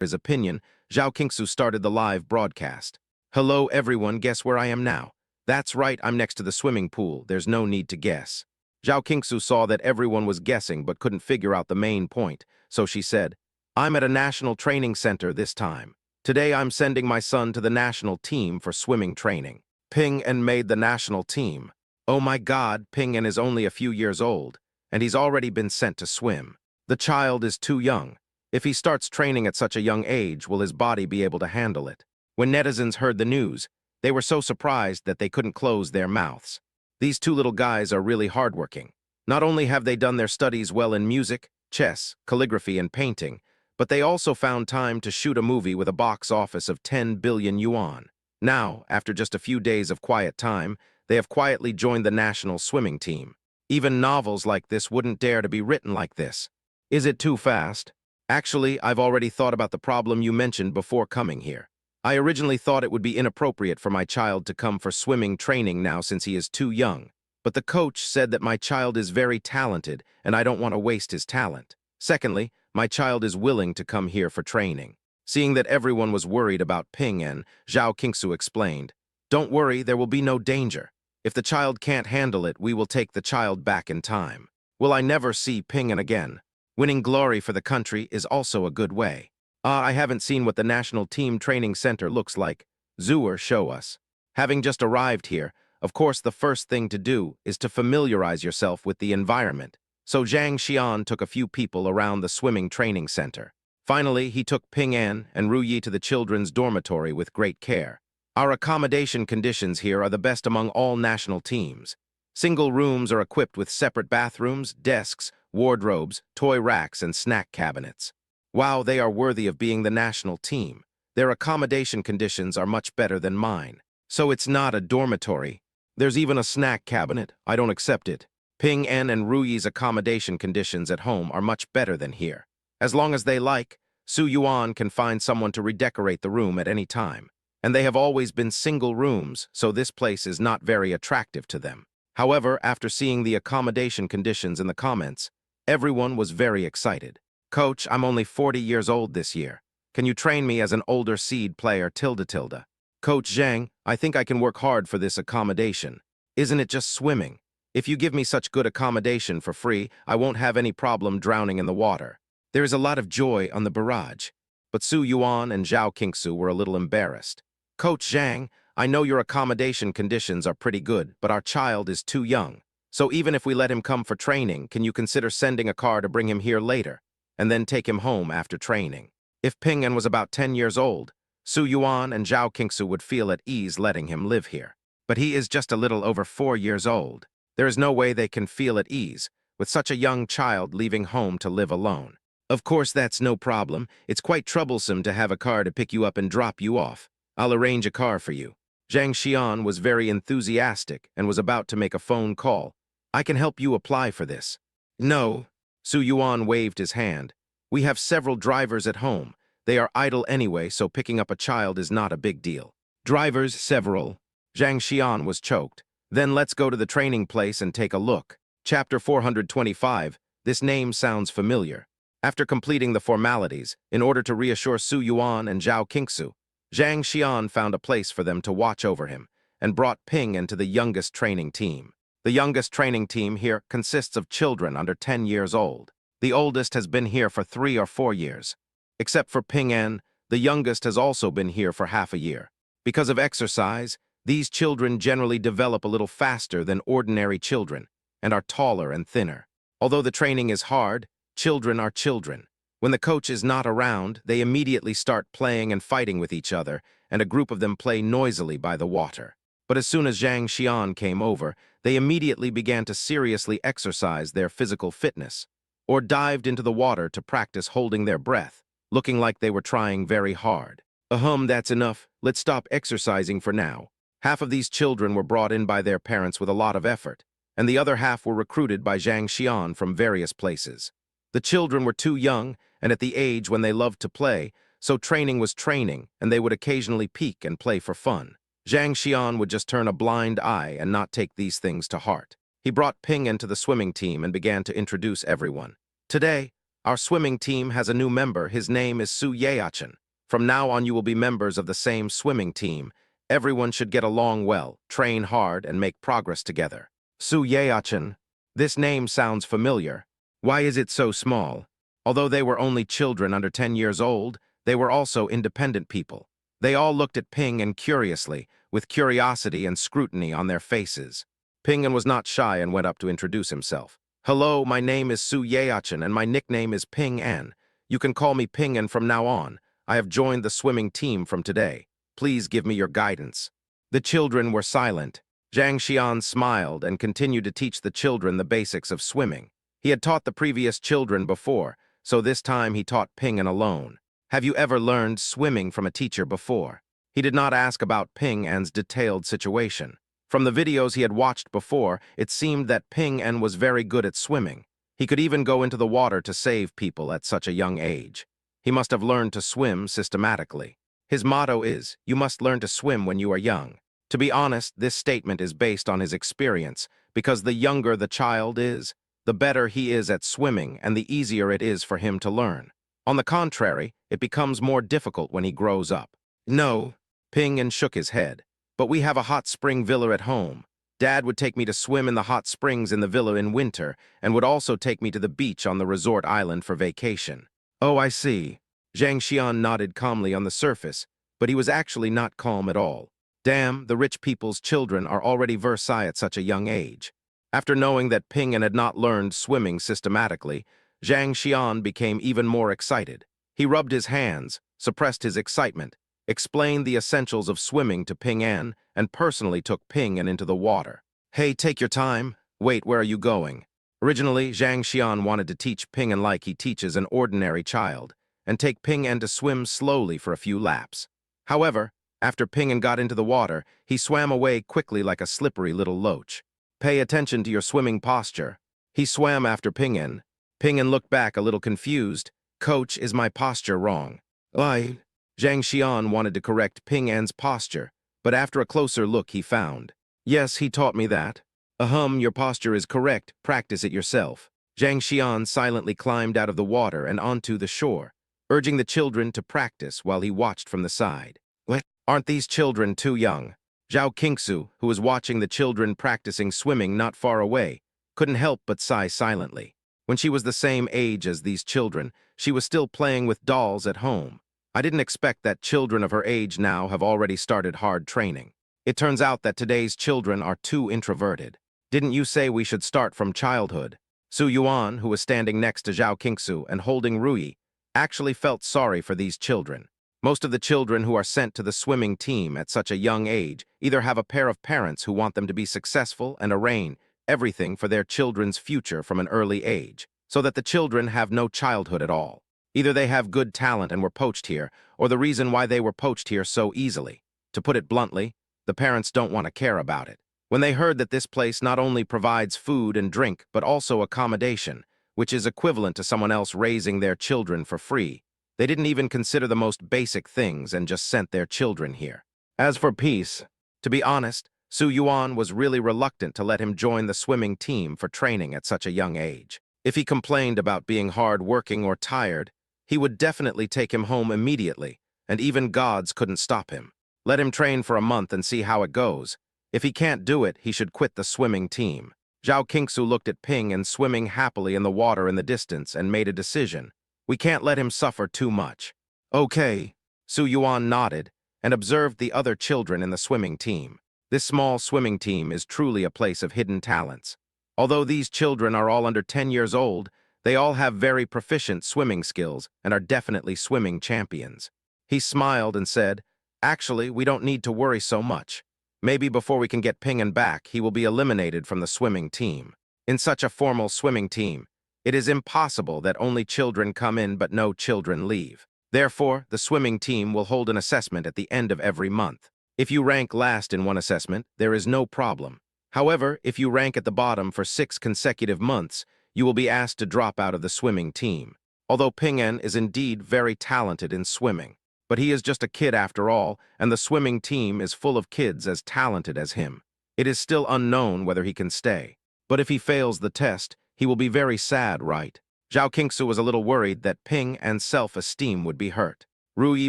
his opinion, Zhao Qingsu started the live broadcast. Hello everyone, guess where I am now? That's right, I'm next to the swimming pool, there's no need to guess. Zhao Qingsu saw that everyone was guessing but couldn't figure out the main point, so she said, I'm at a national training center this time. Today I'm sending my son to the national team for swimming training. Ping En made the national team. Oh my God, Ping En is only a few years old, and he's already been sent to swim. The child is too young. If he starts training at such a young age, will his body be able to handle it? When netizens heard the news, they were so surprised that they couldn't close their mouths. These two little guys are really hardworking. Not only have they done their studies well in music, chess, calligraphy, and painting, but they also found time to shoot a movie with a box office of 10 billion yuan. Now, after just a few days of quiet time, they have quietly joined the national swimming team. Even novels like this wouldn't dare to be written like this. Is it too fast? Actually, I've already thought about the problem you mentioned before coming here. I originally thought it would be inappropriate for my child to come for swimming training now since he is too young. But the coach said that my child is very talented and I don't want to waste his talent. Secondly, my child is willing to come here for training. Seeing that everyone was worried about Ping En, Zhao Qingsu explained, Don't worry, there will be no danger. If the child can't handle it, we will take the child back in time. Will I never see Ping En again? Winning glory for the country is also a good way. I haven't seen what the National Team Training Center looks like. Zhuer, show us. Having just arrived here, of course the first thing to do is to familiarize yourself with the environment. So Zhang Xian took a few people around the swimming training center. Finally, he took Ping En and Ru Yi to the children's dormitory with great care. Our accommodation conditions here are the best among all national teams. Single rooms are equipped with separate bathrooms, desks, wardrobes, toy racks, and snack cabinets. Wow, they are worthy of being the national team. Their accommodation conditions are much better than mine. So it's not a dormitory. There's even a snack cabinet. I don't accept it. Ping En and Ru Yi's accommodation conditions at home are much better than here. As long as they like, Su Yuan can find someone to redecorate the room at any time. And they have always been single rooms, so this place is not very attractive to them. However, after seeing the accommodation conditions in the comments, everyone was very excited. Coach, I'm only 40 years old this year. Can you train me as an older seed player, tilde tilde? Coach Zhang, I think I can work hard for this accommodation. Isn't it just swimming? If you give me such good accommodation for free, I won't have any problem drowning in the water. There is a lot of joy on the barrage. But Su Yuan and Zhao Qingsu were a little embarrassed. Coach Zhang, I know your accommodation conditions are pretty good, but our child is too young. So even if we let him come for training, can you consider sending a car to bring him here later, and then take him home after training? If Ping En was about 10 years old, Su Yuan and Zhao Qingsu would feel at ease letting him live here. But he is just a little over 4 years old. There is no way they can feel at ease with such a young child leaving home to live alone. Of course, that's no problem. It's quite troublesome to have a car to pick you up and drop you off. I'll arrange a car for you. Zhang Xian was very enthusiastic and was about to make a phone call. I can help you apply for this. No. Su Yuan waved his hand. We have several drivers at home. They are idle anyway, so picking up a child is not a big deal. Drivers, several. Zhang Xian was choked. Then let's go to the training place and take a look. Chapter 425. This name sounds familiar. After completing the formalities, in order to reassure Su Yuan and Zhao Qingsu, Zhang Xian found a place for them to watch over him and brought Ping into the youngest training team. The youngest training team here consists of children under 10 years old. The oldest has been here for 3 or 4 years. Except for Ping En, the youngest has also been here for half a year. Because of exercise, these children generally develop a little faster than ordinary children and are taller and thinner. Although the training is hard, children are children. When the coach is not around, they immediately start playing and fighting with each other, and a group of them play noisily by the water. But as soon as Zhang Xian came over, they immediately began to seriously exercise their physical fitness, or dived into the water to practice holding their breath, looking like they were trying very hard. That's enough. Let's stop exercising for now. Half of these children were brought in by their parents with a lot of effort, and the other half were recruited by Zhang Xian from various places. The children were too young and at the age when they loved to play, so training was training, and they would occasionally peek and play for fun. Zhang Xian would just turn a blind eye and not take these things to heart. He brought Ping into the swimming team and began to introduce everyone. Today, Our swimming team has a new member. His name is Su Yeachin. From now on, you will be members of the same swimming team. Everyone should get along well, train hard, and make progress together. Su Yeachin. This name sounds familiar. Why is it so small? Although they were only children under 10 years old, they were also independent people. They all looked at Ping-An curiously, with curiosity and scrutiny on their faces. Ping-An was not shy and went up to introduce himself. Hello, my name is Su Yeachin and my nickname is Ping-An. You can call me Ping-An from now on. I have joined the swimming team from today. Please give me your guidance. The children were silent. Zhang Xian smiled and continued to teach the children the basics of swimming. He had taught the previous children before, so this time he taught Ping-An alone. Have you ever learned swimming from a teacher before? He did not ask about Ping-An's detailed situation. From the videos he had watched before, it seemed that Ping-An was very good at swimming. He could even go into the water to save people at such a young age. He must have learned to swim systematically. His motto is, "You must learn to swim when you are young." To be honest, this statement is based on his experience, because the younger the child is, the better he is at swimming and the easier it is for him to learn. On the contrary, it becomes more difficult when he grows up. No, Ping-An shook his head. But we have a hot spring villa at home. Dad would take me to swim in the hot springs in the villa in winter and would also take me to the beach on the resort island for vacation. Oh, I see. Zhang Xian nodded calmly on the surface, but he was actually not calm at all. Damn, the rich people's children are already Versailles at such a young age. After knowing that Ping-An had not learned swimming systematically, Zhang Xian became even more excited. He rubbed his hands, suppressed his excitement, explained the essentials of swimming to Ping-An, and personally took Ping-An into the water. Hey, take your time. Wait, where are you going? Originally, Zhang Xian wanted to teach Ping-An like he teaches an ordinary child, and take Ping-An to swim slowly for a few laps. However, after Ping-An got into the water, he swam away quickly like a slippery little loach. Pay attention to your swimming posture. He swam after Ping-An. Ping-An looked back a little confused. Coach, is my posture wrong? Zhang Xian wanted to correct Ping-An's posture, but after a closer look he found. Yes, he taught me that. Your posture is correct. Practice it yourself. Zhang Xian silently climbed out of the water and onto the shore, urging the children to practice while he watched from the side. What? Aren't these children too young? Zhao Qingsu, who was watching the children practicing swimming not far away, couldn't help but sigh silently. When she was the same age as these children, she was still playing with dolls at home. I didn't expect that children of her age now have already started hard training. It turns out that today's children are too introverted. Didn't you say we should start from childhood? Su Yuan, who was standing next to Zhao Qingsu and holding Ruyi, actually felt sorry for these children. Most of the children who are sent to the swimming team at such a young age either have a pair of parents who want them to be successful and arrange everything for their children's future from an early age, so that the children have no childhood at all. Either they have good talent and were poached here, or the reason why they were poached here so easily. To put it bluntly, the parents don't want to care about it. When they heard that this place not only provides food and drink, but also accommodation, which is equivalent to someone else raising their children for free, they didn't even consider the most basic things and just sent their children here. As for peace, to be honest, Su Yuan was really reluctant to let him join the swimming team for training at such a young age. If he complained about being hard-working or tired, he would definitely take him home immediately, and even gods couldn't stop him. Let him train for a month and see how it goes. If he can't do it, he should quit the swimming team. Zhao Qingsu looked at Ping-An swimming happily in the water in the distance and made a decision. We can't let him suffer too much. Okay. Su Yuan nodded and observed the other children in the swimming team. This small swimming team is truly a place of hidden talents. Although these children are all under 10 years old, they all have very proficient swimming skills and are definitely swimming champions. He smiled and said, Actually, we don't need to worry so much. Maybe before we can get Ping-An back, he will be eliminated from the swimming team. In such a formal swimming team, it is impossible that only children come in but no children leave. Therefore, the swimming team will hold an assessment at the end of every month. If you rank last in one assessment, there is no problem. However, if you rank at the bottom for 6 consecutive months, you will be asked to drop out of the swimming team. Although Ping-An is indeed very talented in swimming, but he is just a kid after all, and the swimming team is full of kids as talented as him. It is still unknown whether he can stay. But if he fails the test, he will be very sad, right? Zhao Qingsu was a little worried that Ping An's self-esteem would be hurt. Ru Yi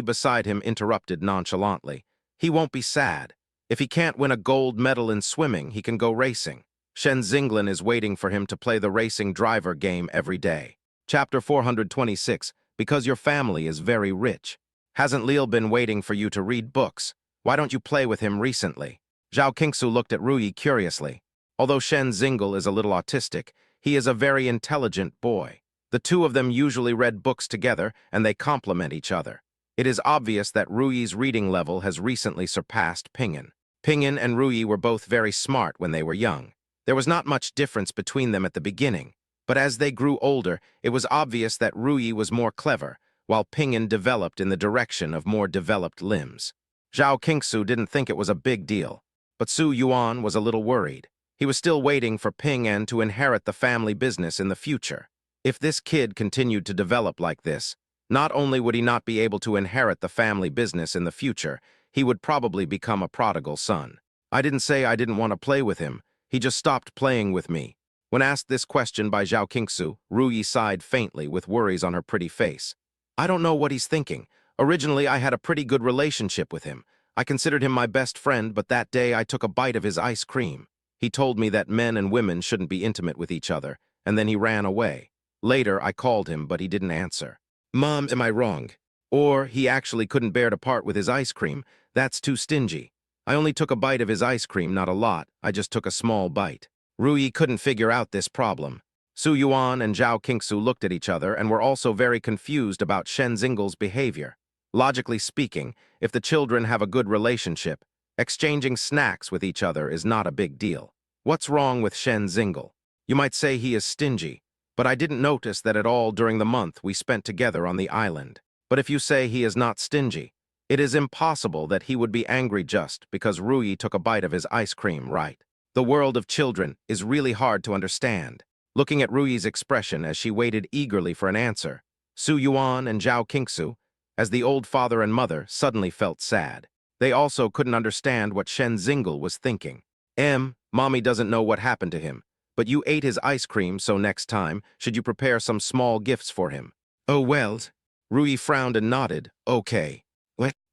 beside him interrupted nonchalantly. He won't be sad. If he can't win a gold medal in swimming, he can go racing. Shen Zinglin is waiting for him to play the racing driver game every day. Chapter 426, Because Your Family is Very Rich. Hasn't Lil been waiting for you to read books? Why don't you play with him recently? Zhao Qingsu looked at Ru Yi curiously. Although Shen Zingle is a little autistic, he is a very intelligent boy. The two of them usually read books together, and they complement each other. It is obvious that Ru Yi's reading level has recently surpassed Ping An. Ping An and Ru Yi were both very smart when they were young. There was not much difference between them at the beginning, but as they grew older, it was obvious that Ru Yi was more clever, while Ping An developed in the direction of more developed limbs. Zhao Qingsu didn't think it was a big deal, but Su Yuan was a little worried. He was still waiting for Ping An to inherit the family business in the future. If this kid continued to develop like this, not only would he not be able to inherit the family business in the future, he would probably become a prodigal son. I didn't say I didn't want to play with him. He just stopped playing with me. When asked this question by Zhao Qingsu, Ru Yi sighed faintly with worries on her pretty face. I don't know what he's thinking. Originally, I had a pretty good relationship with him. I considered him my best friend, but that day I took a bite of his ice cream. He told me that men and women shouldn't be intimate with each other, and then he ran away. Later, I called him, but he didn't answer. Mom, am I wrong? Or he actually couldn't bear to part with his ice cream. That's too stingy. I only took a bite of his ice cream, not a lot. I just took a small bite. Ru Yi couldn't figure out this problem. Su Yuan and Zhao Qingsu looked at each other and were also very confused about Shen Zingle's behavior. Logically speaking, if the children have a good relationship, exchanging snacks with each other is not a big deal. What's wrong with Shen Zingle? You might say he is stingy, but I didn't notice that at all during the month we spent together on the island. But if you say he is not stingy, it is impossible that he would be angry just because Ru Yi took a bite of his ice cream, right? The world of children is really hard to understand. Looking at Ru Yi's expression as she waited eagerly for an answer, Su Yuan and Zhao Qingsu, as the old father and mother, suddenly felt sad. They also couldn't understand what Shen Zingle was thinking. Mommy doesn't know what happened to him, but you ate his ice cream, so next time, should you prepare some small gifts for him? Oh well. Ru Yi frowned and nodded. Okay.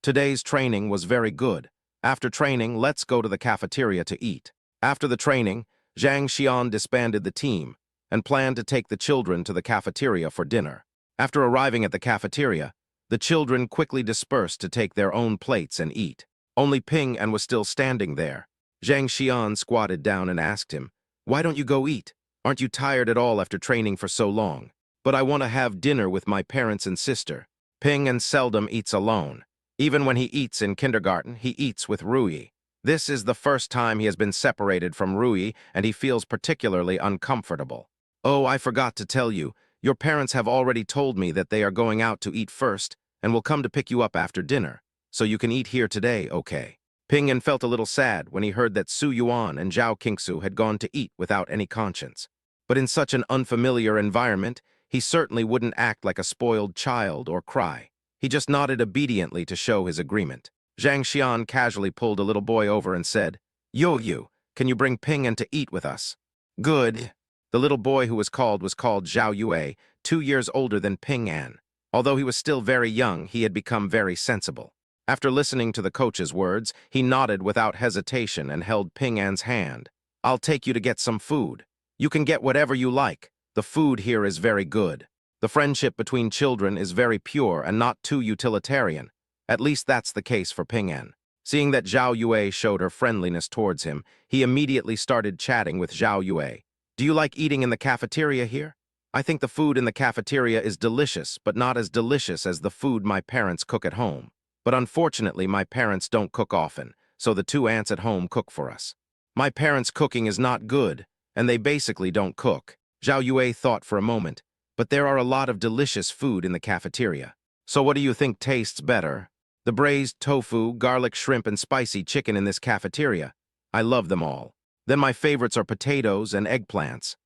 Today's training was very good. After training, let's go to the cafeteria to eat. After the training, Zhang Xian disbanded the team and planned to take the children to the cafeteria for dinner. After arriving at the cafeteria, the children quickly dispersed to take their own plates and eat. Only Ping An was still standing there. Zhang Xian squatted down and asked him, "Why don't you go eat? Aren't you tired at all after training for so long?" "But I want to have dinner with my parents and sister." Ping An seldom eats alone. Even when he eats in kindergarten, he eats with Ru Yi. This is the first time he has been separated from Ru Yi, and he feels particularly uncomfortable. "Oh, I forgot to tell you. Your parents have already told me that they are going out to eat first and will come to pick you up after dinner, so you can eat here today, okay?" Ping An felt a little sad when he heard that Su Yuan and Zhao Qingsu had gone to eat without any conscience. But in such an unfamiliar environment, he certainly wouldn't act like a spoiled child or cry. He just nodded obediently to show his agreement. Zhang Xian casually pulled a little boy over and said, "Yo, you, can you bring Ping An to eat with us?" "Good." The little boy who was called Zhao Yue, 2 years older than Ping An. Although he was still very young, he had become very sensible. After listening to the coach's words, he nodded without hesitation and held Ping An's hand. "I'll take you to get some food. You can get whatever you like. The food here is very good." The friendship between children is very pure and not too utilitarian. At least that's the case for Ping An. Seeing that Zhao Yue showed her friendliness towards him, he immediately started chatting with Zhao Yue. "Do you like eating in the cafeteria here? I think the food in the cafeteria is delicious, but not as delicious as the food my parents cook at home. But unfortunately, my parents don't cook often, so the two aunts at home cook for us. My parents' cooking is not good, and they basically don't cook." Zhao Yue thought for a moment. "But there are a lot of delicious food in the cafeteria. So what do you think tastes better? The braised tofu, garlic shrimp, and spicy chicken in this cafeteria. I love them all. Then my favorites are potatoes and eggplants."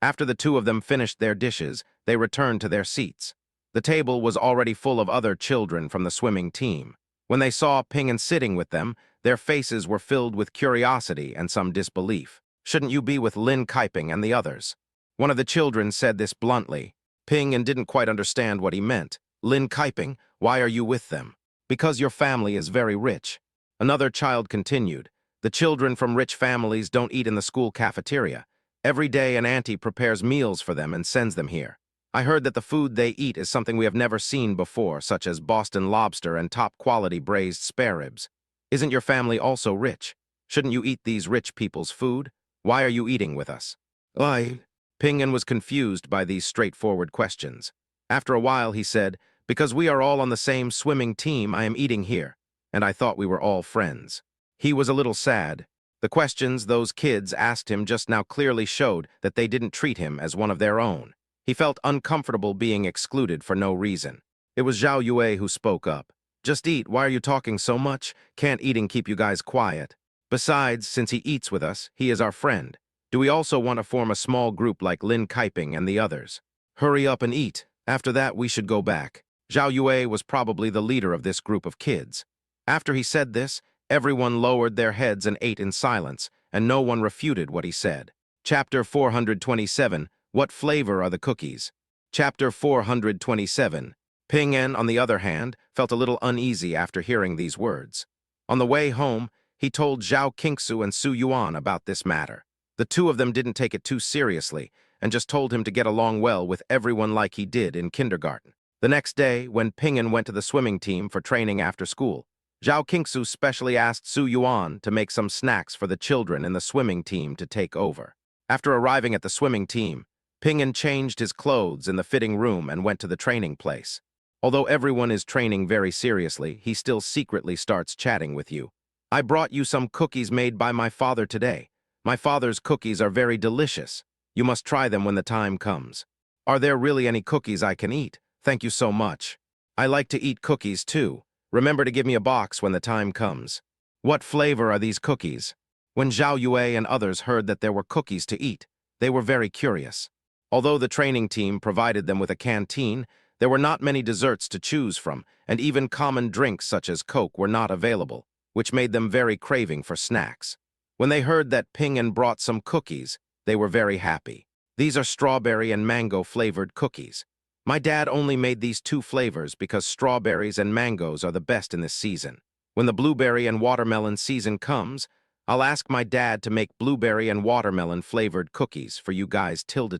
After the two of them finished their dishes, they returned to their seats. The table was already full of other children from the swimming team. When they saw Ping An sitting with them, their faces were filled with curiosity and some disbelief. "Shouldn't you be with Lin Kaiping and the others?" One of the children said this bluntly. Ping and didn't quite understand what he meant. Lin Kaiping, why are you with them? Because your family is very rich. Another child continued. The children from rich families don't eat in the school cafeteria. Every day an auntie prepares meals for them and sends them here. I heard that the food they eat is something we have never seen before, such as Boston lobster and top-quality braised spare ribs. Isn't your family also rich? Shouldn't you eat these rich people's food? Why are you eating with us? I... Ping-An was confused by these straightforward questions. After a while, he said, because we are all on the same swimming team, I am eating here, and I thought we were all friends. He was a little sad. The questions those kids asked him just now clearly showed that they didn't treat him as one of their own. He felt uncomfortable being excluded for no reason. It was Zhao Yue who spoke up. Just eat, why are you talking so much? Can't eating keep you guys quiet? Besides, since he eats with us, he is our friend. Do we also want to form a small group like Lin Kaiping and the others? Hurry up and eat. After that, we should go back. Zhao Yue was probably the leader of this group of kids. After he said this, everyone lowered their heads and ate in silence, and no one refuted what he said. Chapter 427, What flavor are the cookies? Chapter 427. Ping-En, on the other hand, felt a little uneasy after hearing these words. On the way home, he told Zhao Qingsu and Su Yuan about this matter. The two of them didn't take it too seriously and just told him to get along well with everyone like he did in kindergarten. The next day, when Ping-En went to the swimming team for training after school, Zhao Qingsu specially asked Su Yuan to make some snacks for the children in the swimming team to take over. After arriving at the swimming team, Ping-En changed his clothes in the fitting room and went to the training place. Although everyone is training very seriously, he still secretly starts chatting with you. I brought you some cookies made by my father today. My father's cookies are very delicious. You must try them when the time comes. Are there really any cookies I can eat? Thank you so much. I like to eat cookies too. Remember to give me a box when the time comes. What flavor are these cookies? When Zhao Yue and others heard that there were cookies to eat, they were very curious. Although the training team provided them with a canteen, there were not many desserts to choose from, and even common drinks such as Coke were not available, which made them very craving for snacks. When they heard that Ping-En brought some cookies, they were very happy. These are strawberry and mango-flavored cookies. My dad only made these two flavors because strawberries and mangoes are the best in this season. When the blueberry and watermelon season comes, I'll ask my dad to make blueberry and watermelon-flavored cookies for you guys tilde.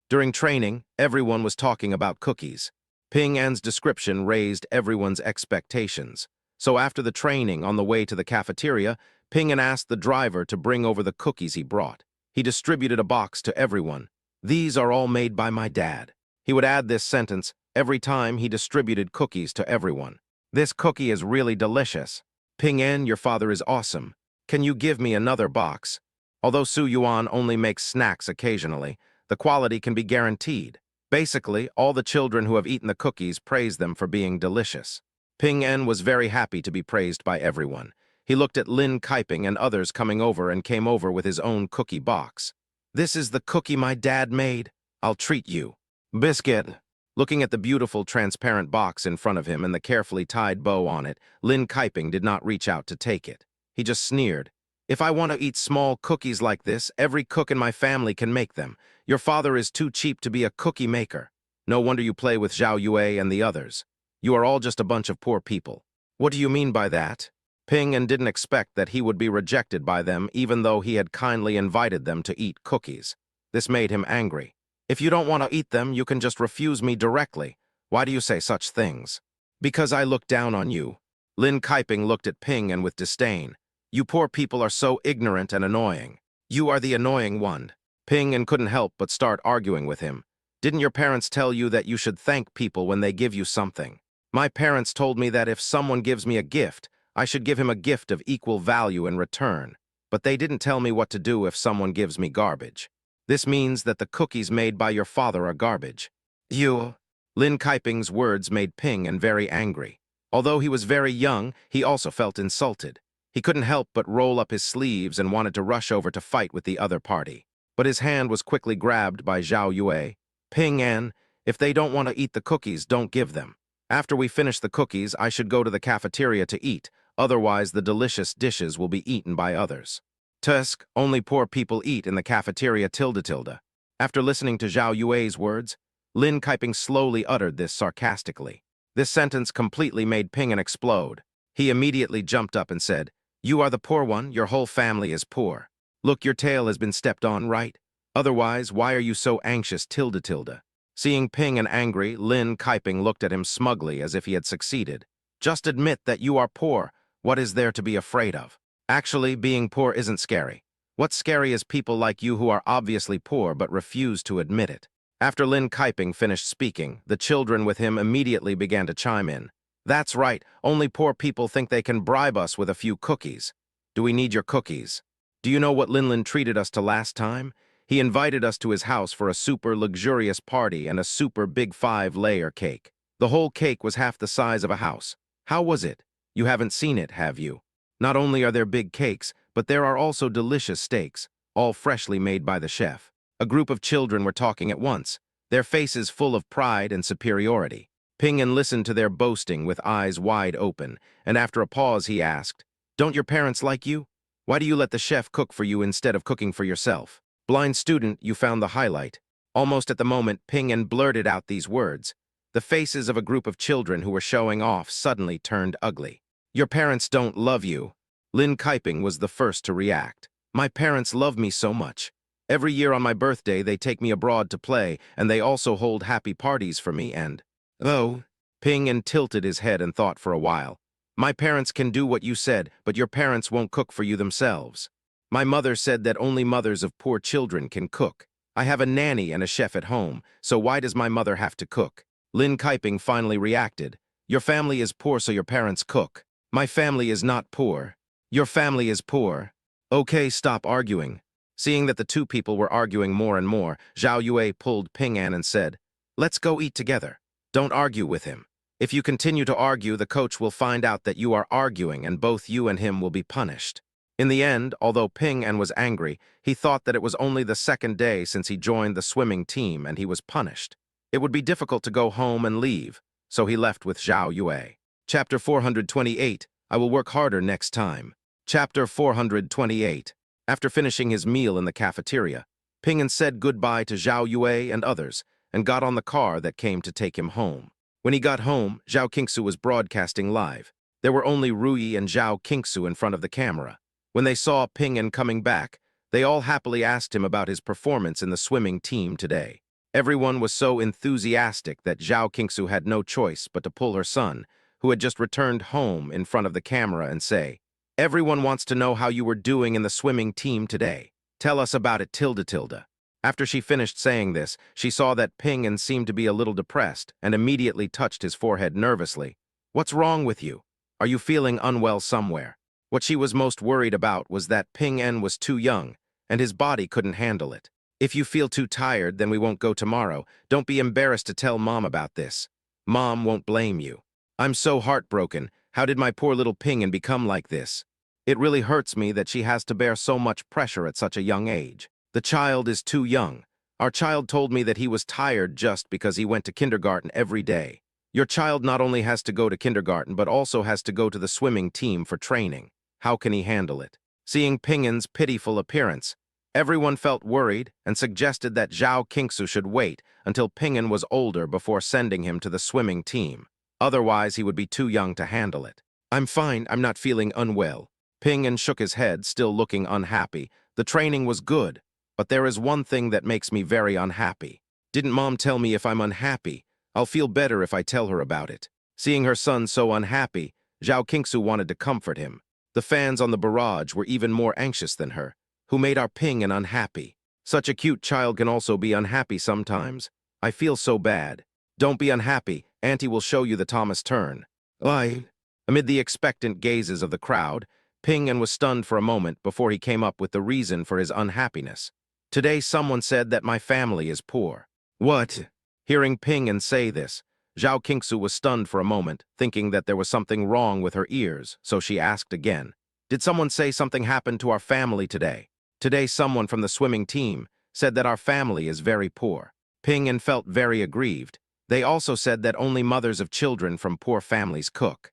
During training, everyone was talking about cookies. Ping-En's description raised everyone's expectations. So after the training on the way to the cafeteria, Ping-En asked the driver to bring over the cookies he brought. He distributed a box to everyone. These are all made by my dad. He would add this sentence every time he distributed cookies to everyone. This cookie is really delicious. Ping-En, your father is awesome. Can you give me another box? Although Su Yuan only makes snacks occasionally, the quality can be guaranteed. Basically, all the children who have eaten the cookies praise them for being delicious. Ping-En was very happy to be praised by everyone. He looked at Lin Kaiping and others coming over and came over with his own cookie box. This is the cookie my dad made. I'll treat you. Biscuit. Looking at the beautiful transparent box in front of him and the carefully tied bow on it, Lin Kaiping did not reach out to take it. He just sneered. If I want to eat small cookies like this, every cook in my family can make them. Your father is too cheap to be a cookie maker. No wonder you play with Zhao Yue and the others. You are all just a bunch of poor people. What do you mean by that? Ping-En didn't expect that he would be rejected by them even though he had kindly invited them to eat cookies. This made him angry. If you don't want to eat them, you can just refuse me directly. Why do you say such things? Because I look down on you. Lin Kaiping looked at Ping-En with disdain. You poor people are so ignorant and annoying. You are the annoying one. Ping-En couldn't help but start arguing with him. Didn't your parents tell you that you should thank people when they give you something? My parents told me that if someone gives me a gift, I should give him a gift of equal value in return, but they didn't tell me what to do if someone gives me garbage. This means that the cookies made by your father are garbage. You... Lin Kaiping's words made Ping-En very angry. Although he was very young, he also felt insulted. He couldn't help but roll up his sleeves and wanted to rush over to fight with the other party. But his hand was quickly grabbed by Zhao Yue. Ping-En, if they don't want to eat the cookies, don't give them. After we finish the cookies, I should go to the cafeteria to eat. Otherwise, the delicious dishes will be eaten by others. Tusk, only poor people eat in the cafeteria tilde. After listening to Zhao Yue's words, Lin Kaiping slowly uttered this sarcastically. This sentence completely made Ping An explode. He immediately jumped up and said, "You are the poor one, your whole family is poor. Look, your tail has been stepped on, right? Otherwise, why are you so anxious, tilde tilde?" Seeing Ping An angry, Lin Kaiping looked at him smugly as if he had succeeded. "Just admit that you are poor. What is there to be afraid of? Actually, being poor isn't scary. What's scary is people like you who are obviously poor but refuse to admit it." After Lin Kaiping finished speaking, the children with him immediately began to chime in. "That's right, only poor people think they can bribe us with a few cookies. Do we need your cookies? Do you know what Lin treated us to last time? He invited us to his house for a super luxurious party and a super big 5-layer cake. The whole cake was half the size of a house. How was it? You haven't seen it, have you? Not only are there big cakes, but there are also delicious steaks, all freshly made by the chef." A group of children were talking at once, their faces full of pride and superiority. Ping An listened to their boasting with eyes wide open, and after a pause he asked, "Don't your parents like you? Why do you let the chef cook for you instead of cooking for yourself?" Blind student, you found the highlight. Almost at the moment Ping An blurted out these words, the faces of a group of children who were showing off suddenly turned ugly. "Your parents don't love you." Lin Kaiping was the first to react. "My parents love me so much. Every year on my birthday, they take me abroad to play, and they also hold happy parties for me and—" "Oh." Ping An tilted his head and thought for a while. "My parents can do what you said, but your parents won't cook for you themselves. My mother said that only mothers of poor children can cook. I have a nanny and a chef at home, so why does my mother have to cook?" Lin Kaiping finally reacted. "Your family is poor, so your parents cook. My family is not poor. Your family is poor. Okay, stop arguing." Seeing that the two people were arguing more and more, Zhao Yue pulled Ping An and said, "Let's go eat together. Don't argue with him. If you continue to argue, the coach will find out that you are arguing and both you and him will be punished." In the end, although Ping An was angry, he thought that it was only the second day since he joined the swimming team and he was punished. It would be difficult to go home and leave, so he left with Zhao Yue. Chapter 428, I will work harder next time. Chapter 428. After finishing his meal in the cafeteria, Ping An said goodbye to Zhao Yue and others and got on the car that came to take him home. When he got home, Zhao Qingsu was broadcasting live. There were only Ruyi and Zhao Qingsu in front of the camera. When they saw Ping An coming back, they all happily asked him about his performance in the swimming team today. Everyone was so enthusiastic that Zhao Qingsu had no choice but to pull her son, who had just returned home, in front of the camera and say, "Everyone wants to know how you were doing in the swimming team today. Tell us about it, tilde tilde." After she finished saying this, she saw that Ping An seemed to be a little depressed and immediately touched his forehead nervously. "What's wrong with you? Are you feeling unwell somewhere?" What she was most worried about was that Ping An was too young and his body couldn't handle it. "If you feel too tired, then we won't go tomorrow. Don't be embarrassed to tell Mom about this. Mom won't blame you. I'm so heartbroken. How did my poor little Ping An become like this? It really hurts me that she has to bear so much pressure at such a young age. The child is too young. Our child told me that he was tired just because he went to kindergarten every day. Your child not only has to go to kindergarten but also has to go to the swimming team for training. How can he handle it?" Seeing Ping An's pitiful appearance, everyone felt worried and suggested that Zhao Qingsu should wait until Ping An was older before sending him to the swimming team. Otherwise, he would be too young to handle it. "I'm fine, I'm not feeling unwell." Ping An shook his head, still looking unhappy. "The training was good, but there is one thing that makes me very unhappy. Didn't Mom tell me if I'm unhappy, I'll feel better if I tell her about it?" Seeing her son so unhappy, Zhao Qingsu wanted to comfort him. The fans on the barrage were even more anxious than her. "Who made our Ping An unhappy? Such a cute child can also be unhappy sometimes. I feel so bad. Don't be unhappy, Auntie will show you the Thomas turn." "I—" Amid the expectant gazes of the crowd, Ping An was stunned for a moment before he came up with the reason for his unhappiness. "Today someone said that my family is poor." "What?" Hearing Ping An say this, Zhao Qingsu was stunned for a moment, thinking that there was something wrong with her ears, so she asked again, "Did someone say something happened to our family today? Today someone from the swimming team said that our family is very poor." Ping An felt very aggrieved. They also said that only mothers of children from poor families cook.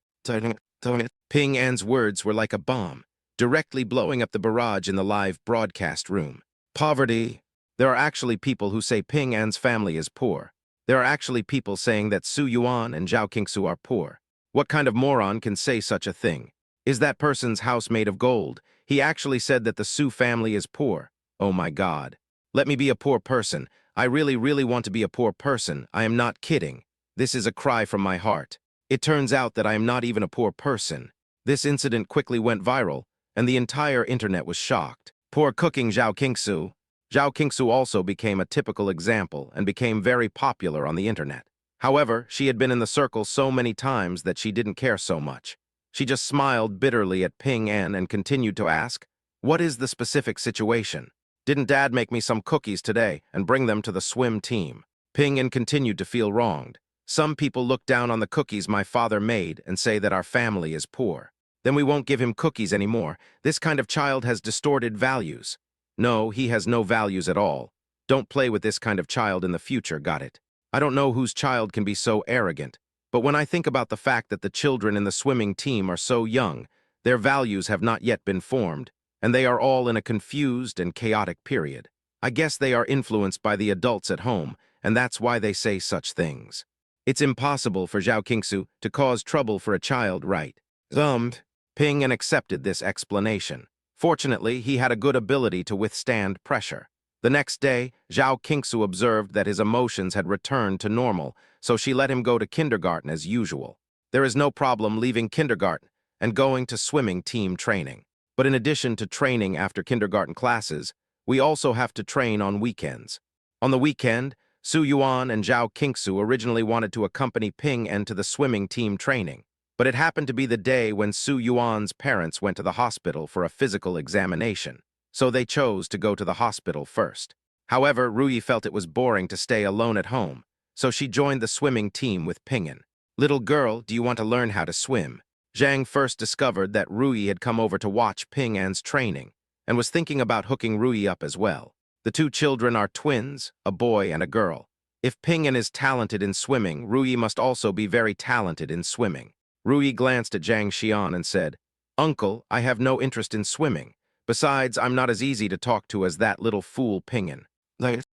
Ping An's words were like a bomb, directly blowing up the barrage in the live broadcast room. "Poverty." There are actually people who say Ping An's family is poor. There are actually people saying that Su Yuan and Zhao Qingsu are poor. What kind of moron can say such a thing? Is that person's house made of gold? He actually said that the Su family is poor. Oh my God. Let me be a poor person. I really, really want to be a poor person. I am not kidding. This is a cry from my heart. It turns out that I am not even a poor person. This incident quickly went viral, and the entire internet was shocked. Poor cooking Zhao Qingsu. Zhao Qingsu also became a typical example and became very popular on the internet. However, she had been in the circle so many times that she didn't care so much. She just smiled bitterly at Ping An and continued to ask, "What is the specific situation? Didn't Dad make me some cookies today and bring them to the swim team?" Ping An continued to feel wronged. "Some people look down on the cookies my father made and say that our family is poor. Then we won't give him cookies anymore. This kind of child has distorted values." No, he has no values at all. Don't play with this kind of child in the future, got it? I don't know whose child can be so arrogant, but when I think about the fact that the children in the swimming team are so young, their values have not yet been formed, and they are all in a confused and chaotic period. I guess they are influenced by the adults at home, and that's why they say such things. It's impossible for Zhao Qingsu to cause trouble for a child, right? Ping An accepted this explanation. Fortunately, he had a good ability to withstand pressure. The next day, Zhao Qingsu observed that his emotions had returned to normal, so she let him go to kindergarten as usual. There is no problem leaving kindergarten and going to swimming team training. But in addition to training after kindergarten classes, we also have to train on weekends. On the weekend, Su Yuan and Zhao Qingsu originally wanted to accompany Ping An to the swimming team training. But it happened to be the day when Su Yuan's parents went to the hospital for a physical examination, so they chose to go to the hospital first. However, Ruyi felt it was boring to stay alone at home, so she joined the swimming team with Ping An. "Little girl, do you want to learn how to swim?" Zhang first discovered that Ruyi had come over to watch Ping An's training, and was thinking about hooking Ruyi up as well. The two children are twins, a boy and a girl. If Ping An is talented in swimming, Ruyi must also be very talented in swimming. Ruyi glanced at Zhang Xian and said, "Uncle, I have no interest in swimming. Besides, I'm not as easy to talk to as that little fool Ping An."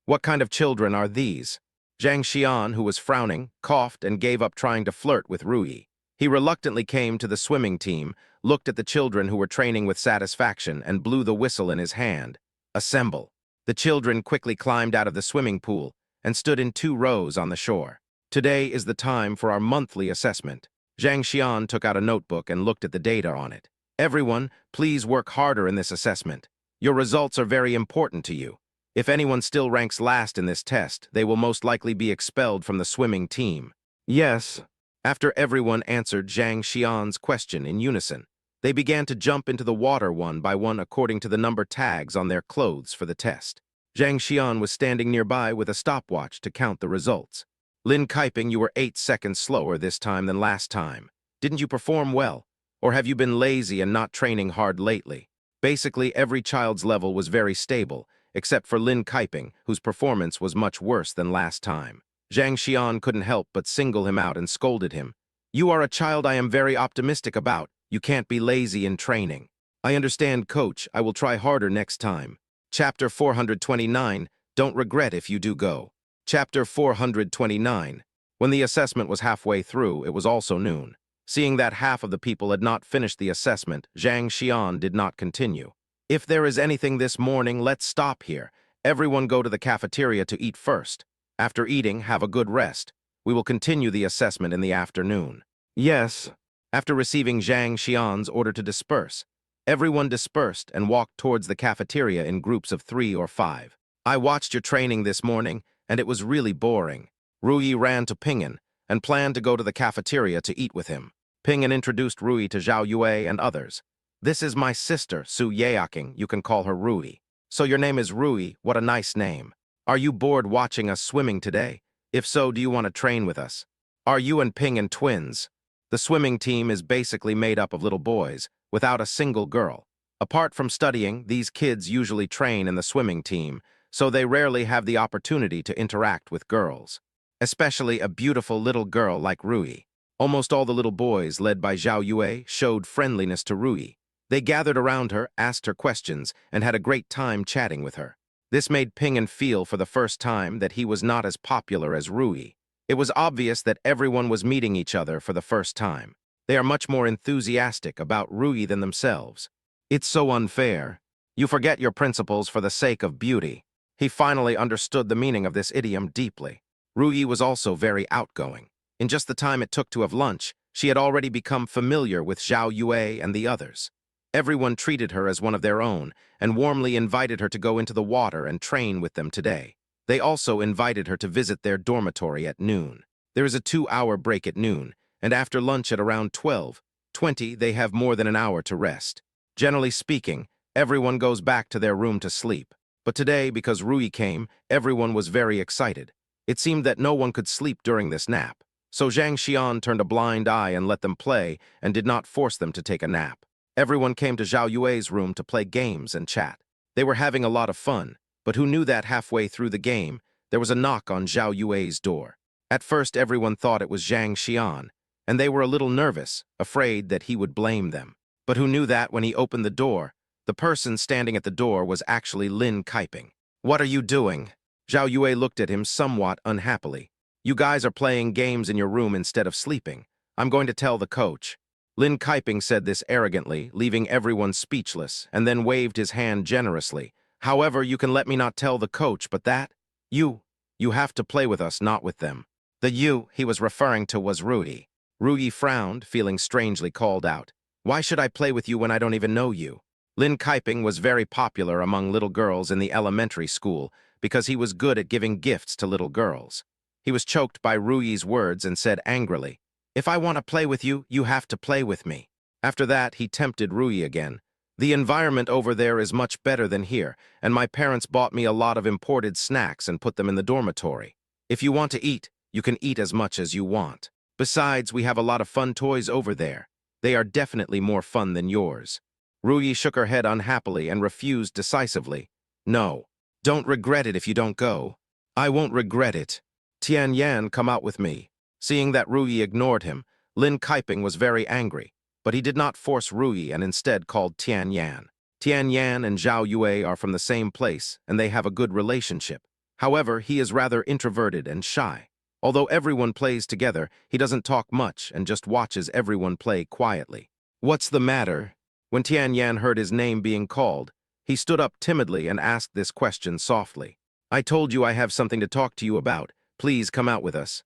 "What kind of children are these?" Zhang Xian, who was frowning, coughed and gave up trying to flirt with Ruyi. He reluctantly came to the swimming team, looked at the children who were training with satisfaction, and blew the whistle in his hand. "Assemble." The children quickly climbed out of the swimming pool and stood in 2 rows on the shore. "Today is the time for our monthly assessment." Zhang Xian took out a notebook and looked at the data on it. "Everyone, please work harder in this assessment. Your results are very important to you. If anyone still ranks last in this test, they will most likely be expelled from the swimming team." "Yes." After everyone answered Zhang Xian's question in unison, they began to jump into the water one by one according to the number tags on their clothes for the test. Zhang Xian was standing nearby with a stopwatch to count the results. "Lin Kaiping, you were 8 seconds slower this time than last time. Didn't you perform well? Or have you been lazy and not training hard lately?" Basically, every child's level was very stable, except for Lin Kaiping, whose performance was much worse than last time. Zhang Xian couldn't help but single him out and scolded him. "You are a child I am very optimistic about. You can't be lazy in training." "I understand, coach. I will try harder next time." Chapter 429, Don't Regret If You Do Go. Chapter 429. When the assessment was halfway through, it was also noon. Seeing that half of the people had not finished the assessment, Zhang Xian did not continue. "If there is anything this morning, let's stop here. Everyone go to the cafeteria to eat first. After eating, have a good rest. We will continue the assessment in the afternoon." "Yes." After receiving Zhang Xian's order to disperse, everyone dispersed and walked towards the cafeteria in groups of 3 or 5. "I watched your training this morning, and it was really boring." Ruyi ran to Ping An and planned to go to the cafeteria to eat with him. Ping An introduced Ruyi to Zhao Yue and others. "This is my sister, Su Yaoqing. You can call her Ruyi." "So your name is Ruyi. What a nice name. Are you bored watching us swimming today? If so, do you want to train with us? Are you and Ping An twins?" The swimming team is basically made up of little boys, without a single girl. Apart from studying, these kids usually train in the swimming team, so they rarely have the opportunity to interact with girls. Especially a beautiful little girl like Ruyi. Almost all the little boys, led by Zhao Yue, showed friendliness to Ruyi. They gathered around her, asked her questions, and had a great time chatting with her. This made Ping An feel for the first time that he was not as popular as Ruyi. It was obvious that everyone was meeting each other for the first time. They are much more enthusiastic about Rui than themselves. It's so unfair. You forget your principles for the sake of beauty. He finally understood the meaning of this idiom deeply. Rui was also very outgoing. In just the time it took to have lunch, she had already become familiar with Zhao Yue and the others. Everyone treated her as one of their own and warmly invited her to go into the water and train with them today. They also invited her to visit their dormitory at noon. There is a 2-hour break at noon, and after lunch at around 12:20, they have more than an hour to rest. Generally speaking, everyone goes back to their room to sleep. But today, because Rui came, everyone was very excited. It seemed that no one could sleep during this nap. So Zhang Xian turned a blind eye and let them play and did not force them to take a nap. Everyone came to Zhao Yue's room to play games and chat. They were having a lot of fun, but who knew that halfway through the game, there was a knock on Zhao Yue's door. At first, everyone thought it was Zhang Xian, and they were a little nervous, afraid that he would blame them. But who knew that when he opened the door, the person standing at the door was actually Lin Kaiping. "What are you doing?" Zhao Yue looked at him somewhat unhappily. "You guys are playing games in your room instead of sleeping. I'm going to tell the coach." Lin Kaiping said this arrogantly, leaving everyone speechless, and then waved his hand generously. "However, you can let me not tell the coach, but that? You have to play with us, not with them." The you he was referring to was Rui. Rui frowned, feeling strangely called out. "Why should I play with you when I don't even know you?" Lin Kaiping was very popular among little girls in the elementary school because he was good at giving gifts to little girls. He was choked by Rui's words and said angrily, "If I want to play with you, you have to play with me." After that, he tempted Rui again. "The environment over there is much better than here, and my parents bought me a lot of imported snacks and put them in the dormitory. If you want to eat, you can eat as much as you want. Besides, we have a lot of fun toys over there. They are definitely more fun than yours." Rui shook her head unhappily and refused decisively. "No. Don't regret it if you don't go." "I won't regret it. Tian Yan, come out with me." Seeing that Rui ignored him, Lin Kaiping was very angry, but he did not force Rui and instead called Tian Yan. Tian Yan and Zhao Yue are from the same place, and they have a good relationship. However, he is rather introverted and shy. Although everyone plays together, he doesn't talk much and just watches everyone play quietly. "What's the matter?" When Tian Yan heard his name being called, he stood up timidly and asked this question softly. "I told you I have something to talk to you about. Please come out with us."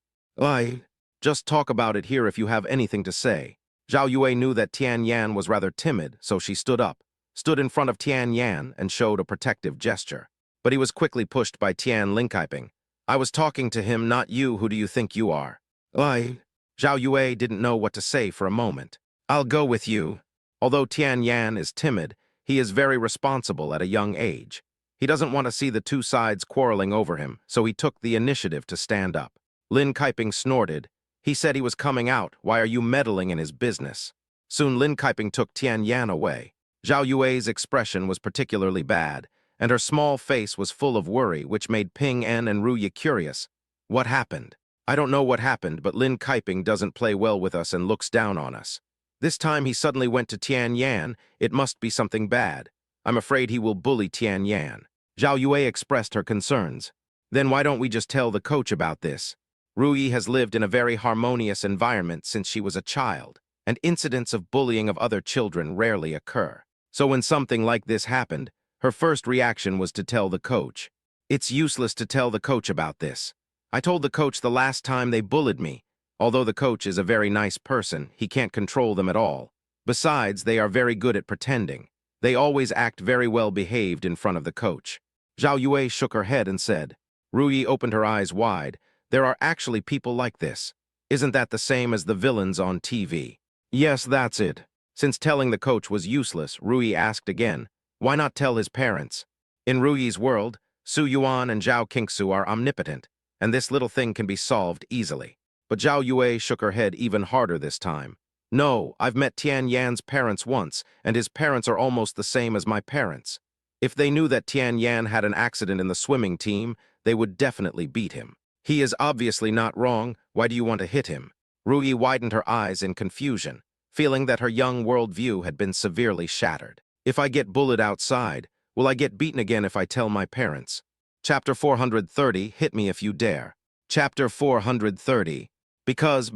Just talk about it here if you have anything to say." Zhao Yue knew that Tian Yan was rather timid, so she stood up, stood in front of Tian Yan, and showed a protective gesture. But he was quickly pushed by Tian Linkaiping. "I was talking to him, not you. Who do you think you are?" Zhao Yue didn't know what to say for a moment. "I'll go with you." Although Tian Yan is timid, he is very responsible at a young age. He doesn't want to see the two sides quarreling over him, so he took the initiative to stand up. Lin Kaiping snorted. "He said he was coming out. Why are you meddling in his business?" Soon Lin Kaiping took Tian Yan away. Zhao Yue's expression was particularly bad, and her small face was full of worry, which made Ping En and Rui curious. "What happened?" "I don't know what happened, but Lin Kaiping doesn't play well with us and looks down on us. This time he suddenly went to Tian Yan. It must be something bad. I'm afraid he will bully Tian Yan." Zhao Yue expressed her concerns. "Then why don't we just tell the coach about this?" Rui has lived in a very harmonious environment since she was a child, and incidents of bullying of other children rarely occur. So when something like this happened, her first reaction was to tell the coach. "It's useless to tell the coach about this. I told the coach the last time they bullied me. Although the coach is a very nice person, he can't control them at all. Besides, they are very good at pretending. They always act very well behaved in front of the coach." Zhao Yue shook her head and said. Rui opened her eyes wide. "There are actually people like this. Isn't that the same as the villains on TV?" "Yes, that's it." Since telling the coach was useless, Rui asked again, "Why not tell his parents?" In Rui's world, Su Yuan and Zhao Qingsu are omnipotent, and this little thing can be solved easily. But Zhao Yue shook her head even harder this time. "No, I've met Tian Yan's parents once, and his parents are almost the same as my parents. If they knew that Tian Yan had an accident in the swimming team, they would definitely beat him. He is obviously not wrong. Why do you want to hit him?" Rui widened her eyes in confusion, feeling that her young worldview had been severely shattered. "If I get bullied outside, will I get beaten again if I tell my parents?" Chapter 430, Hit Me If You Dare. Chapter 430. Because.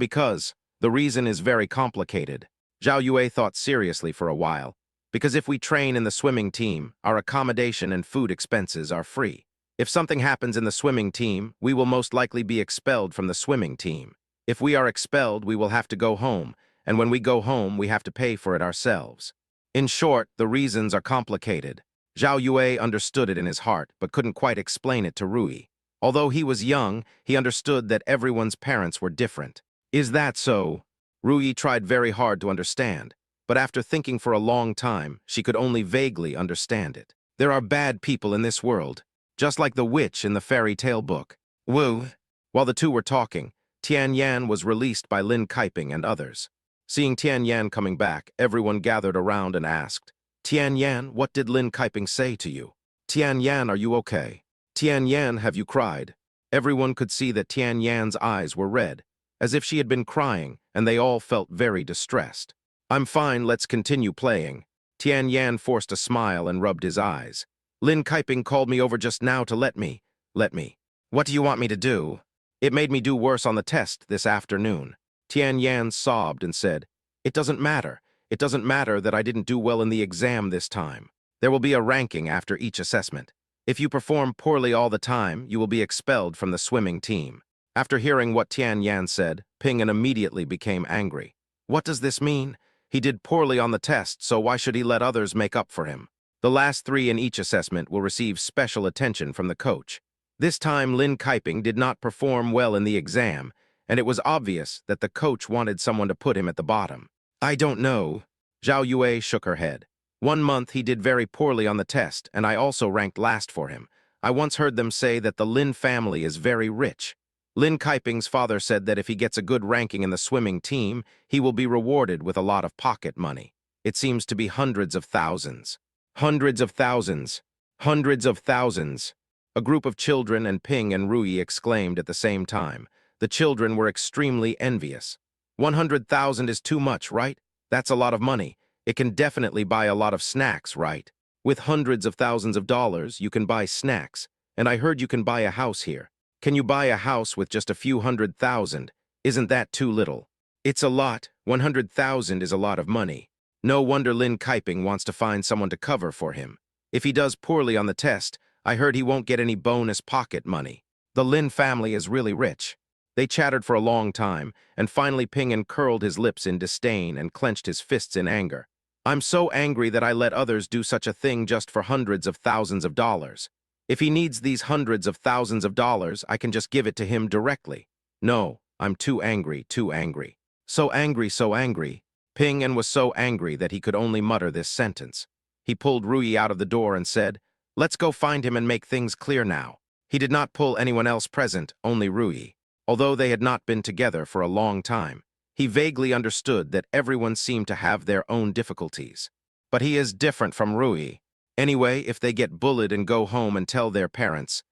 The reason is very complicated. Zhao Yue thought seriously for a while. Because if we train in the swimming team, our accommodation and food expenses are free. If something happens in the swimming team, we will most likely be expelled from the swimming team. If we are expelled, we will have to go home, and when we go home, we have to pay for it ourselves. In short, the reasons are complicated. Zhao Yue understood it in his heart, but couldn't quite explain it to Rui. Although he was young, he understood that everyone's parents were different. Is that so? Rui tried very hard to understand, but after thinking for a long time, she could only vaguely understand it. There are bad people in this world, just like the witch in the fairy tale book. Woo! While the two were talking, Tian Yan was released by Lin Kaiping and others. Seeing Tian Yan coming back, everyone gathered around and asked, Tian Yan, what did Lin Kaiping say to you? Tian Yan, are you okay? Tian Yan, have you cried? Everyone could see that Tian Yan's eyes were red, as if she had been crying, and they all felt very distressed. I'm fine, let's continue playing. Tian Yan forced a smile and rubbed his eyes. Lin Kaiping called me over just now to let me. What do you want me to do? It made me do worse on the test this afternoon. Tian Yan sobbed and said, It doesn't matter. It doesn't matter that I didn't do well in the exam this time. There will be a ranking after each assessment. If you perform poorly all the time, you will be expelled from the swimming team. After hearing what Tian Yan said, Ping An immediately became angry. What does this mean? He did poorly on the test, so why should he let others make up for him? The last 3 in each assessment will receive special attention from the coach. This time, Lin Kaiping did not perform well in the exam, and it was obvious that the coach wanted someone to put him at the bottom. I don't know. Zhao Yue shook her head. 1 month he did very poorly on the test, and I also ranked last for him. I once heard them say that the Lin family is very rich. Lin Kaiping's father said that if he gets a good ranking in the swimming team, he will be rewarded with a lot of pocket money. It seems to be hundreds of thousands. Hundreds of thousands. Hundreds of thousands. A group of children and Ping and Rui exclaimed at the same time. The children were extremely envious. 100,000 is too much, right? That's a lot of money. It can definitely buy a lot of snacks, right? With hundreds of thousands of dollars, you can buy snacks. And I heard you can buy a house here. Can you buy a house with just a few 100,000? Isn't that too little? It's a lot. 100,000 is a lot of money. No wonder Lin Kaiping wants to find someone to cover for him. If he does poorly on the test, I heard he won't get any bonus pocket money. The Lin family is really rich. They chattered for a long time, and finally Ping An curled his lips in disdain and clenched his fists in anger. I'm so angry that I let others do such a thing just for hundreds of thousands of dollars. If he needs these hundreds of thousands of dollars, I can just give it to him directly. No, I'm too angry, too angry. So angry, so angry. Ping An was so angry that he could only mutter this sentence. He pulled Rui out of the door and said, Let's go find him and make things clear now. He did not pull anyone else present, only Rui. Although they had not been together for a long time, he vaguely understood that everyone seemed to have their own difficulties. But he is different from Rui. Anyway, if they get bullied and go home and tell their parents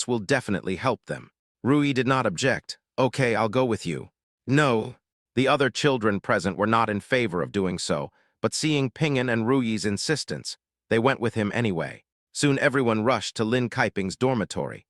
will definitely help them. Rui did not object. Okay, I'll go with you. No. The other children present were not in favor of doing so, but seeing Ping An and Rui's insistence, they went with him anyway. Soon everyone rushed to Lin Kaiping's dormitory.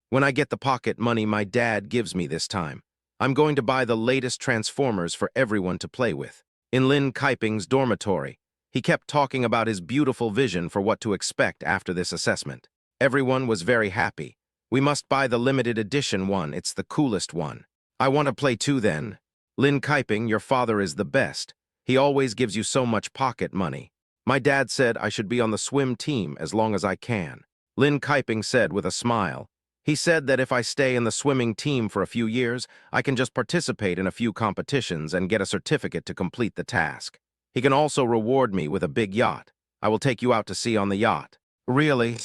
When I get the pocket money my dad gives me this time, I'm going to buy the latest Transformers for everyone to play with. In Lin Kaiping's dormitory, he kept talking about his beautiful vision for what to expect after this assessment. Everyone was very happy. We must buy the limited edition one, it's the coolest one. I want to play too then. Lin Kaiping, your father is the best. He always gives you so much pocket money. My dad said I should be on the swim team as long as I can. Lin Kaiping said with a smile. He said that if I stay in the swimming team for a few years, I can just participate in a few competitions and get a certificate to complete the task. He can also reward me with a big yacht. I will take you out to sea on the yacht. Really?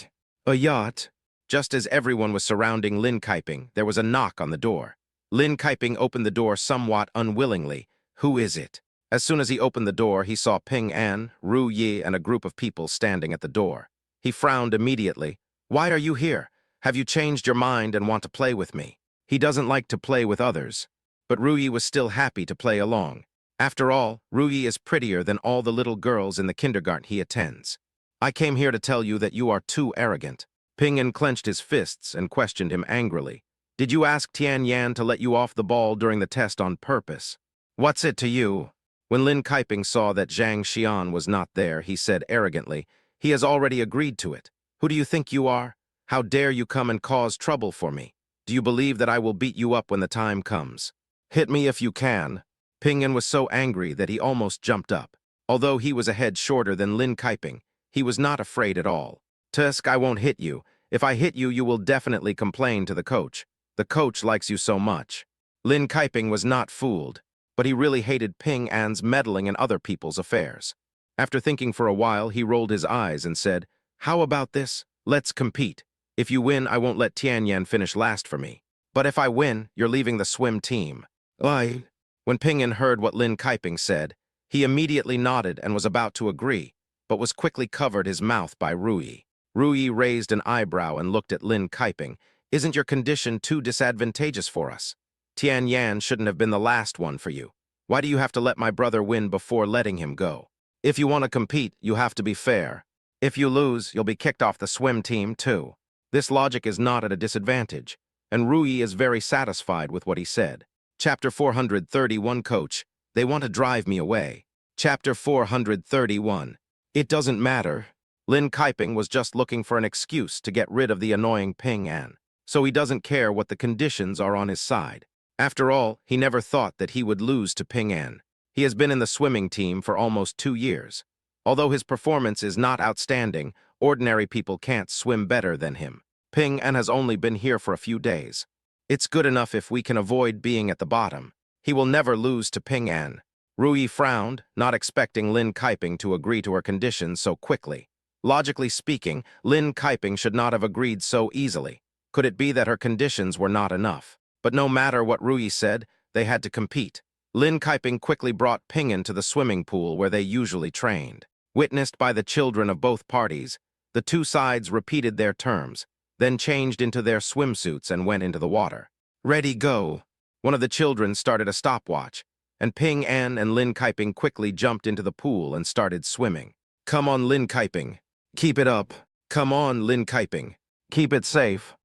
A yacht? Just as everyone was surrounding Lin Kaiping, there was a knock on the door. Lin Kaiping opened the door somewhat unwillingly. Who is it? As soon as he opened the door, he saw Ping An, Ru Yi, and a group of people standing at the door. He frowned immediately. Why are you here? Have you changed your mind and want to play with me? He doesn't like to play with others. But Rui was still happy to play along. After all, Rui is prettier than all the little girls in the kindergarten he attends. I came here to tell you that you are too arrogant. Ping An clenched his fists and questioned him angrily. Did you ask Tian Yan to let you off the ball during the test on purpose? What's it to you? When Lin Kaiping saw that Zhang Xian was not there, he said arrogantly, he has already agreed to it. Who do you think you are? How dare you come and cause trouble for me? Do you believe that I will beat you up when the time comes? Hit me if you can. Ping An was so angry that he almost jumped up. Although he was a head shorter than Lin Kaiping, he was not afraid at all. Tusk, I won't hit you. If I hit you, you will definitely complain to the coach. The coach likes you so much. Lin Kaiping was not fooled, but he really hated Ping An's meddling in other people's affairs. After thinking for a while, he rolled his eyes and said, "How about this? Let's compete. If you win, I won't let Tian Yan finish last for me. But if I win, you're leaving the swim team." Aye. When Ping An heard what Lin Kaiping said, he immediately nodded and was about to agree, but was quickly covered his mouth by Rui. Rui raised an eyebrow and looked at Lin Kaiping. "Isn't your condition too disadvantageous for us? Tian Yan shouldn't have been the last one for you. Why do you have to let my brother win before letting him go? If you want to compete, you have to be fair. If you lose, you'll be kicked off the swim team too." This logic is not at a disadvantage, and Rui is very satisfied with what he said. Chapter 431 Coach, they want to drive me away. Chapter 431. It doesn't matter. Lin Kaiping was just looking for an excuse to get rid of the annoying Ping An, so he doesn't care what the conditions are on his side. After all, he never thought that he would lose to Ping An. He has been in the swimming team for almost 2 years. Although his performance is not outstanding, ordinary people can't swim better than him. Ping An has only been here for a few days. It's good enough if we can avoid being at the bottom. He will never lose to Ping An. Rui frowned, not expecting Lin Kaiping to agree to her conditions so quickly. Logically speaking, Lin Kaiping should not have agreed so easily. Could it be that her conditions were not enough? But no matter what Rui said, they had to compete. Lin Kaiping quickly brought Ping An to the swimming pool where they usually trained. Witnessed by the children of both parties, the two sides repeated their terms, then changed into their swimsuits and went into the water. Ready, go. One of the children started a stopwatch, and Ping An and Lin Kaiping quickly jumped into the pool and started swimming. Come on, Lin Kaiping. Keep it up. Come on, Lin Kaiping. Keep it safe.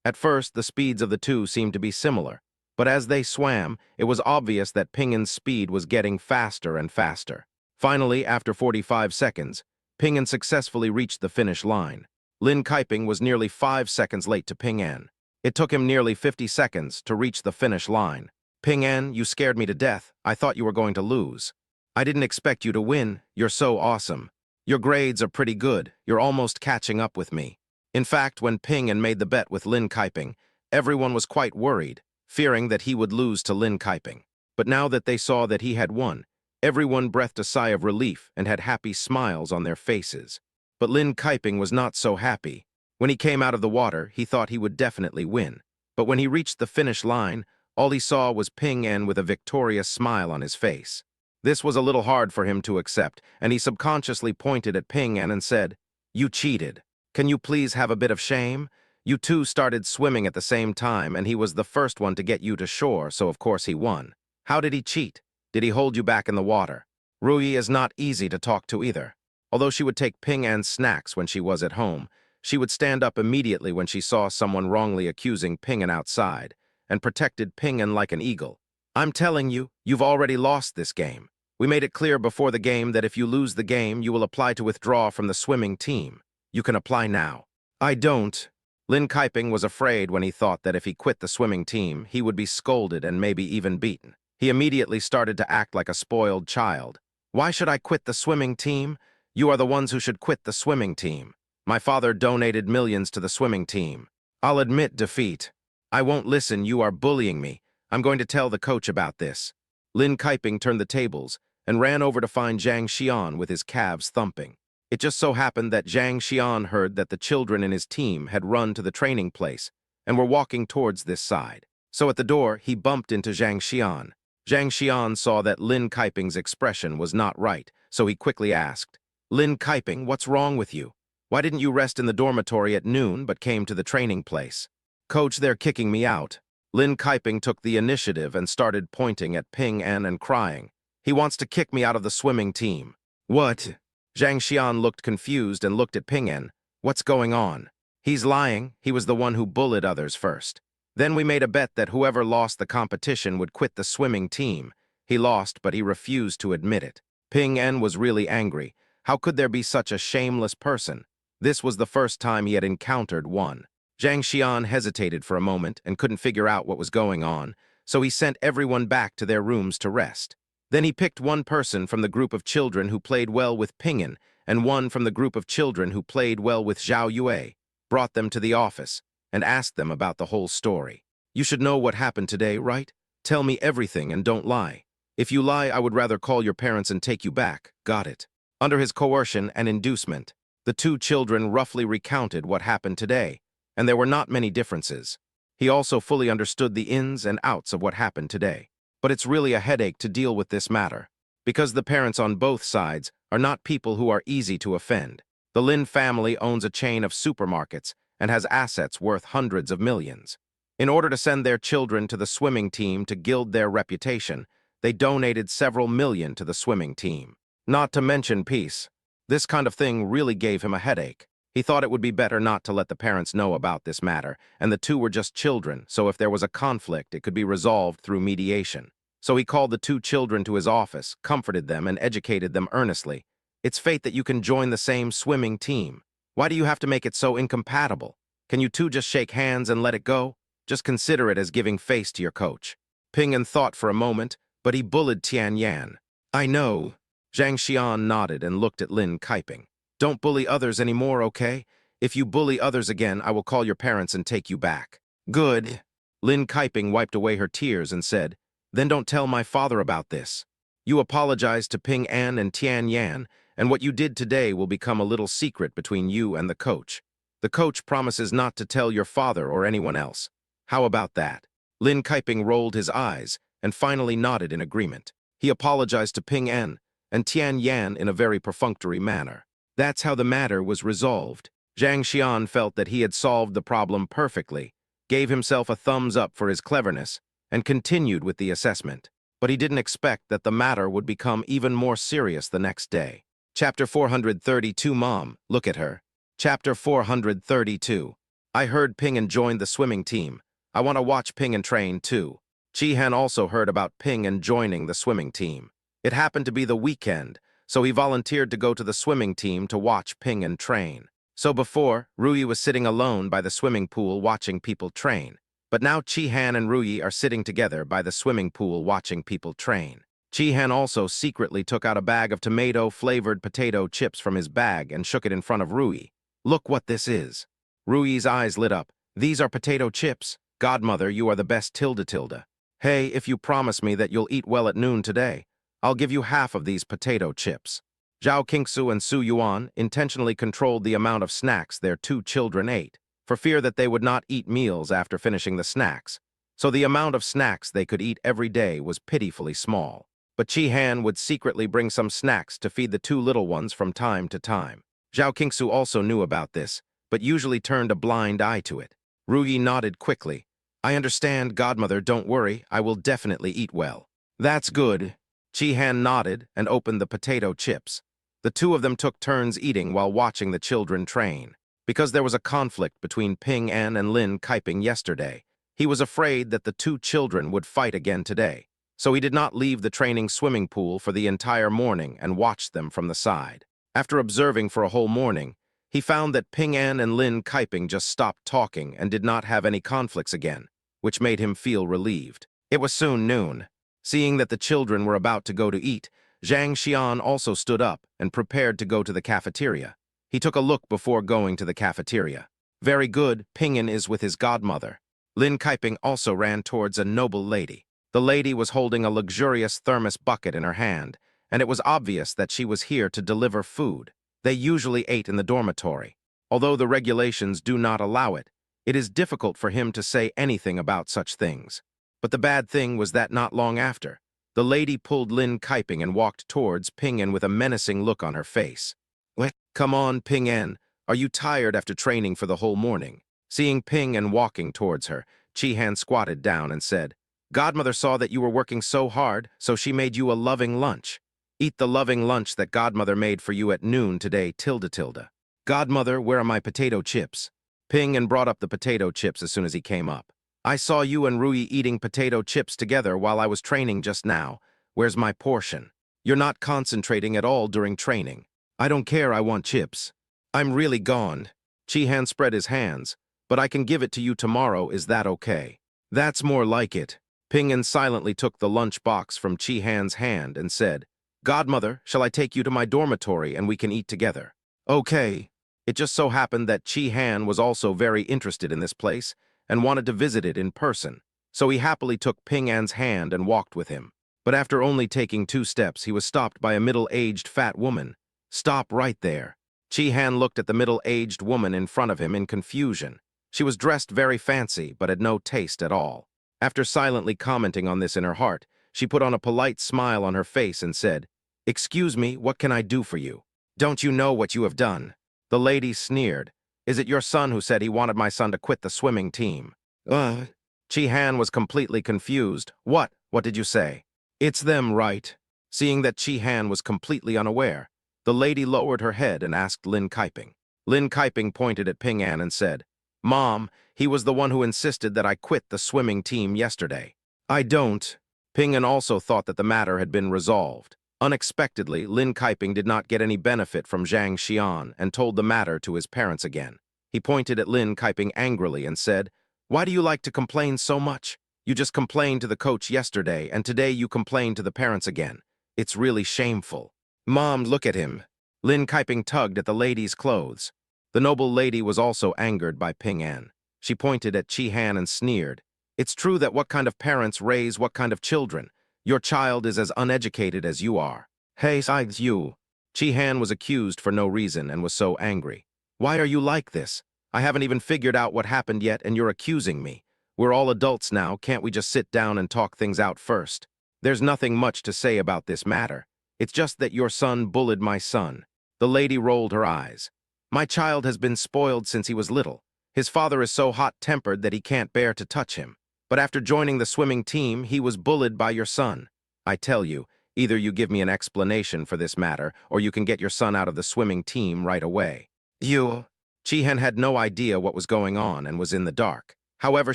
At first, the speeds of the two seemed to be similar, but as they swam, it was obvious that Ping An's speed was getting faster and faster. Finally, after 45 seconds, Ping An successfully reached the finish line. Lin Kaiping was nearly 5 seconds late to Ping An. It took him nearly 50 seconds to reach the finish line. Ping An, you scared me to death. I thought you were going to lose. I didn't expect you to win. You're so awesome. Your grades are pretty good. You're almost catching up with me. In fact, when Ping An made the bet with Lin Kaiping, everyone was quite worried, fearing that he would lose to Lin Kaiping. But now that they saw that he had won, everyone breathed a sigh of relief and had happy smiles on their faces. But Lin Kaiping was not so happy. When he came out of the water, he thought he would definitely win. But when he reached the finish line, all he saw was Ping An with a victorious smile on his face. This was a little hard for him to accept, and he subconsciously pointed at Ping An and said, "You cheated. Can you please have a bit of shame? You two started swimming at the same time, and he was the first one to get you to shore, so of course he won. How did he cheat? Did he hold you back in the water?" Rui is not easy to talk to either. Although she would take Ping An's snacks when she was at home, she would stand up immediately when she saw someone wrongly accusing Ping An outside, and protected Ping An like an eagle. "I'm telling you, you've already lost this game. We made it clear before the game that if you lose the game, you will apply to withdraw from the swimming team. You can apply now." "I don't." Lin Kaiping was afraid when he thought that if he quit the swimming team, he would be scolded and maybe even beaten. He immediately started to act like a spoiled child. "Why should I quit the swimming team? You are the ones who should quit the swimming team. My father donated millions to the swimming team. I'll admit defeat. I won't listen. You are bullying me. I'm going to tell the coach about this." Lin Kaiping turned the tables and ran over to find Zhang Xian with his calves thumping. It just so happened that Zhang Xian heard that the children in his team had run to the training place and were walking towards this side. So at the door, he bumped into Zhang Xian. Zhang Xian saw that Lin Kaiping's expression was not right, so he quickly asked, "Lin Kaiping, what's wrong with you? Why didn't you rest in the dormitory at noon but came to the training place?" "Coach, they're kicking me out." Lin Kaiping took the initiative and started pointing at Ping An and crying. "He wants to kick me out of the swimming team." "What?" Zhang Xian looked confused and looked at Ping An. "What's going on?" "He's lying. He was the one who bullied others first. Then we made a bet that whoever lost the competition would quit the swimming team. He lost, but he refused to admit it. Ping En was really angry. How could there be such a shameless person? This was the first time he had encountered one. Zhang Xian hesitated for a moment and couldn't figure out what was going on, so he sent everyone back to their rooms to rest. Then he picked one person from the group of children who played well with Ping En and one from the group of children who played well with Zhao Yue, brought them to the office, and asked them about the whole story. You should know what happened today, right? Tell me everything and don't lie. If you lie, I would rather call your parents and take you back. Got it? Under his coercion and inducement, the two children roughly recounted what happened today, and there were not many differences. He also fully understood the ins and outs of what happened today. But it's really a headache to deal with this matter, because the parents on both sides are not people who are easy to offend. The Lin family owns a chain of supermarkets and has assets worth hundreds of millions. In order to send their children to the swimming team to gild their reputation, they donated several million to the swimming team. Not to mention peace. This kind of thing really gave him a headache. He thought it would be better not to let the parents know about this matter, and the two were just children, so if there was a conflict, it could be resolved through mediation. So he called the two children to his office, comforted them, and educated them earnestly. It's fate that you can join the same swimming team. Why do you have to make it so incompatible? Can you two just shake hands and let it go? Just consider it as giving face to your coach. Ping En thought for a moment, but he bullied Tian Yan. I know. Zhang Xian nodded and looked at Lin Kaiping. Don't bully others anymore, okay? If you bully others again, I will call your parents and take you back. Good. Lin Kaiping wiped away her tears and said, Then don't tell my father about this. You apologized to Ping An and Tian Yan, and what you did today will become a little secret between you and the coach. The coach promises not to tell your father or anyone else. How about that? Lin Kaiping rolled his eyes and finally nodded in agreement. He apologized to Ping En and Tian Yan in a very perfunctory manner. That's how the matter was resolved. Zhang Xian felt that he had solved the problem perfectly, gave himself a thumbs up for his cleverness, and continued with the assessment. But he didn't expect that the matter would become even more serious the next day. Chapter 432 Mom, look at her. Chapter 432. I heard Ping En joined the swimming team. I want to watch Ping En train too. Chi Han also heard about Ping En joining the swimming team. It happened to be the weekend, so he volunteered to go to the swimming team to watch Ping En train. So before, Ruyi was sitting alone by the swimming pool watching people train. But now Chi Han and Ruyi are sitting together by the swimming pool watching people train. Chi Han also secretly took out a bag of tomato-flavored potato chips from his bag and shook it in front of Ruyi. Look what this is. Ruyi's eyes lit up. These are potato chips. Godmother, you are the best tilde. Hey, if you promise me that you'll eat well at noon today, I'll give you half of these potato chips. Zhao Qingsu and Su Yuan intentionally controlled the amount of snacks their two children ate, for fear that they would not eat meals after finishing the snacks. So the amount of snacks they could eat every day was pitifully small. But Chi Han would secretly bring some snacks to feed the two little ones from time to time. Zhao Qingsu also knew about this, but usually turned a blind eye to it. Ruyi nodded quickly. I understand, Godmother, don't worry, I will definitely eat well. That's good. Chi Han nodded and opened the potato chips. The two of them took turns eating while watching the children train. Because there was a conflict between Ping En and Lin Kaiping yesterday, he was afraid that the two children would fight again today. So he did not leave the training swimming pool for the entire morning and watched them from the side. After observing for a whole morning, he found that Ping En and Lin Kaiping just stopped talking and did not have any conflicts again, which made him feel relieved. It was soon noon. Seeing that the children were about to go to eat, Zhang Xian also stood up and prepared to go to the cafeteria. He took a look before going to the cafeteria. Very good, Ping En is with his godmother. Lin Kaiping also ran towards a noble lady. The lady was holding a luxurious thermos bucket in her hand, and it was obvious that she was here to deliver food. They usually ate in the dormitory. Although the regulations do not allow it, it is difficult for him to say anything about such things. But the bad thing was that not long after, the lady pulled Lin Kaiping and walked towards Ping En with a menacing look on her face. What? Come on, Ping En. Are you tired after training for the whole morning? Seeing Ping En walking towards her, Chi Han squatted down and said, Godmother saw that you were working so hard, so she made you a loving lunch. Eat the loving lunch that Godmother made for you at noon today, tilde. Godmother, where are my potato chips? Ping En brought up the potato chips as soon as he came up. I saw you and Rui eating potato chips together while I was training just now. Where's my portion? You're not concentrating at all during training. I don't care, I want chips. I'm really gone. Chi-Han spread his hands. But I can give it to you tomorrow, is that okay? That's more like it. Ping-An silently took the lunch box from Chi-Han's hand and said, Godmother, shall I take you to my dormitory and we can eat together? Okay. It just so happened that Chi-Han was also very interested in this place and wanted to visit it in person, so he happily took Ping-An's hand and walked with him. But after only taking 2 steps, he was stopped by a middle-aged fat woman. Stop right there. Chi-Han looked at the middle-aged woman in front of him in confusion. She was dressed very fancy, but had no taste at all. After silently commenting on this in her heart, she put on a polite smile on her face and said, Excuse me, what can I do for you? Don't you know what you have done? The lady sneered. Is it your son who said he wanted my son to quit the swimming team? Chi-Han was completely confused. What? What did you say? It's them, right? Seeing that Chi-Han was completely unaware, the lady lowered her head and asked Lin Kaiping. Lin Kaiping pointed at Ping-An and said, Mom, he was the one who insisted that I quit the swimming team yesterday. I don't. Ping-An also thought that the matter had been resolved. Unexpectedly, Lin Kaiping did not get any benefit from Zhang Xian and told the matter to his parents again. He pointed at Lin Kaiping angrily and said, Why do you like to complain so much? You just complained to the coach yesterday, and today you complain to the parents again. It's really shameful. Mom, look at him. Lin Kaiping tugged at the lady's clothes. The noble lady was also angered by Ping-An. She pointed at Chi-Han and sneered. It's true that what kind of parents raise what kind of children. Your child is as uneducated as you are. Hey, sides you. Chi-Han was accused for no reason and was so angry. Why are you like this? I haven't even figured out what happened yet and you're accusing me. We're all adults now, can't we just sit down and talk things out first? There's nothing much to say about this matter. It's just that your son bullied my son. The lady rolled her eyes. My child has been spoiled since he was little. His father is so hot-tempered that he can't bear to touch him. But after joining the swimming team, he was bullied by your son. I tell you, either you give me an explanation for this matter, or you can get your son out of the swimming team right away. Chi-Han had no idea what was going on and was in the dark. However,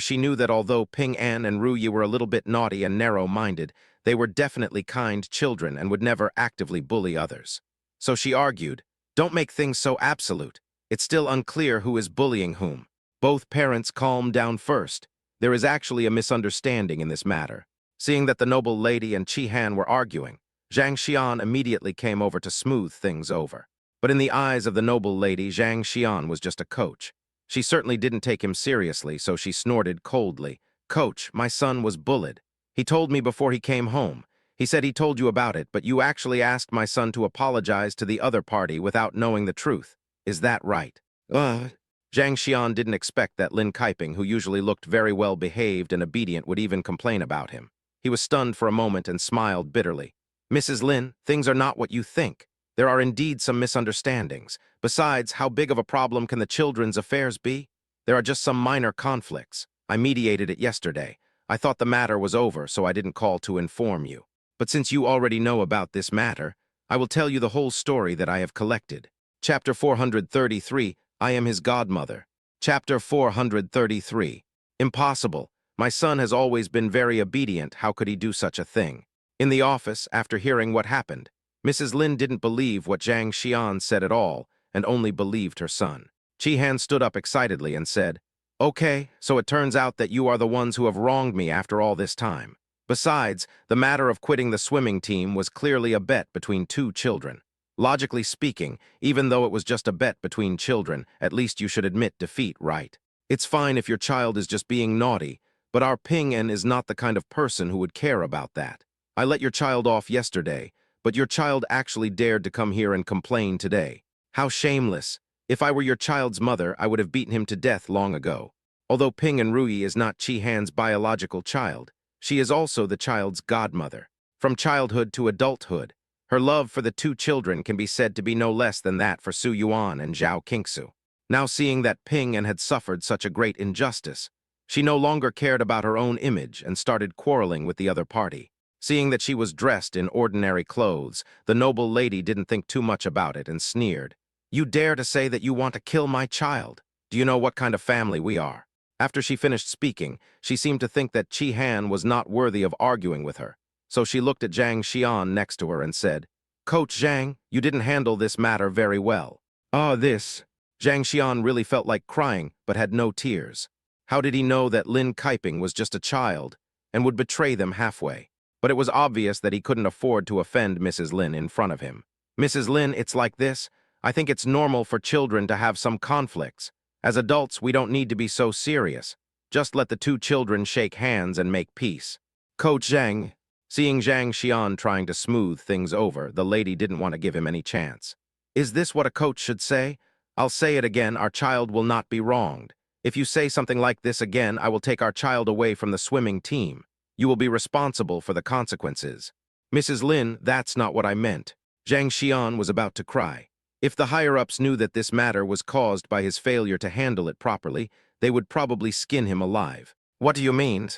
she knew that although Ping-An and Ruyi were a little bit naughty and narrow-minded, they were definitely kind children and would never actively bully others. So she argued, Don't make things so absolute. It's still unclear who is bullying whom. Both parents calmed down first. There is actually a misunderstanding in this matter. Seeing that the noble lady and Chi-Han were arguing, Zhang Xian immediately came over to smooth things over. But in the eyes of the noble lady, Zhang Xian was just a coach. She certainly didn't take him seriously, so she snorted coldly. Coach, my son was bullied. He told me before he came home. He said he told you about it, but you actually asked my son to apologize to the other party without knowing the truth. Is that right? Zhang Xian didn't expect that Lin Kaiping, who usually looked very well behaved and obedient, would even complain about him. He was stunned for a moment and smiled bitterly. Mrs. Lin, things are not what you think. There are indeed some misunderstandings. Besides, how big of a problem can the children's affairs be? There are just some minor conflicts. I mediated it yesterday. I thought the matter was over, so I didn't call to inform you. But since you already know about this matter, I will tell you the whole story that I have collected. Chapter 433, I am his godmother. Chapter 433. Impossible. My son has always been very obedient. How could he do such a thing? In the office, after hearing what happened, Mrs. Lin didn't believe what Zhang Xian said at all, and only believed her son. Chi-Han stood up excitedly and said, Okay, so it turns out that you are the ones who have wronged me after all this time. Besides, the matter of quitting the swimming team was clearly a bet between 2 children. Logically speaking, even though it was just a bet between children, at least you should admit defeat, right? It's fine if your child is just being naughty, but our Ping-An is not the kind of person who would care about that. I let your child off yesterday, but your child actually dared to come here and complain today. How shameless. If I were your child's mother, I would have beaten him to death long ago. Although Ping-An Ruyi is not Chi-Han's biological child, she is also the child's godmother. From childhood to adulthood, her love for the 2 children can be said to be no less than that for Su Yuan and Zhao Qingsu. Now seeing that Ping-An had suffered such a great injustice, she no longer cared about her own image and started quarreling with the other party. Seeing that she was dressed in ordinary clothes, the noble lady didn't think too much about it and sneered. You dare to say that you want to kill my child? Do you know what kind of family we are? After she finished speaking, she seemed to think that Chi Han was not worthy of arguing with her. So she looked at Zhang Xian next to her and said, "Coach Zhang, you didn't handle this matter very well." This. Zhang Xian really felt like crying, but had no tears. How did he know that Lin Kaiping was just a child and would betray them halfway? But it was obvious that he couldn't afford to offend Mrs. Lin in front of him. "Mrs. Lin, it's like this. I think it's normal for children to have some conflicts. As adults, we don't need to be so serious. Just let the two children shake hands and make peace." Coach Zhang. Seeing Zhang Xian trying to smooth things over, the lady didn't want to give him any chance. "Is this what a coach should say? I'll say it again, our child will not be wronged. If you say something like this again, I will take our child away from the swimming team. You will be responsible for the consequences." "Mrs. Lin, that's not what I meant." Zhang Xian was about to cry. If the higher-ups knew that this matter was caused by his failure to handle it properly, they would probably skin him alive. "What do you mean?"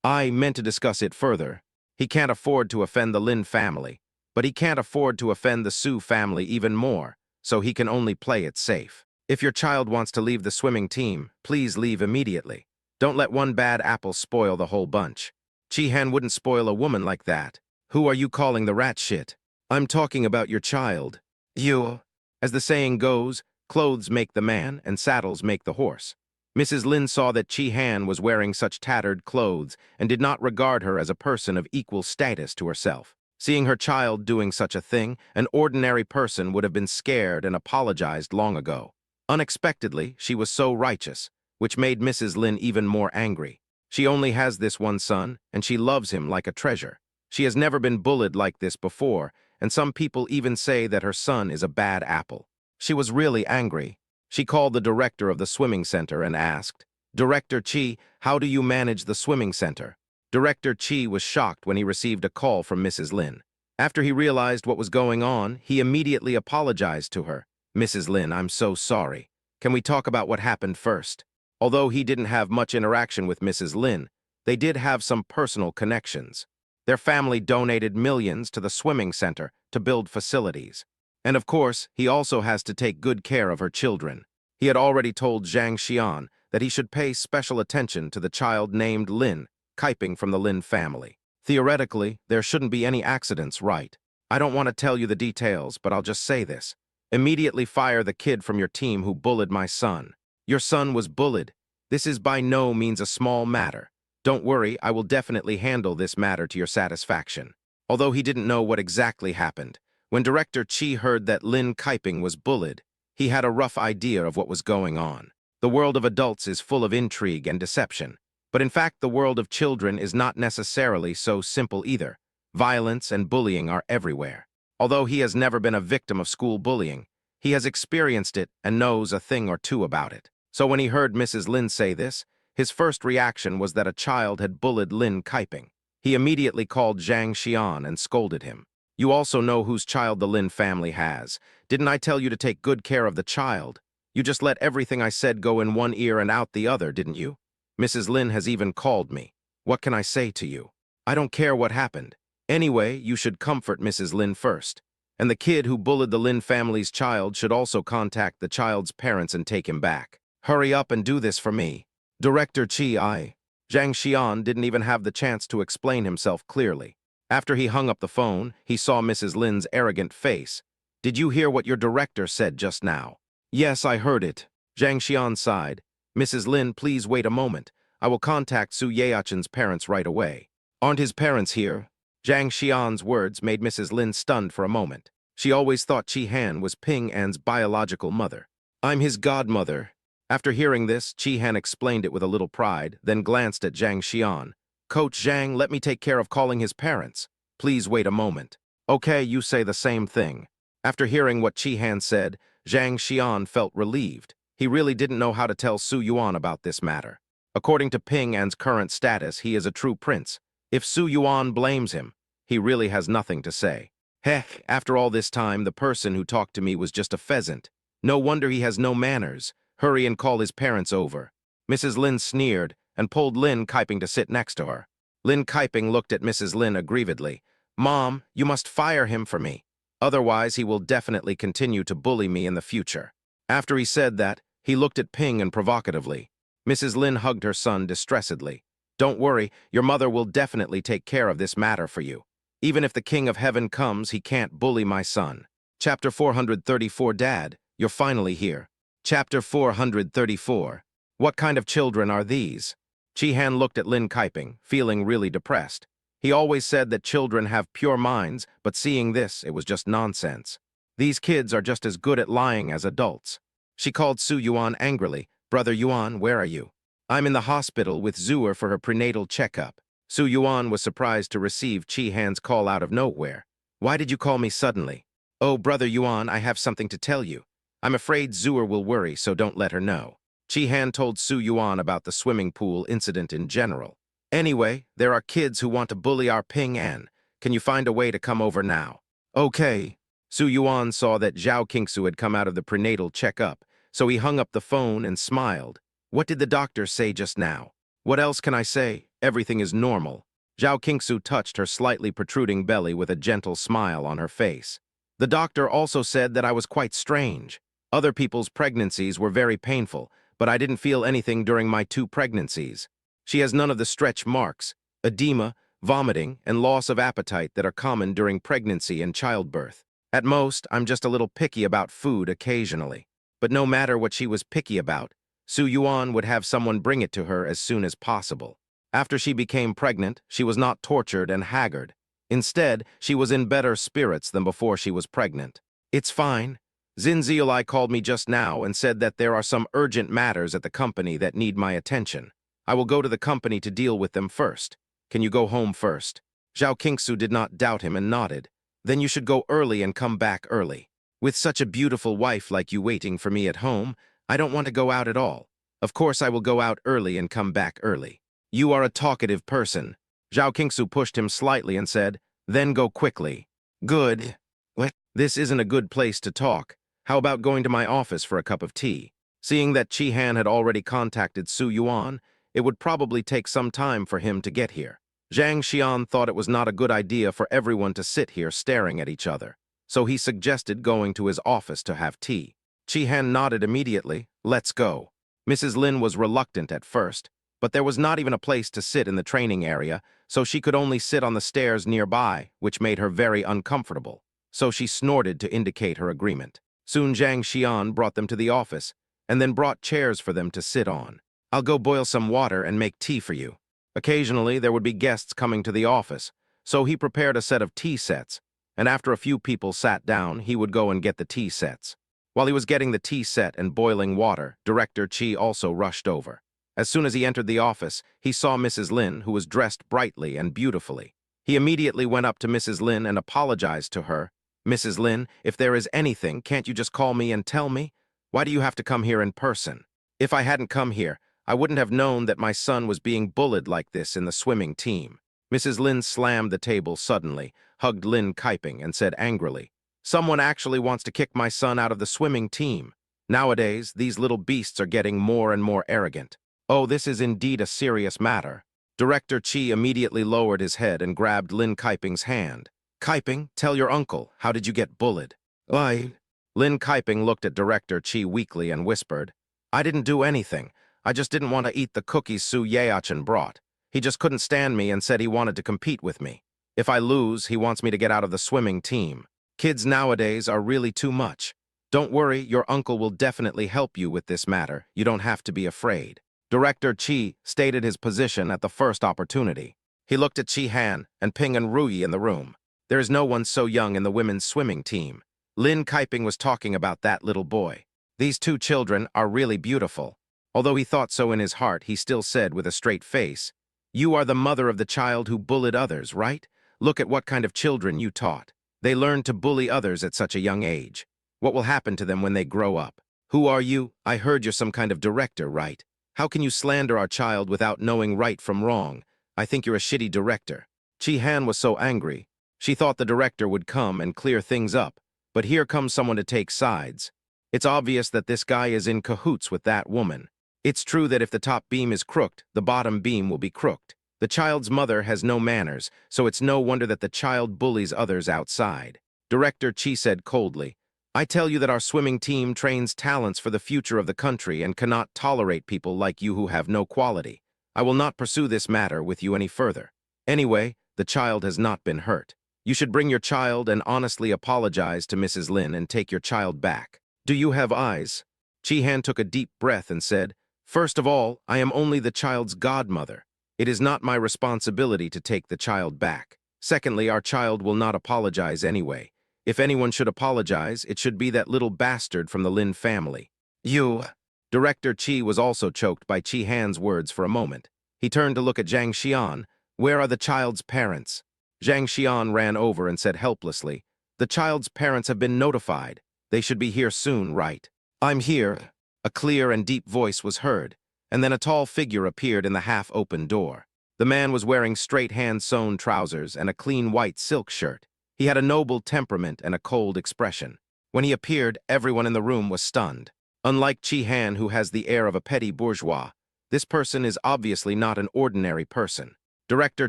"I meant to discuss it further. He can't afford to offend the Lin family, but he can't afford to offend the Su family even more, so he can only play it safe. If your child wants to leave the swimming team, please leave immediately. Don't let one bad apple spoil the whole bunch. Chi Han wouldn't spoil a woman like that. Who are you calling the rat shit? I'm talking about your child. You. As the saying goes, clothes make the man and saddles make the horse. Mrs. Lin saw that Chi Han was wearing such tattered clothes and did not regard her as a person of equal status to herself. Seeing her child doing such a thing, an ordinary person would have been scared and apologized long ago. Unexpectedly, she was so righteous, which made Mrs. Lin even more angry. She only has this one son, and she loves him like a treasure. She has never been bullied like this before, and some people even say that her son is a bad apple. She was really angry. She called the director of the swimming center and asked, "Director Chi, how do you manage the swimming center?" Director Chi was shocked when he received a call from Mrs. Lin. After he realized what was going on, he immediately apologized to her. "Mrs. Lin, I'm so sorry. Can we talk about what happened first?" Although he didn't have much interaction with Mrs. Lin, they did have some personal connections. Their family donated millions to the swimming center to build facilities. And of course, he also has to take good care of her children. He had already told Zhang Xian that he should pay special attention to the child named Lin, Kaiping from the Lin family. Theoretically, there shouldn't be any accidents, right? I don't want to tell you the details, but I'll just say this. Immediately fire the kid from your team who bullied my son. Your son was bullied. This is by no means a small matter. Don't worry, I will definitely handle this matter to your satisfaction. Although he didn't know what exactly happened, when Director Chi heard that Lin Kaiping was bullied, he had a rough idea of what was going on. The world of adults is full of intrigue and deception. But in fact, the world of children is not necessarily so simple either. Violence and bullying are everywhere. Although he has never been a victim of school bullying, he has experienced it and knows a thing or two about it. So when he heard Mrs. Lin say this, his first reaction was that a child had bullied Lin Kaiping. He immediately called Zhang Xian and scolded him. "You also know whose child the Lin family has. Didn't I tell you to take good care of the child? You just let everything I said go in one ear and out the other, didn't you? Mrs. Lin has even called me. What can I say to you? I don't care what happened. Anyway, you should comfort Mrs. Lin first. And the kid who bullied the Lin family's child should also contact the child's parents and take him back. Hurry up and do this for me." Director Chi. Zhang Xian didn't even have the chance to explain himself clearly. After he hung up the phone, he saw Mrs. Lin's arrogant face. "Did you hear what your director said just now?" "Yes, I heard it." Zhang Xian sighed. "Mrs. Lin, please wait a moment. I will contact Su Yeachen's parents right away." "Aren't his parents here?" Zhang Xian's words made Mrs. Lin stunned for a moment. She always thought Chi Han was Ping An's biological mother. "I'm his godmother." After hearing this, Chi Han explained it with a little pride, then glanced at Zhang Xian. "Coach Zhang, let me take care of calling his parents. Please wait a moment." "Okay, you say the same thing." After hearing what Chi Han said, Zhang Xian felt relieved. He really didn't know how to tell Su Yuan about this matter. According to Ping An's current status, he is a true prince. If Su Yuan blames him, he really has nothing to say. "Heck, after all this time, the person who talked to me was just a pheasant. No wonder he has no manners. Hurry and call his parents over." Mrs. Lin sneered and pulled Lin Kaiping to sit next to her. Lin Kaiping looked at Mrs. Lin aggrievedly. "Mom, you must fire him for me. Otherwise, he will definitely continue to bully me in the future." After he said that, he looked at Ping and provocatively. Mrs. Lin hugged her son distressedly. Don't worry, your mother will definitely take care of this matter for you. Even if the King of Heaven comes, he can't bully my son. Chapter 434. Dad, you're finally here. Chapter 434. What kind of children are these? Chi-Han looked at Lin Kaiping, feeling really depressed. He always said that children have pure minds, but seeing this, it was just nonsense. These kids are just as good at lying as adults. She called Su Yuan angrily. Brother Yuan, where are you? I'm in the hospital with Zuer for her prenatal checkup. Su Yuan was surprised to receive Chi-Han's call out of nowhere. Why did you call me suddenly? Oh, Brother Yuan, I have something to tell you. I'm afraid Zuer will worry, so don't let her know. Chi-Han told Su Yuan about the swimming pool incident in general. Anyway, there are kids who want to bully our Ping An. Can you find a way to come over now? Okay. Su Yuan saw that Zhao Qingsu had come out of the prenatal checkup, so he hung up the phone and smiled. What did the doctor say just now? What else can I say? Everything is normal. Zhao Qingsu touched her slightly protruding belly with a gentle smile on her face. The doctor also said that I was quite strange. Other people's pregnancies were very painful, but I didn't feel anything during my 2 pregnancies. She has none of the stretch marks, edema, vomiting, and loss of appetite that are common during pregnancy and childbirth. At most, I'm just a little picky about food occasionally. But no matter what she was picky about, Su Yuan would have someone bring it to her as soon as possible. After she became pregnant, she was not tortured and haggard. Instead, she was in better spirits than before she was pregnant. It's fine. Zin Ziolai called me just now and said that there are some urgent matters at the company that need my attention. I will go to the company to deal with them first. Can you go home first? Zhao Qingsu did not doubt him and nodded. Then you should go early and come back early. With such a beautiful wife like you waiting for me at home, I don't want to go out at all. Of course I will go out early and come back early. You are a talkative person. Zhao Qingsu pushed him slightly and said, then go quickly. Good. What? This isn't a good place to talk. How about going to my office for a cup of tea? Seeing that Chi-Han had already contacted Su Yuan, it would probably take some time for him to get here. Zhang Xian thought it was not a good idea for everyone to sit here staring at each other, so he suggested going to his office to have tea. Chi-Han nodded immediately. Let's go. Mrs. Lin was reluctant at first, but there was not even a place to sit in the training area, so she could only sit on the stairs nearby, which made her very uncomfortable. So she snorted to indicate her agreement. Soon Zhang Xian brought them to the office, and then brought chairs for them to sit on. I'll go boil some water and make tea for you. Occasionally, there would be guests coming to the office, so he prepared a set of tea sets, and after a few people sat down, he would go and get the tea sets. While he was getting the tea set and boiling water, Director Chi also rushed over. As soon as he entered the office, he saw Mrs. Lin, who was dressed brightly and beautifully. He immediately went up to Mrs. Lin and apologized to her. Mrs. Lin, if there is anything, can't you just call me and tell me? Why do you have to come here in person? If I hadn't come here, I wouldn't have known that my son was being bullied like this in the swimming team. Mrs. Lin slammed the table suddenly, hugged Lin Kaiping, and said angrily, someone actually wants to kick my son out of the swimming team. Nowadays, these little beasts are getting more and more arrogant. Oh, this is indeed a serious matter. Director Chi immediately lowered his head and grabbed Lin Kaiping's hand. Kaiping, tell your uncle, how did you get bullied? Lin Kaiping looked at Director Chi weakly and whispered, I didn't do anything. I just didn't want to eat the cookies Su Yaochen brought. He just couldn't stand me and said he wanted to compete with me. If I lose, he wants me to get out of the swimming team. Kids nowadays are really too much. Don't worry, your uncle will definitely help you with this matter. You don't have to be afraid. Director Chi stated his position at the first opportunity. He looked at Chi-Han and Ping and Ruyi in the room. There is no one so young in the women's swimming team. Lin Kaiping was talking about that little boy. These 2 children are really beautiful. Although he thought so in his heart, he still said with a straight face, you are the mother of the child who bullied others, right? Look at what kind of children you taught. They learned to bully others at such a young age. What will happen to them when they grow up? Who are you? I heard you're some kind of director, right? How can you slander our child without knowing right from wrong? I think you're a shitty director. Chi-Han was so angry. She thought the director would come and clear things up, but here comes someone to take sides. It's obvious that this guy is in cahoots with that woman. It's true that if the top beam is crooked, the bottom beam will be crooked. The child's mother has no manners, so it's no wonder that the child bullies others outside. Director Chi said coldly, I tell you that our swimming team trains talents for the future of the country and cannot tolerate people like you who have no quality. I will not pursue this matter with you any further. Anyway, the child has not been hurt. You should bring your child and honestly apologize to Mrs. Lin and take your child back. Do you have eyes? Chi-Han took a deep breath and said, "First of all, I am only the child's godmother. It is not my responsibility to take the child back. Secondly, our child will not apologize anyway. If anyone should apologize, it should be that little bastard from the Lin family." You. Director Chi was also choked by Chi-Han's words for a moment. He turned to look at Zhang Xian. "Where are the child's parents?" Zhang Xian ran over and said helplessly, "The child's parents have been notified. They should be here soon, right?" "I'm here." A clear and deep voice was heard, and then a tall figure appeared in the half-open door. The man was wearing straight hand-sewn trousers and a clean white silk shirt. He had a noble temperament and a cold expression. When he appeared, everyone in the room was stunned. Unlike Chi-Han, who has the air of a petty bourgeois, this person is obviously not an ordinary person. Director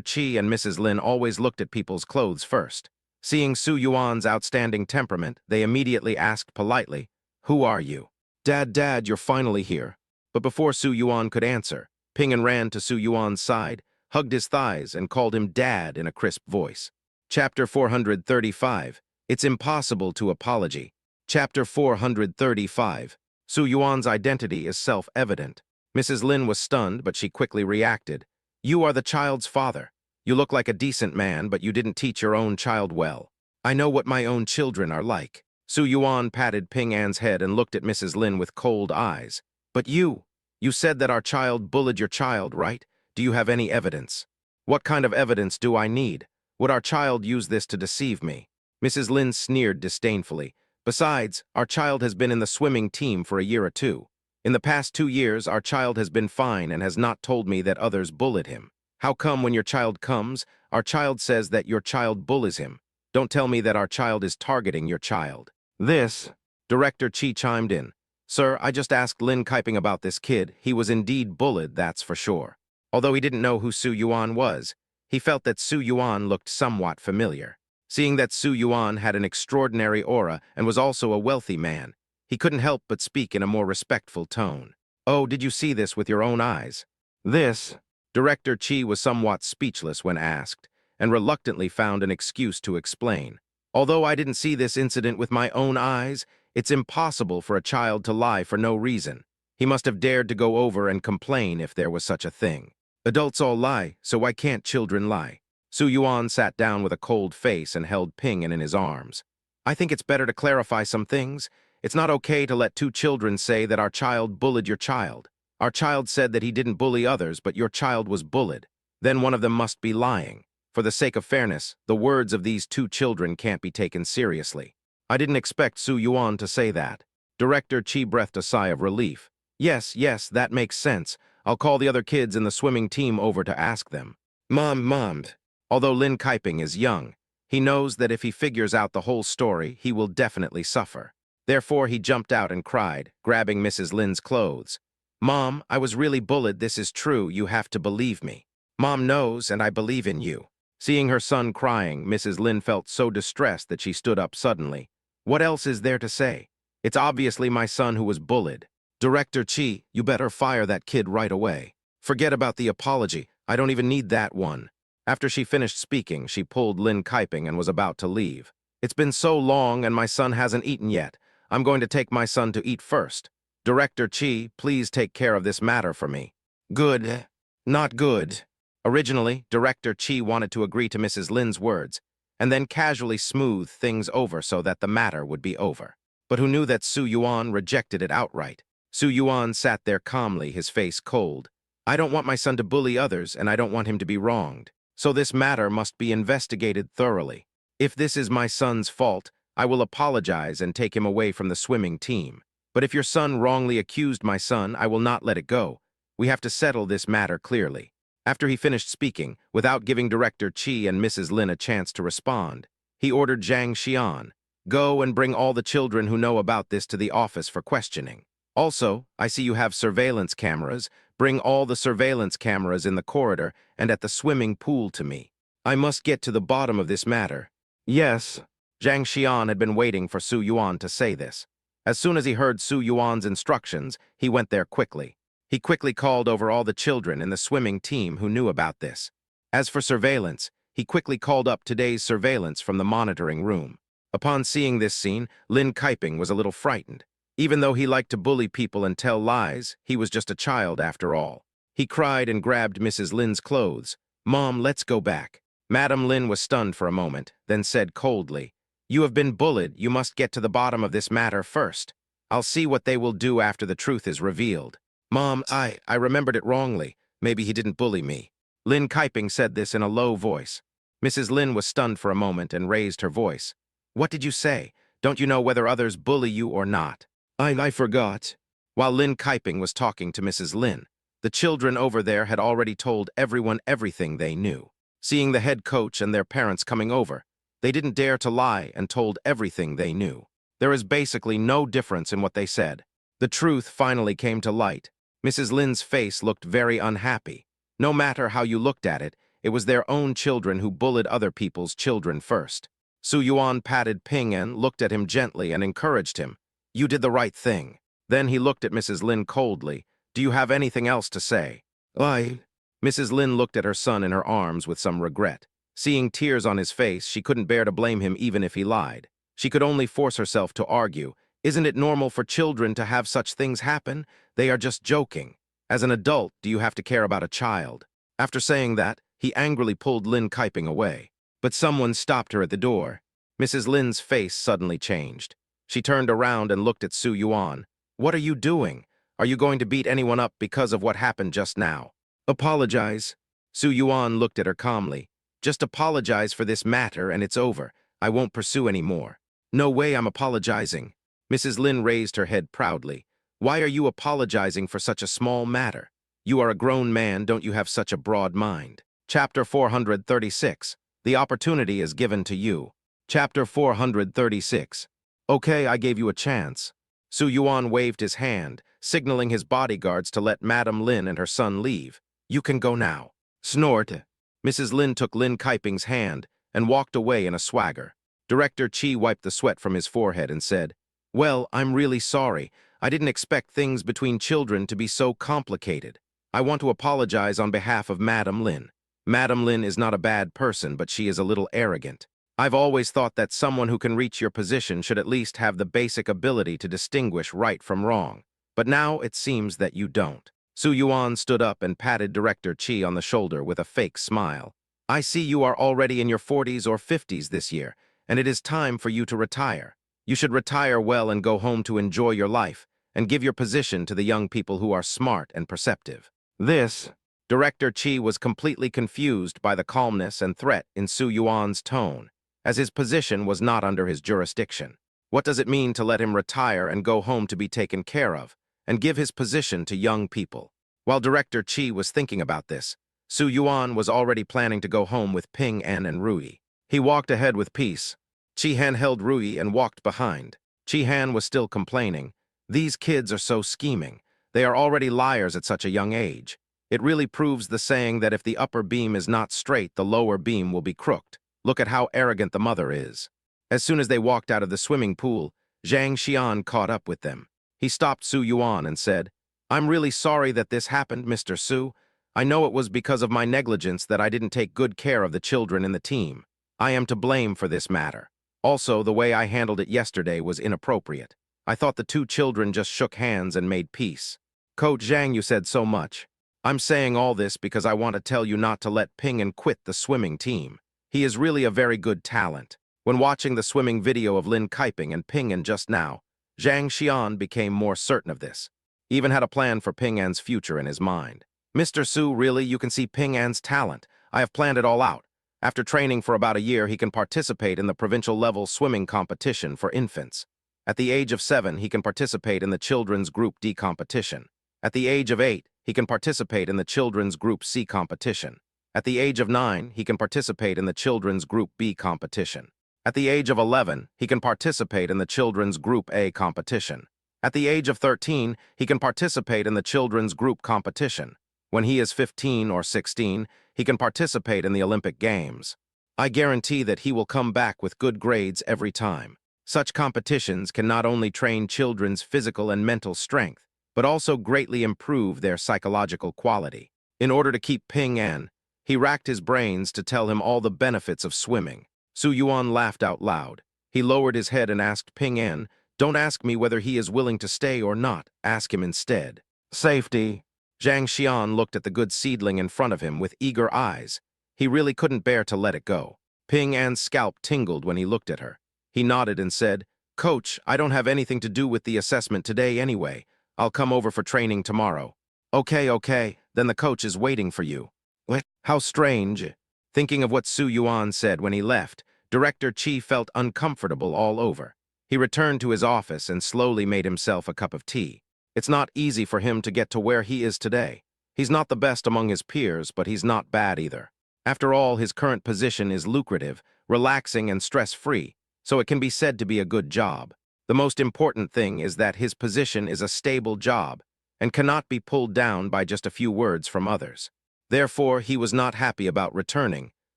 Chi and Mrs. Lin always looked at people's clothes first. Seeing Su Yuan's outstanding temperament, they immediately asked politely, "Who are you?" Dad, you're finally here." But before Su Yuan could answer, Ping-An ran to Su Yuan's side, hugged his thighs, and called him Dad in a crisp voice. Chapter 435. It's impossible to apology. Chapter 435. Su Yuan's identity is self-evident. Mrs. Lin was stunned, but she quickly reacted. "You are the child's father. You look like a decent man, but you didn't teach your own child well. I know what my own children are like." Su Yuan patted Ping-An's head and looked at Mrs. Lin with cold eyes. "But you said that our child bullied your child, right? Do you have any evidence?" "What kind of evidence do I need? Would our child use this to deceive me?" Mrs. Lin sneered disdainfully. "Besides, our child has been in the swimming team for a year or two. In the past 2 years, our child has been fine and has not told me that others bullied him. How come when your child comes, our child says that your child bullies him? Don't tell me that our child is targeting your child." This, Director Chi chimed in. "Sir, I just asked Lin Kaiping about this kid. He was indeed bullied, that's for sure." Although he didn't know who Su Yuan was, he felt that Su Yuan looked somewhat familiar. Seeing that Su Yuan had an extraordinary aura and was also a wealthy man, he couldn't help but speak in a more respectful tone. "Oh, did you see this with your own eyes?" This, Director Chi was somewhat speechless when asked, and reluctantly found an excuse to explain. "Although I didn't see this incident with my own eyes, it's impossible for a child to lie for no reason. He must have dared to go over and complain if there was such a thing. Adults all lie, so why can't children lie?" Su Yuan sat down with a cold face and held Ping-An in his arms. "I think it's better to clarify some things. It's not okay to let 2 children say that our child bullied your child. Our child said that he didn't bully others, but your child was bullied. Then one of them must be lying. For the sake of fairness, the words of these 2 children can't be taken seriously." I didn't expect Su Yuan to say that. Director Chi breathed a sigh of relief. Yes, that makes sense. I'll call the other kids in the swimming team over to ask them." Mom. Although Lin Kaiping is young, he knows that if he figures out the whole story, he will definitely suffer. Therefore, he jumped out and cried, grabbing Mrs. Lin's clothes. "Mom, I was really bullied. This is true. You have to believe me. Mom knows, and I believe in you." Seeing her son crying, Mrs. Lin felt so distressed that she stood up suddenly. "What else is there to say? It's obviously my son who was bullied. Director Chi, you better fire that kid right away. Forget about the apology. I don't even need that one." After she finished speaking, she pulled Lin Kaiping and was about to leave. "It's been so long and my son hasn't eaten yet. I'm going to take my son to eat first. Director Chi, please take care of this matter for me." "Good. Not good." Originally, Director Chi wanted to agree to Mrs. Lin's words, and then casually smooth things over so that the matter would be over. But who knew that Su Yuan rejected it outright? Su Yuan sat there calmly, his face cold. "I don't want my son to bully others, and I don't want him to be wronged. So this matter must be investigated thoroughly. If this is my son's fault, I will apologize and take him away from the swimming team. But if your son wrongly accused my son, I will not let it go. We have to settle this matter clearly." After he finished speaking, without giving Director Chi and Mrs. Lin a chance to respond, he ordered Zhang Xian, "Go and bring all the children who know about this to the office for questioning. Also, I see you have surveillance cameras. Bring all the surveillance cameras in the corridor and at the swimming pool to me. I must get to the bottom of this matter." "Yes." Zhang Xian had been waiting for Su Yuan to say this. As soon as he heard Su Yuan's instructions, he went there quickly. He quickly called over all the children in the swimming team who knew about this. As for surveillance, he quickly called up today's surveillance from the monitoring room. Upon seeing this scene, Lin Kaiping was a little frightened. Even though he liked to bully people and tell lies, he was just a child after all. He cried and grabbed Mrs. Lin's clothes. "Mom, let's go back." Madam Lin was stunned for a moment, then said coldly, "You have been bullied. You must get to the bottom of this matter first. I'll see what they will do after the truth is revealed." "Mom, I remembered it wrongly. Maybe he didn't bully me." Lin Kaiping said this in a low voice. Mrs. Lin was stunned for a moment and raised her voice. "What did you say? Don't you know whether others bully you or not?" I forgot." While Lin Kaiping was talking to Mrs. Lin, the children over there had already told everyone everything they knew. Seeing the head coach and their parents coming over, they didn't dare to lie and told everything they knew. There is basically no difference in what they said. The truth finally came to light. Mrs. Lin's face looked very unhappy. No matter how you looked at it, it was their own children who bullied other people's children first. Su Yuan patted Ping An, looked at him gently, and encouraged him. "You did the right thing." Then he looked at Mrs. Lin coldly. "Do you have anything else to say?" Mrs. Lin looked at her son in her arms with some regret. Seeing tears on his face, she couldn't bear to blame him even if he lied. She could only force herself to argue. "Isn't it normal for children to have such things happen? They are just joking. As an adult, do you have to care about a child?" After saying that, he angrily pulled Lin Kaiping away. But someone stopped her at the door. Mrs. Lin's face suddenly changed. She turned around and looked at Su Yuan. "What are you doing? Are you going to beat anyone up because of what happened just now?" "Apologize." Su Yuan looked at her calmly. "Just apologize for this matter and it's over. I won't pursue any more." "No way I'm apologizing." Mrs. Lin raised her head proudly. "Why are you apologizing for such a small matter? You are a grown man, don't you have such a broad mind?" Chapter 436. The opportunity is given to you. Chapter 436. "Okay, I gave you a chance." Su Yuan waved his hand, signaling his bodyguards to let Madam Lin and her son leave. "You can go now." Snort. Mrs. Lin took Lin Kaiping's hand and walked away in a swagger. Director Chi wiped the sweat from his forehead and said, "Well, I'm really sorry. I didn't expect things between children to be so complicated. I want to apologize on behalf of Madam Lin. Madam Lin is not a bad person, but she is a little arrogant. I've always thought that someone who can reach your position should at least have the basic ability to distinguish right from wrong. But now it seems that you don't." Su Yuan stood up and patted Director Chi on the shoulder with a fake smile. "I see you are already in your 40s or 50s this year, and it is time for you to retire. You should retire well and go home to enjoy your life, and give your position to the young people who are smart and perceptive." This, Director Chi was completely confused by the calmness and threat in Su Yuan's tone, as his position was not under his jurisdiction. What does it mean to let him retire and go home to be taken care of, and give his position to young people? While Director Chi was thinking about this, Su Yuan was already planning to go home with Ping An and Rui. He walked ahead with peace. Chi Han held Rui and walked behind. Chi Han was still complaining. "These kids are so scheming. They are already liars at such a young age. It really proves the saying that if the upper beam is not straight, the lower beam will be crooked. Look at how arrogant the mother is." As soon as they walked out of the swimming pool, Zhang Xian caught up with them. He stopped Su Yuan and said, "I'm really sorry that this happened, Mr. Su. I know it was because of my negligence that I didn't take good care of the children in the team. I am to blame for this matter. Also, the way I handled it yesterday was inappropriate. I thought the two children just shook hands and made peace." "Coach Zhang, you said so much. I'm saying all this because I want to tell you not to let Ping An quit the swimming team. He is really a very good talent." When watching the swimming video of Lin Kaiping and Ping An just now, Zhang Xian became more certain of this. He even had a plan for Ping An's future in his mind. "Mr. Su, really, you can see Ping An's talent. I have planned it all out. After training for about a year, he can participate in the provincial-level swimming competition for infants. At the age of 7, he can participate in the Children's Group D competition. At the age of 8, he can participate in the Children's Group C competition. At the age of 9, he can participate in the Children's Group B competition. At the age of 11, he can participate in the Children's Group A competition. At the age of 13, he can participate in the Children's Group competition. When he is 15 or 16, he can participate in the Olympic Games." I guarantee that he will come back with good grades every time. Such competitions can not only train children's physical and mental strength, but also greatly improve their psychological quality. In order to keep Ping An, he racked his brains to tell him all the benefits of swimming. Su Yuan laughed out loud. He lowered his head and asked Ping An, "Don't ask me whether he is willing to stay or not. Ask him instead." Safety. Zhang Xian looked at the good seedling in front of him with eager eyes. He really couldn't bear to let it go. Ping An's scalp tingled when he looked at her. He nodded and said, "Coach, I don't have anything to do with the assessment today anyway. I'll come over for training tomorrow." Okay, then the coach is waiting for you." What? How strange. Thinking of what Su Yuan said when he left, Director Chi felt uncomfortable all over. He returned to his office and slowly made himself a cup of tea. It's not easy for him to get to where he is today. He's not the best among his peers, but he's not bad either. After all, his current position is lucrative, relaxing, and stress-free, so it can be said to be a good job. The most important thing is that his position is a stable job and cannot be pulled down by just a few words from others. Therefore, he was not happy about returning,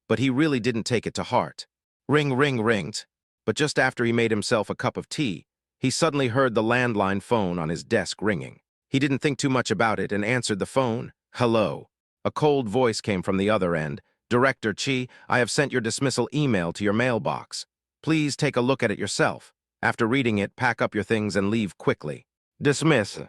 but he really didn't take it to heart. Ring, ring, ringed. But just after he made himself a cup of tea, he suddenly heard the landline phone on his desk ringing. He didn't think too much about it and answered the phone. "Hello." A cold voice came from the other end. "Director Chi, I have sent your dismissal email to your mailbox. Please take a look at it yourself. After reading it, pack up your things and leave quickly." Dismiss.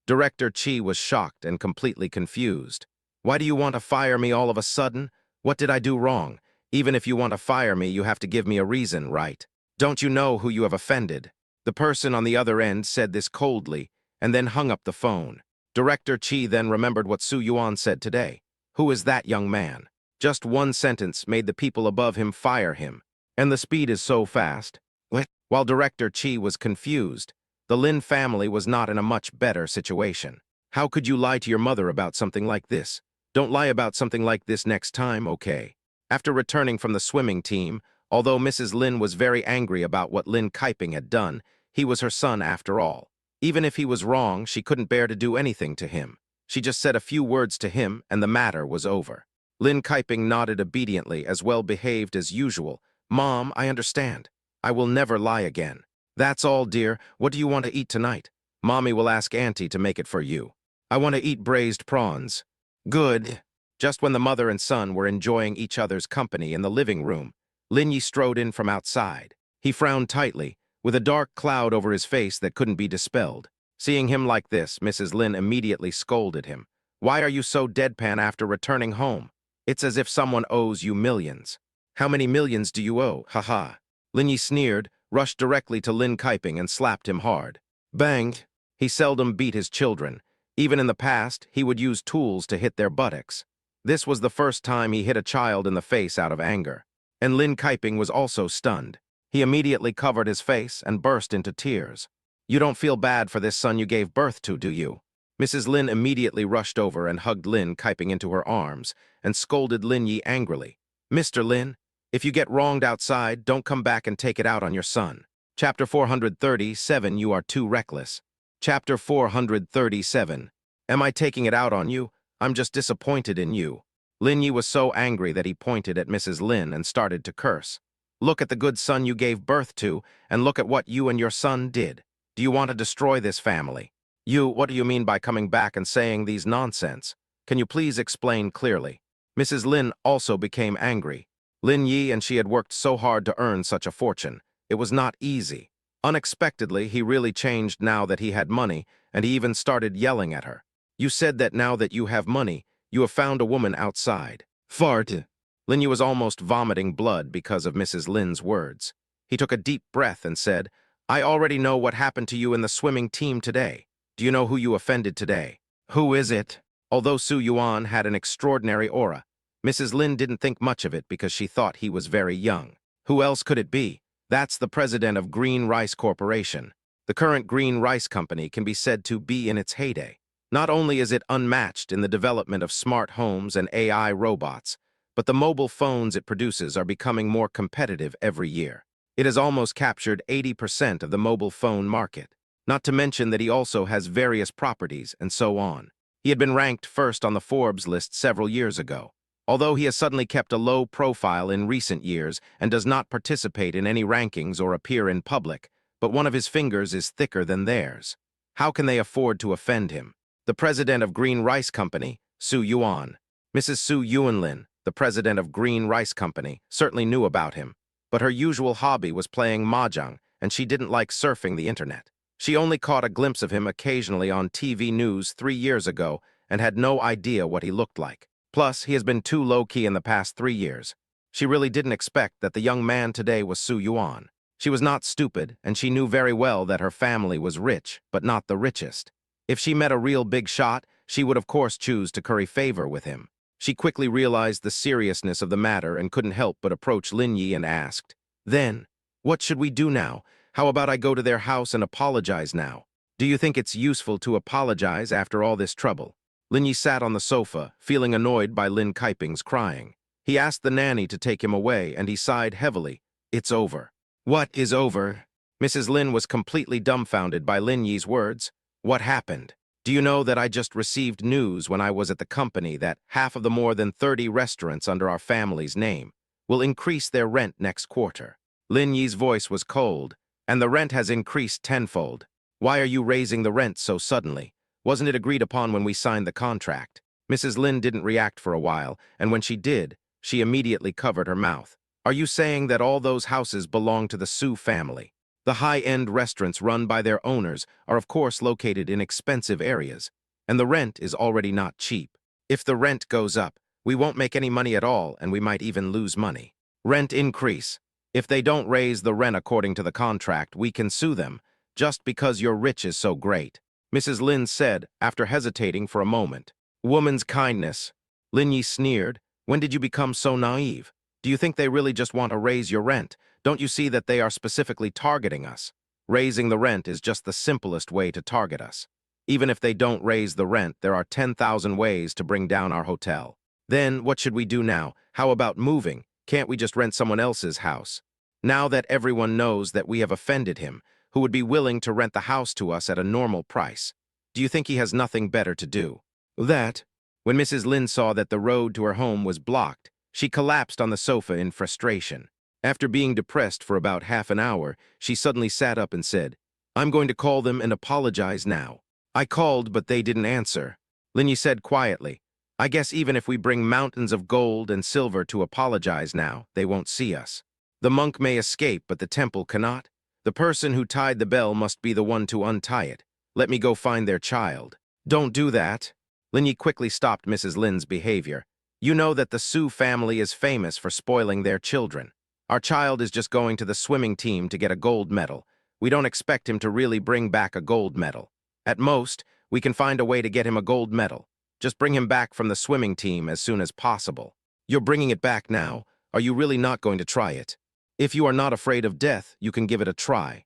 Director Chi was shocked and completely confused. "Why do you want to fire me all of a sudden? What did I do wrong? Even if you want to fire me, you have to give me a reason, right? Don't you know who you have offended?" The person on the other end said this coldly and then hung up the phone. Director Chi then remembered what Su Yuan said today. Who is that young man? Just one sentence made the people above him fire him. And the speed is so fast. What? While Director Chi was confused, the Lin family was not in a much better situation. How could you lie to your mother about something like this? Don't lie about something like this next time, okay? After returning from the swimming team, although Mrs. Lin was very angry about what Lin Kaiping had done, he was her son after all. Even if he was wrong, she couldn't bear to do anything to him. She just said a few words to him, and the matter was over. Lin Kaiping nodded obediently, as well behaved as usual. "Mom, I understand. I will never lie again." "That's all, dear. What do you want to eat tonight?" "Mommy will ask Auntie to make it for you." "I want to eat braised prawns." "Good." Just when the mother and son were enjoying each other's company in the living room, Lin Yi strode in from outside. He frowned tightly, with a dark cloud over his face that couldn't be dispelled. Seeing him like this, Mrs. Lin immediately scolded him. "Why are you so deadpan after returning home? It's as if someone owes you millions." "How many millions do you owe? Haha." Lin Yi sneered, rushed directly to Lin Kaiping and slapped him hard. Bang! He seldom beat his children. Even in the past, he would use tools to hit their buttocks. This was the first time he hit a child in the face out of anger. And Lin Kaiping was also stunned. He immediately covered his face and burst into tears. "You don't feel bad for this son you gave birth to, do you?" Mrs. Lin immediately rushed over and hugged Lin Kaiping into her arms and scolded Lin Yi angrily. "Mr. Lin, if you get wronged outside, don't come back and take it out on your son." Chapter 437, You Are Too Reckless. Chapter 437. Am I taking it out on you? I'm just disappointed in you. Lin Yi was so angry that he pointed at Mrs. Lin and started to curse. "Look at the good son you gave birth to, and look at what you and your son did. Do you want to destroy this family?" What do you mean by coming back and saying these nonsense? Can you please explain clearly?" Mrs. Lin also became angry. Lin Yi and she had worked so hard to earn such a fortune. It was not easy. Unexpectedly, he really changed now that he had money, and he even started yelling at her. "You said that now that you have money, you have found a woman outside." Fart. Lin Yi was almost vomiting blood because of Mrs. Lin's words. He took a deep breath and said, "I already know what happened to you in the swimming team today. Do you know who you offended today?" "Who is it?" Although Su Yuan had an extraordinary aura, Mrs. Lin didn't think much of it because she thought he was very young. Who else could it be? That's the president of Green Rice Corporation. The current Green Rice Company can be said to be in its heyday. Not only is it unmatched in the development of smart homes and AI robots, but the mobile phones it produces are becoming more competitive every year. It has almost captured 80% of the mobile phone market. Not to mention that he also has various properties and so on. He had been ranked first on the Forbes list several years ago. Although he has suddenly kept a low profile in recent years and does not participate in any rankings or appear in public, but one of his fingers is thicker than theirs. How can they afford to offend him? The president of Green Rice Company, Su Yuan. Mrs. Su Yuanlin, the president of Green Rice Company, certainly knew about him, but her usual hobby was playing mahjong, and she didn't like surfing the internet. She only caught a glimpse of him occasionally on TV news 3 years ago and had no idea what he looked like. Plus, he has been too low-key in the past 3 years. She really didn't expect that the young man today was Su Yuan. She was not stupid, and she knew very well that her family was rich, but not the richest. If she met a real big shot, she would of course choose to curry favor with him. She quickly realized the seriousness of the matter and couldn't help but approach Lin Yi and asked, "Then, what should we do now? How about I go to their house and apologize now? Do you think it's useful to apologize after all this trouble?" Lin Yi sat on the sofa, feeling annoyed by Lin Kaiping's crying. He asked the nanny to take him away, and he sighed heavily. "It's over." "What is over?" Mrs. Lin was completely dumbfounded by Lin Yi's words. "What happened? Do you know that I just received news when I was at the company that half of the more than 30 restaurants under our family's name will increase their rent next quarter?" Lin Yi's voice was cold. "And the rent has increased tenfold. Why are you raising the rent so suddenly? Wasn't it agreed upon when we signed the contract?" Mrs. Lin didn't react for a while, and when she did, she immediately covered her mouth. "Are you saying that all those houses belong to the Su family? The high-end restaurants run by their owners are of course located in expensive areas, and the rent is already not cheap. If the rent goes up, we won't make any money at all, and we might even lose money. Rent increase. If they don't raise the rent according to the contract, we can sue them, just because your rich is so great," Mrs. Lin said, after hesitating for a moment. "Woman's kindness." Lin Yi sneered. "When did you become so naive? Do you think they really just want to raise your rent? Don't you see that they are specifically targeting us? Raising the rent is just the simplest way to target us. Even if they don't raise the rent, there are 10,000 ways to bring down our hotel. Then, what should we do now? How about moving? Can't we just rent someone else's house? Now that everyone knows that we have offended him, who would be willing to rent the house to us at a normal price? Do you think he has nothing better to do?" When Mrs. Lin saw that the road to her home was blocked, she collapsed on the sofa in frustration. After being depressed for about half an hour, she suddenly sat up and said, "I'm going to call them and apologize now." "I called, but they didn't answer." Lin Yi said quietly, "I guess even if we bring mountains of gold and silver to apologize now, they won't see us. The monk may escape, but the temple cannot. The person who tied the bell must be the one to untie it. Let me go find their child." "Don't do that." Lin Yi quickly stopped Mrs. Lin's behavior. "You know that the Su family is famous for spoiling their children. Our child is just going to the swimming team to get a gold medal. We don't expect him to really bring back a gold medal. At most, we can find a way to get him a gold medal. Just bring him back from the swimming team as soon as possible." "You're bringing it back now? Are you really not going to try it? If you are not afraid of death, you can give it a try."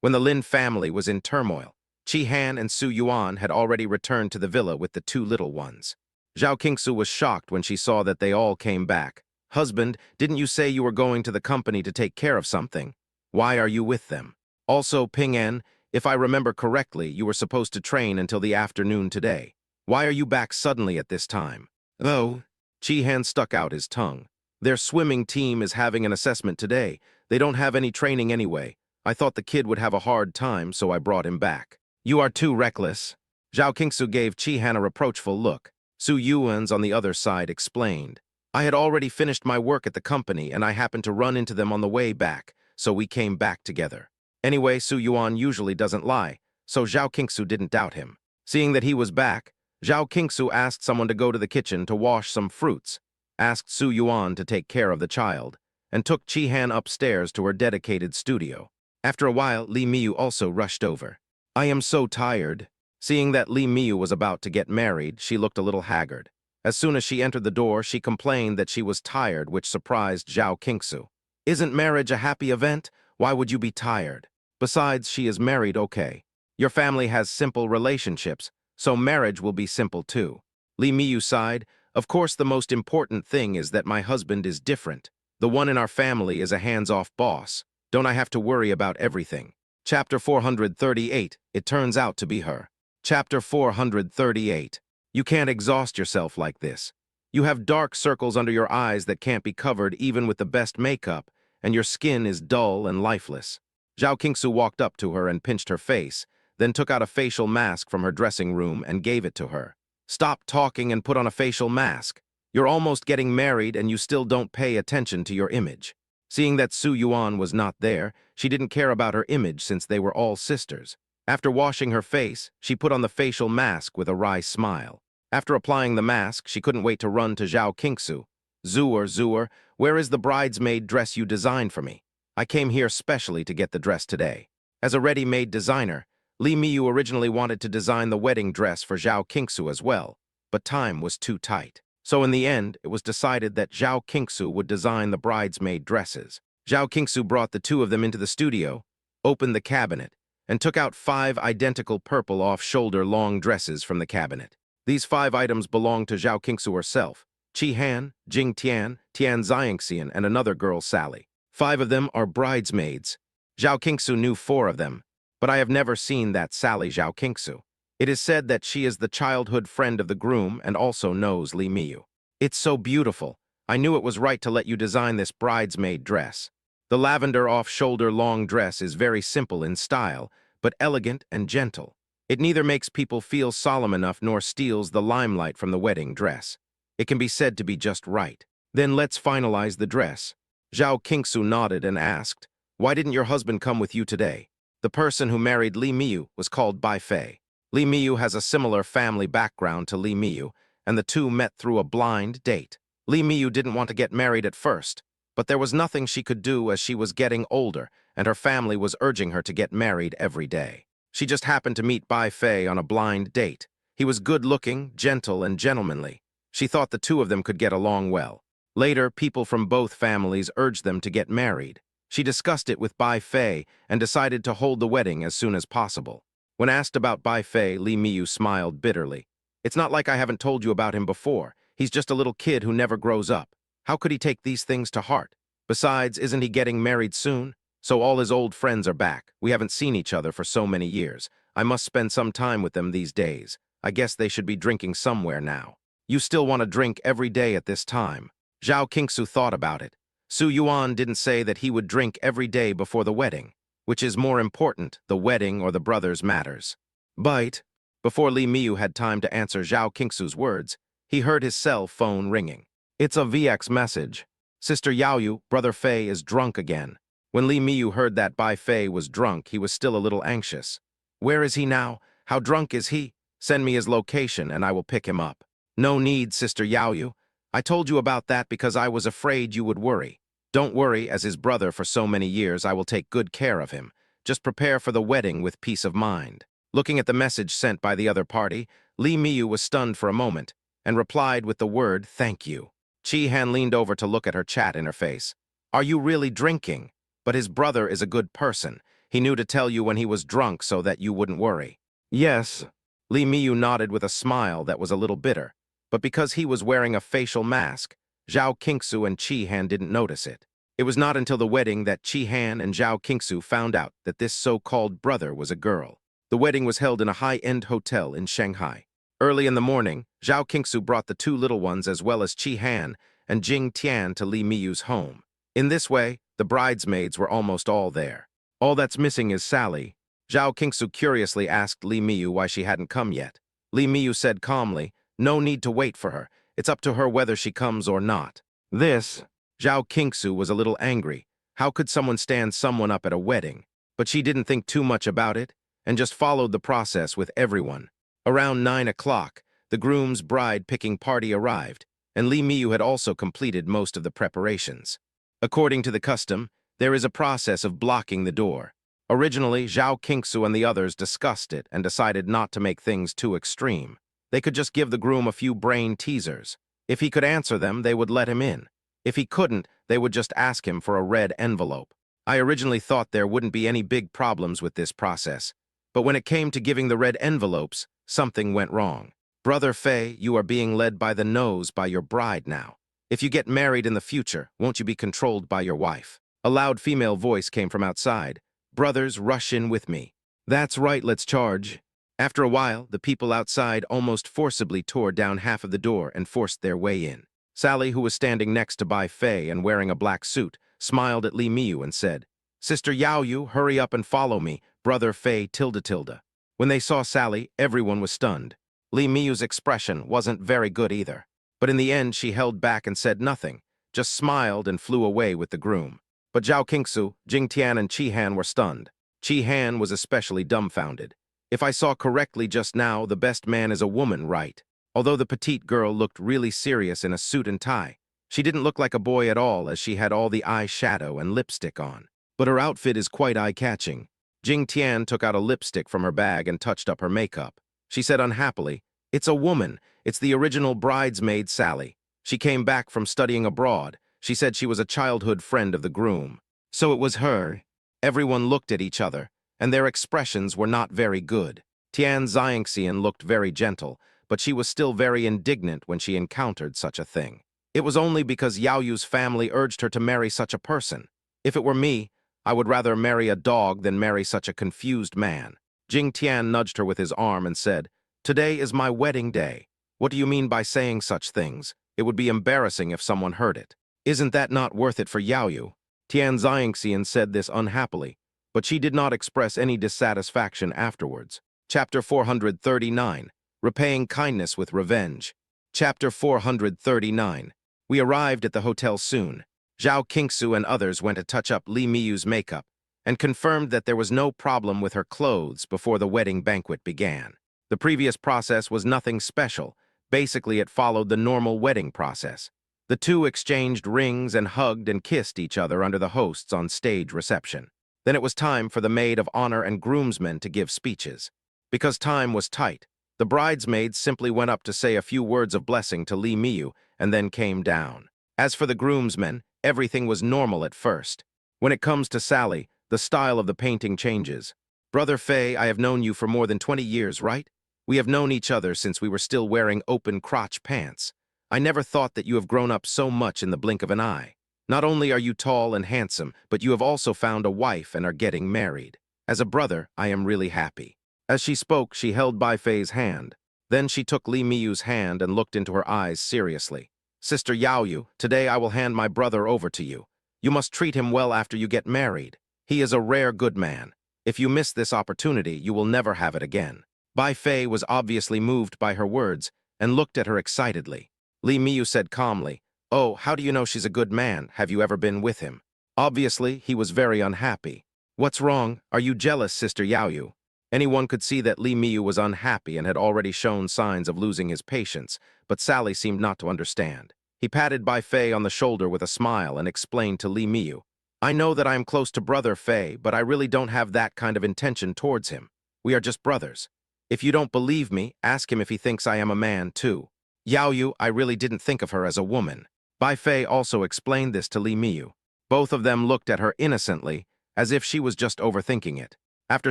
When the Lin family was in turmoil, Chi Han and Su Yuan had already returned to the villa with the two little ones. Zhao Qingsu was shocked when she saw that they all came back. "Husband, didn't you say you were going to the company to take care of something? Why are you with them? Also, Ping An, if I remember correctly, you were supposed to train until the afternoon today. Why are you back suddenly at this time?" "Oh." Chi Han stuck out his tongue. "Their swimming team is having an assessment today. They don't have any training anyway. I thought the kid would have a hard time, so I brought him back." "You are too reckless." Zhao Qingsu gave Chi Han a reproachful look. Su Yuan's on the other side explained, "I had already finished my work at the company, and I happened to run into them on the way back, so we came back together." Anyway, Su Yuan usually doesn't lie, so Zhao Qingsu didn't doubt him. Seeing that he was back, Zhao Qingsu asked someone to go to the kitchen to wash some fruits, asked Su Yuan to take care of the child, and took Chi Han upstairs to her dedicated studio. After a while, Li Miyu also rushed over. "I am so tired." Seeing that Li Miyu was about to get married, she looked a little haggard. As soon as she entered the door, she complained that she was tired, which surprised Zhao Qingsu. "Isn't marriage a happy event? Why would you be tired? Besides, she is married, okay. Your family has simple relationships, so marriage will be simple too." Li Miyu sighed. "Of course, the most important thing is that my husband is different. The one in our family is a hands-off boss. Don't I have to worry about everything?" Chapter 438, It Turns Out to Be Her. Chapter 438. "You can't exhaust yourself like this. You have dark circles under your eyes that can't be covered even with the best makeup, and your skin is dull and lifeless. Zhao Qingsu walked up to her and pinched her face, then took out a facial mask from her dressing room and gave it to her. Stop talking and put on a facial mask. You're almost getting married and you still don't pay attention to your image. Seeing that Su Yuan was not there, she didn't care about her image since they were all sisters. After washing her face, she put on the facial mask with a wry smile. After applying the mask, she couldn't wait to run to Zhao Qingsu. Zuer, where is the bridesmaid dress you designed for me? I came here specially to get the dress today. As a ready-made designer, Li Miyu originally wanted to design the wedding dress for Zhao Qingsu as well, but time was too tight. So in the end, it was decided that Zhao Qingsu would design the bridesmaid dresses. Zhao Qingsu brought the two of them into the studio, opened the cabinet, and took out 5 identical purple off-shoulder long dresses from the cabinet. These 5 items belonged to Zhao Qingsu herself, Qi Han, Jing Tian, Tian Xiangxian, and another girl, Sally. 5 of them are bridesmaids. Zhao Qingsu knew 4 of them, but I have never seen that Sally Zhao Qingsu. It is said that she is the childhood friend of the groom and also knows Li Miyu. It's so beautiful. I knew it was right to let you design this bridesmaid dress. The lavender off-shoulder long dress is very simple in style, but elegant and gentle. It neither makes people feel solemn enough nor steals the limelight from the wedding dress. It can be said to be just right. Then let's finalize the dress. Zhao Qingsu nodded and asked, "Why didn't your husband come with you today?" The person who married Li Miyu was called Bai Fei. Li Miyu has a similar family background to Li Miyu, and the two met through a blind date. Li Miyu didn't want to get married at first, but there was nothing she could do as she was getting older, and her family was urging her to get married every day. She just happened to meet Bai Fei on a blind date. He was good-looking, gentle, and gentlemanly. She thought the two of them could get along well. Later, people from both families urged them to get married. She discussed it with Bai Fei and decided to hold the wedding as soon as possible. When asked about Bai Fei, Li Miyu smiled bitterly. "It's not like I haven't told you about him before. He's just a little kid who never grows up. How could he take these things to heart? Besides, isn't he getting married soon? So all his old friends are back. We haven't seen each other for so many years. I must spend some time with them these days. I guess they should be drinking somewhere now. You still want to drink every day at this time." Zhao Qingsu thought about it. Su Yuan didn't say that he would drink every day before the wedding. Which is more important, the wedding or the brothers' matters? But, before Li Miyu had time to answer Zhao Qingsu's words, he heard his cell phone ringing. It's a VX message. "Sister Yaoyu, Brother Fei is drunk again." When Li Miyu heard that Bai Fei was drunk, he was still a little anxious. "Where is he now? How drunk is he? Send me his location and I will pick him up." "No need, Sister Yaoyu. I told you about that because I was afraid you would worry. Don't worry, as his brother for so many years, I will take good care of him. Just prepare for the wedding with peace of mind." Looking at the message sent by the other party, Li Miyu was stunned for a moment and replied with the word, "Thank you." Qi Han leaned over to look at her chat interface. "Are you really drinking? But his brother is a good person. He knew to tell you when he was drunk so that you wouldn't worry." "Yes." Li Miyu nodded with a smile that was a little bitter. But because he was wearing a facial mask, Zhao Qingsu and Qi Han didn't notice it. It was not until the wedding that Qi Han and Zhao Qingsu found out that this so-called brother was a girl. The wedding was held in a high-end hotel in Shanghai. Early in the morning, Zhao Qingsu brought the 2 little ones as well as Qi Han and Jing Tian to Li Miyu's home. In this way, the bridesmaids were almost all there. "All that's missing is Sally." Zhao Qingsu curiously asked Li Miyu why she hadn't come yet. Li Miyu said calmly, "No need to wait for her. It's up to her whether she comes or not." Zhao Qingsu was a little angry. How could someone stand someone up at a wedding? But she didn't think too much about it and just followed the process with everyone. Around 9 o'clock, the groom's bride-picking party arrived, and Li Miyu had also completed most of the preparations. According to the custom, there is a process of blocking the door. Originally, Zhao Qingsu and the others discussed it and decided not to make things too extreme. They could just give the groom a few brain teasers. If he could answer them, they would let him in. If he couldn't, they would just ask him for a red envelope. I originally thought there wouldn't be any big problems with this process, but when it came to giving the red envelopes, something went wrong. "Brother Fei, you are being led by the nose by your bride now. If you get married in the future, won't you be controlled by your wife?" A loud female voice came from outside. "Brothers, rush in with me." "That's right, let's charge." After a while, the people outside almost forcibly tore down half of the door and forced their way in. Sally, who was standing next to Bai Fei and wearing a black suit, smiled at Li Miyu and said, "Sister Yao Yu, hurry up and follow me, brother Fei tilde tilde." When they saw Sally, everyone was stunned. Li Miyu's expression wasn't very good either. But in the end, she held back and said nothing, just smiled and flew away with the groom. But Zhao Qingsu, Jing Tian, and Qi Han were stunned. Qi Han was especially dumbfounded. If I saw correctly just now, the best man is a woman, right? Although the petite girl looked really serious in a suit and tie, she didn't look like a boy at all as she had all the eyeshadow and lipstick on. But her outfit is quite eye-catching. Jing Tian took out a lipstick from her bag and touched up her makeup. She said unhappily, "It's a woman. It's the original bridesmaid Sally. She came back from studying abroad. She said she was a childhood friend of the groom. So it was her." Everyone looked at each other, and their expressions were not very good. Tian Xiangxian looked very gentle, but she was still very indignant when she encountered such a thing. It was only because Yao Yu's family urged her to marry such a person. If it were me, I would rather marry a dog than marry such a confused man. Jing Tian nudged her with his arm and said, "Today is my wedding day. What do you mean by saying such things? It would be embarrassing if someone heard it. Isn't that not worth it for Yao Yu?" Tian Xiangxian said this unhappily, but she did not express any dissatisfaction afterwards. Chapter 439. Repaying Kindness with Revenge. Chapter 439. We arrived at the hotel soon. Zhao Qingsu and others went to touch up Li Miyu's makeup and confirmed that there was no problem with her clothes before the wedding banquet began. The previous process was nothing special. Basically, it followed the normal wedding process. The two exchanged rings and hugged and kissed each other under the hosts on stage reception. Then it was time for the maid of honor and groomsmen to give speeches. Because time was tight, the bridesmaids simply went up to say a few words of blessing to Li Miyu and then came down. As for the groomsmen, everything was normal at first. When it comes to Sally, the style of the painting changes. "Brother Fei, I have known you for more than 20 years, right? We have known each other since we were still wearing open-crotch pants. I never thought that you have grown up so much in the blink of an eye. Not only are you tall and handsome, but you have also found a wife and are getting married. As a brother, I am really happy." As she spoke, she held Bai Fei's hand. Then she took Li Miyu's hand and looked into her eyes seriously. "Sister Yao Yu, today I will hand my brother over to you. You must treat him well after you get married. He is a rare good man. If you miss this opportunity, you will never have it again." Bai Fei was obviously moved by her words and looked at her excitedly. Li Miyu said calmly, "Oh, how do you know she's a good man? Have you ever been with him?" Obviously, he was very unhappy. "What's wrong? Are you jealous, Sister Yao Yu?" Anyone could see that Li Miyu was unhappy and had already shown signs of losing his patience, but Sally seemed not to understand. He patted Bai Fei on the shoulder with a smile and explained to Li Miyu, "I know that I am close to Brother Fei, but I really don't have that kind of intention towards him. We are just brothers. If you don't believe me, ask him if he thinks I am a man, too. Yao Yu, I really didn't think of her as a woman." Bai Fei also explained this to Li Miyu. Both of them looked at her innocently, as if she was just overthinking it. After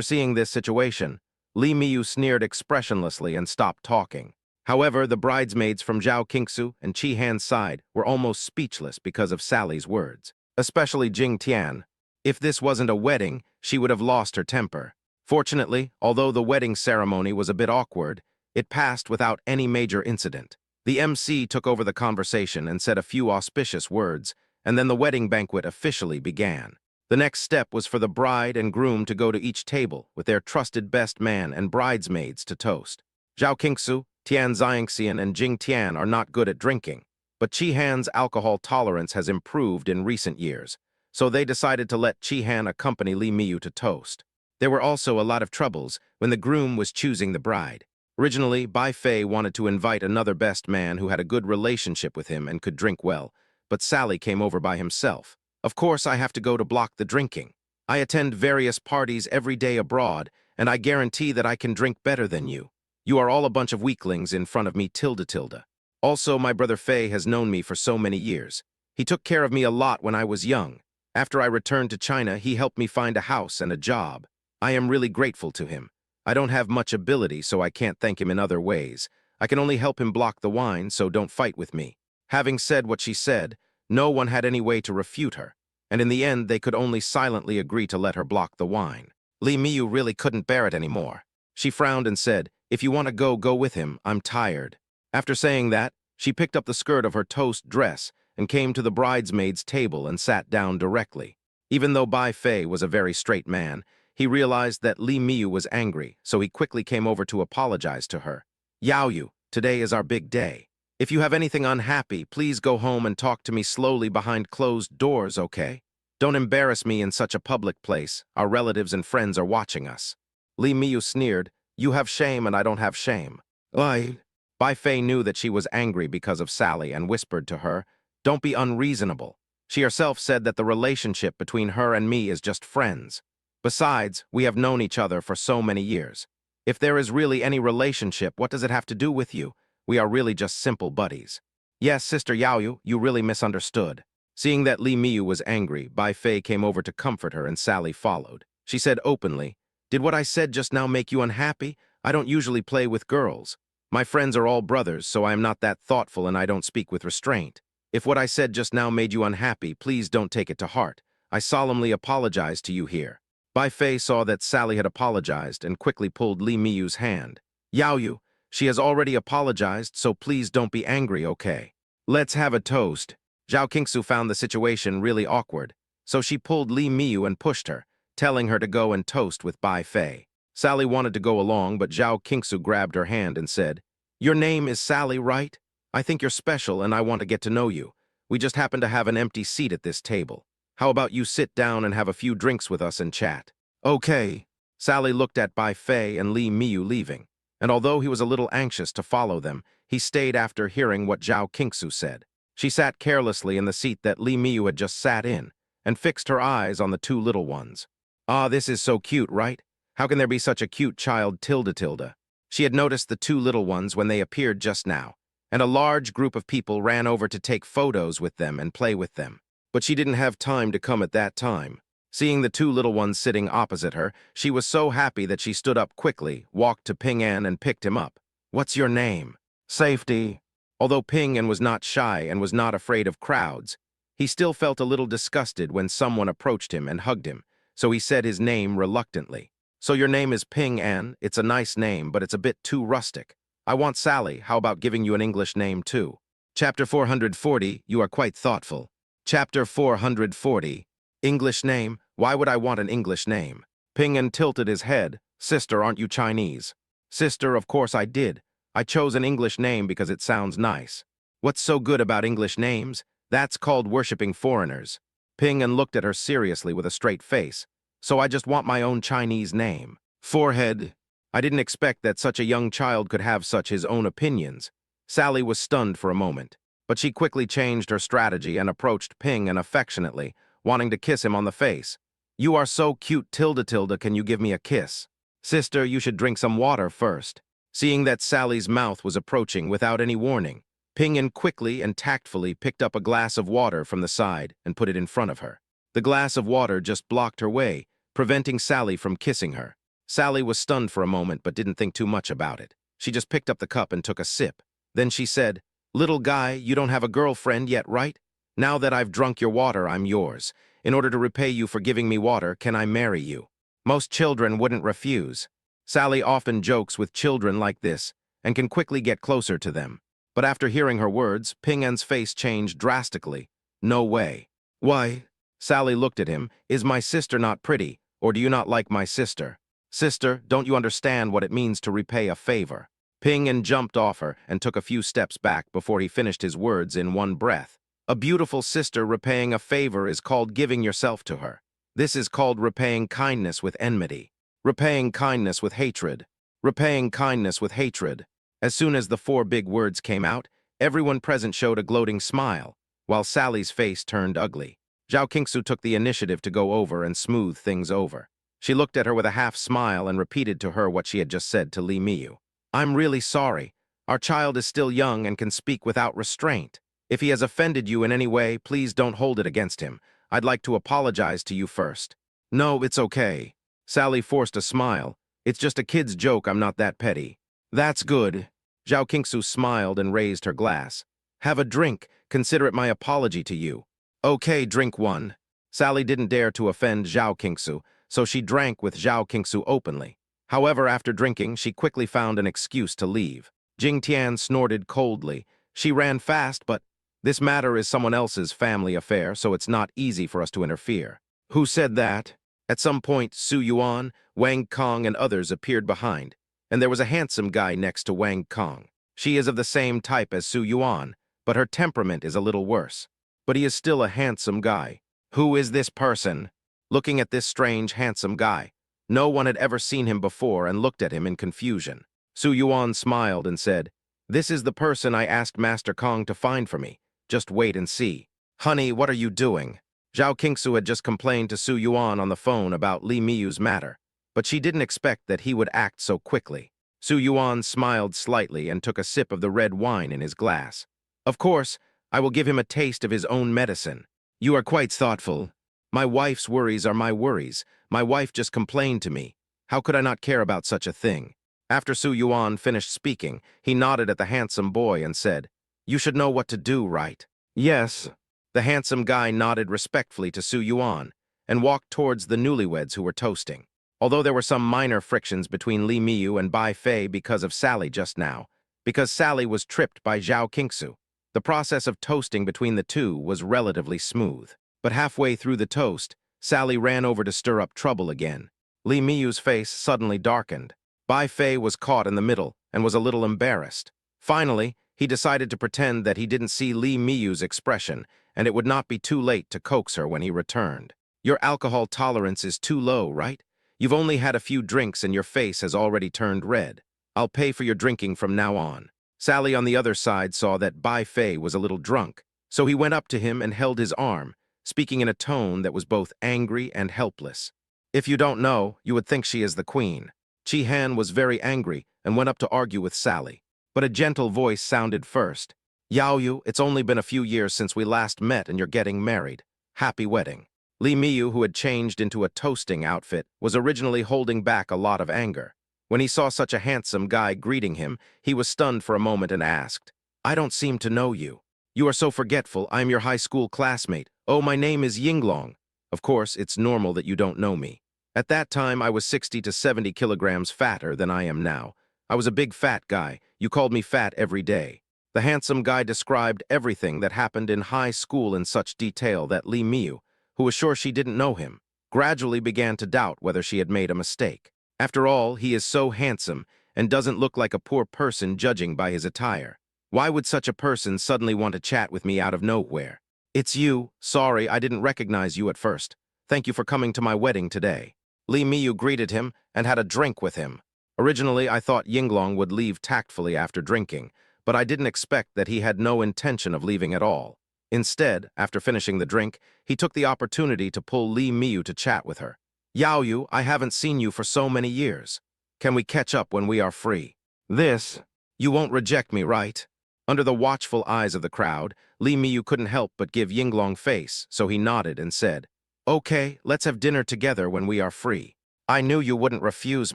seeing this situation, Li Miyu sneered expressionlessly and stopped talking. However, the bridesmaids from Zhao Qingsu and Qi Han's side were almost speechless because of Sally's words, especially Jing Tian. If this wasn't a wedding, she would have lost her temper. Fortunately, although the wedding ceremony was a bit awkward, it passed without any major incident. The MC took over the conversation and said a few auspicious words, and then the wedding banquet officially began. The next step was for the bride and groom to go to each table with their trusted best man and bridesmaids to toast. Zhao Qingsu, Tian Xiangxian, and Jing Tian are not good at drinking, but Qi Han's alcohol tolerance has improved in recent years, so they decided to let Qi Han accompany Li Miyu to toast. There were also a lot of troubles when the groom was choosing the bride. Originally, Bai Fei wanted to invite another best man who had a good relationship with him and could drink well, but Sally came over by himself. "Of course, I have to go to block the drinking. I attend various parties every day abroad, and I guarantee that I can drink better than you. You are all a bunch of weaklings in front of me tilde tilde. Also, my brother Fei has known me for so many years. He took care of me a lot when I was young. After I returned to China, he helped me find a house and a job. I am really grateful to him. I don't have much ability, so I can't thank him in other ways. I can only help him block the wine, so don't fight with me." Having said what she said, no one had any way to refute her, and in the end they could only silently agree to let her block the wine. Li Miyu really couldn't bear it anymore. She frowned and said, "If you want to go, go with him. I'm tired." After saying that, she picked up the skirt of her toast dress and came to the bridesmaid's table and sat down directly. Even though Bai Fei was a very straight man, he realized that Li Miyu was angry, so he quickly came over to apologize to her. "Yao Yu, today is our big day. If you have anything unhappy, please go home and talk to me slowly behind closed doors, okay? Don't embarrass me in such a public place. Our relatives and friends are watching us." Li Miyu sneered, "You have shame and I don't have shame." "I..." Bai Fei knew that she was angry because of Sally and whispered to her, "Don't be unreasonable. She herself said that the relationship between her and me is just friends. Besides, we have known each other for so many years. If there is really any relationship, what does it have to do with you? We are really just simple buddies." "Yes, Sister Yaoyu, you really misunderstood." Seeing that Li Miyu was angry, Bai Fei came over to comfort her and Sally followed. She said openly, "Did what I said just now make you unhappy? I don't usually play with girls. My friends are all brothers, so I am not that thoughtful and I don't speak with restraint. If what I said just now made you unhappy, please don't take it to heart. I solemnly apologize to you here." Bai Fei saw that Sally had apologized and quickly pulled Li Miyu's hand. "Yaoyu, she has already apologized, so please don't be angry, okay? Let's have a toast." Zhao Qingsu found the situation really awkward, so she pulled Li Miyu and pushed her, telling her to go and toast with Bai Fei. Sally wanted to go along, but Zhao Qingsu grabbed her hand and said, "Your name is Sally, right? I think you're special and I want to get to know you. We just happen to have an empty seat at this table. How about you sit down and have a few drinks with us and chat?" "Okay." Sally looked at Bai Fei and Li Miyu leaving, and although he was a little anxious to follow them, he stayed after hearing what Zhao Qingsu said. She sat carelessly in the seat that Li Miyu had just sat in, and fixed her eyes on the two little ones. "Ah, this is so cute, right? How can there be such a cute child, tilde. She had noticed the two little ones when they appeared just now, and a large group of people ran over to take photos with them and play with them. But she didn't have time to come at that time. Seeing the two little ones sitting opposite her, she was so happy that she stood up quickly, walked to Ping An and picked him up. "What's your name?" "Safety." Although Ping An was not shy and was not afraid of crowds, he still felt a little disgusted when someone approached him and hugged him, so he said his name reluctantly. "So your name is Ping An. It's a nice name, but it's a bit too rustic. I want Sally. How about giving you an English name too?" Chapter 440, You Are Quite Thoughtful. Chapter 440, English Name. Why would I want an English name? Ping An tilted his head. "Sister, aren't you Chinese?" "Sister, of course I did. I chose an English name because it sounds nice." "What's so good about English names? That's called worshipping foreigners." Ping An looked at her seriously with a straight face. "So I just want my own Chinese name." Forehead. I didn't expect that such a young child could have such his own opinions. Sally was stunned for a moment, but she quickly changed her strategy and approached Ping An affectionately, wanting to kiss him on the face. "You are so cute, tilde, can you give me a kiss?" "Sister, you should drink some water first." Seeing that Sally's mouth was approaching without any warning, Ping An quickly and tactfully picked up a glass of water from the side and put it in front of her. The glass of water just blocked her way, preventing Sally from kissing her. Sally was stunned for a moment but didn't think too much about it. She just picked up the cup and took a sip. Then she said, "Little guy, you don't have a girlfriend yet, right? Now that I've drunk your water, I'm yours. In order to repay you for giving me water, can I marry you?" Most children wouldn't refuse. Sally often jokes with children like this and can quickly get closer to them. But after hearing her words, Ping An's face changed drastically. "No way." "Why?" Sally looked at him. "Is my sister not pretty, or do you not like my sister?" "Sister, don't you understand what it means to repay a favor?" Ping An jumped off her and took a few steps back before he finished his words in one breath. "A beautiful sister repaying a favor is called giving yourself to her. This is called repaying kindness with enmity. Repaying kindness with hatred. Repaying kindness with hatred." As soon as the four big words came out, everyone present showed a gloating smile, while Sally's face turned ugly. Zhao Qingsu took the initiative to go over and smooth things over. She looked at her with a half-smile and repeated to her what she had just said to Li Miyu. "I'm really sorry. Our child is still young and can speak without restraint. If he has offended you in any way, please don't hold it against him. I'd like to apologize to you first." "No, it's okay." Sally forced a smile. "It's just a kid's joke, I'm not that petty." "That's good." Zhao Qingsu smiled and raised her glass. "Have a drink. Consider it my apology to you." "Okay, drink one." Sally didn't dare to offend Zhao Qingsu, so she drank with Zhao Qingsu openly. However, after drinking, she quickly found an excuse to leave. Jing Tian snorted coldly. She ran fast, but this matter is someone else's family affair, so it's not easy for us to interfere. Who said that? At some point, Su Yuan, Wang Kong, and others appeared behind, and there was a handsome guy next to Wang Kong. She is of the same type as Su Yuan, but her temperament is a little worse. But he is still a handsome guy. Who is this person? Looking at this strange, handsome guy. No one had ever seen him before and looked at him in confusion. Su Yuan smiled and said, "This is the person I asked Master Kong to find for me. Just wait and see." "Honey, what are you doing?" Zhao Qingsu had just complained to Su Yuan on the phone about Li Miyu's matter, but she didn't expect that he would act so quickly. Su Yuan smiled slightly and took a sip of the red wine in his glass. "Of course, I will give him a taste of his own medicine. You are quite thoughtful. My wife's worries are my worries. My wife just complained to me. How could I not care about such a thing?" After Su Yuan finished speaking, he nodded at the handsome boy and said, "You should know what to do, right?" "Yes." The handsome guy nodded respectfully to Su Yuan and walked towards the newlyweds who were toasting. Although there were some minor frictions between Li Miyu and Bai Fei because of Sally just now, because Sally was tripped by Zhao Qingsu, the process of toasting between the two was relatively smooth. But halfway through the toast, Sally ran over to stir up trouble again. Li Miyu's face suddenly darkened. Bai Fei was caught in the middle and was a little embarrassed. Finally, he decided to pretend that he didn't see Li Miyu's expression, and it would not be too late to coax her when he returned. "Your alcohol tolerance is too low, right? You've only had a few drinks and your face has already turned red. I'll pay for your drinking from now on." Sally on the other side saw that Bai Fei was a little drunk, so he went up to him and held his arm, speaking in a tone that was both angry and helpless. "If you don't know, you would think she is the queen." Chi Han was very angry and went up to argue with Sally. But a gentle voice sounded first. "Yao Yu, it's only been a few years since we last met and you're getting married. Happy wedding." Li Miyu, who had changed into a toasting outfit, was originally holding back a lot of anger. When he saw such a handsome guy greeting him, he was stunned for a moment and asked, "I don't seem to know you." "You are so forgetful. I'm your high school classmate. Oh, my name is Yinglong." "Of course, it's normal that you don't know me. At that time, I was 60 to 70 kilograms fatter than I am now. I was a big fat guy. You called me fat every day." The handsome guy described everything that happened in high school in such detail that Li Miyu, who was sure she didn't know him, gradually began to doubt whether she had made a mistake. After all, he is so handsome and doesn't look like a poor person judging by his attire. Why would such a person suddenly want to chat with me out of nowhere? "It's you. Sorry, I didn't recognize you at first. Thank you for coming to my wedding today." Li Miyu greeted him and had a drink with him. Originally, I thought Yinglong would leave tactfully after drinking, but I didn't expect that he had no intention of leaving at all. Instead, after finishing the drink, he took the opportunity to pull Li Miyu to chat with her. "Yao Yu, I haven't seen you for so many years. Can we catch up when we are free?" You won't reject me, right?" Under the watchful eyes of the crowd, Li Miyu couldn't help but give Yinglong face, so he nodded and said, "Okay, let's have dinner together when we are free. I knew you wouldn't refuse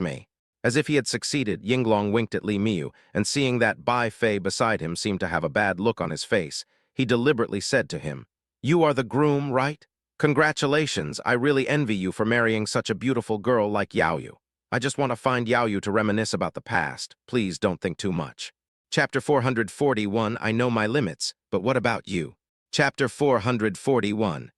me." As if he had succeeded, Yinglong winked at Li Miyu, and seeing that Bai Fei beside him seemed to have a bad look on his face, he deliberately said to him, "You are the groom, right? Congratulations, I really envy you for marrying such a beautiful girl like Yao Yu. I just want to find Yao Yu to reminisce about the past. Please don't think too much." Chapter 441, I know my limits, but what about you? Chapter 441.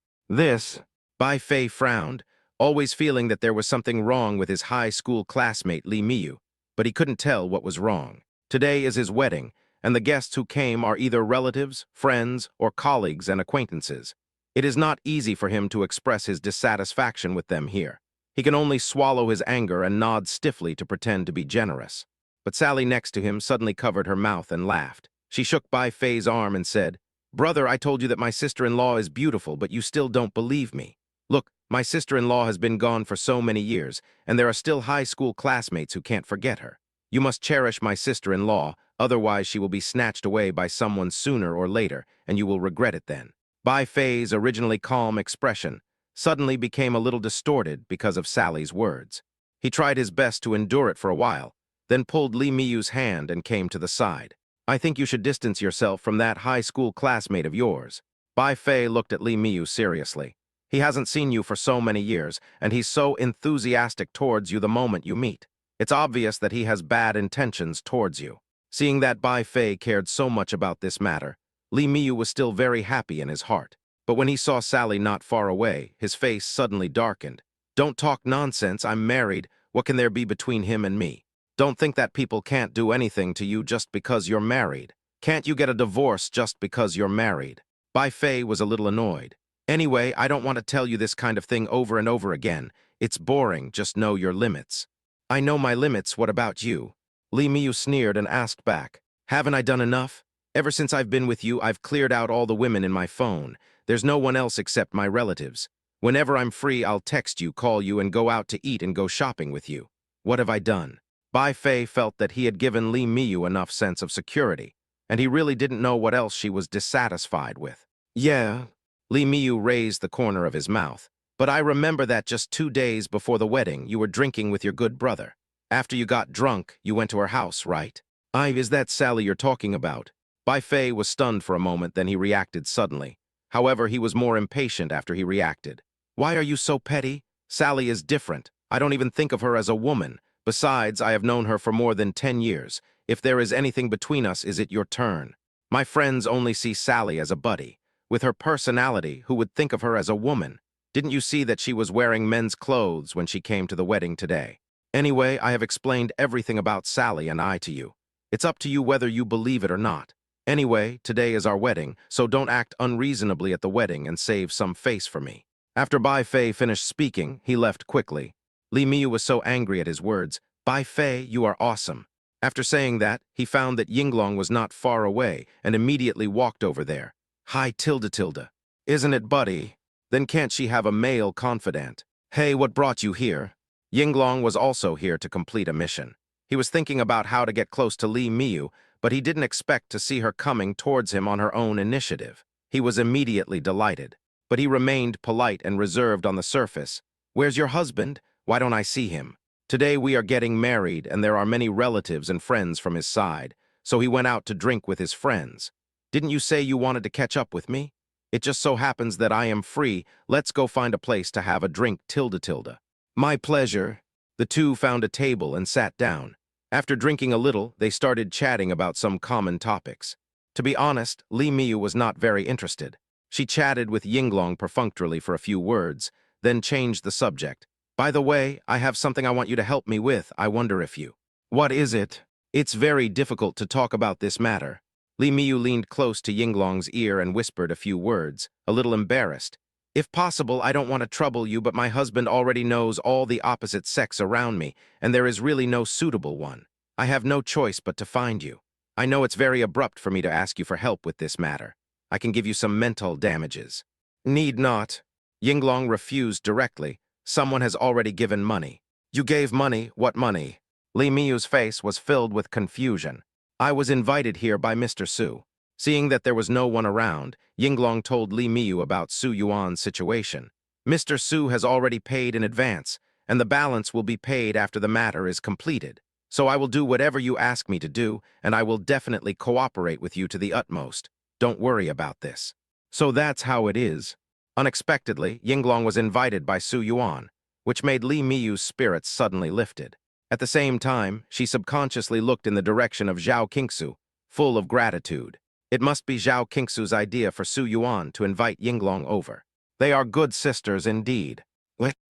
Bai Fei frowned, always feeling that there was something wrong with his high school classmate Li Miyu, but he couldn't tell what was wrong. Today is his wedding, and the guests who came are either relatives, friends, or colleagues and acquaintances. It is not easy for him to express his dissatisfaction with them here. He can only swallow his anger and nod stiffly to pretend to be generous. But Sally next to him suddenly covered her mouth and laughed. She shook Bai Fei's arm and said, "Brother, I told you that my sister-in-law is beautiful, but you still don't believe me. Look, my sister-in-law has been gone for so many years, and there are still high school classmates who can't forget her. You must cherish my sister-in-law, otherwise she will be snatched away by someone sooner or later, and you will regret it then." Bai Fei's originally calm expression suddenly became a little distorted because of Sally's words. He tried his best to endure it for a while, then pulled Li Miyu's hand and came to the side. "I think you should distance yourself from that high school classmate of yours." Bai Fei looked at Li Miyu seriously. "He hasn't seen you for so many years, and he's so enthusiastic towards you the moment you meet. It's obvious that he has bad intentions towards you. Seeing that Bai Fei cared so much about this matter, Li Miyu was still very happy in his heart. But when he saw Sally not far away, his face suddenly darkened. Don't talk nonsense, I'm married. What can there be between him and me? Don't think that people can't do anything to you just because you're married. Can't you get a divorce just because you're married? Bai Fei was a little annoyed. Anyway, I don't want to tell you this kind of thing over and over again. It's boring, just know your limits. I know my limits, what about you? Li Miyu sneered and asked back. Haven't I done enough? Ever since I've been with you, I've cleared out all the women in my phone. There's no one else except my relatives. Whenever I'm free, I'll text you, call you, and go out to eat and go shopping with you. What have I done? Bai Fei felt that he had given Li Miyu enough sense of security, and he really didn't know what else she was dissatisfied with. Yeah, Li Miyu raised the corner of his mouth. But I remember that just 2 days before the wedding, you were drinking with your good brother. After you got drunk, you went to her house, right? Is that Sally you're talking about? Bai Fei was stunned for a moment, then he reacted suddenly. However, he was more impatient after he reacted. Why are you so petty? Sally is different. I don't even think of her as a woman. Besides, I have known her for more than 10 years. If there is anything between us, is it your turn? My friends only see Sally as a buddy. With her personality, who would think of her as a woman? Didn't you see that she was wearing men's clothes when she came to the wedding today? Anyway, I have explained everything about Sally and I to you. It's up to you whether you believe it or not. Anyway, today is our wedding, so don't act unreasonably at the wedding and save some face for me. After Bai Fei finished speaking, he left quickly. Li Miyu was so angry at his words. Bai Fei, you are awesome. After saying that, he found that Yinglong was not far away and immediately walked over there. Hi, tilde. Isn't it, buddy? Then can't she have a male confidant? Hey, what brought you here? Yinglong was also here to complete a mission. He was thinking about how to get close to Li Miyu, but he didn't expect to see her coming towards him on her own initiative. He was immediately delighted, but he remained polite and reserved on the surface. Where's your husband? Why don't I see him? Today we are getting married, and there are many relatives and friends from his side, so he went out to drink with his friends. Didn't you say you wanted to catch up with me? It just so happens that I am free. Let's go find a place to have a drink, tilde. My pleasure. The two found a table and sat down. After drinking a little, they started chatting about some common topics. To be honest, Li Miyu was not very interested. She chatted with Yinglong perfunctorily for a few words, then changed the subject. By the way, I have something I want you to help me with. I wonder if you... What is it? It's very difficult to talk about this matter. Li Miyu leaned close to Yinglong's ear and whispered a few words, a little embarrassed. If possible, I don't want to trouble you, but my husband already knows all the opposite sex around me, and there is really no suitable one. I have no choice but to find you. I know it's very abrupt for me to ask you for help with this matter. I can give you some mental damages. Need not. Yinglong refused directly. Someone has already given money. You gave money? What money? Li Miyu's face was filled with confusion. I was invited here by Mr. Su. Seeing that there was no one around, Yinglong told Li Miyu about Su Yuan's situation. Mr. Su has already paid in advance, and the balance will be paid after the matter is completed. So I will do whatever you ask me to do, and I will definitely cooperate with you to the utmost. Don't worry about this. So that's how it is. Unexpectedly, Yinglong was invited by Su Yuan, which made Li Miyu's spirits suddenly lifted. At the same time, she subconsciously looked in the direction of Zhao Qingsu, full of gratitude. It must be Zhao Qingsu's idea for Su Yuan to invite Yinglong over. They are good sisters indeed.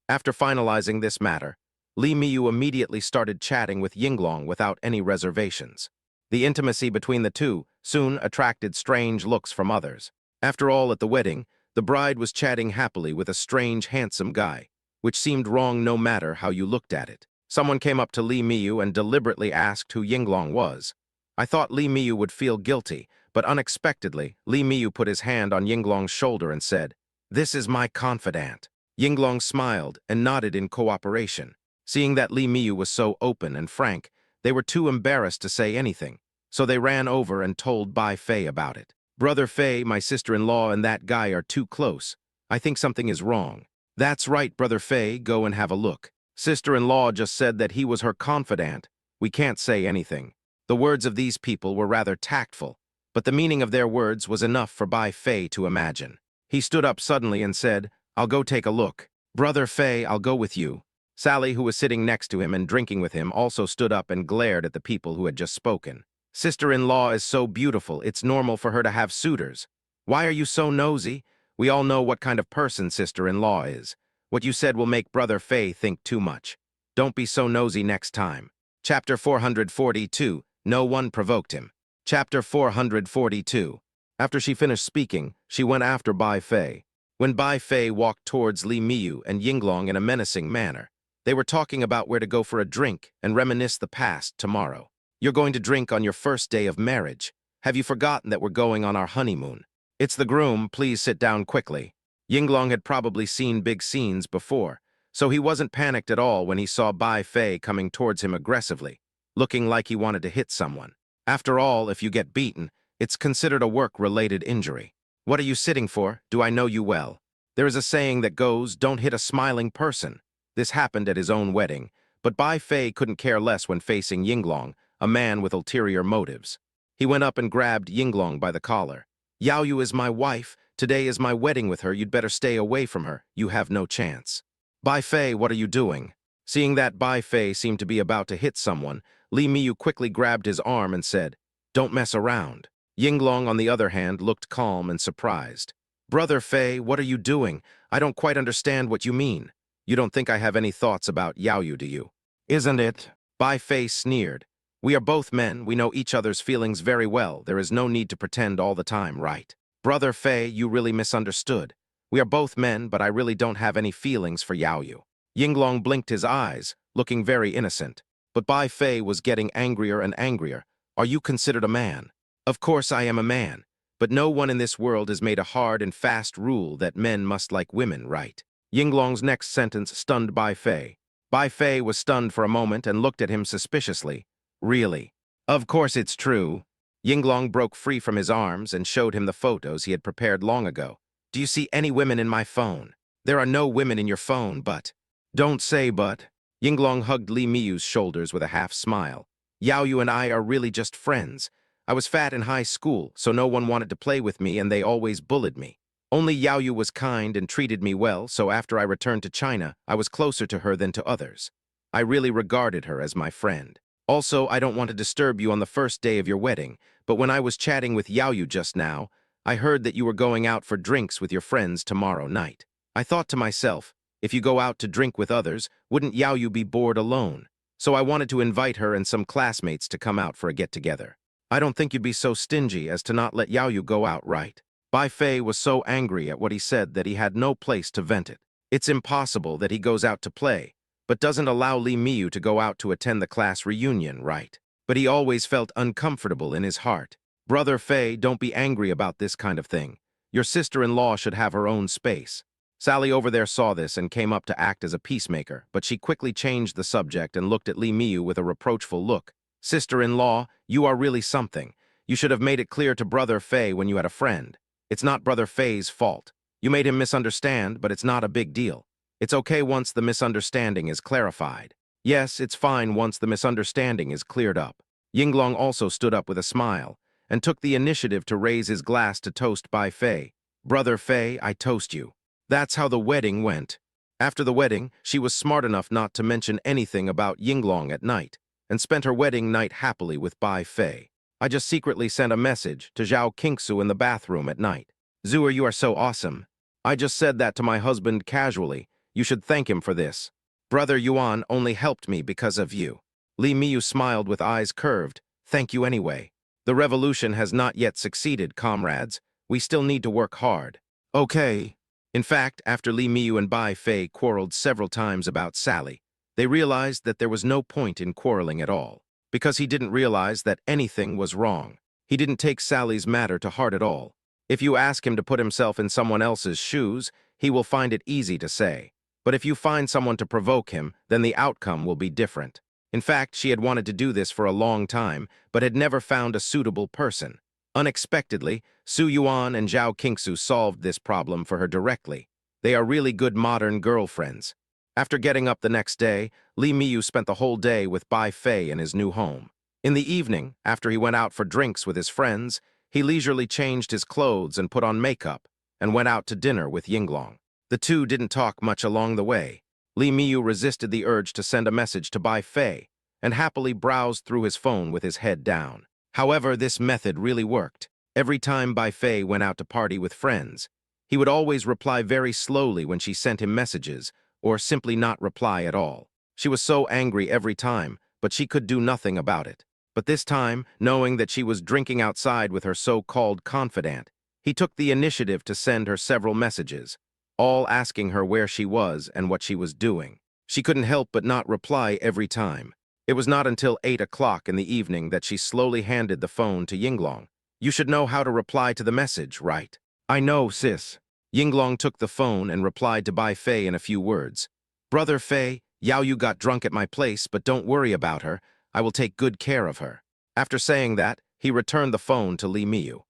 After finalizing this matter, Li Miyu immediately started chatting with Yinglong without any reservations. The intimacy between the two soon attracted strange looks from others. After all, at the wedding, the bride was chatting happily with a strange, handsome guy, which seemed wrong no matter how you looked at it. Someone came up to Li Miyu and deliberately asked who Yinglong was. I thought Li Miyu would feel guilty, but unexpectedly, Li Miyu put his hand on Yinglong's shoulder and said, "This is my confidant." Yinglong smiled and nodded in cooperation. Seeing that Li Miyu was so open and frank, they were too embarrassed to say anything, so they ran over and told Bai Fei about it. Brother Fei, my sister-in-law, and that guy are too close. I think something is wrong. That's right, Brother Fei, go and have a look. Sister-in-law just said that he was her confidant. We can't say anything. The words of these people were rather tactful, but the meaning of their words was enough for Bai Fei to imagine. He stood up suddenly and said, I'll go take a look. Brother Fei, I'll go with you. Sally, who was sitting next to him and drinking with him, also stood up and glared at the people who had just spoken. Sister-in-law is so beautiful, it's normal for her to have suitors. Why are you so nosy? We all know what kind of person sister-in-law is. What you said will make Brother Fei think too much. Don't be so nosy next time. Chapter 442, No one provoked him. Chapter 442. After she finished speaking, she went after Bai Fei. When Bai Fei walked towards Li Miyu and Yinglong in a menacing manner, they were talking about where to go for a drink and reminisce the past tomorrow. You're going to drink on your first day of marriage. Have you forgotten that we're going on our honeymoon? It's the groom, please sit down quickly. Yinglong had probably seen big scenes before, so he wasn't panicked at all when he saw Bai Fei coming towards him aggressively, looking like he wanted to hit someone. After all, if you get beaten, it's considered a work-related injury. What are you sitting for? Do I know you well? There is a saying that goes, don't hit a smiling person. This happened at his own wedding, but Bai Fei couldn't care less when facing Yinglong, a man with ulterior motives. He went up and grabbed Yinglong by the collar. Yao Yu is my wife. Today is my wedding with her. You'd better stay away from her. You have no chance. Bai Fei, what are you doing? Seeing that Bai Fei seemed to be about to hit someone, Li Miyu quickly grabbed his arm and said, don't mess around. Yinglong, on the other hand, looked calm and surprised. Brother Fei, what are you doing? I don't quite understand what you mean. You don't think I have any thoughts about Yao Yu, do you? Isn't it? Bai Fei sneered. We are both men. We know each other's feelings very well. There is no need to pretend all the time, right? Brother Fei, you really misunderstood. We are both men, but I really don't have any feelings for Yao Yu. Yinglong blinked his eyes, looking very innocent. But Bai Fei was getting angrier and angrier. Are you considered a man? Of course I am a man, but no one in this world has made a hard and fast rule that men must like women, right? Yinglong's next sentence stunned Bai Fei. Bai Fei was stunned for a moment and looked at him suspiciously. Really? Of course it's true. Yinglong broke free from his arms and showed him the photos he had prepared long ago. Do you see any women in my phone? There are no women in your phone, but... Don't say but. Yinglong hugged Li Miyu's shoulders with a half-smile. Yao Yu and I are really just friends. I was fat in high school, so no one wanted to play with me and they always bullied me. Only Yao Yu was kind and treated me well, so after I returned to China, I was closer to her than to others. I really regarded her as my friend. Also, I don't want to disturb you on the first day of your wedding, but when I was chatting with Yao Yu just now, I heard that you were going out for drinks with your friends tomorrow night. I thought to myself, if you go out to drink with others, wouldn't Yao Yu be bored alone? So I wanted to invite her and some classmates to come out for a get-together. I don't think you'd be so stingy as to not let Yao Yu go out, right? Bai Fei was so angry at what he said that he had no place to vent it. It's impossible that he goes out to play, but doesn't allow Li Miyu to go out to attend the class reunion, right? But he always felt uncomfortable in his heart. Brother Fei, don't be angry about this kind of thing. Your sister-in-law should have her own space. Sally over there saw this and came up to act as a peacemaker, but she quickly changed the subject and looked at Li Miyu with a reproachful look. Sister-in-law, you are really something. You should have made it clear to Brother Fei when you had a friend. It's not Brother Fei's fault. You made him misunderstand, but it's not a big deal. It's okay once the misunderstanding is clarified. Yes, it's fine once the misunderstanding is cleared up. Yinglong also stood up with a smile and took the initiative to raise his glass to toast Bai Fei. Brother Fei, I toast you. That's how the wedding went. After the wedding, she was smart enough not to mention anything about Yinglong at night and spent her wedding night happily with Bai Fei. I just secretly sent a message to Zhao Qingsu in the bathroom at night. Zhuer, you are so awesome. I just said that to my husband casually. You should thank him for this. Brother Yuan only helped me because of you. Li Miyu smiled with eyes curved. Thank you anyway. The revolution has not yet succeeded, comrades. We still need to work hard. Okay. In fact, after Li Miyu and Bai Fei quarreled several times about Sally, they realized that there was no point in quarreling at all, because he didn't realize that anything was wrong. He didn't take Sally's matter to heart at all. If you ask him to put himself in someone else's shoes, he will find it easy to say. But if you find someone to provoke him, then the outcome will be different. In fact, she had wanted to do this for a long time, but had never found a suitable person. Unexpectedly, Su Yuan and Zhao Qingsu solved this problem for her directly. They are really good modern girlfriends. After getting up the next day, Li Miyu spent the whole day with Bai Fei in his new home. In the evening, after he went out for drinks with his friends, he leisurely changed his clothes and put on makeup, and went out to dinner with Yinglong. The two didn't talk much along the way. Li Miyu resisted the urge to send a message to Bai Fei and happily browsed through his phone with his head down. However, this method really worked. Every time Bai Fei went out to party with friends, he would always reply very slowly when she sent him messages, or simply not reply at all. She was so angry every time, but she could do nothing about it. But this time, knowing that she was drinking outside with her so-called confidant, he took the initiative to send her several messages, all asking her where she was and what she was doing. She couldn't help but not reply every time. It was not until 8 o'clock in the evening that she slowly handed the phone to Yinglong. "You should know how to reply to the message, right?" "I know, sis." Yinglong took the phone and replied to Bai Fei in a few words. "Brother Fei, Yao Yu got drunk at my place, but don't worry about her. I will take good care of her." After saying that, he returned the phone to Li Miyu.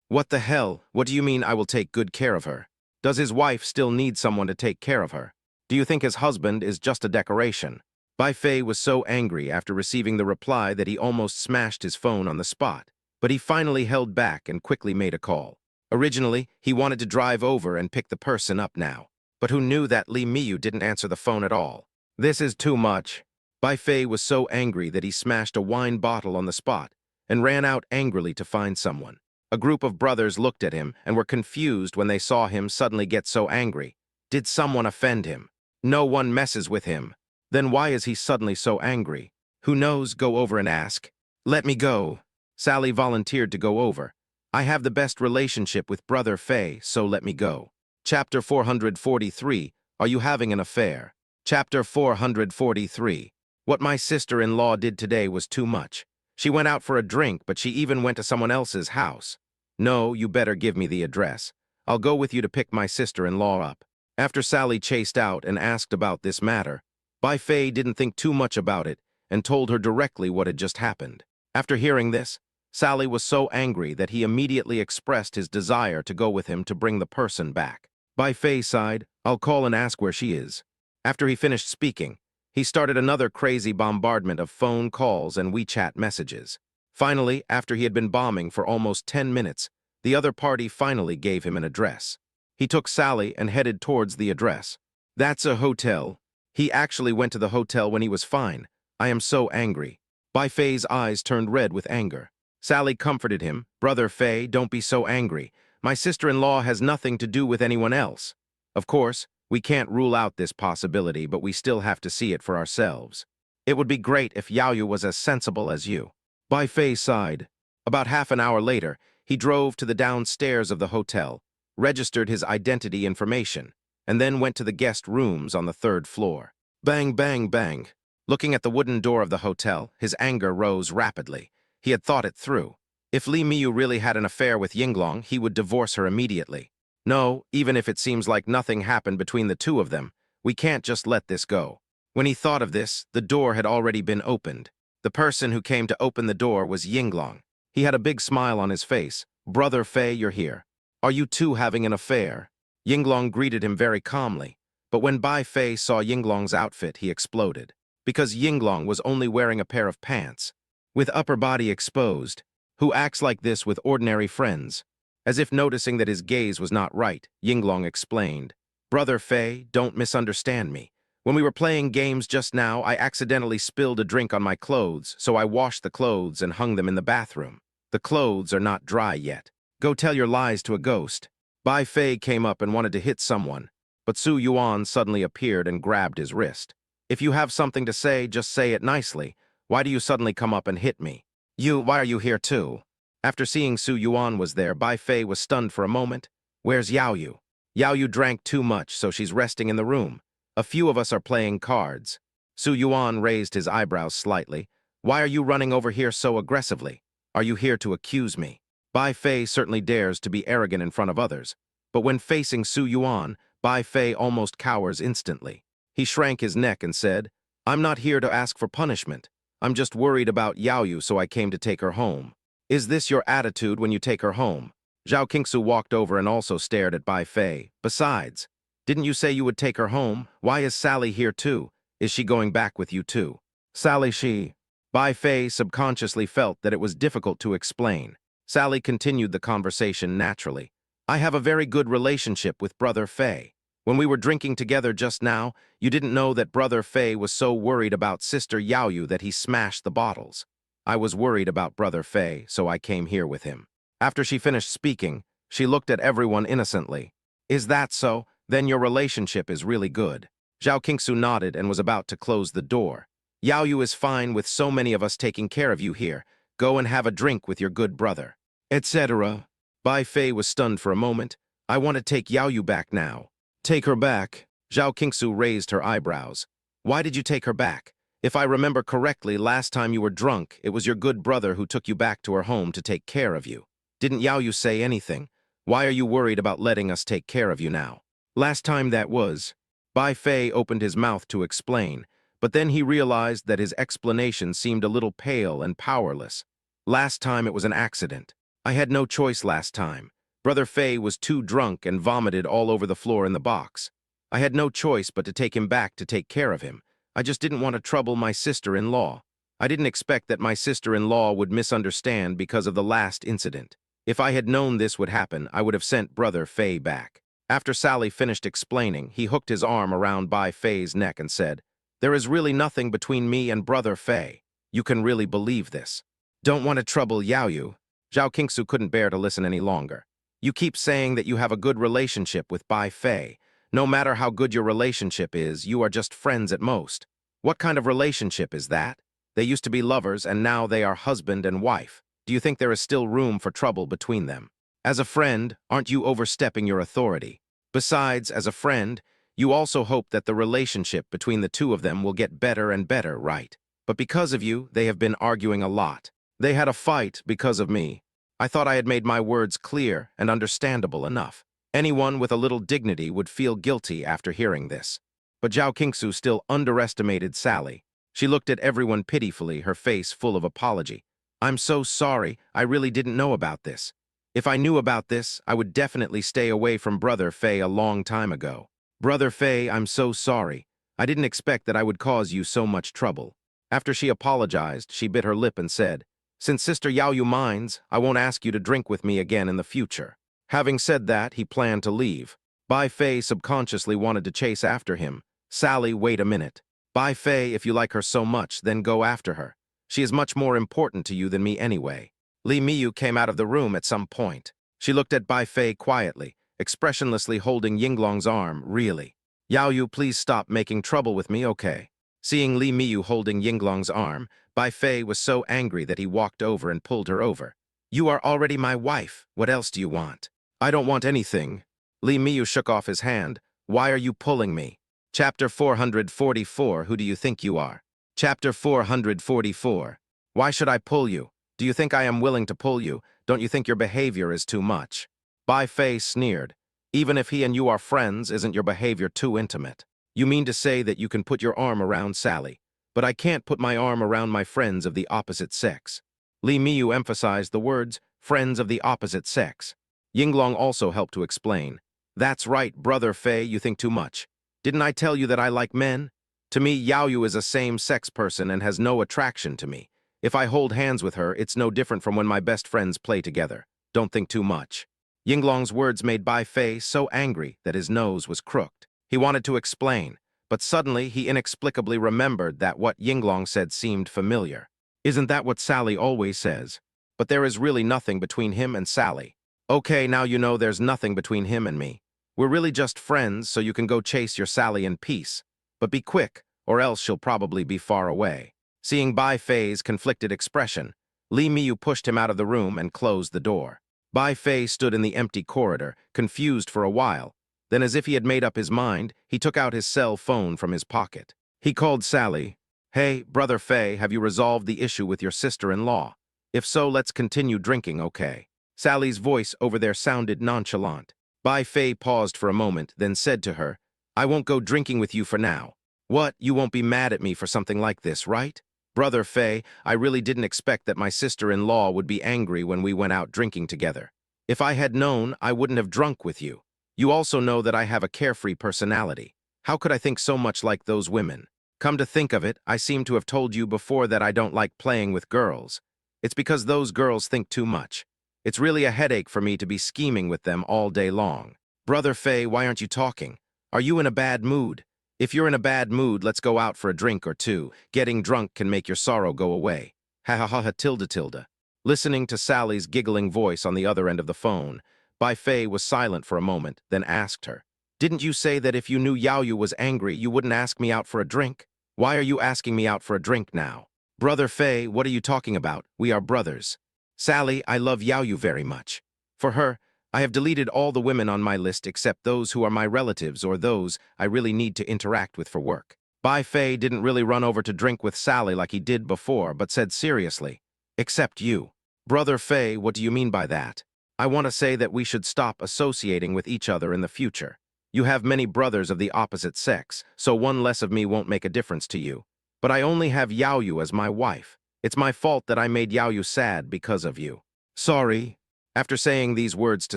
What the hell? What do you mean I will take good care of her? Does his wife still need someone to take care of her? Do you think his husband is just a decoration?" Bai Fei was so angry after receiving the reply that he almost smashed his phone on the spot, but he finally held back and quickly made a call. Originally, he wanted to drive over and pick the person up now, but who knew that Li Miyu didn't answer the phone at all? "This is too much." Bai Fei was so angry that he smashed a wine bottle on the spot and ran out angrily to find someone. A group of brothers looked at him and were confused when they saw him suddenly get so angry. Did someone offend him? No one messes with him. Then why is he suddenly so angry? Who knows? Go over and ask. "Let me go." Sally volunteered to go over. "I have the best relationship with Brother Fei, so let me go." Chapter 443, Are You Having an Affair? Chapter 443. What my sister-in-law did today was too much. She went out for a drink, but she even went to someone else's house. "No, you better give me the address. I'll go with you to pick my sister-in-law up." After Sally chased out and asked about this matter, Bai Fei didn't think too much about it and told her directly what had just happened. After hearing this, Sally was so angry that he immediately expressed his desire to go with him to bring the person back. Bai Fei sighed, "I'll call and ask where she is." After he finished speaking, he started another crazy bombardment of phone calls and WeChat messages. Finally, after he had been bombing for almost 10 minutes, the other party finally gave him an address. He took Sally and headed towards the address. "That's a hotel." He actually went to the hotel when he was fine. "I am so angry." Bai Fei's eyes turned red with anger. Sally comforted him. "Brother Fei, don't be so angry. My sister-in-law has nothing to do with anyone else. Of course, we can't rule out this possibility, but we still have to see it for ourselves. It would be great if Yao Yu was as sensible as you." Bai Fei sighed. About half an hour later, he drove to the downstairs of the hotel, registered his identity information, and then went to the guest rooms on the 3rd floor. Bang, bang, bang. Looking at the wooden door of the hotel, his anger rose rapidly. He had thought it through. If Li Miyu really had an affair with Yinglong, he would divorce her immediately. No, even if it seems like nothing happened between the two of them, we can't just let this go. When he thought of this, the door had already been opened. The person who came to open the door was Yinglong. He had a big smile on his face. "Brother Fei, you're here. Are you two having an affair?" Yinglong greeted him very calmly, but when Bai Fei saw Yinglong's outfit, he exploded. Because Yinglong was only wearing a pair of pants, with upper body exposed. Who acts like this with ordinary friends? As if noticing that his gaze was not right, Yinglong explained, "Brother Fei, don't misunderstand me. When we were playing games just now, I accidentally spilled a drink on my clothes, so I washed the clothes and hung them in the bathroom. The clothes are not dry yet. Go tell your lies to a ghost." Bai Fei came up and wanted to hit someone, but Su Yuan suddenly appeared and grabbed his wrist. "If you have something to say, just say it nicely. Why do you suddenly come up and hit me? Why are you here too?" After seeing Su Yuan was there, Bai Fei was stunned for a moment. "Where's Yao Yu?" "Yao Yu drank too much, so she's resting in the room. A few of us are playing cards." Su Yuan raised his eyebrows slightly. "Why are you running over here so aggressively? Are you here to accuse me?" Bai Fei certainly dares to be arrogant in front of others, but when facing Su Yuan, Bai Fei almost cowers instantly. He shrank his neck and said, "I'm not here to ask for punishment. I'm just worried about Yao Yu, so I came to take her home." "Is this your attitude when you take her home?" Zhao Qingsu walked over and also stared at Bai Fei. "Besides, didn't you say you would take her home? Why is Sally here too? Is she going back with you too?" "Sally, she..." Bai Fei subconsciously felt that it was difficult to explain. Sally continued the conversation naturally. "I have a very good relationship with Brother Fei. When we were drinking together just now, you didn't know that Brother Fei was so worried about Sister Yaoyu that he smashed the bottles. I was worried about Brother Fei, so I came here with him. After she finished speaking, she looked at everyone innocently. Is that so? Then your relationship is really good. Zhao Qingsu nodded and was about to close the door. Yaoyu is fine with so many of us taking care of you here. Go and have a drink with your good brother. Etc. Bai Fei was stunned for a moment. I want to take Yaoyu back now. Take her back? Zhao Qingsu raised her eyebrows. Why did you take her back? If I remember correctly, last time you were drunk, it was your good brother who took you back to her home to take care of you. Didn't Yaoyu say anything? Why are you worried about letting us take care of you now? Last time that was. Bai Fei opened his mouth to explain, but then he realized that his explanation seemed a little pale and powerless. Last time it was an accident. I had no choice last time. Brother Fei was too drunk and vomited all over the floor in the box. I had no choice but to take him back to take care of him. I just didn't want to trouble my sister-in-law. I didn't expect that my sister-in-law would misunderstand because of the last incident. If I had known this would happen, I would have sent Brother Fei back. After Sally finished explaining, he hooked his arm around Bai Fei's neck and said, There is really nothing between me and Brother Fei. You can really believe this. Don't want to trouble Yaoyu. Zhao Qingsu couldn't bear to listen any longer. You keep saying that you have a good relationship with Bai Fei. No matter how good your relationship is, you are just friends at most. What kind of relationship is that? They used to be lovers and now they are husband and wife. Do you think there is still room for trouble between them? As a friend, aren't you overstepping your authority? Besides, as a friend, you also hope that the relationship between the two of them will get better and better, right? But because of you, they have been arguing a lot. They had a fight because of me. I thought I had made my words clear and understandable enough. Anyone with a little dignity would feel guilty after hearing this. But Zhao Qingsu still underestimated Sally. She looked at everyone pitifully, her face full of apology. I'm so sorry, I really didn't know about this. If I knew about this, I would definitely stay away from Brother Fei a long time ago. Brother Fei, I'm so sorry. I didn't expect that I would cause you so much trouble. After she apologized, she bit her lip and said, Since Sister Yaoyu minds, I won't ask you to drink with me again in the future. Having said that, he planned to leave. Bai Fei subconsciously wanted to chase after him. Sally, wait a minute. Bai Fei, if you like her so much, then go after her. She is much more important to you than me anyway. Li Miyu came out of the room at some point. She looked at Bai Fei quietly, expressionlessly holding Yinglong's arm, really. Yaoyu, please stop making trouble with me, okay? Seeing Li Miyu holding Yinglong's arm, Bai Fei was so angry that he walked over and pulled her over. You are already my wife. What else do you want? I don't want anything. Li Miyu shook off his hand. Why are you pulling me? Chapter 444, Who do you think you are? Chapter 444. Why should I pull you? Do you think I am willing to pull you? Don't you think your behavior is too much? Bai Fei sneered. Even if he and you are friends, isn't your behavior too intimate? You mean to say that you can put your arm around Sally, but I can't put my arm around my friends of the opposite sex. Li Miyu emphasized the words, friends of the opposite sex. Yinglong also helped to explain. That's right, Brother Fei, you think too much. Didn't I tell you that I like men? To me, Yaoyu is a same-sex person and has no attraction to me. If I hold hands with her, it's no different from when my best friends play together. Don't think too much. Yinglong's words made Bai Fei so angry that his nose was crooked. He wanted to explain, but suddenly he inexplicably remembered that what Yinglong said seemed familiar. Isn't that what Sally always says? But there is really nothing between him and Sally. Okay, now you know there's nothing between him and me. We're really just friends, so you can go chase your Sally in peace. But be quick, or else she'll probably be far away. Seeing Bai Fei's conflicted expression, Li Miyu pushed him out of the room and closed the door. Bai Fei stood in the empty corridor, confused for a while. Then, as if he had made up his mind, he took out his cell phone from his pocket. He called Sally. Hey, Brother Fei, have you resolved the issue with your sister-in-law? If so, let's continue drinking, okay? Sally's voice over there sounded nonchalant. Bai Fei paused for a moment, then said to her, I won't go drinking with you for now. What, you won't be mad at me for something like this, right? Brother Fei, I really didn't expect that my sister-in-law would be angry when we went out drinking together. If I had known, I wouldn't have drunk with you. You also know that I have a carefree personality. How could I think so much like those women? Come to think of it, I seem to have told you before that I don't like playing with girls. It's because those girls think too much. It's really a headache for me to be scheming with them all day long. Brother Fei, why aren't you talking? Are you in a bad mood? If you're in a bad mood, let's go out for a drink or two. Getting drunk can make your sorrow go away. Ha ha ha ha tilde tilde. Listening to Sally's giggling voice on the other end of the phone, Bai Fei was silent for a moment, then asked her, "Didn't you say that if you knew Yao Yu was angry, you wouldn't ask me out for a drink? Why are you asking me out for a drink now?" "Brother Fei, what are you talking about? We are brothers. Sally, I love Yao Yu very much. For her, I have deleted all the women on my list except those who are my relatives or those I really need to interact with for work." Bai Fei didn't really run over to drink with Sally like he did before, but said seriously, "Except you." "Brother Fei, what do you mean by that?" "I want to say that we should stop associating with each other in the future. You have many brothers of the opposite sex, so one less of me won't make a difference to you. But I only have Yao Yu as my wife. It's my fault that I made Yao Yu sad because of you." "Sorry." After saying these words to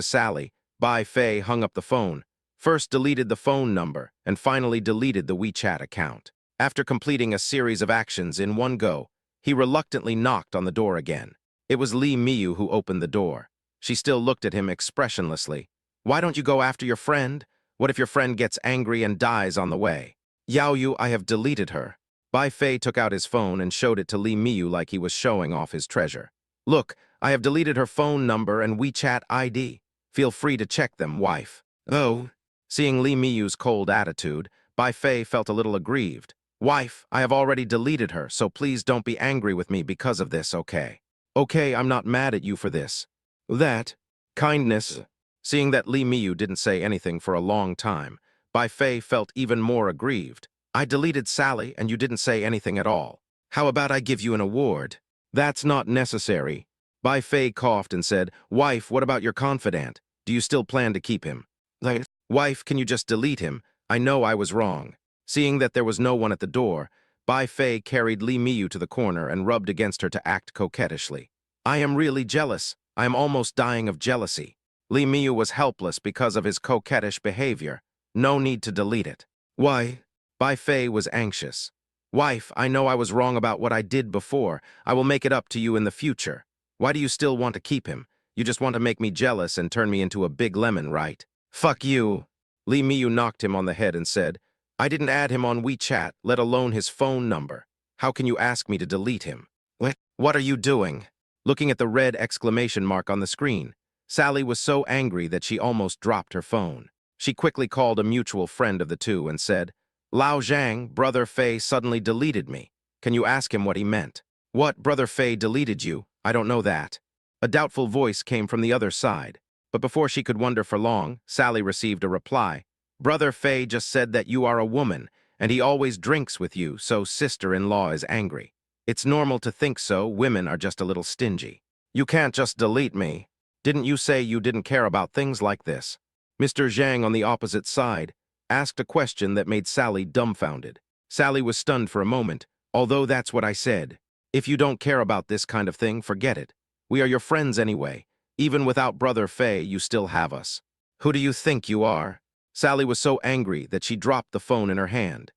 Sally, Bai Fei hung up the phone, first deleted the phone number, and finally deleted the WeChat account. After completing a series of actions in one go, he reluctantly knocked on the door again. It was Li Miyu who opened the door. She still looked at him expressionlessly. "Why don't you go after your friend? What if your friend gets angry and dies on the way?" "Yao Yu, I have deleted her." Bai Fei took out his phone and showed it to Li Miyu like he was showing off his treasure. "Look, I have deleted her phone number and WeChat ID. Feel free to check them, wife." "Oh." Seeing Li Miyu's cold attitude, Bai Fei felt a little aggrieved. "Wife, I have already deleted her, so please don't be angry with me because of this, okay?" "Okay, I'm not mad at you for this." "That kindness." Seeing that Li Miyu didn't say anything for a long time, Bai Fei felt even more aggrieved. "I deleted Sally and you didn't say anything at all. How about I give you an award?" "That's not necessary." Bai Fei coughed and said, "Wife, what about your confidant? Do you still plan to keep him?" "Wife, can you just delete him? I know I was wrong." Seeing that there was no one at the door, Bai Fei carried Li Miyu to the corner and rubbed against her to act coquettishly. "I am really jealous. I am almost dying of jealousy." Li Miyu was helpless because of his coquettish behavior. No need to delete it. "Why?" Bai Fei was anxious. "Wife, I know I was wrong about what I did before. I will make it up to you in the future. Why do you still want to keep him? You just want to make me jealous and turn me into a big lemon, right?" "Fuck you." Li Miyu knocked him on the head and said, "I didn't add him on WeChat, let alone his phone number. How can you ask me to delete him?" What are you doing?" Looking at the red exclamation mark on the screen, Sally was so angry that she almost dropped her phone. She quickly called a mutual friend of the two and said, "Lao Zhang, Brother Fei suddenly deleted me. Can you ask him what he meant?" "What, Brother Fei deleted you? I don't know that." A doubtful voice came from the other side, but before she could wonder for long, Sally received a reply. "Brother Fei just said that you are a woman, and he always drinks with you, so sister-in-law is angry. It's normal to think so, women are just a little stingy. You can't just delete me. Didn't you say you didn't care about things like this?" Mr. Zhang on the opposite side asked a question that made Sally dumbfounded. Sally was stunned for a moment. "Although that's what I said. If you don't care about this kind of thing, forget it. We are your friends anyway. Even without Brother Fei, you still have us." "Who do you think you are?" Sally was so angry that she dropped the phone in her hand.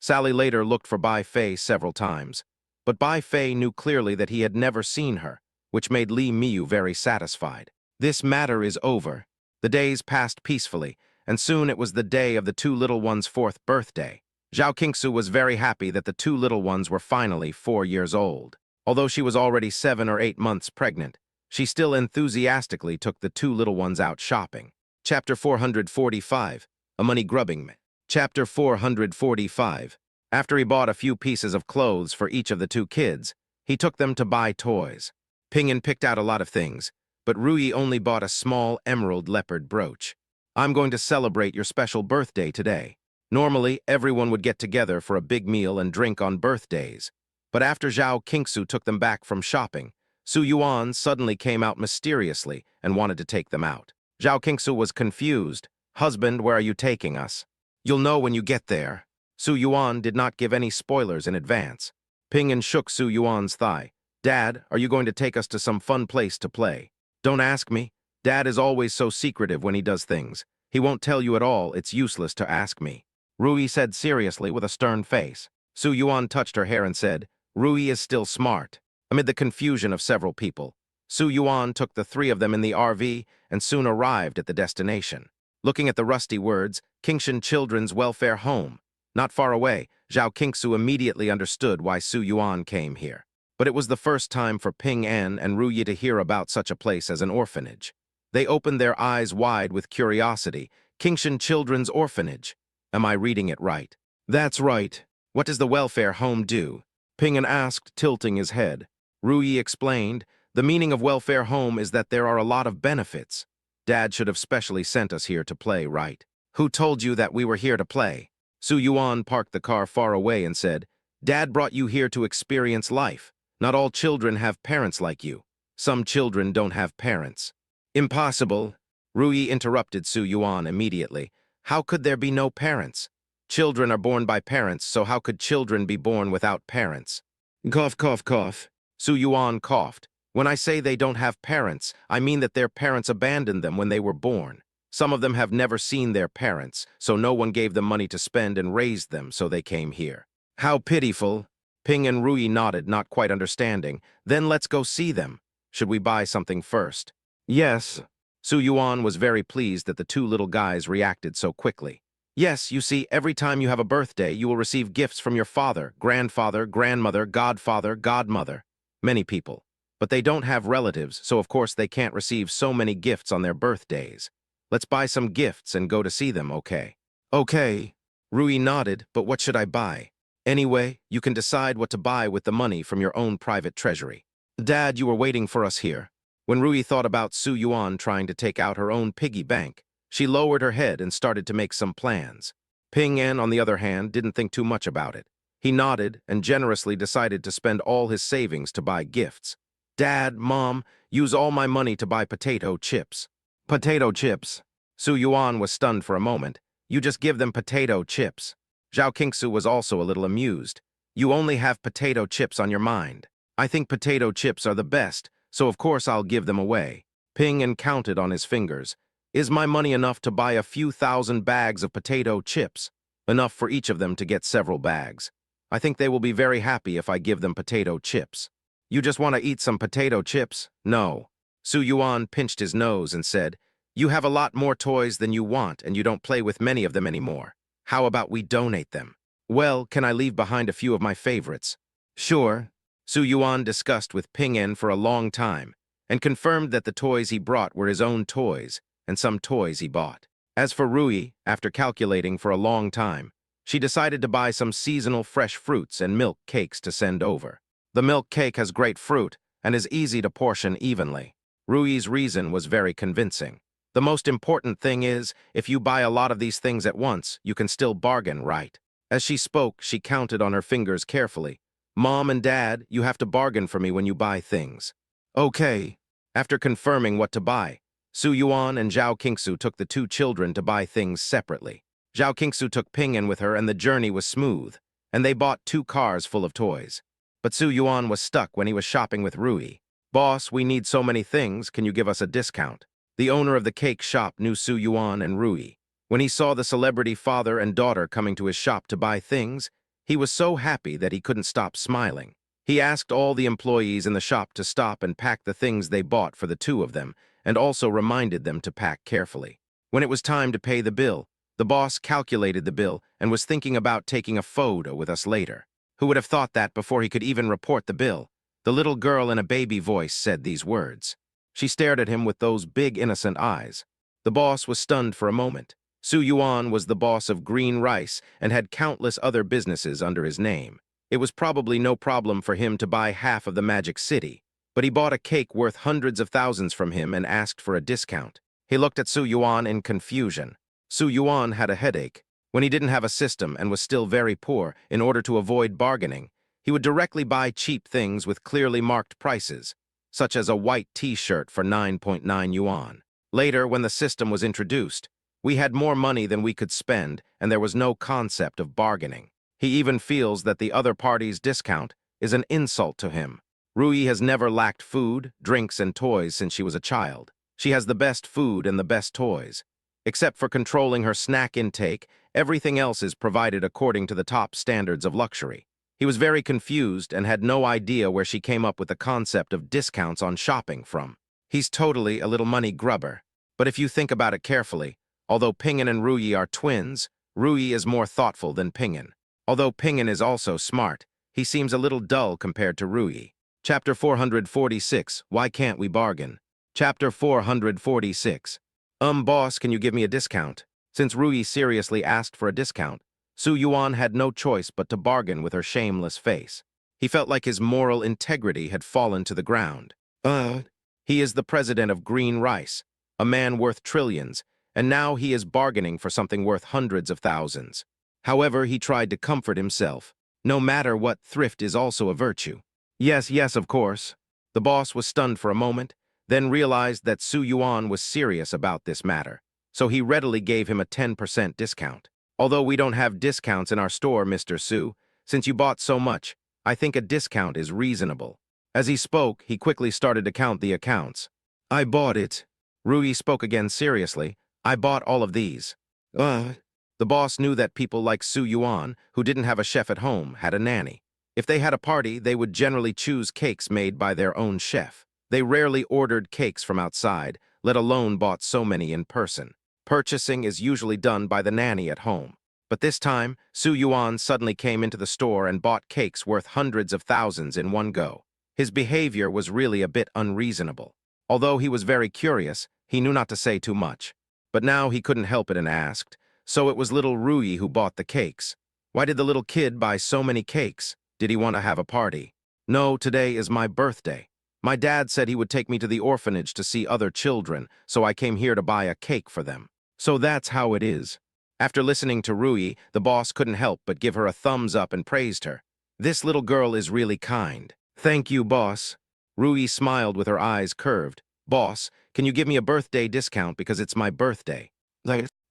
Sally later looked for Bai Fei several times, but Bai Fei knew clearly that he had never seen her, which made Li Miyu very satisfied. This matter is over. The days passed peacefully, and soon it was the day of the two little ones' 4th birthday. Zhao Qingsu was very happy that the two little ones were finally 4 years old. Although she was already 7 or 8 months pregnant, she still enthusiastically took the two little ones out shopping. Chapter 445, A Money-Grubbing Man. Chapter 445. After he bought a few pieces of clothes for each of the two kids, he took them to buy toys. Ping'an picked out a lot of things, but Rui only bought a small emerald leopard brooch. "I'm going to celebrate your special birthday today." Normally, everyone would get together for a big meal and drink on birthdays. But after Zhao Qingsu took them back from shopping, Su Yuan suddenly came out mysteriously and wanted to take them out. Zhao Qingsu was confused. "Husband, where are you taking us?" "You'll know when you get there." Su Yuan did not give any spoilers in advance. Ping'an shook Su Yuan's thigh. "Dad, are you going to take us to some fun place to play?" "Don't ask me. Dad is always so secretive when he does things. He won't tell you at all. It's useless to ask me," Rui said seriously with a stern face. Su Yuan touched her hair and said, "Rui is still smart." Amid the confusion of several people, Su Yuan took the three of them in the RV and soon arrived at the destination. Looking at the rusty words, Kingshan Children's Welfare Home. Not far away, Zhao Qingsu immediately understood why Su Yuan came here. But it was the first time for Ping An and Ru Yi to hear about such a place as an orphanage. They opened their eyes wide with curiosity. Kingshan Children's Orphanage. Am I reading it right? That's right. What does the welfare home do? Ping An asked, tilting his head. Ru Yi explained, the meaning of welfare home is that there are a lot of benefits. Dad should have specially sent us here to play, right? Who told you that we were here to play? Su Yuan parked the car far away and said, Dad brought you here to experience life. Not all children have parents like you. Some children don't have parents. Impossible. Ru Yi interrupted Su Yuan immediately. How could there be no parents? Children are born by parents, so how could children be born without parents? Cough, cough, cough. Su Yuan coughed. When I say they don't have parents, I mean that their parents abandoned them when they were born. Some of them have never seen their parents, so no one gave them money to spend and raised them, so they came here. How pitiful. Ping and Ru Yi nodded, not quite understanding. Then let's go see them. Should we buy something first? Yes. Su Yuan was very pleased that the two little guys reacted so quickly. Yes, you see, every time you have a birthday, you will receive gifts from your father, grandfather, grandmother, godfather, godmother. Many people. But they don't have relatives, so of course they can't receive so many gifts on their birthdays. Let's buy some gifts and go to see them, okay? Okay. Ru Yi nodded, but what should I buy? Anyway, you can decide what to buy with the money from your own private treasury. Dad, you were waiting for us here. When Ru Yi thought about Su Yuan trying to take out her own piggy bank, she lowered her head and started to make some plans. Ping An, on the other hand, didn't think too much about it. He nodded and generously decided to spend all his savings to buy gifts. Dad, Mom, use all my money to buy potato chips. Potato chips. Su Yuan was stunned for a moment. You just give them potato chips. Zhao Qingsu was also a little amused. You only have potato chips on your mind. I think potato chips are the best, so of course I'll give them away. Ping An counted on his fingers. Is my money enough to buy a few thousand bags of potato chips? Enough for each of them to get several bags. I think they will be very happy if I give them potato chips. You just want to eat some potato chips? No. Su Yuan pinched his nose and said, You have a lot more toys than you want and you don't play with many of them anymore. How about we donate them? Well, can I leave behind a few of my favorites? Sure. Su Yuan discussed with Ping An for a long time and confirmed that the toys he brought were his own toys and some toys he bought. As for Ru Yi, after calculating for a long time, she decided to buy some seasonal fresh fruits and milk cakes to send over. The milk cake has great fruit and is easy to portion evenly. Ru Yi's reason was very convincing. The most important thing is, if you buy a lot of these things at once, you can still bargain, right? As she spoke, she counted on her fingers carefully. Mom and Dad, you have to bargain for me when you buy things. Okay. After confirming what to buy, Su Yuan and Zhao Qingsu took the two children to buy things separately. Zhao Qingsu took Ping An with her and the journey was smooth, and they bought 2 cars full of toys. But Su Yuan was stuck when he was shopping with Ru Yi. Boss, we need so many things, can you give us a discount? The owner of the cake shop knew Su Yuan and Ru Yi. When he saw the celebrity father and daughter coming to his shop to buy things, he was so happy that he couldn't stop smiling. He asked all the employees in the shop to stop and pack the things they bought for the two of them, and also reminded them to pack carefully. When it was time to pay the bill, the boss calculated the bill and was thinking about taking a photo with us later. Who would have thought that before he could even report the bill? The little girl in a baby voice said these words. She stared at him with those big innocent eyes. The boss was stunned for a moment. Su Yuan was the boss of Green Rice and had countless other businesses under his name. It was probably no problem for him to buy half of the Magic City, but he bought a cake worth hundreds of thousands from him and asked for a discount. He looked at Su Yuan in confusion. Su Yuan had a headache. When he didn't have a system and was still very poor, in order to avoid bargaining, he would directly buy cheap things with clearly marked prices, such as a white t-shirt for 9.9 yuan. Later, when the system was introduced, we had more money than we could spend, and there was no concept of bargaining. He even feels that the other party's discount is an insult to him. Ru Yi has never lacked food, drinks, and toys since she was a child. She has the best food and the best toys. Except for controlling her snack intake, everything else is provided according to the top standards of luxury. He was very confused and had no idea where she came up with the concept of discounts on shopping from. He's totally a little money grubber. But if you think about it carefully, Although Ping'an and Ruyi are twins, Ruyi is more thoughtful than Ping'an. Although Ping'an is also smart, he seems a little dull compared to Ruyi. Chapter 446, Why Can't We Bargain? Chapter 446. Boss, can you give me a discount? Since Ruyi seriously asked for a discount, Su Yuan had no choice but to bargain with her shameless face. He felt like his moral integrity had fallen to the ground. He is the president of Green Rice, a man worth trillions, and now he is bargaining for something worth hundreds of thousands. However, he tried to comfort himself. No matter what, thrift is also a virtue. Yes, of course. The boss was stunned for a moment, then realized that Su Yuan was serious about this matter, so he readily gave him a 10% discount. Although we don't have discounts in our store, Mr. Su, since you bought so much, I think a discount is reasonable. As he spoke, he quickly started to count the accounts. I bought it. Ruyi spoke again seriously. I bought all of these. The boss knew that people like Su Yuan, who didn't have a chef at home, had a nanny. If they had a party, they would generally choose cakes made by their own chef. They rarely ordered cakes from outside, let alone bought so many in person. Purchasing is usually done by the nanny at home. But this time, Su Yuan suddenly came into the store and bought cakes worth hundreds of thousands in one go. His behavior was really a bit unreasonable. Although he was very curious, he knew not to say too much. But now he couldn't help it and asked, so it was little Ruyi who bought the cakes. Why did the little kid buy so many cakes? Did he want to have a party? No, today is my birthday. My dad said he would take me to the orphanage to see other children, so I came here to buy a cake for them. So that's how it is. After listening to Ruyi, the boss couldn't help but give her a thumbs up and praised her. This little girl is really kind. Thank you, boss. Ruyi smiled with her eyes curved. Boss, can you give me a birthday discount because it's my birthday?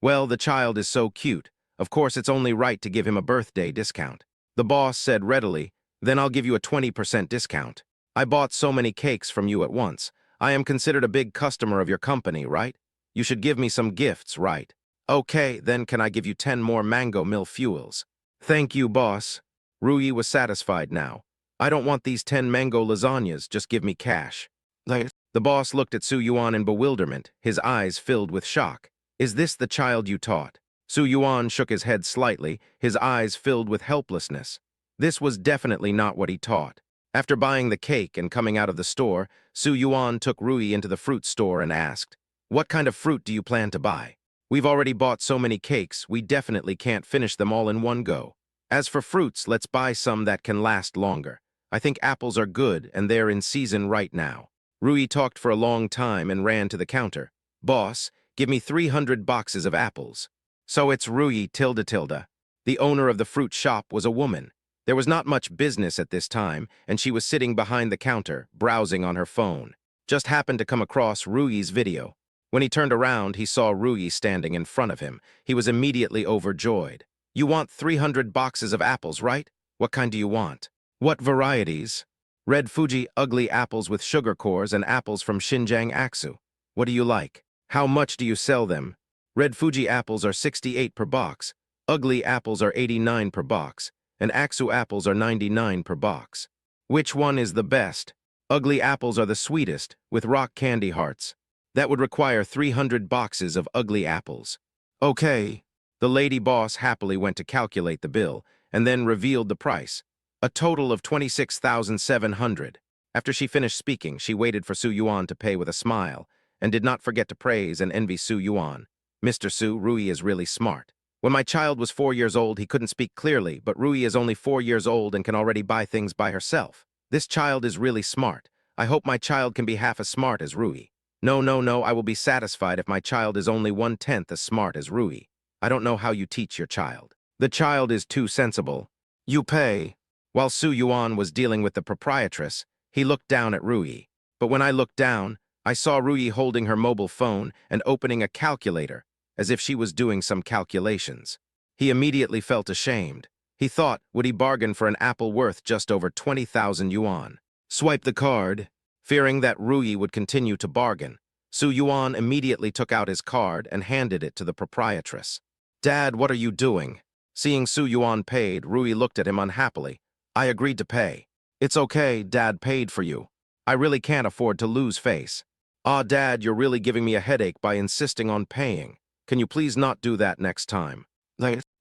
Well, the child is so cute. Of course, it's only right to give him a birthday discount. The boss said readily, then I'll give you a 20% discount. I bought so many cakes from you at once. I am considered a big customer of your company, right? You should give me some gifts, right? Okay, then can I give you 10 more mango mill fuels? Thank you, boss. Ruyi was satisfied now. I don't want these 10 mango lasagnas, just give me cash. The boss looked at Su Yuan in bewilderment, his eyes filled with shock. Is this the child you taught? Su Yuan shook his head slightly, his eyes filled with helplessness. This was definitely not what he taught. After buying the cake and coming out of the store, Su Yuan took Ruyi into the fruit store and asked, what kind of fruit do you plan to buy? We've already bought so many cakes, we definitely can't finish them all in one go. As for fruits, let's buy some that can last longer. I think apples are good and they're in season right now. Ruyi talked for a long time and ran to the counter. Boss, give me 300 boxes of apples. So it's Ruyi tilde. The owner of the fruit shop was a woman. There was not much business at this time, and she was sitting behind the counter, browsing on her phone. Just happened to come across Ruyi's video. When he turned around, he saw Ruyi standing in front of him. He was immediately overjoyed. You want 300 boxes of apples, right? What kind do you want? What varieties? Red Fuji ugly apples with sugar cores and apples from Xinjiang Aksu. What do you like? How much do you sell them? Red Fuji apples are 68 per box, ugly apples are 89 per box, and Aksu apples are 99 per box. Which one is the best? Ugly apples are the sweetest, with rock candy hearts. That would require 300 boxes of ugly apples. Okay. The lady boss happily went to calculate the bill, and then revealed the price. A total of 26,700. After she finished speaking, she waited for Su Yuan to pay with a smile, and did not forget to praise and envy Su Yuan. Mr. Su, Ruyi is really smart. When my child was 4 years old, he couldn't speak clearly, but Ruyi is only 4 years old and can already buy things by herself. This child is really smart. I hope my child can be half as smart as Ruyi. No, I will be satisfied if my child is only 1/10 as smart as Ruyi. I don't know how you teach your child. The child is too sensible. You pay. While Su Yuan was dealing with the proprietress, he looked down at Ruyi. But when I looked down, I saw Ruyi holding her mobile phone and opening a calculator, as if she was doing some calculations. He immediately felt ashamed. He thought, would he bargain for an apple worth just over 20,000 yuan? Swipe the card. Fearing that Ruyi would continue to bargain, Su Yuan immediately took out his card and handed it to the proprietress. Dad, what are you doing? Seeing Su Yuan paid, Ruyi looked at him unhappily. I agreed to pay. It's okay, Dad paid for you. I really can't afford to lose face. Ah, Dad, you're really giving me a headache by insisting on paying. Can you please not do that next time?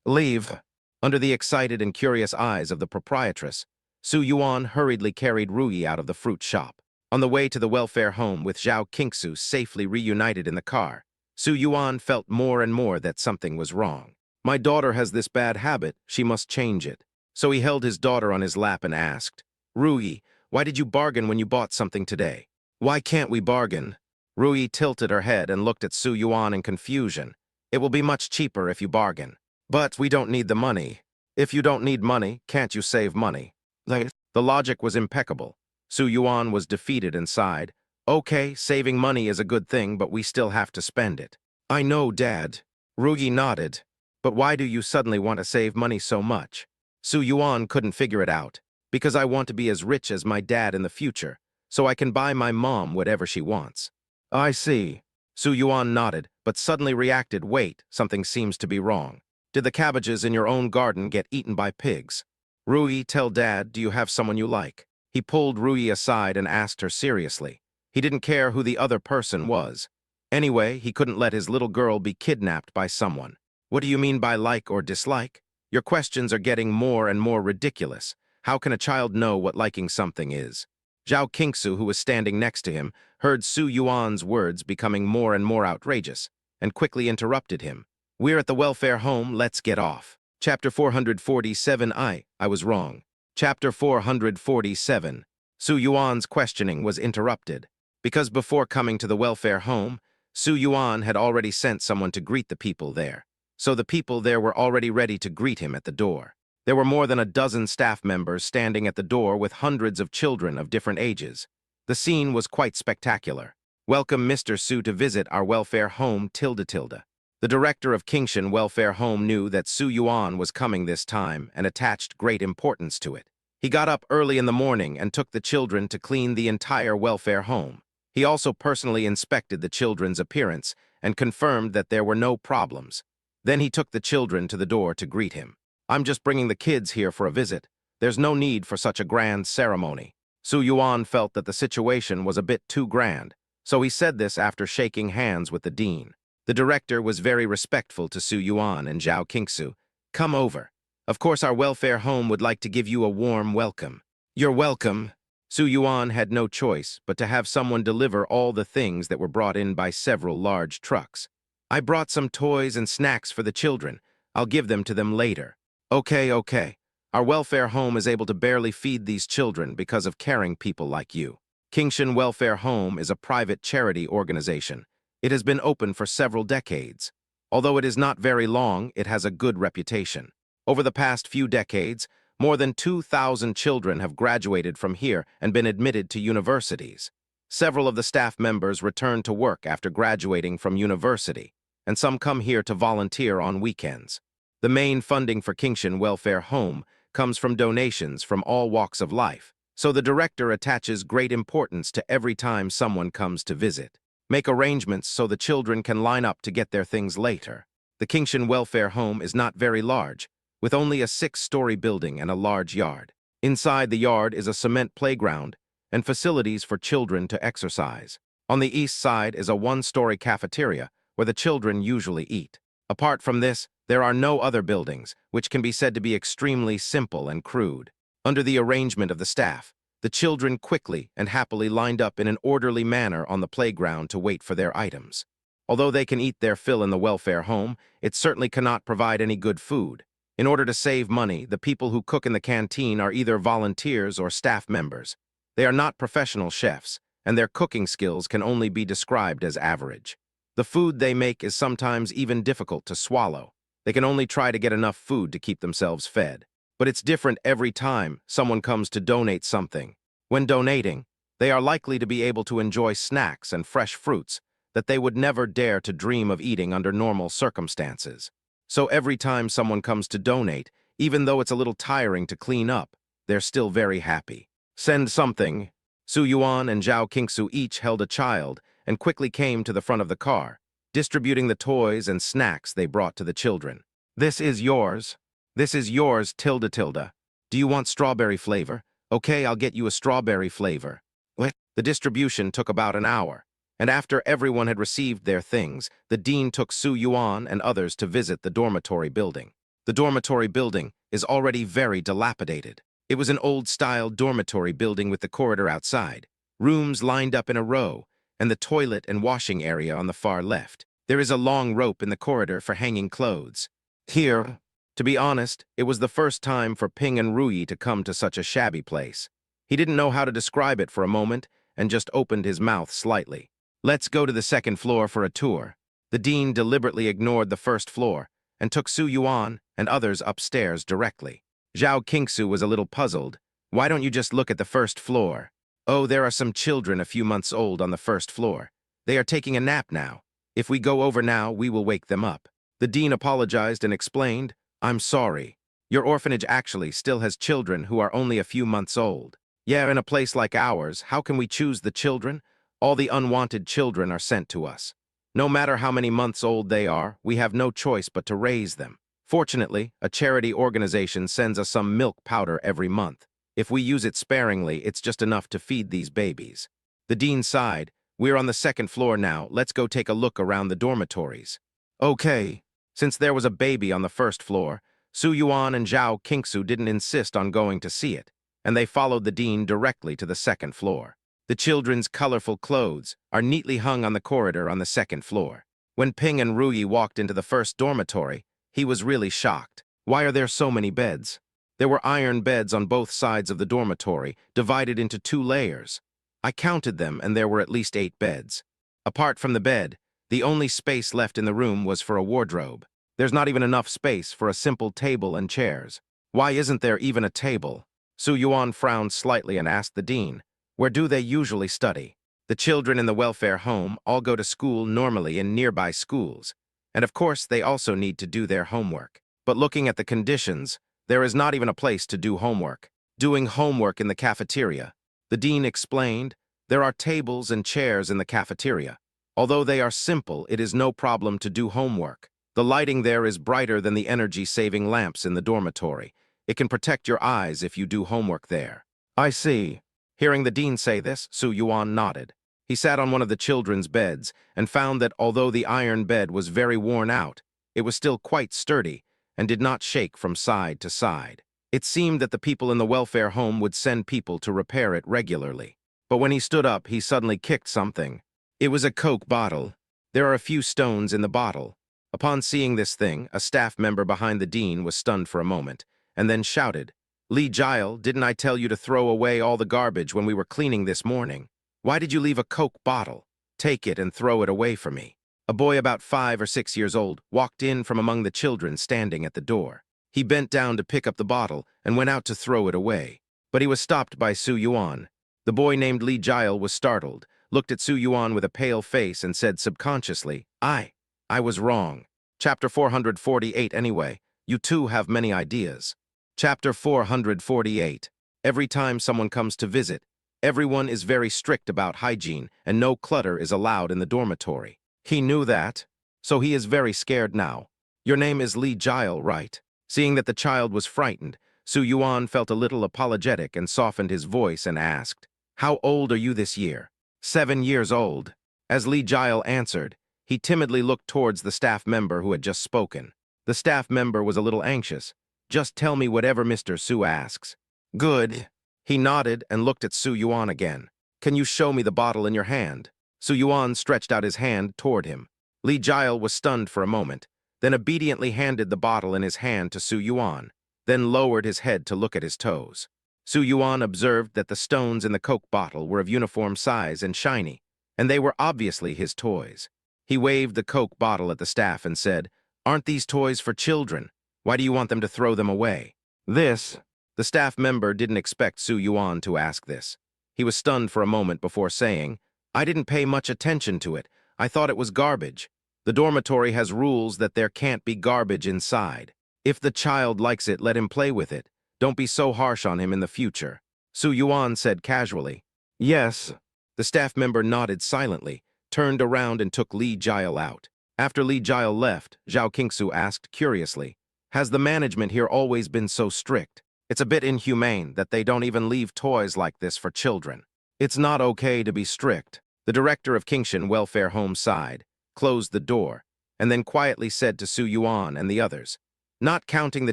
Leave. Under the excited and curious eyes of the proprietress, Su Yuan hurriedly carried Rui out of the fruit shop. On the way to the welfare home with Zhao Qingsu safely reunited in the car, Su Yuan felt more and more that something was wrong. My daughter has this bad habit, she must change it. So he held his daughter on his lap and asked, Rui, why did you bargain when you bought something today? Why can't we bargain? Rui tilted her head and looked at Su Yuan in confusion. It will be much cheaper if you bargain. But we don't need the money. If you don't need money, can't you save money? The logic was impeccable. Su Yuan was defeated and sighed. Okay, saving money is a good thing, but we still have to spend it. I know, Dad. Rui nodded. But why do you suddenly want to save money so much? Su Yuan couldn't figure it out. Because I want to be as rich as my dad in the future, so I can buy my mom whatever she wants. I see. Su Yuan nodded, but suddenly reacted, wait, something seems to be wrong. Did the cabbages in your own garden get eaten by pigs? Rui, tell Dad, do you have someone you like? He pulled Rui aside and asked her seriously. He didn't care who the other person was. Anyway, he couldn't let his little girl be kidnapped by someone. What do you mean by like or dislike? Your questions are getting more and more ridiculous. How can a child know what liking something is? Zhao Qingsu, who was standing next to him, heard Su Yuan's words becoming more and more outrageous, and quickly interrupted him. We're at the welfare home, let's get off. Chapter 447 I was wrong. Chapter 447. Su Yuan's questioning was interrupted. Because before coming to the welfare home, Su Yuan had already sent someone to greet the people there. So the people there were already ready to greet him at the door. There were more than a dozen staff members standing at the door with hundreds of children of different ages. The scene was quite spectacular. Welcome Mr. Su to visit our welfare home, tilde. The director of Qingshan Welfare Home knew that Su Yuan was coming this time and attached great importance to it. He got up early in the morning and took the children to clean the entire welfare home. He also personally inspected the children's appearance and confirmed that there were no problems. Then he took the children to the door to greet him. I'm just bringing the kids here for a visit. There's no need for such a grand ceremony. Su Yuan felt that the situation was a bit too grand, so he said this after shaking hands with the dean. The director was very respectful to Su Yuan and Zhao Qingsu. Come over. Of course, our welfare home would like to give you a warm welcome. You're welcome. Su Yuan had no choice but to have someone deliver all the things that were brought in by several large trucks. I brought some toys and snacks for the children. I'll give them to them later. Okay. Our welfare home is able to barely feed these children because of caring people like you. Qingshan Welfare Home is a private charity organization. It has been open for several decades. Although it is not very long, it has a good reputation. Over the past few decades, more than 2,000 children have graduated from here and been admitted to universities. Several of the staff members return to work after graduating from university, and some come here to volunteer on weekends. The main funding for Qingshan Welfare Home comes from donations from all walks of life, so the director attaches great importance to every time someone comes to visit. Make arrangements so the children can line up to get their things later. The Qingshan Welfare Home is not very large, with only a 6-story building and a large yard. Inside the yard is a cement playground and facilities for children to exercise. On the east side is a 1-story cafeteria where the children usually eat. Apart from this, there are no other buildings, which can be said to be extremely simple and crude. Under the arrangement of the staff, the children quickly and happily lined up in an orderly manner on the playground to wait for their items. Although they can eat their fill in the welfare home, it certainly cannot provide any good food. In order to save money, the people who cook in the canteen are either volunteers or staff members. They are not professional chefs, and their cooking skills can only be described as average. The food they make is sometimes even difficult to swallow. They can only try to get enough food to keep themselves fed. But it's different every time someone comes to donate something. When donating, they are likely to be able to enjoy snacks and fresh fruits that they would never dare to dream of eating under normal circumstances. So every time someone comes to donate, even though it's a little tiring to clean up, they're still very happy. Send something. Su Yuan and Zhao Qingsu each held a child and quickly came to the front of the car, distributing the toys and snacks they brought to the children. This is yours. This is yours, tilde. Do you want strawberry flavor? Okay, I'll get you a strawberry flavor. What? The distribution took about an hour, And after everyone had received their things, the dean took Su Yuan and others to visit the dormitory building. The dormitory building is already very dilapidated. It was an old-style dormitory building with the corridor outside, rooms lined up in a row, and the toilet and washing area on the far left. There is a long rope in the corridor for hanging clothes. Here, to be honest, it was the first time for Ping and Ruyi to come to such a shabby place. He didn't know how to describe it for a moment and just opened his mouth slightly. Let's go to the second floor for a tour. The dean deliberately ignored the first floor and took Su Yuan and others upstairs directly. Zhao Qingsu was a little puzzled. Why don't you just look at the first floor? Oh, there are some children a few months old on the first floor. They are taking a nap now. If we go over now, we will wake them up. The dean apologized and explained, I'm sorry. Your orphanage actually still has children who are only a few months old. Yeah, in a place like ours, how can we choose the children? All the unwanted children are sent to us. No matter how many months old they are, we have no choice but to raise them. Fortunately, a charity organization sends us some milk powder every month. If we use it sparingly, it's just enough to feed these babies. The dean sighed. We're on the second floor now. Let's go take a look around the dormitories. Okay. Since there was a baby on the first floor, Su Yuan and Zhao Qingsu didn't insist on going to see it, and they followed the dean directly to the second floor. The children's colorful clothes are neatly hung on the corridor on the second floor. When Ping and Ruyi walked into the first dormitory, he was really shocked. Why are there so many beds? There were iron beds on both sides of the dormitory, divided into 2 layers. I counted them, and there were at least 8 beds. Apart from the bed, the only space left in the room was for a wardrobe. There's not even enough space for a simple table and chairs. Why isn't there even a table? Su Yuan frowned slightly and asked the dean, where do they usually study? The children in the welfare home all go to school normally in nearby schools, and of course they also need to do their homework. But looking at the conditions, there is not even a place to do homework. Doing homework in the cafeteria. The dean explained, there are tables and chairs in the cafeteria. Although they are simple, it is no problem to do homework. The lighting there is brighter than the energy-saving lamps in the dormitory. It can protect your eyes if you do homework there. I see. Hearing the dean say this, Su Yuan nodded. He sat on one of the children's beds and found that although the iron bed was very worn out, it was still quite sturdy and did not shake from side to side. It seemed that the people in the welfare home would send people to repair it regularly. But when he stood up, he suddenly kicked something. It was a Coke bottle. There are a few stones in the bottle. Upon seeing this thing, a staff member behind the dean was stunned for a moment, and then shouted, Li Jiao, didn't I tell you to throw away all the garbage when we were cleaning this morning? Why did you leave a Coke bottle? Take it and throw it away for me. A boy about 5 or 6 years old walked in from among the children standing at the door. He bent down to pick up the bottle and went out to throw it away. But he was stopped by Su Yuan. The boy named Li Jiao was startled, looked at Su Yuan with a pale face and said subconsciously, I was wrong. Chapter 448 anyway, you two have many ideas. Chapter 448. Every time someone comes to visit, everyone is very strict about hygiene and no clutter is allowed in the dormitory. He knew that, so he is very scared now. Your name is Li Jiao, right? Seeing that the child was frightened, Su Yuan felt a little apologetic and softened his voice and asked, How old are you this year? 7 years old. As Li Jiao answered, he timidly looked towards the staff member who had just spoken. The staff member was a little anxious. Just tell me whatever Mr. Su asks. Good. He nodded and looked at Su Yuan again. Can you show me the bottle in your hand? Su Yuan stretched out his hand toward him. Li Jiao was stunned for a moment, then obediently handed the bottle in his hand to Su Yuan, then lowered his head to look at his toes. Su Yuan observed that the stones in the Coke bottle were of uniform size and shiny, and they were obviously his toys. He waved the Coke bottle at the staff and said, Aren't these toys for children? Why do you want them to throw them away? The staff member didn't expect Su Yuan to ask this. He was stunned for a moment before saying, I didn't pay much attention to it. I thought it was garbage. The dormitory has rules that there can't be garbage inside. If the child likes it, let him play with it. Don't be so harsh on him in the future. Su Yuan said casually. Yes. The staff member nodded silently, turned around and took Li Jiao out. After Li Jiao left, Zhao Qingsu asked curiously, Has the management here always been so strict? It's a bit inhumane that they don't even leave toys like this for children. It's not okay to be strict. The director of Kingshan Welfare Home sighed, closed the door, and then quietly said to Su Yuan and the others, "Not counting the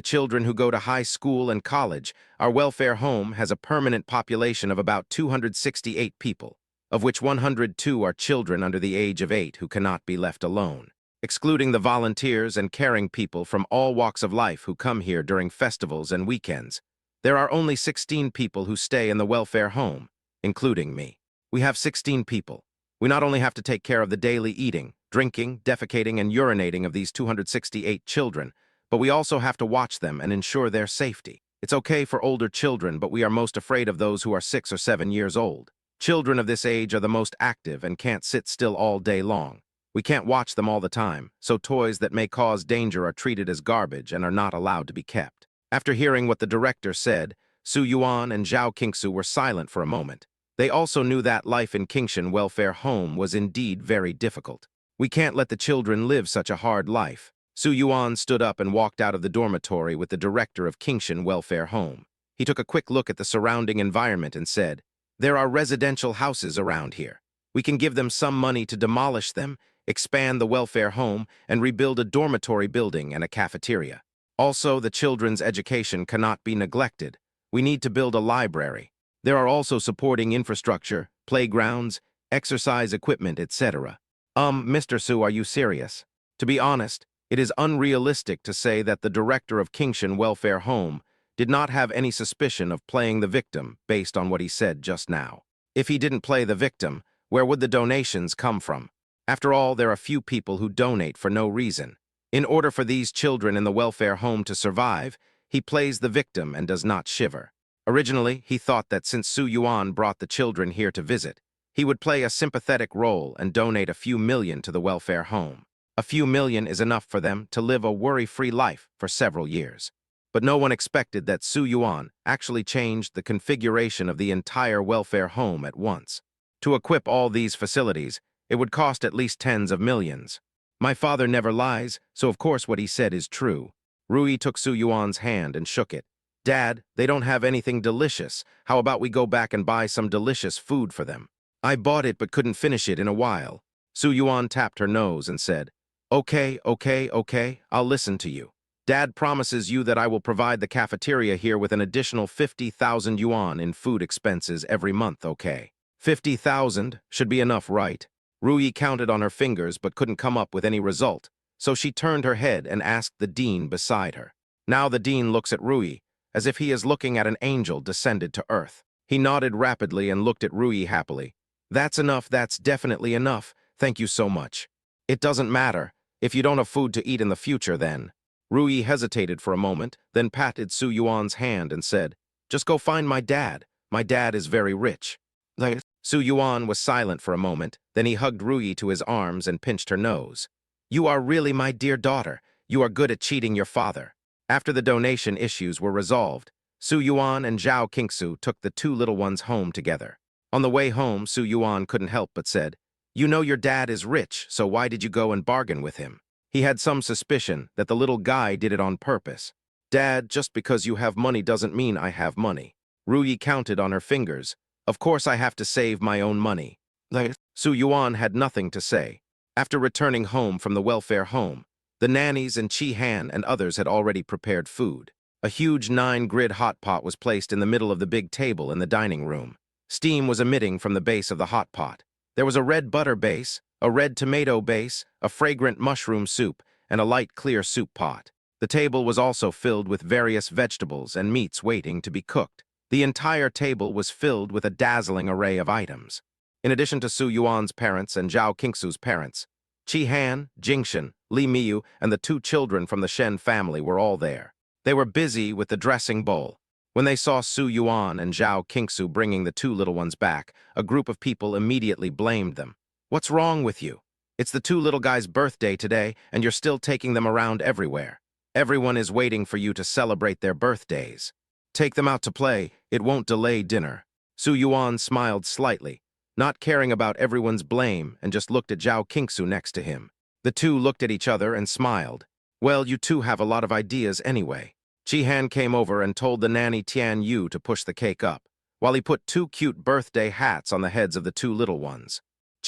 children who go to high school and college, our welfare home has a permanent population of about 268 people, of which 102 are children under the age of 8 who cannot be left alone. Excluding the volunteers and caring people from all walks of life who come here during festivals and weekends, there are only 16 people who stay in the welfare home, including me. We have 16 people. We not only have to take care of the daily eating, drinking, defecating, and urinating of these 268 children, but we also have to watch them and ensure their safety. It's okay for older children, but we are most afraid of those who are 6 or 7 years old. Children of this age are the most active and can't sit still all day long. We can't watch them all the time, so toys that may cause danger are treated as garbage and are not allowed to be kept." After hearing what the director said, Su Yuan and Zhao Qingsu were silent for a moment. They also knew that life in Kingshan Welfare Home was indeed very difficult. "We can't let the children live such a hard life." Su Yuan stood up and walked out of the dormitory with the director of Kingshan Welfare Home. He took a quick look at the surrounding environment and said, "There are residential houses around here. We can give them some money to demolish them, expand the welfare home, and rebuild a dormitory building and a cafeteria. Also, the children's education cannot be neglected. We need to build a library. There are also supporting infrastructure, playgrounds, exercise equipment, etc." Mr. Su, are you serious? To be honest, it is unrealistic to say that the director of Kingshan Welfare Home did not have any suspicion of playing the victim based on what he said just now. If he didn't play the victim, where would the donations come from? After all, there are few people who donate for no reason. In order for these children in the welfare home to survive, he plays the victim and does not shiver. Originally, he thought that since Su Yuan brought the children here to visit, he would play a sympathetic role and donate a few million to the welfare home. A few million is enough for them to live a worry-free life for several years. But no one expected that Su Yuan actually changed the configuration of the entire welfare home at once. To equip all these facilities, it would cost at least tens of millions. My father never lies, so of course what he said is true. Rui took Su Yuan's hand and shook it. "Dad, they don't have anything delicious. How about we go back and buy some delicious food for them? I bought it but couldn't finish it in a while." Su Yuan tapped her nose and said, Okay, I'll listen to you. Dad promises you that I will provide the cafeteria here with an additional 50,000 yuan in food expenses every month, okay? 50,000 should be enough, right? Rui counted on her fingers but couldn't come up with any result, so she turned her head and asked the dean beside her. Now the dean looks at Rui, as if he is looking at an angel descended to earth. He nodded rapidly and looked at Rui happily. "That's enough, that's definitely enough. Thank you so much." "It doesn't matter. If you don't have food to eat in the future, then." Rui hesitated for a moment, then patted Su Yuan's hand and said, "Just go find my dad. My dad is very rich." Su Yuan was silent for a moment, then he hugged Rui to his arms and pinched her nose. "You are really my dear daughter. You are good at cheating your father." After the donation issues were resolved, Su Yuan and Zhao Qingsu took the two little ones home together. On the way home, Su Yuan couldn't help but said, "You know your dad is rich, so why did you go and bargain with him?" He had some suspicion that the little guy did it on purpose. "Dad, just because you have money doesn't mean I have money." Rui counted on her fingers. "Of course I have to save my own money." Su Yuan had nothing to say. After returning home from the welfare home, the nannies and Chi Han and others had already prepared food. A huge 9-grid hot pot was placed in the middle of the big table in the dining room. Steam was emitting from the base of the hot pot. There was a red butter base, a red tomato base, a fragrant mushroom soup, and a light clear soup pot. The table was also filled with various vegetables and meats waiting to be cooked. The entire table was filled with a dazzling array of items. In addition to Su Yuan's parents and Zhao Qingsu's parents, Chi Han, Jingshan, Li Miyu, and the 2 children from the Shen family were all there. They were busy with the dressing bowl. When they saw Su Yuan and Zhao Qingsu bringing the 2 little ones back, a group of people immediately blamed them. "What's wrong with you? It's the 2 little guys' birthday today, and you're still taking them around everywhere. Everyone is waiting for you to celebrate their birthdays. Take them out to play, it won't delay dinner." Su Yuan smiled slightly, not caring about everyone's blame, and just looked at Zhao Qingsu next to him. The 2 looked at each other and smiled. "Well, you 2 have a lot of ideas anyway." Chi Han came over and told the nanny Tian Yu to push the cake up, while he put 2 cute birthday hats on the heads of the 2 little ones.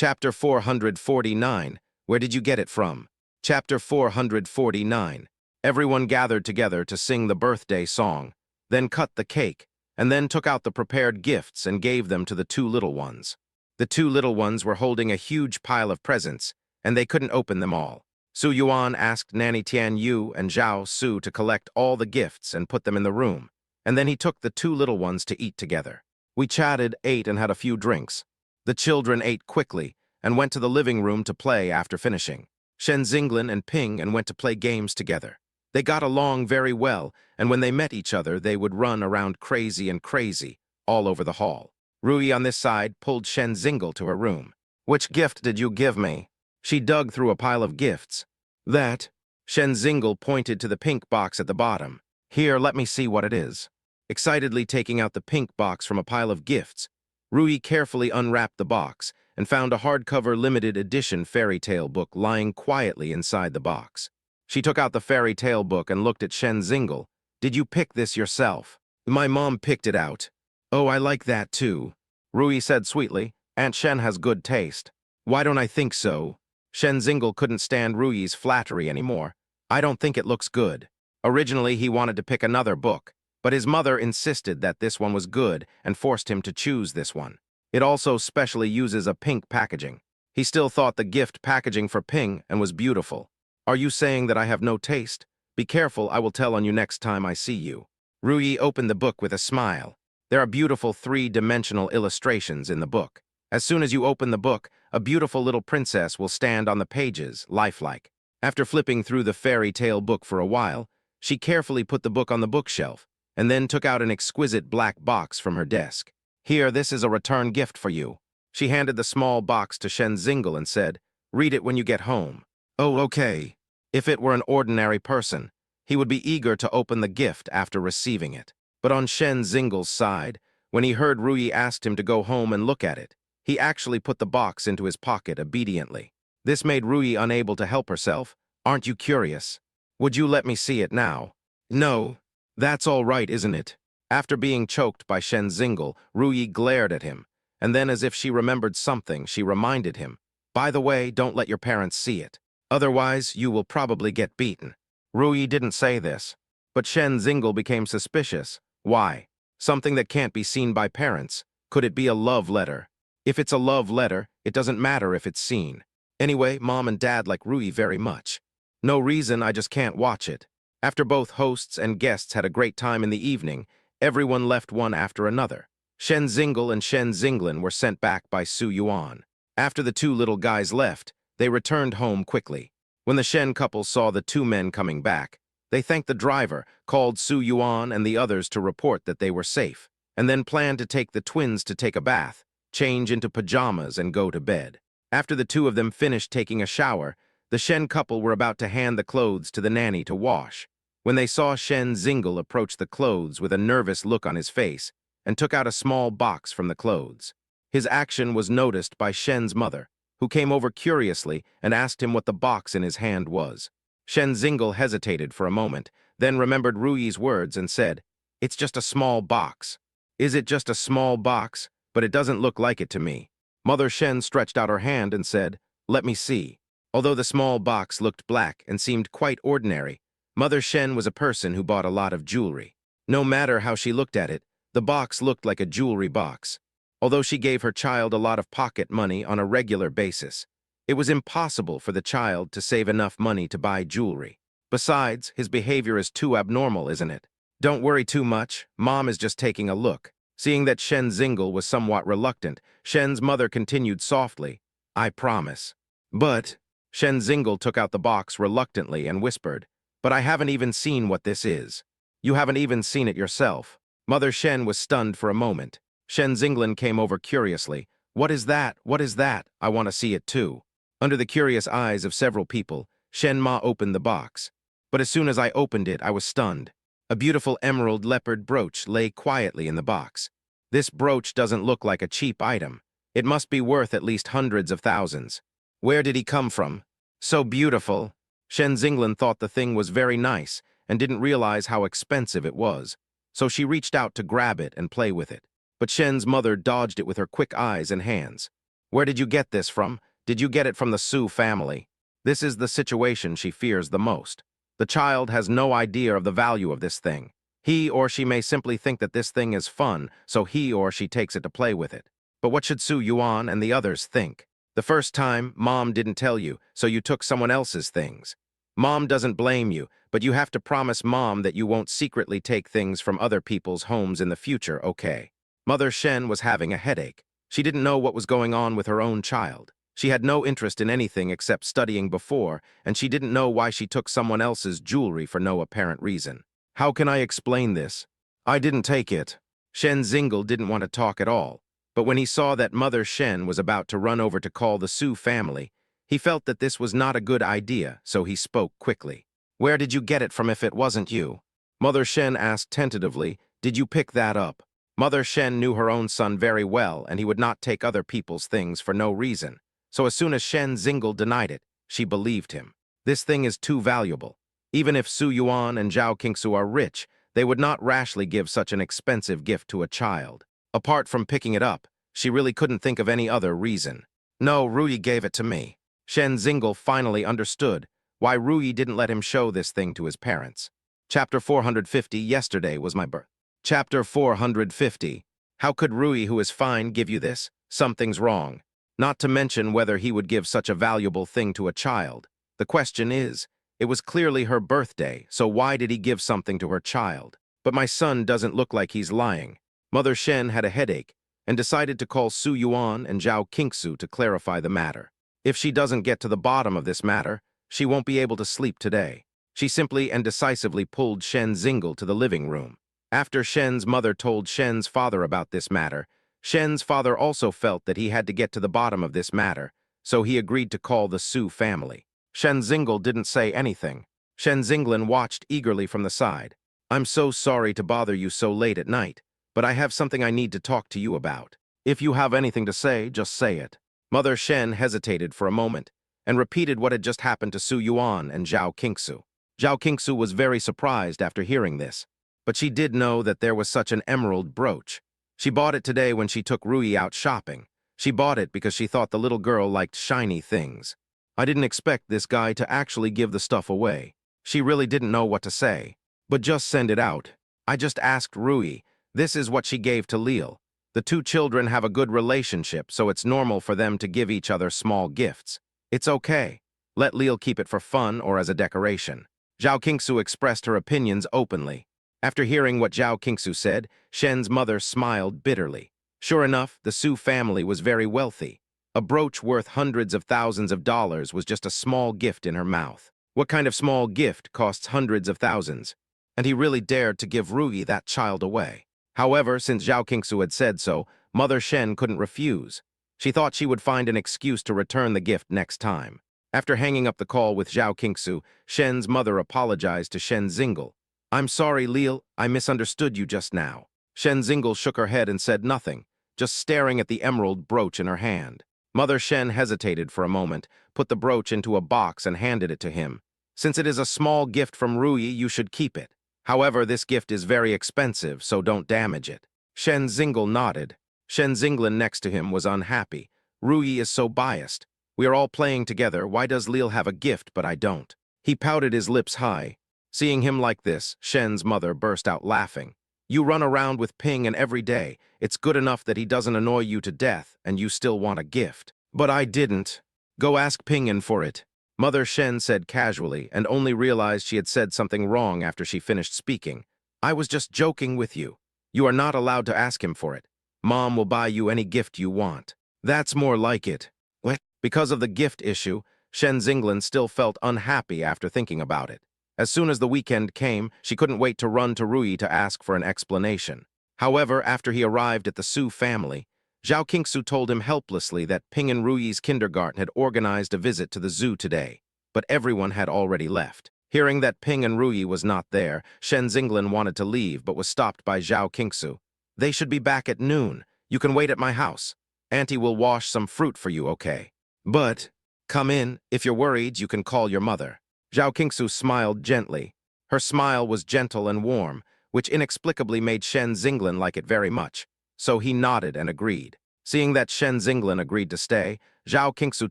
Chapter 449. Where did you get it from? Chapter 449. Everyone gathered together to sing the birthday song, then cut the cake, and then took out the prepared gifts and gave them to the two little ones. The two little ones were holding a huge pile of presents, and they couldn't open them all. Su Yuan asked Nanny Tian Yu and Zhao Su to collect all the gifts and put them in the room, and then he took the two little ones to eat together. We chatted, ate, and had a few drinks. The children ate quickly and went to the living room to play after finishing. Shen Zinglin and Ping and went to play games together. They got along very well, and when they met each other, they would run around crazy all over the hall. Rui on this side pulled Shen Zingle to her room. Which gift did you give me? She dug through a pile of gifts. That. Shen Zingle pointed to the pink box at the bottom. Here, let me see what it is. Excitedly taking out the pink box from a pile of gifts, Rui carefully unwrapped the box and found a hardcover limited edition fairy tale book lying quietly inside the box. She took out the fairy tale book and looked at Shen Zingle. Did you pick this yourself? My mom picked it out. Oh, I like that too. Rui said sweetly. Aunt Shen has good taste. Why don't I think so? Shen Zingle couldn't stand Rui's flattery anymore. I don't think it looks good. Originally, he wanted to pick another book, but his mother insisted that this one was good and forced him to choose this one. It also specially uses a pink packaging. He still thought the gift packaging for Ping and was beautiful. Are you saying that I have no taste? Be careful, I will tell on you next time I see you. Rui opened the book with a smile. There are beautiful three-dimensional illustrations in the book. As soon as you open the book, a beautiful little princess will stand on the pages, lifelike. After flipping through the fairy tale book for a while, she carefully put the book on the bookshelf, and then took out an exquisite black box from her desk. Here, this is a return gift for you. She handed the small box to Shen Zingle and said, read it when you get home. Oh, okay. If it were an ordinary person, he would be eager to open the gift after receiving it. But on Shen Zingle's side, when he heard Rui asked him to go home and look at it, he actually put the box into his pocket obediently. This made Rui unable to help herself. Aren't you curious? Would you let me see it now? No. That's all right, isn't it? After being choked by Shen Zingle, Rui glared at him, and then as if she remembered something, she reminded him, by the way, don't let your parents see it. Otherwise, you will probably get beaten. Rui didn't say this, but Shen Zingle became suspicious. Why? Something that can't be seen by parents. Could it be a love letter? If it's a love letter, it doesn't matter if it's seen. Anyway, Mom and Dad like Rui very much. No reason, I just can't watch it. After both hosts and guests had a great time in the evening, everyone left one after another. Shen Zingle and Shen Zinglin were sent back by Su Yuan. After the two little guys left, they returned home quickly. When the Shen couple saw the two men coming back, they thanked the driver, called Su Yuan and the others to report that they were safe, and then planned to take the twins to take a bath, change into pajamas, and go to bed. After the two of them finished taking a shower, the Shen couple were about to hand the clothes to the nanny to wash, when they saw Shen Zingle approach the clothes with a nervous look on his face and took out a small box from the clothes. His action was noticed by Shen's mother, who came over curiously and asked him what the box in his hand was. Shen Zingle hesitated for a moment, then remembered Rui's words and said, It's just a small box. Is it just a small box? But it doesn't look like it to me. Mother Shen stretched out her hand and said, Let me see. Although the small box looked black and seemed quite ordinary, Mother Shen was a person who bought a lot of jewelry. No matter how she looked at it, the box looked like a jewelry box. Although she gave her child a lot of pocket money on a regular basis, it was impossible for the child to save enough money to buy jewelry. Besides, his behavior is too abnormal, isn't it? Don't worry too much, Mom is just taking a look. Seeing that Shen Zingle was somewhat reluctant, Shen's mother continued softly, I promise. But, Shen Zingle took out the box reluctantly and whispered, But I haven't even seen what this is. You haven't even seen it yourself. Mother Shen was stunned for a moment. Shen Zinglin came over curiously. What is that? What is that? I want to see it too. Under the curious eyes of several people, Shen Ma opened the box. But as soon as I opened it, I was stunned. A beautiful emerald leopard brooch lay quietly in the box. This brooch doesn't look like a cheap item. It must be worth at least hundreds of thousands. Where did he come from? So beautiful. Shen Zinglin thought the thing was very nice and didn't realize how expensive it was. So she reached out to grab it and play with it. But Shen's mother dodged it with her quick eyes and hands. Where did you get this from? Did you get it from the Su family? This is the situation she fears the most. The child has no idea of the value of this thing. He or she may simply think that this thing is fun, so he or she takes it to play with it. But what should Su Yuan and the others think? The first time, Mom didn't tell you, so you took someone else's things. Mom doesn't blame you, but you have to promise Mom that you won't secretly take things from other people's homes in the future, okay? Mother Shen was having a headache. She didn't know what was going on with her own child. She had no interest in anything except studying before, and she didn't know why she took someone else's jewelry for no apparent reason. How can I explain this? I didn't take it. Shen Zingle didn't want to talk at all, but when he saw that Mother Shen was about to run over to call the Su family, he felt that this was not a good idea, so he spoke quickly. Where did you get it from if it wasn't you? Mother Shen asked tentatively, did you pick that up? Mother Shen knew her own son very well, and he would not take other people's things for no reason. So as soon as Shen Zingle denied it, she believed him. This thing is too valuable. Even if Su Yuan and Zhao Qingsu are rich, they would not rashly give such an expensive gift to a child. Apart from picking it up, she really couldn't think of any other reason. No, Rui gave it to me. Shen Zingle finally understood why Rui didn't let him show this thing to his parents. Chapter 450, yesterday was my birth. Chapter 450. How could Rui, who is fine, give you this? Something's wrong. Not to mention whether he would give such a valuable thing to a child. The question is, it was clearly her birthday, so why did he give something to her child? But my son doesn't look like he's lying. Mother Shen had a headache and decided to call Su Yuan and Zhao Qingsu to clarify the matter. If she doesn't get to the bottom of this matter, she won't be able to sleep today. She simply and decisively pulled Shen Zingle to the living room. After Shen's mother told Shen's father about this matter, Shen's father also felt that he had to get to the bottom of this matter, so he agreed to call the Su family. Shen Zingle didn't say anything. Shen Zinglin watched eagerly from the side. I'm so sorry to bother you so late at night, but I have something I need to talk to you about. If you have anything to say, just say it. Mother Shen hesitated for a moment and repeated what had just happened to Su Yuan and Zhao Qingsu. Zhao Qingsu was very surprised after hearing this, but she did know that there was such an emerald brooch. She bought it today when she took Rui out shopping. She bought it because she thought the little girl liked shiny things. I didn't expect this guy to actually give the stuff away. She really didn't know what to say. But just send it out. I just asked Rui. This is what she gave to Leal. The two children have a good relationship, so it's normal for them to give each other small gifts. It's okay. Let Leal keep it for fun or as a decoration. Zhao Qingsu expressed her opinions openly. After hearing what Zhao Qingsu said, Shen's mother smiled bitterly. Sure enough, the Su family was very wealthy. A brooch worth hundreds of thousands of dollars was just a small gift in her mouth. What kind of small gift costs hundreds of thousands? And he really dared to give Rui that child away. However, since Zhao Qingsu had said so, Mother Shen couldn't refuse. She thought she would find an excuse to return the gift next time. After hanging up the call with Zhao Qingsu, Shen's mother apologized to Shen Zingle. I'm sorry, Leal, I misunderstood you just now. Shen Zingle shook her head and said nothing, just staring at the emerald brooch in her hand. Mother Shen hesitated for a moment, put the brooch into a box and handed it to him. Since it is a small gift from Rui, you should keep it. However, this gift is very expensive, so don't damage it. Shen Zingle nodded. Shen Zinglin next to him was unhappy. Rui is so biased. We are all playing together, why does Leal have a gift but I don't? He pouted his lips high. Seeing him like this, Shen's mother burst out laughing. You run around with Ping and every day. It's good enough that he doesn't annoy you to death, and you still want a gift. But I didn't. Go ask Ping'an for it. Mother Shen said casually, and only realized she had said something wrong after she finished speaking. I was just joking with you. You are not allowed to ask him for it. Mom will buy you any gift you want. That's more like it. What? Because of the gift issue, Shen Zinglin still felt unhappy after thinking about it. As soon as the weekend came, she couldn't wait to run to Rui to ask for an explanation. However, after he arrived at the Su family, Zhao Qingsu told him helplessly that Ping and Rui's kindergarten had organized a visit to the zoo today, but everyone had already left. Hearing that Ping and Rui was not there, Shen Zinglin wanted to leave but was stopped by Zhao Qingsu. They should be back at noon. You can wait at my house. Auntie will wash some fruit for you, okay? But, come in. If you're worried, you can call your mother. Zhao Qingsu smiled gently. Her smile was gentle and warm, which inexplicably made Shen Zinglin like it very much, so he nodded and agreed. Seeing that Shen Zinglan agreed to stay, Zhao Qingsu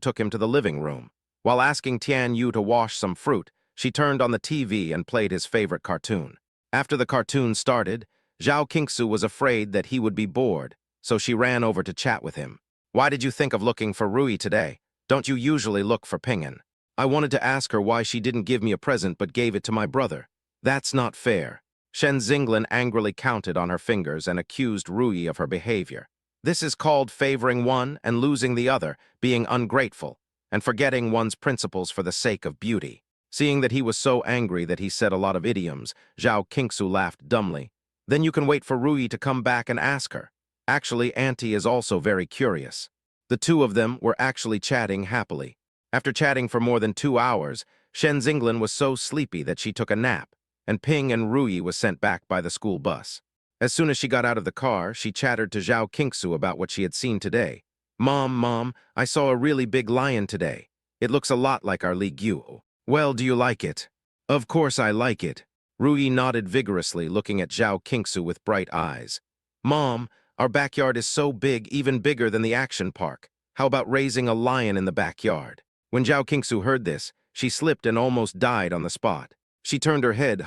took him to the living room. While asking Tian Yu to wash some fruit, she turned on the TV and played his favorite cartoon. After the cartoon started, Zhao Qingsu was afraid that he would be bored, so she ran over to chat with him. "Why did you think of looking for Rui today? Don't you usually look for Ping'an?" "I wanted to ask her why she didn't give me a present but gave it to my brother. That's not fair." Shen Zinglan angrily counted on her fingers and accused Rui of her behavior. "This is called favoring one and losing the other, being ungrateful, and forgetting one's principles for the sake of beauty." Seeing that he was so angry that he said a lot of idioms, Zhao Qingsu laughed dumbly. "Then you can wait for Rui to come back and ask her. Actually, Auntie is also very curious." The two of them were actually chatting happily. After chatting for more than 2 hours, Shen Zinglan was so sleepy that she took a nap, and Ping and Rui was sent back by the school bus. As soon as she got out of the car, she chattered to Zhao Qingsu about what she had seen today. Mom, I saw a really big lion today. It looks a lot like our Li Guo." "Well, do you like it?" "Of course I like it." Rui nodded vigorously, looking at Zhao Qingsu with bright eyes. "Mom, our backyard is so big, even bigger than the action park. How about raising a lion in the backyard?" When Zhao Qingsu heard this, she slipped and almost died on the spot. She turned her head,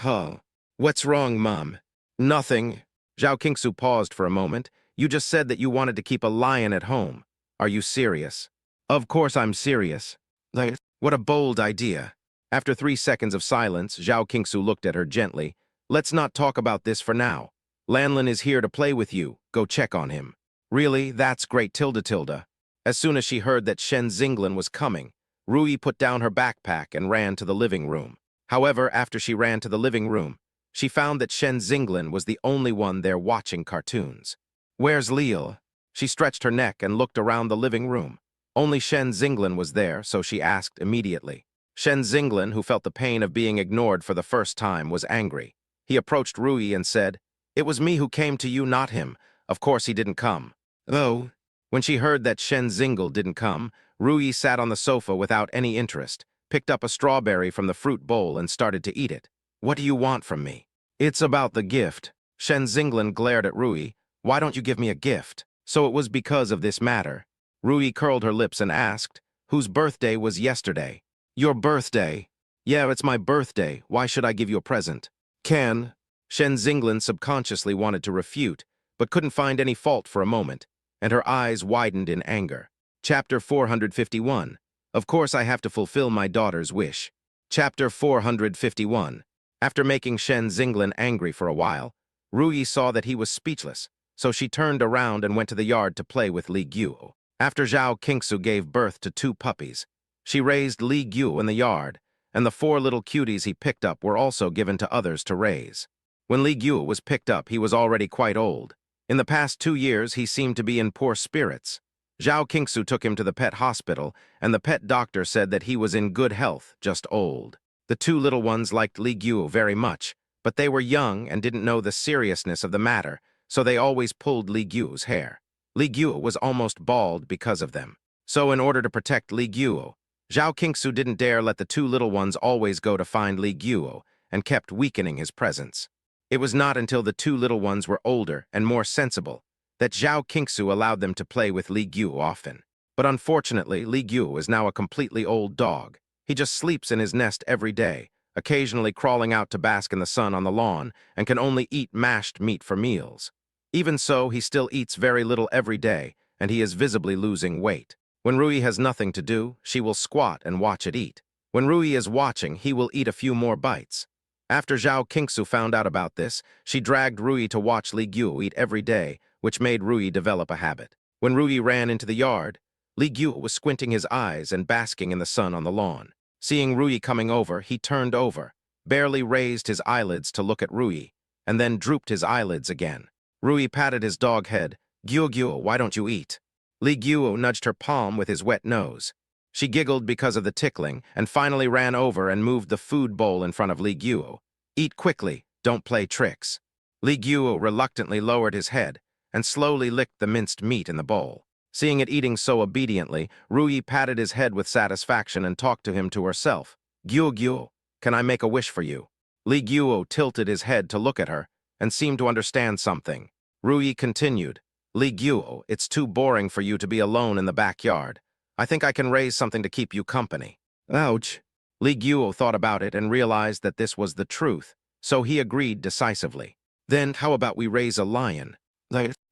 "What's wrong, Mom?" "Nothing." Zhao Qingsu paused for a moment. "You just said that you wanted to keep a lion at home. Are you serious?" "Of course I'm serious." "What a bold idea." After 3 seconds of silence, Zhao Qingsu looked at her gently. "Let's not talk about this for now. Lanlin is here to play with you. Go check on him." "Really? That's great, tilde. As soon as she heard that Shen Zinglan was coming, Rui put down her backpack and ran to the living room. However, after she ran to the living room, she found that Shen Zinglan was the only one there watching cartoons. "Where's Leal?" She stretched her neck and looked around the living room. Only Shen Zinglan was there, so she asked immediately. Shen Zinglan, who felt the pain of being ignored for the first time, was angry. He approached Rui and said, "It was me who came to you, not him. Of course he didn't come." "Oh." When she heard that Shen Zinglan didn't come, Rui sat on the sofa without any interest, picked up a strawberry from the fruit bowl and started to eat it. "What do you want from me?" "It's about the gift." Shen Zinglan glared at Rui. "Why don't you give me a gift?" "So it was because of this matter." Rui curled her lips and asked, "Whose birthday was yesterday?" "Your birthday." "Yeah, it's my birthday. Why should I give you a present?" "Can." Shen Zinglan subconsciously wanted to refute, but couldn't find any fault for a moment, and her eyes widened in anger. Chapter 451. Of course I have to fulfill my daughter's wish. Chapter 451. After making Shen Zinglan angry for a while, Rui saw that he was speechless, so she turned around and went to the yard to play with Li Guo. After Zhao Qingsu gave birth to 2 puppies, she raised Li Guo in the yard, and the 4 little cuties he picked up were also given to others to raise. When Li Guo was picked up, he was already quite old. In the past 2 years, he seemed to be in poor spirits. Zhao Qingsu took him to the pet hospital, and the pet doctor said that he was in good health, just old. The 2 little ones liked Li Guo very much, but they were young and didn't know the seriousness of the matter, so they always pulled Li Guo's hair. Li Guo was almost bald because of them. So in order to protect Li Guo, Zhao Qingsu didn't dare let the 2 little ones always go to find Li Guo and kept weakening his presence. It was not until the 2 little ones were older and more sensible that Zhao Qingsu allowed them to play with Li Guo often. But unfortunately, Li Guo is now a completely old dog. He just sleeps in his nest every day, occasionally crawling out to bask in the sun on the lawn, and can only eat mashed meat for meals. Even so, he still eats very little every day, and he is visibly losing weight. When Rui has nothing to do, she will squat and watch it eat. When Rui is watching, he will eat a few more bites. After Zhao Qingsu found out about this, she dragged Rui to watch Li Guo eat every day, which made Rui develop a habit. When Rui ran into the yard, Li Guo was squinting his eyes and basking in the sun on the lawn. Seeing Rui coming over, he turned over, barely raised his eyelids to look at Rui, and then drooped his eyelids again. Rui patted his dog head. "Guo, why don't you eat?" Li Guo nudged her palm with his wet nose. She giggled because of the tickling and finally ran over and moved the food bowl in front of Li Guo. "Eat quickly, don't play tricks." Li Guo reluctantly lowered his head and slowly licked the minced meat in the bowl. Seeing it eating so obediently, Rui patted his head with satisfaction and talked to him to herself. Guo, can I make a wish for you?" Li Guo tilted his head to look at her and seemed to understand something. Rui continued, Li Guo, it's too boring for you to be alone in the backyard. I think I can raise something to keep you company. Ouch. Li Guo thought about it and realized that this was the truth, so he agreed decisively. Then how about we raise a lion?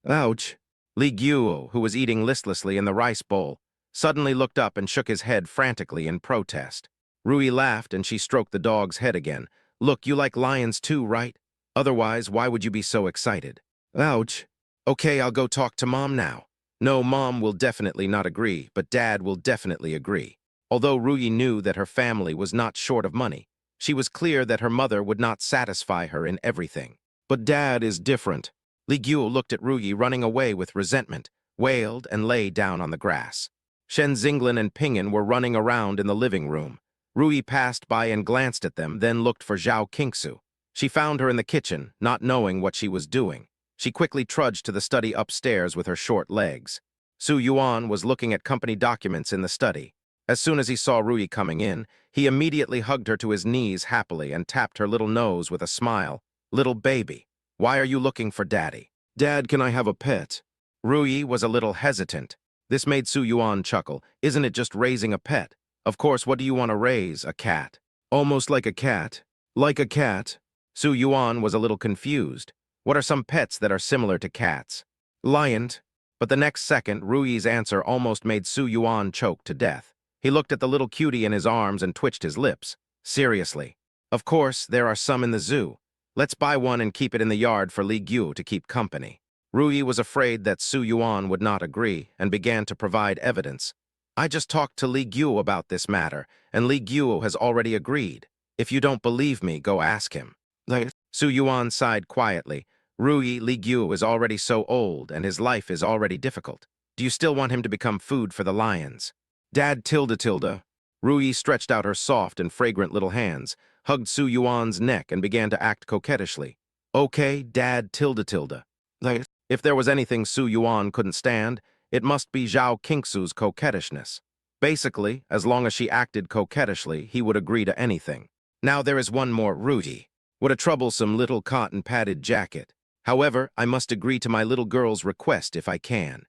Ouch. Li Guo, who was eating listlessly in the rice bowl, suddenly looked up and shook his head frantically in protest. Rui laughed and she stroked the dog's head again. Look, you like lions too, right? Otherwise, why would you be so excited? Ouch. Okay, I'll go talk to Mom now. No, Mom will definitely not agree, but Dad will definitely agree. Although Rui knew that her family was not short of money, she was clear that her mother would not satisfy her in everything. But Dad is different. Li Guo looked at Rui running away with resentment, wailed, and lay down on the grass. Shen Zinglin and Ping'an were running around in the living room. Rui passed by and glanced at them, then looked for Zhao Qingsu. She found her in the kitchen, not knowing what she was doing. She quickly trudged to the study upstairs with her short legs. Su Yuan was looking at company documents in the study. As soon as he saw Rui coming in, he immediately hugged her to his knees happily and tapped her little nose with a smile. Little baby, why are you looking for Daddy? Dad, can I have a pet? Rui was a little hesitant. This made Su Yuan chuckle. Isn't it just raising a pet? Of course, what do you want to raise? A cat? Almost like a cat. Like a cat? Su Yuan was a little confused. What are some pets that are similar to cats? Lion. But the next second, Rui's answer almost made Su Yuan choke to death. He looked at the little cutie in his arms and twitched his lips. Seriously. Of course, there are some in the zoo. Let's buy one and keep it in the yard for Li Guo to keep company. Rui was afraid that Su Yuan would not agree and began to provide evidence. I just talked to Li Guo about this matter, and Li Guo has already agreed. If you don't believe me, go ask him. Su Yuan sighed quietly. Rui, Li Guo is already so old, and his life is already difficult. Do you still want him to become food for the lions? Dad tilde. Rui stretched out her soft and fragrant little hands, hugged Su Yuan's neck, and began to act coquettishly. Okay, Dad tilde. If there was anything Su Yuan couldn't stand, it must be Zhao Qingsu's coquettishness. Basically, as long as she acted coquettishly, he would agree to anything. Now there is one more, Rui. What a troublesome little cotton-padded jacket. However, I must agree to my little girl's request if I can.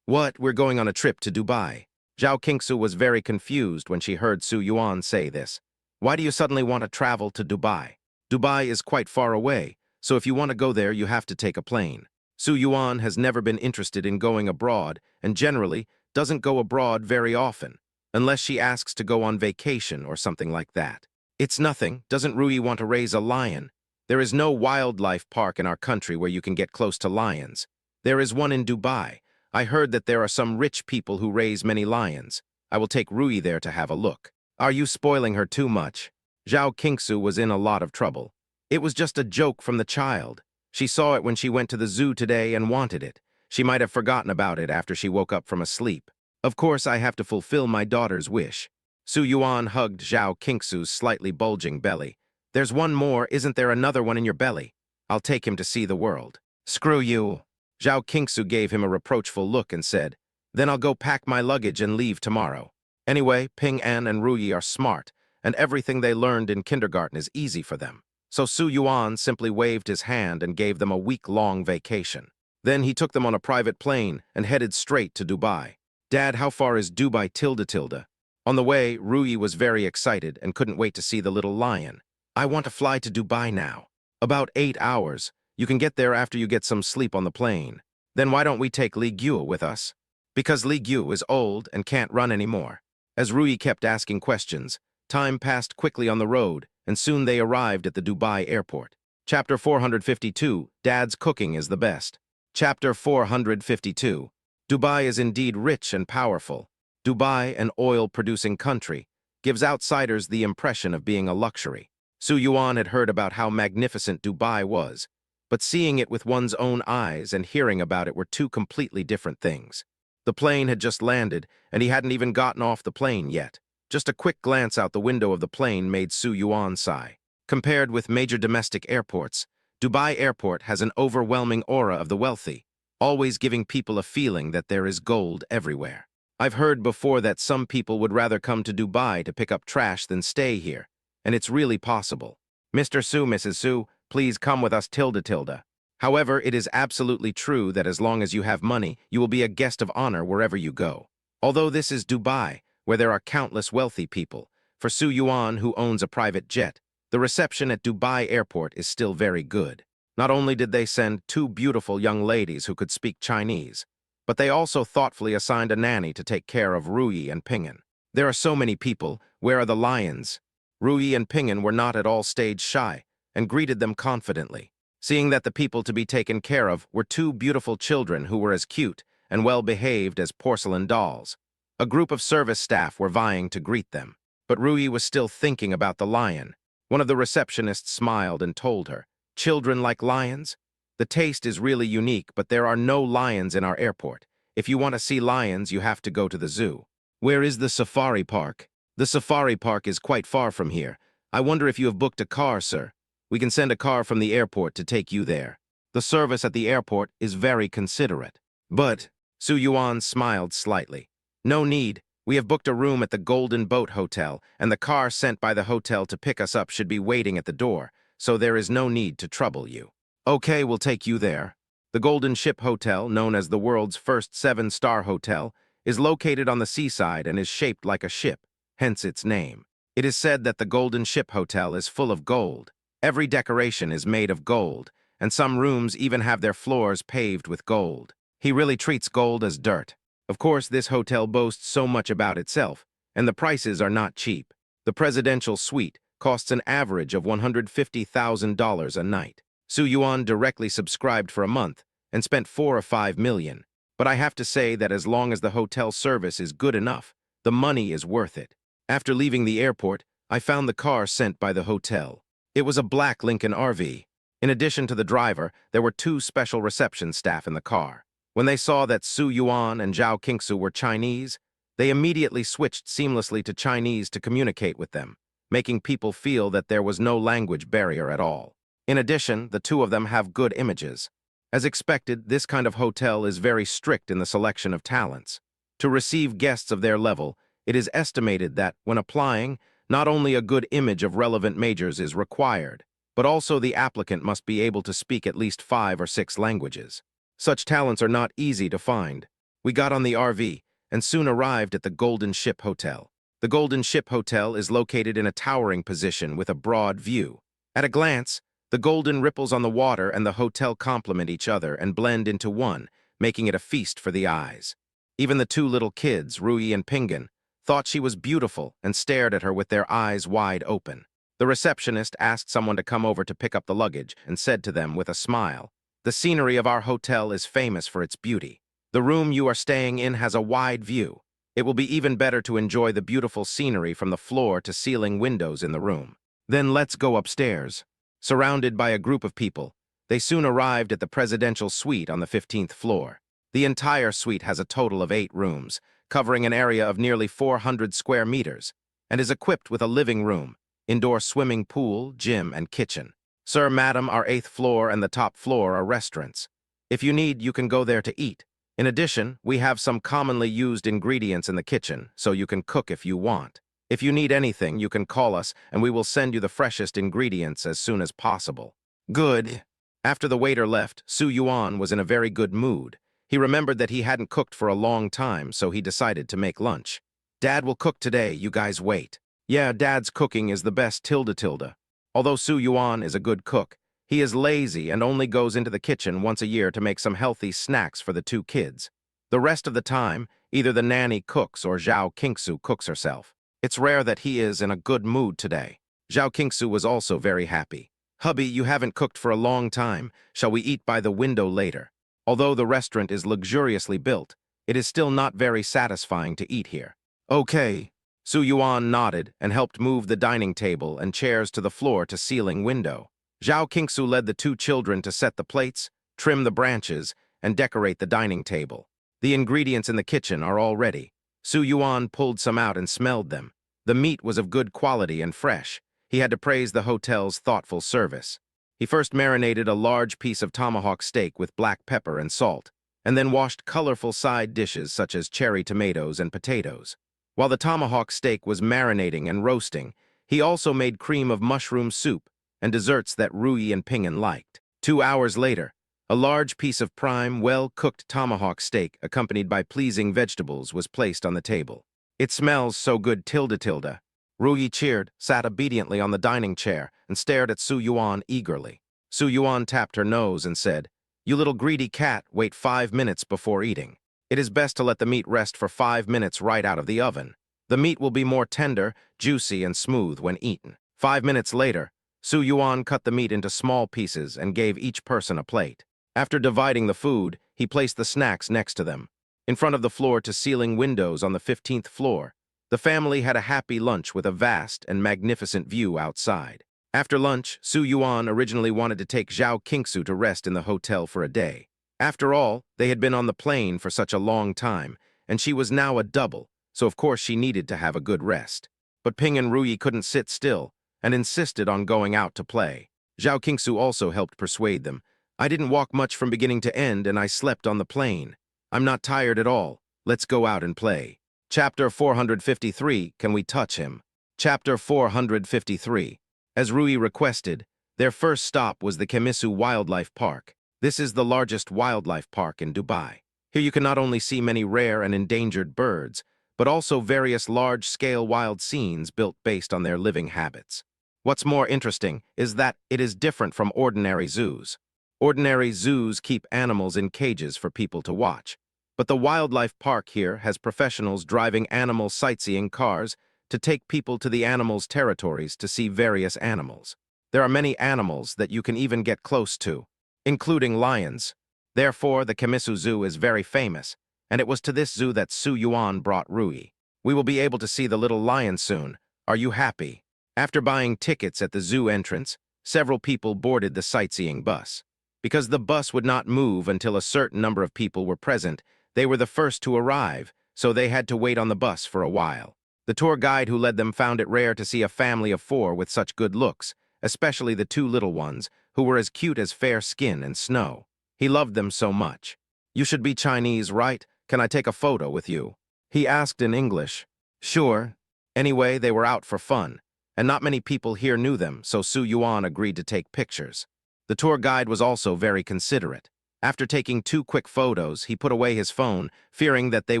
What? We're going on a trip to Dubai. Zhao Qingsu was very confused when she heard Su Yuan say this. Why do you suddenly want to travel to Dubai? Dubai is quite far away, so if you want to go there, you have to take a plane. Su Yuan has never been interested in going abroad and generally doesn't go abroad very often, unless she asks to go on vacation or something like that. It's nothing. Doesn't Rui want to raise a lion? There is no wildlife park in our country where you can get close to lions. There is one in Dubai. I heard that there are some rich people who raise many lions. I will take Rui there to have a look. Are you spoiling her too much? Zhao Qingsu was in a lot of trouble. It was just a joke from the child. She saw it when she went to the zoo today and wanted it. She might have forgotten about it after she woke up from a sleep. Of course, I have to fulfill my daughter's wish. Su Yuan hugged Zhao Qingsu's slightly bulging belly. There's one more, isn't there another one in your belly? I'll take him to see the world. Screw you. Zhao Qingsu gave him a reproachful look and said, Then I'll go pack my luggage and leave tomorrow. Anyway, Ping'an and Rui are smart, and everything they learned in kindergarten is easy for them. So Su Yuan simply waved his hand and gave them a week-long vacation. Then he took them on a private plane and headed straight to Dubai. Dad, how far is Dubai tilde? On the way, Rui was very excited and couldn't wait to see the little lion. I want to fly to Dubai now. About 8 hours. You can get there after you get some sleep on the plane. Then why don't we take Li Guo with us? Because Li Guo is old and can't run anymore. As Rui kept asking questions, time passed quickly on the road, and soon they arrived at the Dubai airport. Chapter 452, Dad's Cooking is the Best. Chapter 452. Dubai is indeed rich and powerful. Dubai, an oil-producing country, gives outsiders the impression of being a luxury. Su Yuan had heard about how magnificent Dubai was, but seeing it with one's own eyes and hearing about it were two completely different things. The plane had just landed, and he hadn't even gotten off the plane yet. Just a quick glance out the window of the plane made Su Yuan sigh. Compared with major domestic airports, Dubai Airport has an overwhelming aura of the wealthy, always giving people a feeling that there is gold everywhere. I've heard before that some people would rather come to Dubai to pick up trash than stay here, and it's really possible. Mr. Su, Mrs. Su, please come with us tilde. However, it is absolutely true that as long as you have money, you will be a guest of honor wherever you go. Although this is Dubai, where there are countless wealthy people, for Su Yuan, who owns a private jet, the reception at Dubai airport is still very good. Not only did they send two beautiful young ladies who could speak Chinese, but they also thoughtfully assigned a nanny to take care of Rui and Ping'an. There are so many people, where are the lions? Rui and Ping'an were not at all stage shy, and greeted them confidently. Seeing that the people to be taken care of were two beautiful children who were as cute and well-behaved as porcelain dolls. A group of service staff were vying to greet them, but Rui was still thinking about the lion. One of the receptionists smiled and told her, "Children like lions? The taste is really unique, but there are no lions in our airport. If you want to see lions, you have to go to the zoo." "Where is the safari park?" "The safari park is quite far from here. I wonder if you have booked a car, sir. We can send a car from the airport to take you there. The service at the airport is very considerate." "But," Su Yuan smiled slightly, "no need. We have booked a room at the Golden Boat Hotel, and the car sent by the hotel to pick us up should be waiting at the door, so there is no need to trouble you." "Okay, we'll take you there." The Golden Ship Hotel, known as the world's first 7-star hotel, is located on the seaside and is shaped like a ship, hence its name. It is said that the Golden Ship Hotel is full of gold. Every decoration is made of gold, and some rooms even have their floors paved with gold. He really treats gold as dirt. Of course, this hotel boasts so much about itself, and the prices are not cheap. The presidential suite costs an average of $150,000 a night. Su Yuan directly subscribed for a month and spent 4 or 5 million. But I have to say that as long as the hotel service is good enough, the money is worth it. After leaving the airport, I found the car sent by the hotel. It was a black Lincoln RV. In addition to the driver, there were 2 special reception staff in the car. When they saw that Su Yuan and Zhao Qingsu were Chinese, they immediately switched seamlessly to Chinese to communicate with them, making people feel that there was no language barrier at all. In addition, the 2 of them have good images. As expected, this kind of hotel is very strict in the selection of talents. To receive guests of their level, it is estimated that, when applying, not only a good image of relevant majors is required, but also the applicant must be able to speak at least 5 or 6 languages. Such talents are not easy to find. We got on the RV and soon arrived at the Golden Ship Hotel. The Golden Ship Hotel is located in a towering position with a broad view. At a glance, the golden ripples on the water and the hotel complement each other and blend into one, making it a feast for the eyes. Even the 2 little kids, Rui and Ping'an, thought she was beautiful and stared at her with their eyes wide open. The receptionist asked someone to come over to pick up the luggage and said to them with a smile, "The scenery of our hotel is famous for its beauty. The room you are staying in has a wide view. It will be even better to enjoy the beautiful scenery from the floor to ceiling windows in the room. Then let's go upstairs." Surrounded by a group of people, they soon arrived at the presidential suite on the 15th floor. The entire suite has a total of 8 rooms, covering an area of nearly 400 square meters, and is equipped with a living room, indoor swimming pool, gym, and kitchen. "Sir, madam, our 8th floor and the top floor are restaurants. If you need, you can go there to eat. In addition, we have some commonly used ingredients in the kitchen, so you can cook if you want. If you need anything, you can call us, and we will send you the freshest ingredients as soon as possible." "Good." After the waiter left, Su Yuan was in a very good mood. He remembered that he hadn't cooked for a long time, so he decided to make lunch. "Dad will cook today, you guys wait." "Yeah, Dad's cooking is the best tilde. Although Su Yuan is a good cook, he is lazy and only goes into the kitchen once a year to make some healthy snacks for the 2 kids. The rest of the time, either the nanny cooks or Zhao Qingsu cooks herself. It's rare that he is in a good mood today. Zhao Qingsu was also very happy. "Hubby, you haven't cooked for a long time. Shall we eat by the window later?" Although the restaurant is luxuriously built, it is still not very satisfying to eat here. "Okay." Su Yuan nodded and helped move the dining table and chairs to the floor to ceiling window. Zhao Qingsu led the 2 children to set the plates, trim the branches, and decorate the dining table. The ingredients in the kitchen are all ready. Su Yuan pulled some out and smelled them. The meat was of good quality and fresh. He had to praise the hotel's thoughtful service. He first marinated a large piece of tomahawk steak with black pepper and salt, and then washed colorful side dishes such as cherry tomatoes and potatoes. While the tomahawk steak was marinating and roasting, he also made cream of mushroom soup and desserts that Rui and Ping'an liked. 2 hours later, A large piece of prime, well-cooked tomahawk steak accompanied by pleasing vegetables was placed on the table. "It smells so good, tilde. Ruyi cheered, sat obediently on the dining chair, and stared at Su Yuan eagerly. Su Yuan tapped her nose and said, "You little greedy cat, wait 5 minutes before eating. It is best to let the meat rest for 5 minutes right out of the oven. The meat will be more tender, juicy, and smooth when eaten." 5 minutes later, Su Yuan cut the meat into small pieces and gave each person a plate. After dividing the food, he placed the snacks next to them. In front of the floor-to-ceiling windows on the 15th floor, the family had a happy lunch with a vast and magnificent view outside. After lunch, Su Yuan originally wanted to take Zhao Qingsu to rest in the hotel for a day. After all, they had been on the plane for such a long time, and she was now a double, so of course she needed to have a good rest. But Ping and Ruyi couldn't sit still, and insisted on going out to play. Zhao Qingsu also helped persuade them. "I didn't walk much from beginning to end, and I slept on the plane. I'm not tired at all. Let's go out and play." Chapter 453, Can We Touch Him? Chapter 453. As Ruyi requested, their first stop was the Kemisu Wildlife Park. This is the largest wildlife park in Dubai. Here you can not only see many rare and endangered birds, but also various large-scale wild scenes built based on their living habits. What's more interesting is that it is different from ordinary zoos. Ordinary zoos keep animals in cages for people to watch. But the wildlife park here has professionals driving animal sightseeing cars to take people to the animals' territories to see various animals. There are many animals that you can even get close to, including lions. Therefore, the Kemisu Zoo is very famous, and it was to this zoo that Su Yuan brought Ruyi. "We will be able to see the little lion soon. Are you happy?" After buying tickets at the zoo entrance, several people boarded the sightseeing bus. Because the bus would not move until a certain number of people were present, they were the first to arrive, so they had to wait on the bus for a while. The tour guide who led them found it rare to see a family of 4 with such good looks, especially the 2 little ones, who were as cute as fair skin and snow. He loved them so much. "You should be Chinese, right? Can I take a photo with you?" he asked in English. Sure. Anyway, they were out for fun, and not many people here knew them, so Su Yuan agreed to take pictures. The tour guide was also very considerate. After taking 2 quick photos, he put away his phone, fearing that they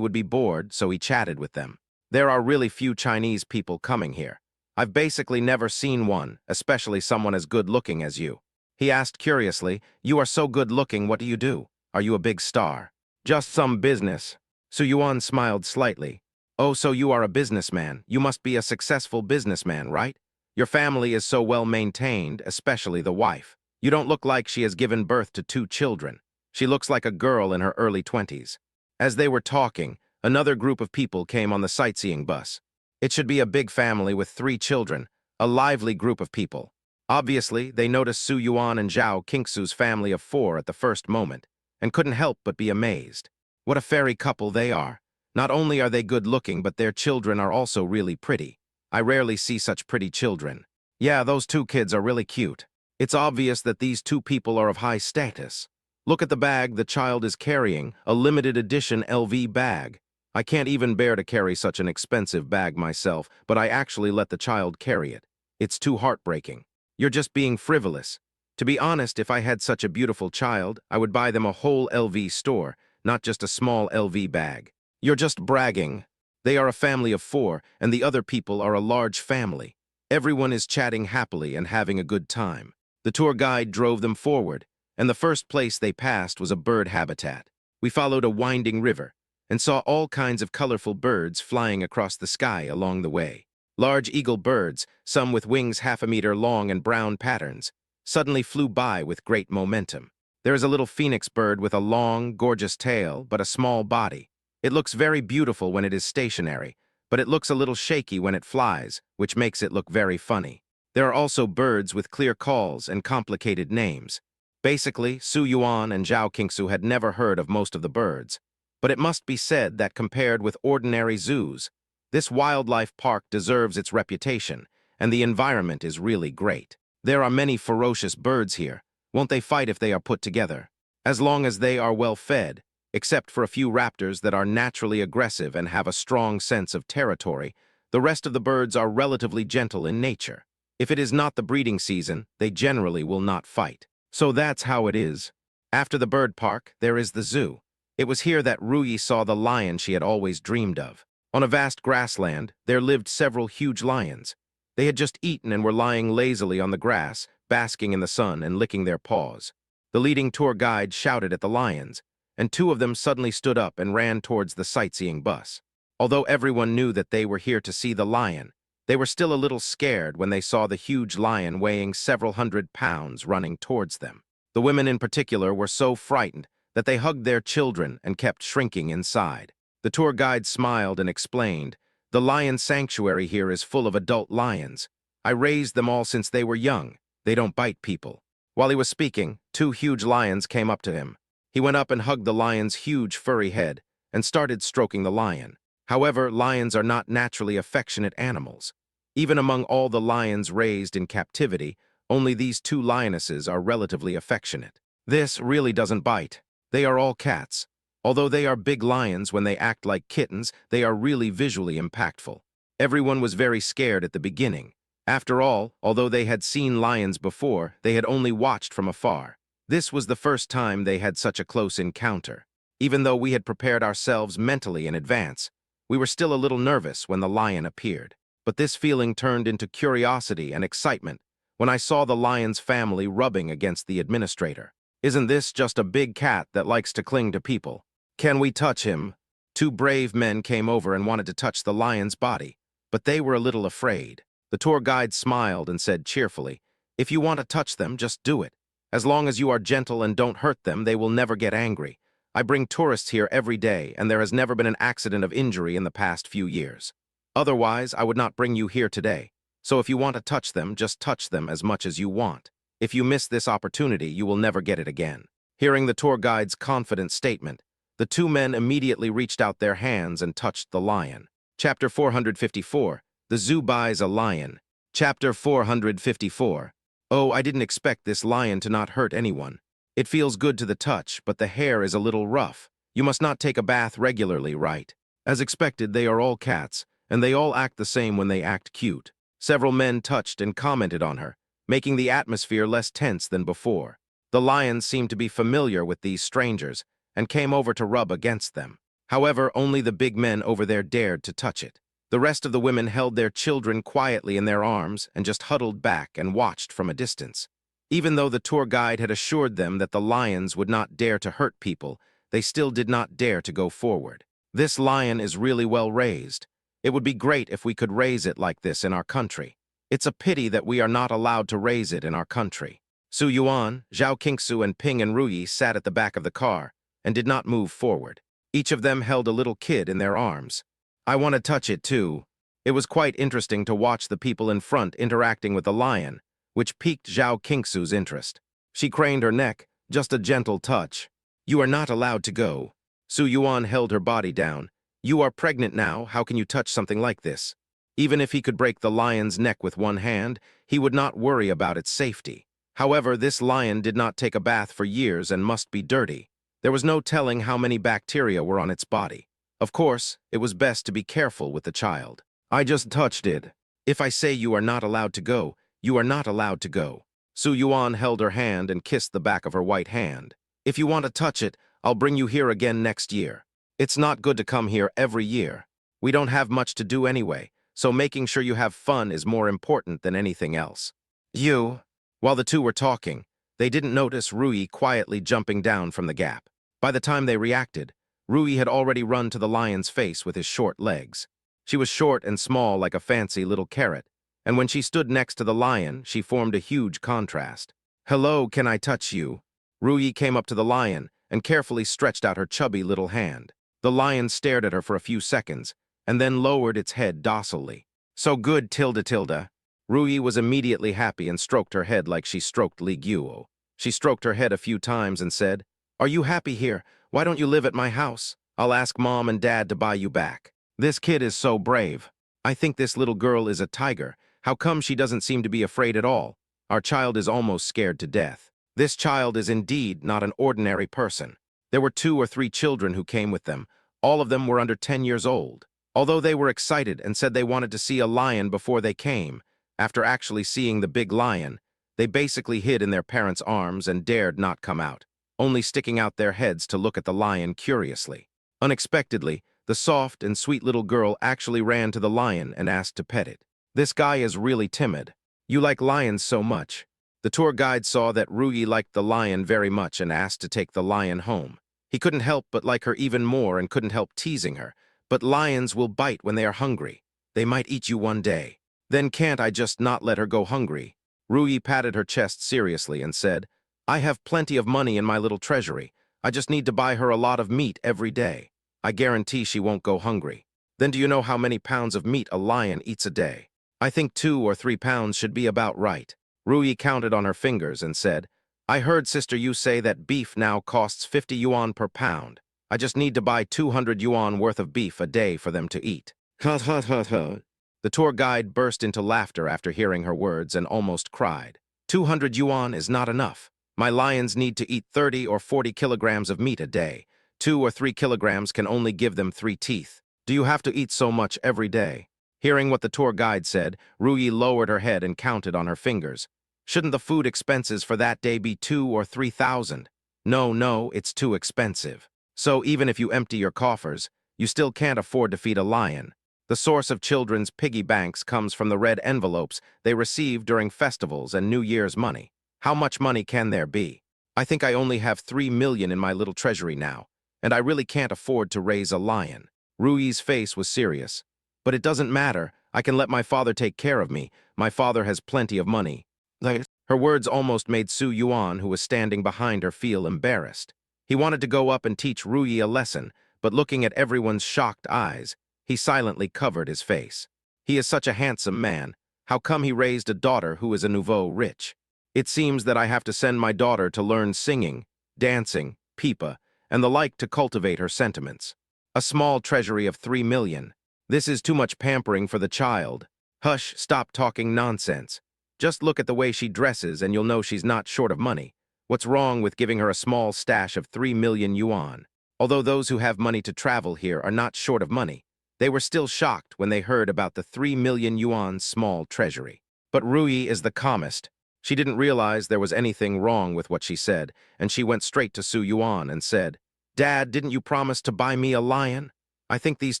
would be bored, so he chatted with them. "There are really few Chinese people coming here. I've basically never seen one, especially someone as good-looking as you." He asked curiously, "You are so good-looking, what do you do? Are you a big star?" "Just some business." Su Yuan smiled slightly. "Oh, so you are a businessman. You must be a successful businessman, right? Your family is so well-maintained, especially the wife. You don't look like she has given birth to 2 children. She looks like a girl in her early 20s. As they were talking, another group of people came on the sightseeing bus. It should be a big family with 3 children, a lively group of people. Obviously, they noticed Su Yuan and Zhao Qingsu's family of 4 at the first moment, and couldn't help but be amazed. What a fairy couple they are. Not only are they good-looking, but their children are also really pretty. I rarely see such pretty children. Yeah, those 2 kids are really cute. It's obvious that these 2 people are of high status. Look at the bag the child is carrying, a limited edition LV bag. I can't even bear to carry such an expensive bag myself, but I actually let the child carry it. It's too heartbreaking. You're just being frivolous. To be honest, if I had such a beautiful child, I would buy them a whole LV store, not just a small LV bag. You're just bragging. They are a family of 4, and the other people are a large family. Everyone is chatting happily and having a good time. The tour guide drove them forward, and the first place they passed was a bird habitat. We followed a winding river and saw all kinds of colorful birds flying across the sky along the way. Large eagle birds, some with wings half a meter long and brown patterns, suddenly flew by with great momentum. There is a little phoenix bird with a long, gorgeous tail, but a small body. It looks very beautiful when it is stationary, but it looks a little shaky when it flies, which makes it look very funny. There are also birds with clear calls and complicated names. Basically, Su Yuan and Zhao Qingsu had never heard of most of the birds, but it must be said that compared with ordinary zoos, this wildlife park deserves its reputation, and the environment is really great. There are many ferocious birds here. Won't they fight if they are put together? As long as they are well fed, except for a few raptors that are naturally aggressive and have a strong sense of territory, the rest of the birds are relatively gentle in nature. If it is not the breeding season, they generally will not fight. So that's how it is. After the bird park, there is the zoo. It was here that Ruyi saw the lion she had always dreamed of. On a vast grassland, there lived several huge lions. They had just eaten and were lying lazily on the grass, basking in the sun and licking their paws. The leading tour guide shouted at the lions, and two of them suddenly stood up and ran towards the sightseeing bus. Although everyone knew that they were here to see the lion, they were still a little scared when they saw the huge lion weighing several hundred pounds running towards them. The women in particular were so frightened that they hugged their children and kept shrinking inside. The tour guide smiled and explained, "The lion sanctuary here is full of adult lions. I raised them all since they were young. They don't bite people." While he was speaking, two huge lions came up to him. He went up and hugged the lion's huge furry head and started stroking the lion. However, lions are not naturally affectionate animals. Even among all the lions raised in captivity, only these two lionesses are relatively affectionate. This really doesn't bite. They are all cats. Although they are big lions when they act like kittens, they are really visually impactful. Everyone was very scared at the beginning. After all, although they had seen lions before, they had only watched from afar. This was the first time they had such a close encounter. Even though we had prepared ourselves mentally in advance, we were still a little nervous when the lion appeared. But this feeling turned into curiosity and excitement when I saw the lion's family rubbing against the administrator. "Isn't this just a big cat that likes to cling to people? Can we touch him?" Two brave men came over and wanted to touch the lion's body, but they were a little afraid. The tour guide smiled and said cheerfully, "If you want to touch them, just do it. As long as you are gentle and don't hurt them, they will never get angry. I bring tourists here every day, and there has never been an accident of injury in the past few years. Otherwise, I would not bring you here today. So if you want to touch them, just touch them as much as you want. If you miss this opportunity, you will never get it again." Hearing the tour guide's confident statement, the two men immediately reached out their hands and touched the lion. Chapter 454, The Zoo Buys a Lion. Chapter 454. Oh, I didn't expect this lion to not hurt anyone. It feels good to the touch, but the hair is a little rough. You must not take a bath regularly, right? As expected, they are all cats, and they all act the same when they act cute. Several men touched and commented on her, making the atmosphere less tense than before. The lions seemed to be familiar with these strangers and came over to rub against them. However, only the big men over there dared to touch it. The rest of the women held their children quietly in their arms and just huddled back and watched from a distance. Even though the tour guide had assured them that the lions would not dare to hurt people, they still did not dare to go forward. This lion is really well raised. It would be great if we could raise it like this in our country. It's a pity that we are not allowed to raise it in our country. Su Yuan, Zhao Qingsu, and Ping and Ruyi sat at the back of the car and did not move forward. Each of them held a little kid in their arms. I want to touch it too. It was quite interesting to watch the people in front interacting with the lion, which piqued Zhao Qingsu's interest. She craned her neck, just a gentle touch. "You are not allowed to go." Su Yuan held her body down. "You are pregnant now, how can you touch something like this?" Even if he could break the lion's neck with one hand, he would not worry about its safety. However, this lion did not take a bath for years and must be dirty. There was no telling how many bacteria were on its body. Of course, it was best to be careful with the child. "I just touched it. If I say you are not allowed to go, you are not allowed to go." Su Yuan held her hand and kissed the back of her white hand. "If you want to touch it, I'll bring you here again next year. It's not good to come here every year. We don't have much to do anyway, so making sure you have fun is more important than anything else." "You..." While the two were talking, they didn't notice Ruyi quietly jumping down from the gap. By the time they reacted, Ruyi had already run to the lion's face with his short legs. She was short and small like a fancy little carrot, and when she stood next to the lion, she formed a huge contrast. "Hello, can I touch you?" Ruyi came up to the lion and carefully stretched out her chubby little hand. The lion stared at her for a few seconds, and then lowered its head docilely. "So good, Tilda." Ruyi was immediately happy and stroked her head like she stroked Li Guo. She stroked her head a few times and said, "Are you happy here? Why don't you live at my house? I'll ask Mom and Dad to buy you back." "This kid is so brave. I think this little girl is a tiger. How come she doesn't seem to be afraid at all? Our child is almost scared to death." This child is indeed not an ordinary person. There were 2 or 3 children who came with them. All of them were under 10 years old. Although they were excited and said they wanted to see a lion before they came, after actually seeing the big lion, they basically hid in their parents' arms and dared not come out. only sticking out their heads to look at the lion curiously. Unexpectedly, the soft and sweet little girl actually ran to the lion and asked to pet it. This guy is really timid. You like lions so much. The tour guide saw that Ruyi liked the lion very much and asked to take the lion home. He couldn't help but like her even more and couldn't help teasing her. But lions will bite when they are hungry. They might eat you one day. Then can't I just not let her go hungry? Ruyi patted her chest seriously and said, I have plenty of money in my little treasury. I just need to buy her a lot of meat every day. I guarantee she won't go hungry. Then do you know how many pounds of meat a lion eats a day? I think 2 or 3 pounds should be about right. Ruyi counted on her fingers and said, I heard Sister Yu say that beef now costs 50 yuan per pound. I just need to buy 200 yuan worth of beef a day for them to eat. Hut, hut, hut, hut. The tour guide burst into laughter after hearing her words and almost cried. 200 yuan is not enough. My lions need to eat 30 or 40 kilograms of meat a day. 2 or 3 kilograms can only give them 3 teeth. Do you have to eat so much every day? Hearing what the tour guide said, Ruyi lowered her head and counted on her fingers. Shouldn't the food expenses for that day be 2 or 3,000? No, it's too expensive. So even if you empty your coffers, you still can't afford to feed a lion. The source of children's piggy banks comes from the red envelopes they receive during festivals and New Year's money. How much money can there be? I think I only have 3 million in my little treasury now, and I really can't afford to raise a lion. Ruyi's face was serious. But it doesn't matter. I can let my father take care of me. My father has plenty of money. Her words almost made Su Yuan, who was standing behind her, feel embarrassed. He wanted to go up and teach Ruyi a lesson, but looking at everyone's shocked eyes, he silently covered his face. He is such a handsome man. How come he raised a daughter who is a nouveau rich? It seems that I have to send my daughter to learn singing, dancing, pipa, and the like to cultivate her sentiments. A small treasury of 3 million. This is too much pampering for the child. Hush, stop talking nonsense. Just look at the way she dresses and you'll know she's not short of money. What's wrong with giving her a small stash of 3 million yuan? Although those who have money to travel here are not short of money, they were still shocked when they heard about the 3 million yuan small treasury. But Ruyi is the calmest. She didn't realize there was anything wrong with what she said, and she went straight to Su Yuan and said, Dad, didn't you promise to buy me a lion? I think these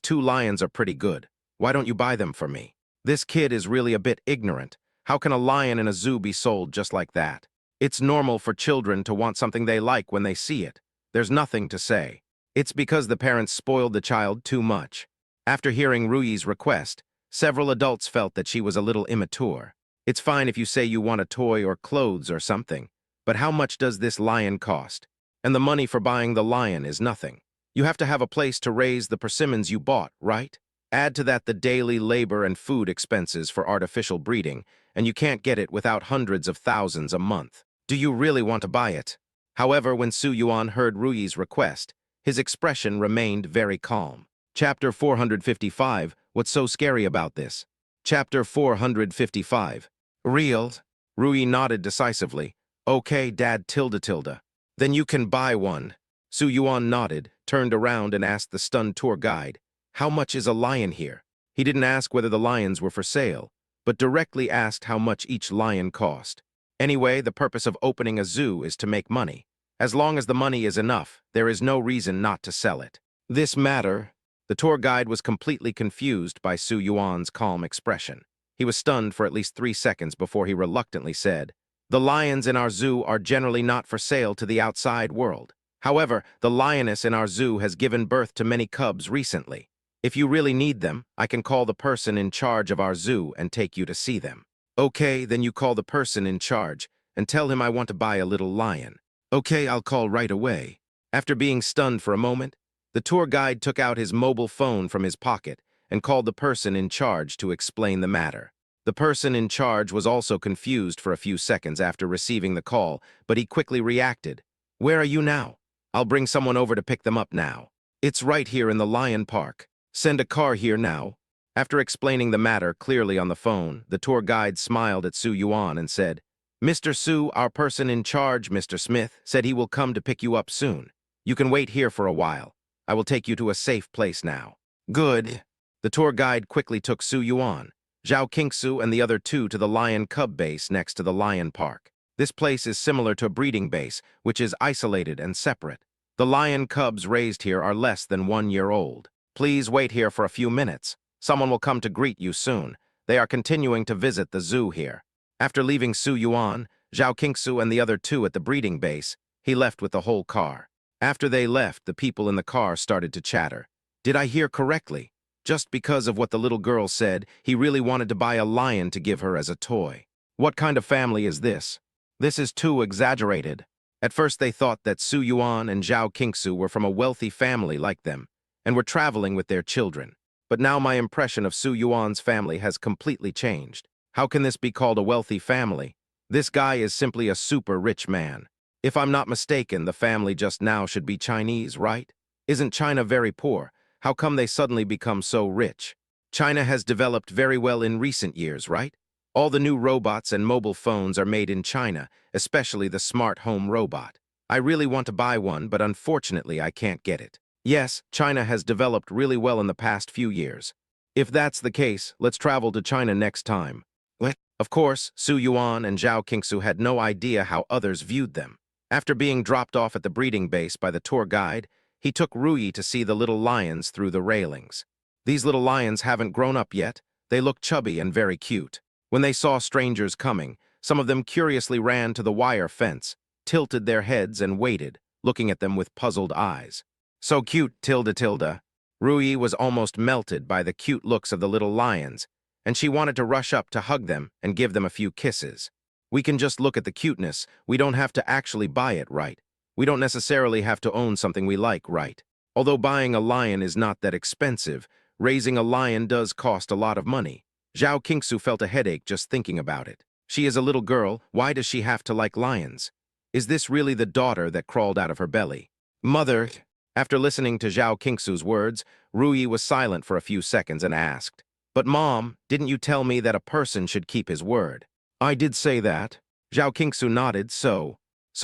2 lions are pretty good. Why don't you buy them for me? This kid is really a bit ignorant. How can a lion in a zoo be sold just like that? It's normal for children to want something they like when they see it. There's nothing to say. It's because the parents spoiled the child too much. After hearing Ruyi's request, several adults felt that she was a little immature. It's fine if you say you want a toy or clothes or something, but how much does this lion cost? And the money for buying the lion is nothing. You have to have a place to raise the persimmons you bought, right? Add to that the daily labor and food expenses for artificial breeding, and you can't get it without hundreds of thousands a month. Do you really want to buy it? However, when Su Yuan heard Ruyi's request, his expression remained very calm. Chapter 455, What's so scary about this? Chapter 455. Real? Ruyi nodded decisively. Okay, Dad, tilde. Then you can buy one. Su Yuan nodded, turned around and asked the stunned tour guide, How much is a lion here? He didn't ask whether the lions were for sale, but directly asked how much each lion cost. Anyway, the purpose of opening a zoo is to make money. As long as the money is enough, there is no reason not to sell it. This matter, the tour guide was completely confused by Su Yuan's calm expression. He was stunned for at least 3 seconds before he reluctantly said, The lions in our zoo are generally not for sale to the outside world. However, the lioness in our zoo has given birth to many cubs recently. If you really need them, I can call the person in charge of our zoo and take you to see them. Okay, then you call the person in charge and tell him I want to buy a little lion. Okay, I'll call right away. After being stunned for a moment, the tour guide took out his mobile phone from his pocket and called the person in charge to explain the matter. The person in charge was also confused for a few seconds after receiving the call, but he quickly reacted. Where are you now? I'll bring someone over to pick them up now. It's right here in the lion park. Send a car here now. After explaining the matter clearly on the phone, the tour guide smiled at Su Yuan and said, Mr. Su, our person in charge, Mr. Smith, said he will come to pick you up soon. You can wait here for a while. I will take you to a safe place now. Good. The tour guide quickly took Su Yuan, Zhao Qingsu, and the other 2 to the lion cub base next to the lion park. This place is similar to a breeding base, which is isolated and separate. The lion cubs raised here are less than 1 year old. Please wait here for a few minutes. Someone will come to greet you soon. They are continuing to visit the zoo here. After leaving Su Yuan, Zhao Qingsu and the other two at the breeding base, he left with the whole car. After they left, the people in the car started to chatter. Did I hear correctly? Just because of what the little girl said, he really wanted to buy a lion to give her as a toy. What kind of family is this? This is too exaggerated. At first they thought that Su Yuan and Zhao Qingsu were from a wealthy family like them, and were traveling with their children. But now my impression of Su Yuan's family has completely changed. How can this be called a wealthy family? This guy is simply a super rich man. If I'm not mistaken, the family just now should be Chinese, right? Isn't China very poor? How come they suddenly become so rich? China has developed very well in recent years, right? All the new robots and mobile phones are made in China, especially the smart home robot. I really want to buy one, but unfortunately I can't get it. Yes, China has developed really well in the past few years. If that's the case, let's travel to China next time. What? Of course, Su Yuan and Zhao Qingsu had no idea how others viewed them. After being dropped off at the breeding base by the tour guide, he took Ruyi to see the little lions through the railings. These little lions haven't grown up yet. They look chubby and very cute. When they saw strangers coming, some of them curiously ran to the wire fence, tilted their heads and waited, looking at them with puzzled eyes. So cute, tilde. Ruyi was almost melted by the cute looks of the little lions, and she wanted to rush up to hug them and give them a few kisses. We can just look at the cuteness. We don't have to actually buy it, right? We don't necessarily have to own something we like, right? Although buying a lion is not that expensive, raising a lion does cost a lot of money. Zhao Qingsu felt a headache just thinking about it. She is a little girl. Why does she have to like lions? Is this really the daughter that crawled out of her belly? Mother. After listening to Zhao Qingsu's words, Ruyi was silent for a few seconds and asked, "But Mom, didn't you tell me that a person should keep his word?" "I did say that." Zhao Qingsu nodded. So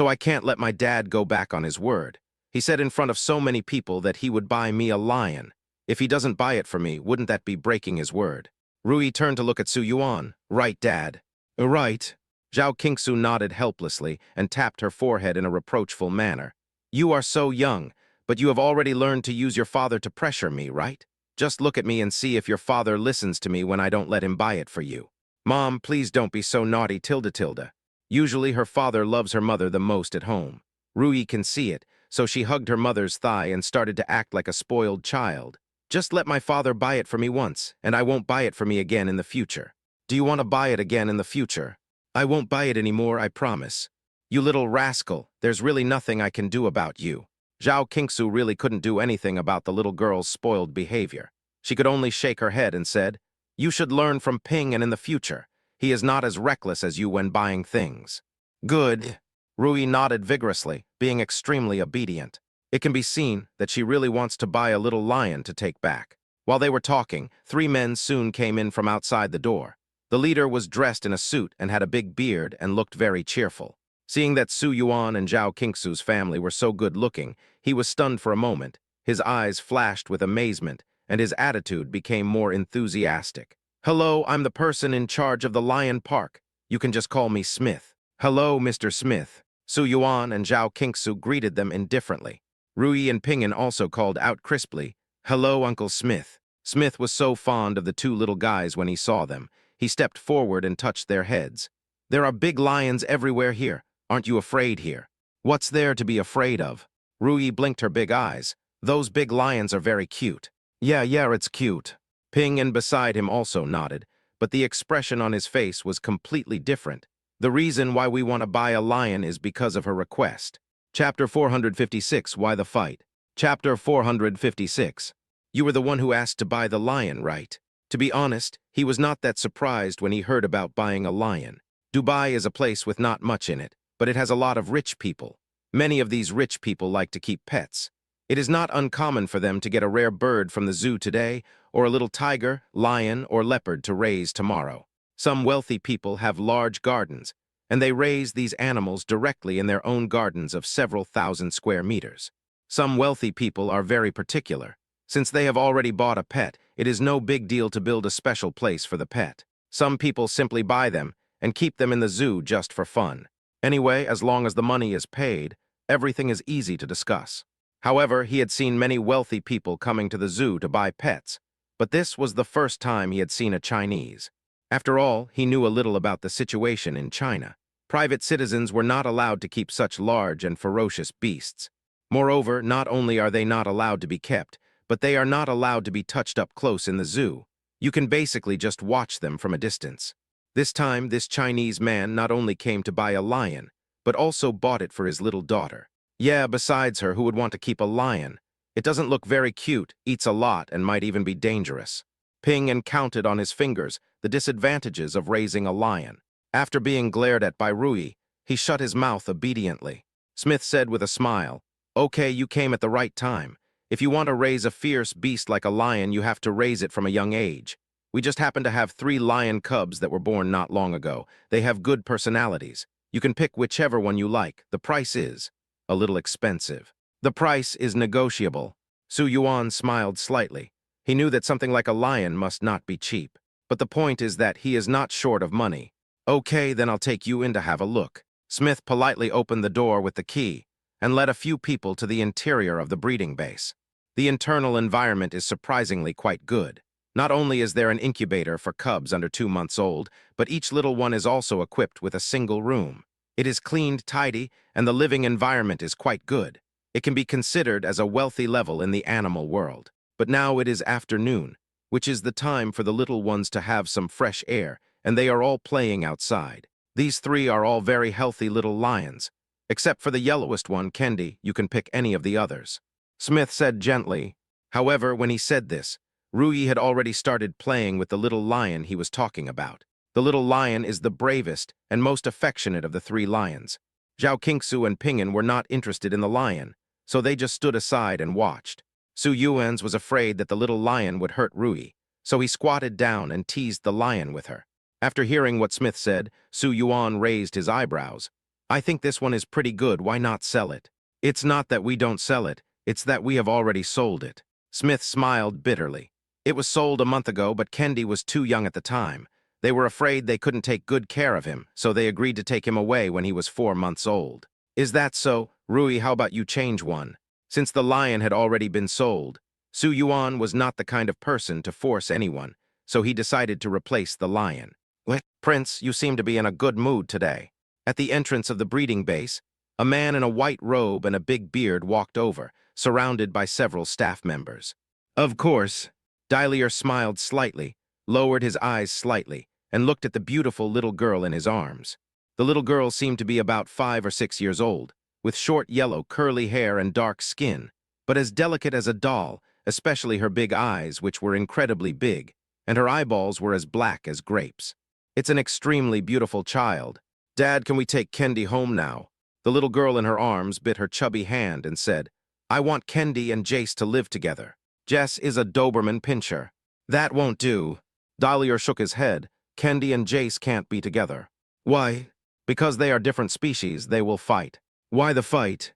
I can't let my dad go back on his word. He said in front of so many people that he would buy me a lion. If he doesn't buy it for me, wouldn't that be breaking his word? Ruyi turned to look at Su Yuan. "Right, Dad." "Right." Zhao Qingsu nodded helplessly and tapped her forehead in a reproachful manner. "You are so young, but you have already learned to use your father to pressure me, right? Just look at me and see if your father listens to me when I don't let him buy it for you." "Mom, please don't be so naughty, tilde. Usually her father loves her mother the most at home. Ruyi can see it, so she hugged her mother's thigh and started to act like a spoiled child. "Just let my father buy it for me once, and I won't buy it for me again in the future." "Do you want to buy it again in the future?" "I won't buy it anymore, I promise." "You little rascal, there's really nothing I can do about you." Zhao Qingsu really couldn't do anything about the little girl's spoiled behavior. She could only shake her head and said, "You should learn from Ping, and in the future, he is not as reckless as you when buying things." "Good." Ruyi nodded vigorously, being extremely obedient. It can be seen that she really wants to buy a little lion to take back. While they were talking, 3 men soon came in from outside the door. The leader was dressed in a suit and had a big beard and looked very cheerful. Seeing that Su Yuan and Zhao Qingsu's family were so good-looking, he was stunned for a moment. His eyes flashed with amazement, and his attitude became more enthusiastic. "Hello, I'm the person in charge of the Lion Park. You can just call me Smith." "Hello, Mr. Smith." Su Yuan and Zhao Qingsu greeted them indifferently. Ruyi and Ping'an also called out crisply, "Hello, Uncle Smith." Smith was so fond of the 2 little guys when he saw them. He stepped forward and touched their heads. "There are big lions everywhere here. Aren't you afraid here?" "What's there to be afraid of?" Ruyi blinked her big eyes. "Those big lions are very cute." Yeah, it's cute." Ping'an beside him also nodded, but the expression on his face was completely different. "The reason why we want to buy a lion is because of her request." Chapter 456, Why the Fight? Chapter 456. You were the one who asked to buy the lion, right? To be honest, he was not that surprised when he heard about buying a lion. Dubai is a place with not much in it, but it has a lot of rich people. Many of these rich people like to keep pets. It is not uncommon for them to get a rare bird from the zoo today, or a little tiger, lion, or leopard to raise tomorrow. Some wealthy people have large gardens, and they raise these animals directly in their own gardens of several thousand square meters. Some wealthy people are very particular. Since they have already bought a pet, it is no big deal to build a special place for the pet. Some people simply buy them and keep them in the zoo just for fun. Anyway, as long as the money is paid, everything is easy to discuss. However, he had seen many wealthy people coming to the zoo to buy pets, but this was the first time he had seen a Chinese. After all, he knew a little about the situation in China. Private citizens were not allowed to keep such large and ferocious beasts. Moreover, not only are they not allowed to be kept, but they are not allowed to be touched up close in the zoo. You can basically just watch them from a distance. This time, this Chinese man not only came to buy a lion, but also bought it for his little daughter. Yeah, besides her, who would want to keep a lion? It doesn't look very cute, eats a lot, and might even be dangerous. Ping and counted on his fingers the disadvantages of raising a lion. After being glared at by Rui, he shut his mouth obediently. Smith said with a smile, "Okay, you came at the right time. If you want to raise a fierce beast like a lion, you have to raise it from a young age. We just happen to have 3 lion cubs that were born not long ago. They have good personalities. You can pick whichever one you like. The price is a little expensive." "The price is negotiable." Su Yuan smiled slightly. He knew that something like a lion must not be cheap. But the point is that he is not short of money. "Okay, then I'll take you in to have a look." Smith politely opened the door with the key and led a few people to the interior of the breeding base. The internal environment is surprisingly quite good. Not only is there an incubator for cubs under 2 months old, but each little one is also equipped with a single room. It is cleaned, tidy, and the living environment is quite good. It can be considered as a wealthy level in the animal world. But now it is afternoon, which is the time for the little ones to have some fresh air, and they are all playing outside. These 3 are all very healthy little lions. Except for the yellowest one, Kendi, you can pick any of the others. Smith said gently. However, when he said this, Rui had already started playing with the little lion he was talking about. The little lion is the bravest and most affectionate of the 3 lions. Zhao Qingsu and Ping'an were not interested in the lion, so they just stood aside and watched. Su Yuan's was afraid that the little lion would hurt Rui, so he squatted down and teased the lion with her. After hearing what Smith said, Su Yuan raised his eyebrows. "I think this one is pretty good, why not sell it?" "It's not that we don't sell it, it's that we have already sold it." Smith smiled bitterly. "It was sold a month ago, but Kendi was too young at the time. They were afraid they couldn't take good care of him, so they agreed to take him away when he was 4 months old." "Is that so? Rui, how about you change one?" Since the lion had already been sold, Su Yuan was not the kind of person to force anyone, so he decided to replace the lion. "What? Prince, you seem to be in a good mood today." At the entrance of the breeding base, a man in a white robe and a big beard walked over, surrounded by several staff members. "Of course." Dylier smiled slightly, lowered his eyes slightly, and looked at the beautiful little girl in his arms. The little girl seemed to be about 5 or 6 years old, with short yellow curly hair and dark skin, but as delicate as a doll, especially her big eyes, which were incredibly big, and her eyeballs were as black as grapes. "It's an extremely beautiful child. Dad, can we take Kendi home now?" The little girl in her arms bit her chubby hand and said, "I want Kendi and Jace to live together. Jess is a Doberman Pinscher." "That won't do." Dahlier shook his head. "Kendi and Jace can't be together." "Why?" "Because they are different species, they will fight." "Why the fight?"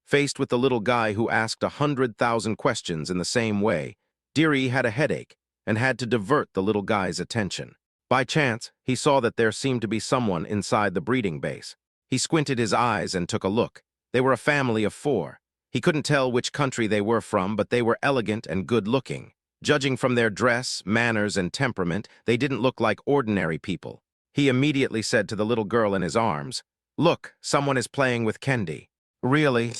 Faced with the little guy who asked 100,000 questions in the same way, Deary had a headache and had to divert the little guy's attention. By chance, he saw that there seemed to be someone inside the breeding base. He squinted his eyes and took a look. They were a family of 4. He couldn't tell which country they were from, but they were elegant and good-looking. Judging from their dress, manners, and temperament, they didn't look like ordinary people. He immediately said to the little girl in his arms, "Look, someone is playing with Kendi." "Really?"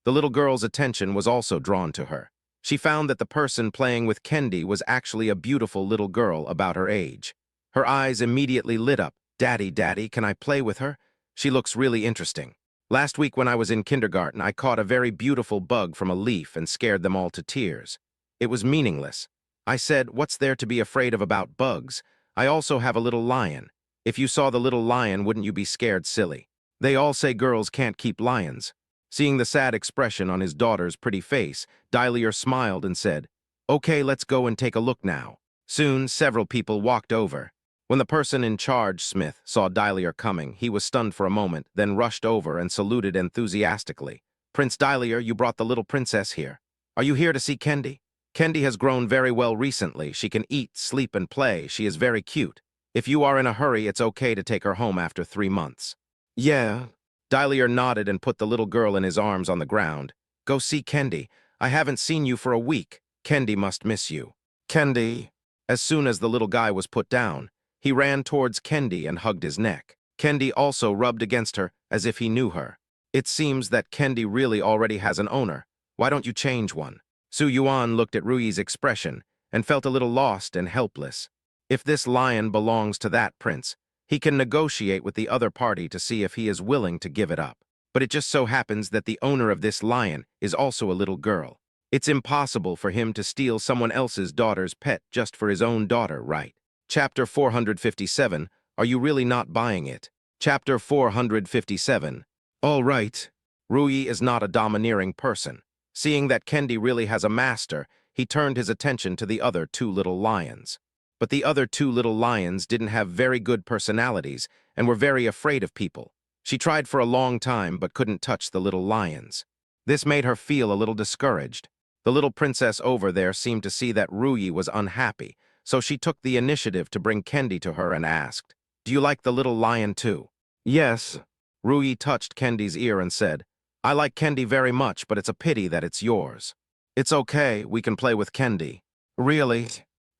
The little girl's attention was also drawn to her. She found that the person playing with Kendi was actually a beautiful little girl about her age. Her eyes immediately lit up. "Daddy, Daddy, can I play with her? She looks really interesting. Last week when I was in kindergarten, I caught a very beautiful bug from a leaf and scared them all to tears. It was meaningless. I said, what's there to be afraid of about bugs? I also have a little lion. If you saw the little lion, wouldn't you be scared silly? They all say girls can't keep lions." Seeing the sad expression on his daughter's pretty face, Dylier smiled and said, "Okay, let's go and take a look now." Soon, several people walked over. When the person in charge, Smith, saw Dylier coming, he was stunned for a moment, then rushed over and saluted enthusiastically. "Prince Dylier, you brought the little princess here. Are you here to see Kendi? Kendi has grown very well recently. She can eat, sleep, and play. She is very cute. If you are in a hurry, it's okay to take her home after 3 months." Yeah. Dylier nodded and put the little girl in his arms on the ground. Go see Kendi. I haven't seen you for a week. Kendi must miss you. Kendi. As soon as the little guy was put down, he ran towards Kendi and hugged his neck. Kendi also rubbed against her as if he knew her. It seems that Kendi really already has an owner. Why don't you change one? Su Yuan looked at Rui's expression and felt a little lost and helpless. If this lion belongs to that prince, he can negotiate with the other party to see if he is willing to give it up. But it just so happens that the owner of this lion is also a little girl. It's impossible for him to steal someone else's daughter's pet just for his own daughter, right? Chapter 457, Are You Really Not Buying It? Chapter 457, All right. Rui is not a domineering person. Seeing that Kendi really has a master, he turned his attention to the other two little lions. But the other two little lions didn't have very good personalities and were very afraid of people. She tried for a long time but couldn't touch the little lions. This made her feel a little discouraged. The little princess over there seemed to see that Rui was unhappy, so she took the initiative to bring Kendi to her and asked, Do you like the little lion too? Yes. Rui touched Kendi's ear and said, I like Kendi very much, but it's a pity that it's yours. It's okay, we can play with Kendi. Really?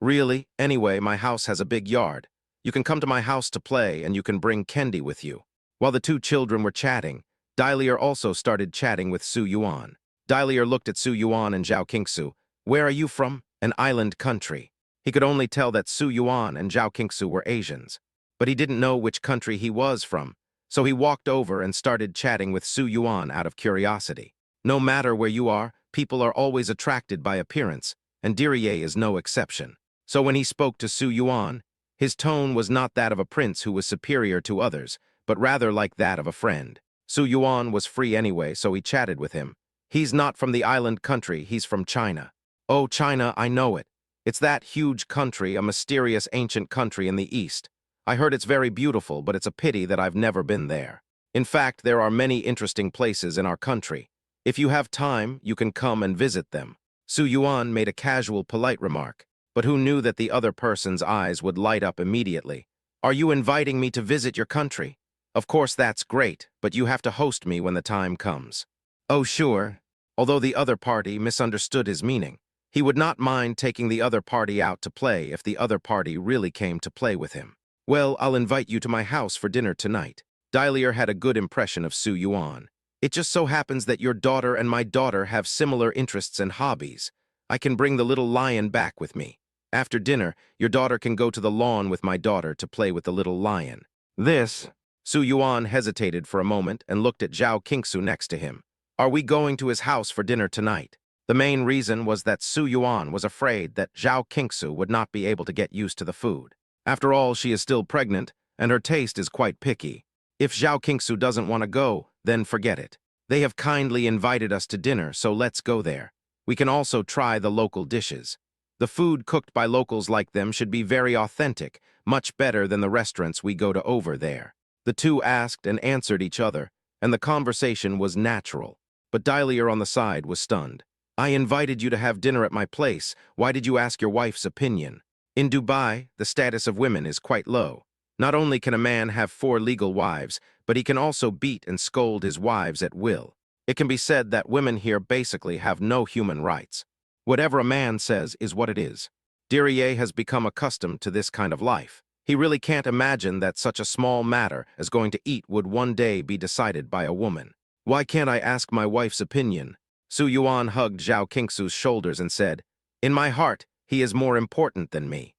Really? Anyway, my house has a big yard. You can come to my house to play, and you can bring Kendi with you. While the two children were chatting, Dylier also started chatting with Su Yuan. Dylier looked at Su Yuan and Zhao Qingsu. Where are you from? An island country. He could only tell that Su Yuan and Zhao Qingsu were Asians. But he didn't know which country he was from, so he walked over and started chatting with Su Yuan out of curiosity. No matter where you are, people are always attracted by appearance, and Diriye is no exception. So when he spoke to Su Yuan, his tone was not that of a prince who was superior to others, but rather like that of a friend. Su Yuan was free anyway, so he chatted with him. He's not from the island country, he's from China. Oh, China, I know it. It's that huge country, a mysterious ancient country in the east. I heard it's very beautiful, but it's a pity that I've never been there. In fact, there are many interesting places in our country. If you have time, you can come and visit them. Su Yuan made a casual, polite remark, but who knew that the other person's eyes would light up immediately. Are you inviting me to visit your country? Of course, that's great, but you have to host me when the time comes. Oh, sure. Although the other party misunderstood his meaning, he would not mind taking the other party out to play if the other party really came to play with him. Well, I'll invite you to my house for dinner tonight. Dylier had a good impression of Su Yuan. It just so happens that your daughter and my daughter have similar interests and hobbies. I can bring the little lion back with me. After dinner, your daughter can go to the lawn with my daughter to play with the little lion. Su Yuan hesitated for a moment and looked at Zhao Qingsu next to him. Are we going to his house for dinner tonight? The main reason was that Su Yuan was afraid that Zhao Qingsu would not be able to get used to the food. After all, she is still pregnant, and her taste is quite picky. If Zhao Qingsu doesn't want to go, then forget it. They have kindly invited us to dinner, so let's go there. We can also try the local dishes. The food cooked by locals like them should be very authentic, much better than the restaurants we go to over there. The two asked and answered each other, and the conversation was natural. But Dylier on the side was stunned. I invited you to have dinner at my place. Why did you ask your wife's opinion? In Dubai, the status of women is quite low. Not only can a man have 4 legal wives, but he can also beat and scold his wives at will. It can be said that women here basically have no human rights. Whatever a man says is what it is. Diriye has become accustomed to this kind of life. He really can't imagine that such a small matter as going to eat would one day be decided by a woman. Why can't I ask my wife's opinion? Su Yuan hugged Zhao Qingsu's shoulders and said, In my heart, he is more important than me.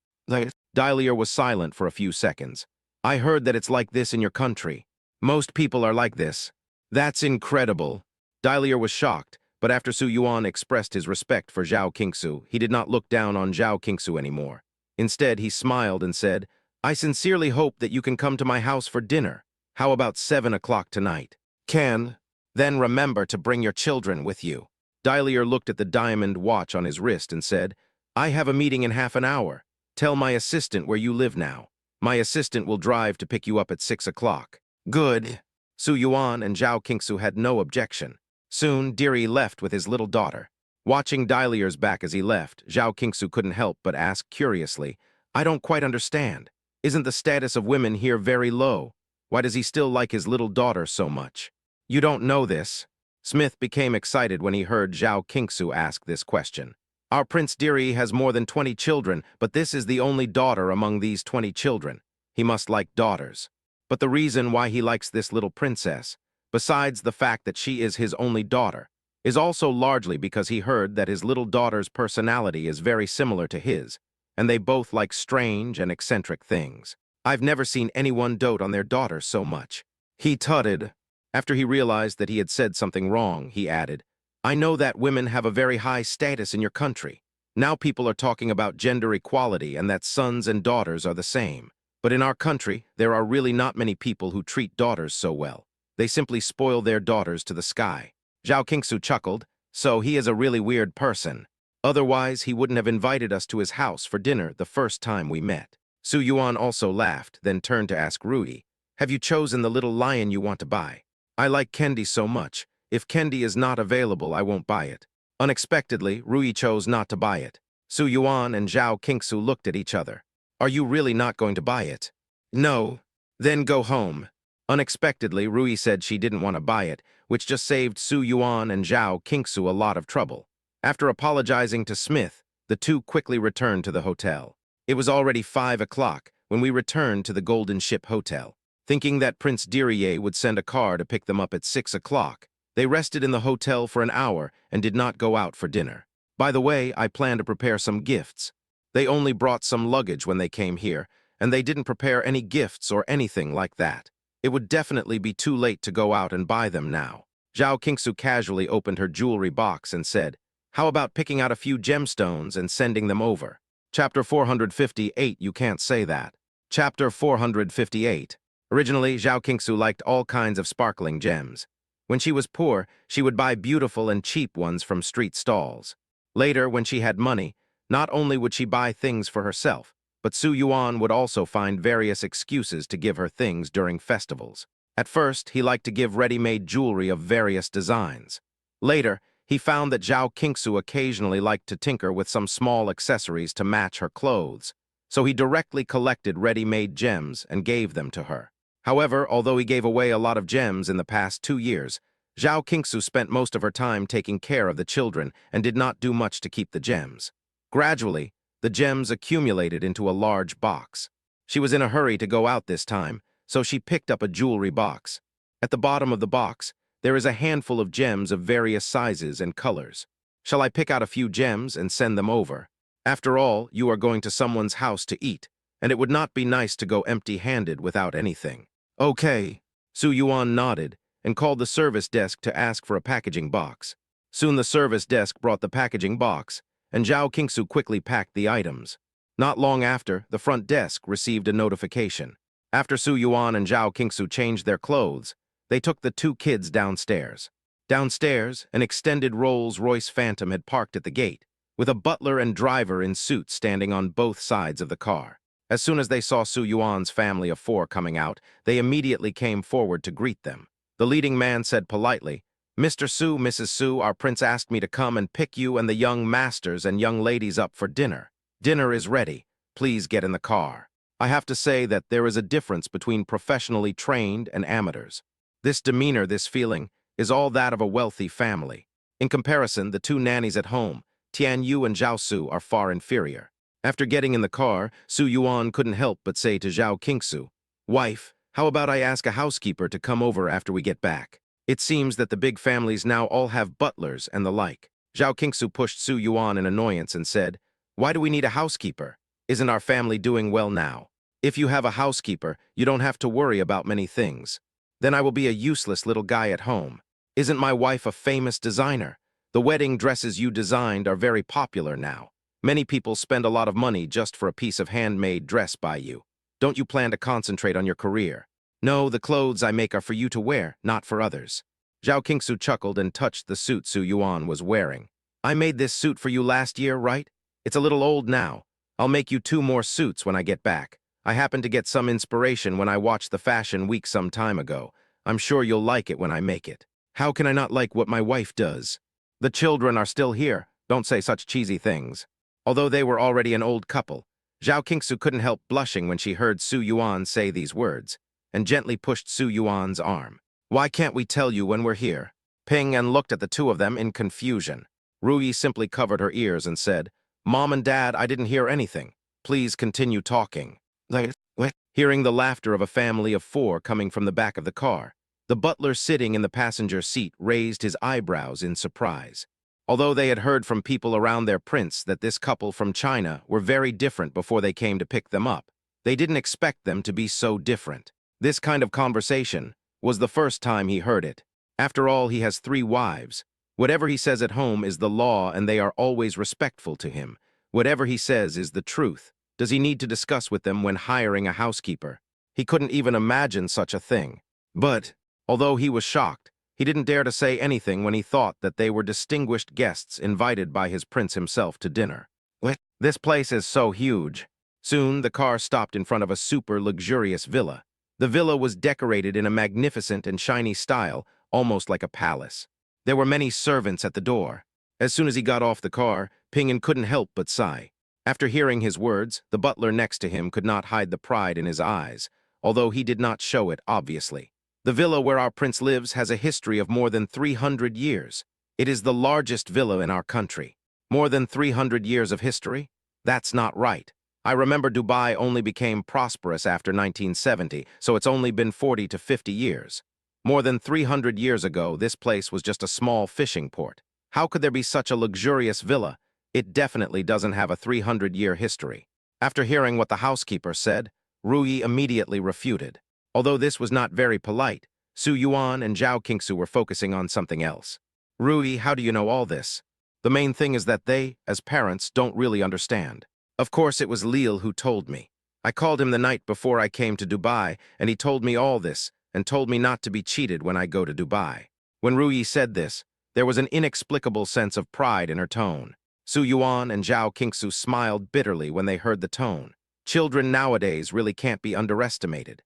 Dylier was silent for a few seconds. I heard that it's like this in your country. Most people are like this. That's incredible. Dylier was shocked, but after Su Yuan expressed his respect for Zhao Qingsu, he did not look down on Zhao Qingsu anymore. Instead, he smiled and said, I sincerely hope that you can come to my house for dinner. How about 7 o'clock tonight? Can. Then remember to bring your children with you. Dylier looked at the diamond watch on his wrist and said, I have a meeting in half an hour. Tell my assistant where you live now. My assistant will drive to pick you up at 6 o'clock. Good. Su Yuan and Zhao Qingsu had no objection. Soon, Diri left with his little daughter. Watching Dylier's back as he left, Zhao Qingsu couldn't help but ask curiously, I don't quite understand. Isn't the status of women here very low? Why does he still like his little daughter so much? You don't know this. Smith became excited when he heard Zhao Qingsu ask this question. Our Prince Diri has more than 20 children, but this is the only daughter among these 20 children. He must like daughters. But the reason why he likes this little princess, besides the fact that she is his only daughter, is also largely because he heard that his little daughter's personality is very similar to his, and they both like strange and eccentric things. I've never seen anyone dote on their daughter so much. He tutted. After he realized that he had said something wrong, he added, I know that women have a very high status in your country. Now people are talking about gender equality and that sons and daughters are the same. But in our country, there are really not many people who treat daughters so well. They simply spoil their daughters to the sky. Zhao Qingsu chuckled, so he is a really weird person. Otherwise, he wouldn't have invited us to his house for dinner the first time we met. Su Yuan also laughed, then turned to ask Rui, have you chosen the little lion you want to buy? I like Kendi so much. If Kendi is not available, I won't buy it. Unexpectedly, Rui chose not to buy it. Su Yuan and Zhao Qingsu looked at each other. Are you really not going to buy it? No. Then go home. Unexpectedly, Rui said she didn't want to buy it, which just saved Su Yuan and Zhao Qingsu a lot of trouble. After apologizing to Smith, the two quickly returned to the hotel. It was already 5 o'clock when we returned to the Golden Ship Hotel. Thinking that Prince Diriye would send a car to pick them up at 6 o'clock, they rested in the hotel for an hour and did not go out for dinner. By the way, I plan to prepare some gifts. They only brought some luggage when they came here, and they didn't prepare any gifts or anything like that. It would definitely be too late to go out and buy them now. Zhao Qingsu casually opened her jewelry box and said, how about picking out a few gemstones and sending them over? Chapter 458, you can't say that. Chapter 458. Originally, Zhao Qingsu liked all kinds of sparkling gems. When she was poor, she would buy beautiful and cheap ones from street stalls. Later, when she had money, not only would she buy things for herself, but Su Yuan would also find various excuses to give her things during festivals. At first, he liked to give ready-made jewelry of various designs. Later, he found that Zhao Qingsu occasionally liked to tinker with some small accessories to match her clothes, so he directly collected ready-made gems and gave them to her. However, although he gave away a lot of gems in the past 2 years, Zhao Qingsu spent most of her time taking care of the children and did not do much to keep the gems. Gradually, the gems accumulated into a large box. She was in a hurry to go out this time, so she picked up a jewelry box. At the bottom of the box, there is a handful of gems of various sizes and colors. Shall I pick out a few gems and send them over? After all, you are going to someone's house to eat, and it would not be nice to go empty-handed without anything. Okay. Su Yuan nodded and called the service desk to ask for a packaging box. Soon the service desk brought the packaging box, and Zhao Qingsu quickly packed the items. Not long after, the front desk received a notification. After Su Yuan and Zhao Qingsu changed their clothes, they took the 2 kids downstairs. Downstairs, an extended Rolls-Royce Phantom had parked at the gate, with a butler and driver in suits standing on both sides of the car. As soon as they saw Su Yuan's family of 4 coming out, they immediately came forward to greet them. The leading man said politely, Mr. Su, Mrs. Su, our prince asked me to come and pick you and the young masters and young ladies up for dinner. Dinner is ready. Please get in the car. I have to say that there is a difference between professionally trained and amateurs. This demeanor, this feeling, is all that of a wealthy family. In comparison, the 2 nannies at home, Tian Yu and Zhao Su, are far inferior. After getting in the car, Su Yuan couldn't help but say to Zhao Qingsu, Wife, how about I ask a housekeeper to come over after we get back? It seems that the big families now all have butlers and the like. Zhao Qingsu pushed Su Yuan in annoyance and said, Why do we need a housekeeper? Isn't our family doing well now? If you have a housekeeper, you don't have to worry about many things. Then I will be a useless little guy at home. Isn't my wife a famous designer? The wedding dresses you designed are very popular now. Many people spend a lot of money just for a piece of handmade dress by you. Don't you plan to concentrate on your career? No, the clothes I make are for you to wear, not for others. Zhao Qingsu chuckled and touched the suit Su Yuan was wearing. I made this suit for you last year, right? It's a little old now. I'll make you 2 more suits when I get back. I happened to get some inspiration when I watched the Fashion Week some time ago. I'm sure you'll like it when I make it. How can I not like what my wife does? The children are still here. Don't say such cheesy things. Although they were already an old couple, Zhao Qingsu couldn't help blushing when she heard Su Yuan say these words. and gently pushed Su Yuan's arm. Why can't we tell you when we're here? Ping En looked at the two of them in confusion. Ruyi simply covered her ears and said, Mom and Dad, I didn't hear anything. Please continue talking. What? Hearing the laughter of a family of 4 coming from the back of the car, the butler sitting in the passenger seat raised his eyebrows in surprise. Although they had heard from people around their prince that this couple from China were very different before they came to pick them up, they didn't expect them to be so different. This kind of conversation was the first time he heard it. After all, he has 3 wives. Whatever he says at home is the law and they are always respectful to him. Whatever he says is the truth. Does he need to discuss with them when hiring a housekeeper? He couldn't even imagine such a thing. But, although he was shocked, he didn't dare to say anything when he thought that they were distinguished guests invited by his prince himself to dinner. What? This place is so huge. Soon, the car stopped in front of a super luxurious villa. The villa was decorated in a magnificent and shiny style, almost like a palace. There were many servants at the door. As soon as he got off the car, Ping En couldn't help but sigh. After hearing his words, the butler next to him could not hide the pride in his eyes, although he did not show it obviously. The villa where our prince lives has a history of more than 300 years. It is the largest villa in our country. More than 300 years of history? That's not right. I remember Dubai only became prosperous after 1970, so it's only been 40 to 50 years. More than 300 years ago, this place was just a small fishing port. How could there be such a luxurious villa? It definitely doesn't have a 300-year history. After hearing what the housekeeper said, Ruyi immediately refuted. Although this was not very polite, Su Yuan and Zhao Qingsu were focusing on something else. Ruyi, how do you know all this? The main thing is that they, as parents, don't really understand. Of course, it was Lil who told me. I called him the night before I came to Dubai, and he told me all this, and told me not to be cheated when I go to Dubai. When Ruyi said this, there was an inexplicable sense of pride in her tone. Su Yuan and Zhao Qingsu smiled bitterly when they heard the tone. Children nowadays really can't be underestimated.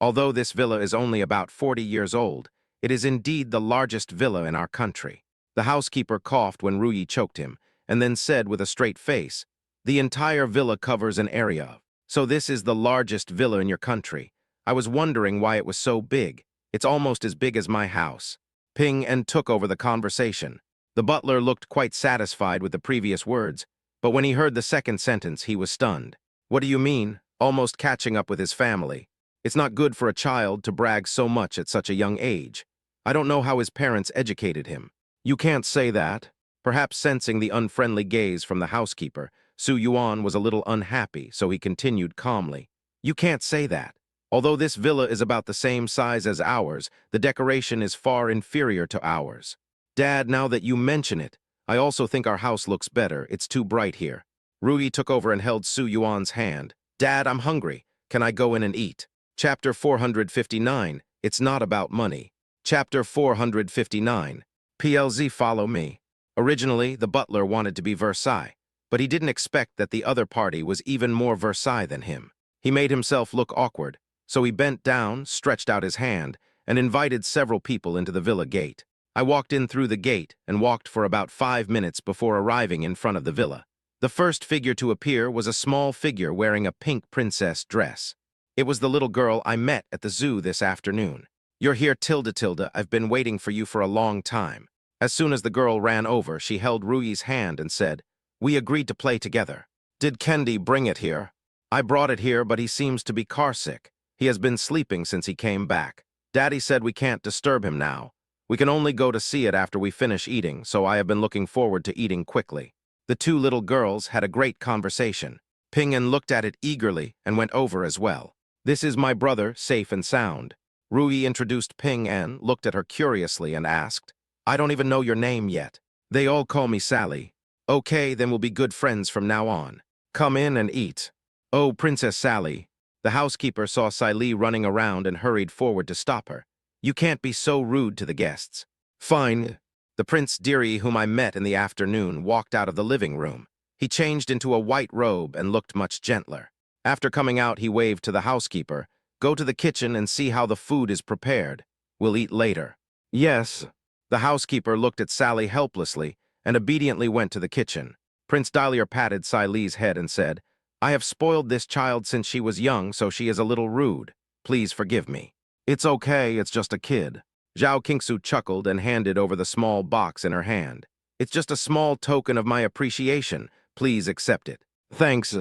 Although this villa is only about 40 years old, it is indeed the largest villa in our country. The housekeeper coughed when Ruyi choked him, and then said with a straight face, the entire villa covers an area of. So this is the largest villa in your country. I was wondering why it was so big. It's almost as big as my house. Ping En took over the conversation. The butler looked quite satisfied with the previous words, but when he heard the second sentence, he was stunned. What do you mean? Almost catching up with his family. It's not good for a child to brag so much at such a young age. I don't know how his parents educated him. You can't say that. Perhaps sensing the unfriendly gaze from the housekeeper, Su Yuan was a little unhappy, so he continued calmly. You can't say that. Although this villa is about the same size as ours, the decoration is far inferior to ours. Dad, now that you mention it, I also think our house looks better. It's too bright here. Ruyi took over and held Su Yuan's hand. Dad, I'm hungry. Can I go in and eat? Chapter 459, It's Not About Money. Chapter 459, PLZ Follow Me. Originally, the butler wanted to be Versailles, but he didn't expect that the other party was even more Versailles than him. He made himself look awkward, so he bent down, stretched out his hand, and invited several people into the villa gate. I walked in through the gate and walked for about 5 minutes before arriving in front of the villa. The first figure to appear was a small figure wearing a pink princess dress. It was the little girl I met at the zoo this afternoon. You're here, Tilda. I've been waiting for you for a long time. As soon as the girl ran over, she held Ruyi's hand and said, we agreed to play together. Did Kendi bring it here? I brought it here, but he seems to be carsick. He has been sleeping since he came back. Daddy said we can't disturb him now. We can only go to see it after we finish eating, so I have been looking forward to eating quickly. The two little girls had a great conversation. Ping En looked at it eagerly and went over as well. This is my brother, safe and sound. Ruyi introduced Ping En, looked at her curiously and asked, I don't even know your name yet. They all call me Sally. Okay, then we'll be good friends from now on. Come in and eat. Oh, Princess Sally. The housekeeper saw Sally running around and hurried forward to stop her. You can't be so rude to the guests. Fine. The Prince Diri, whom I met in the afternoon, walked out of the living room. He changed into a white robe and looked much gentler. After coming out, he waved to the housekeeper. Go to the kitchen and see how the food is prepared. We'll eat later. Yes. The housekeeper looked at Sally helplessly and obediently went to the kitchen. Prince Dahlia patted Sally's head and said, I have spoiled this child since she was young, so she is a little rude. Please forgive me. It's okay, it's just a kid. Zhao Qingsu chuckled and handed over the small box in her hand. It's just a small token of my appreciation. Please accept it. Thanks.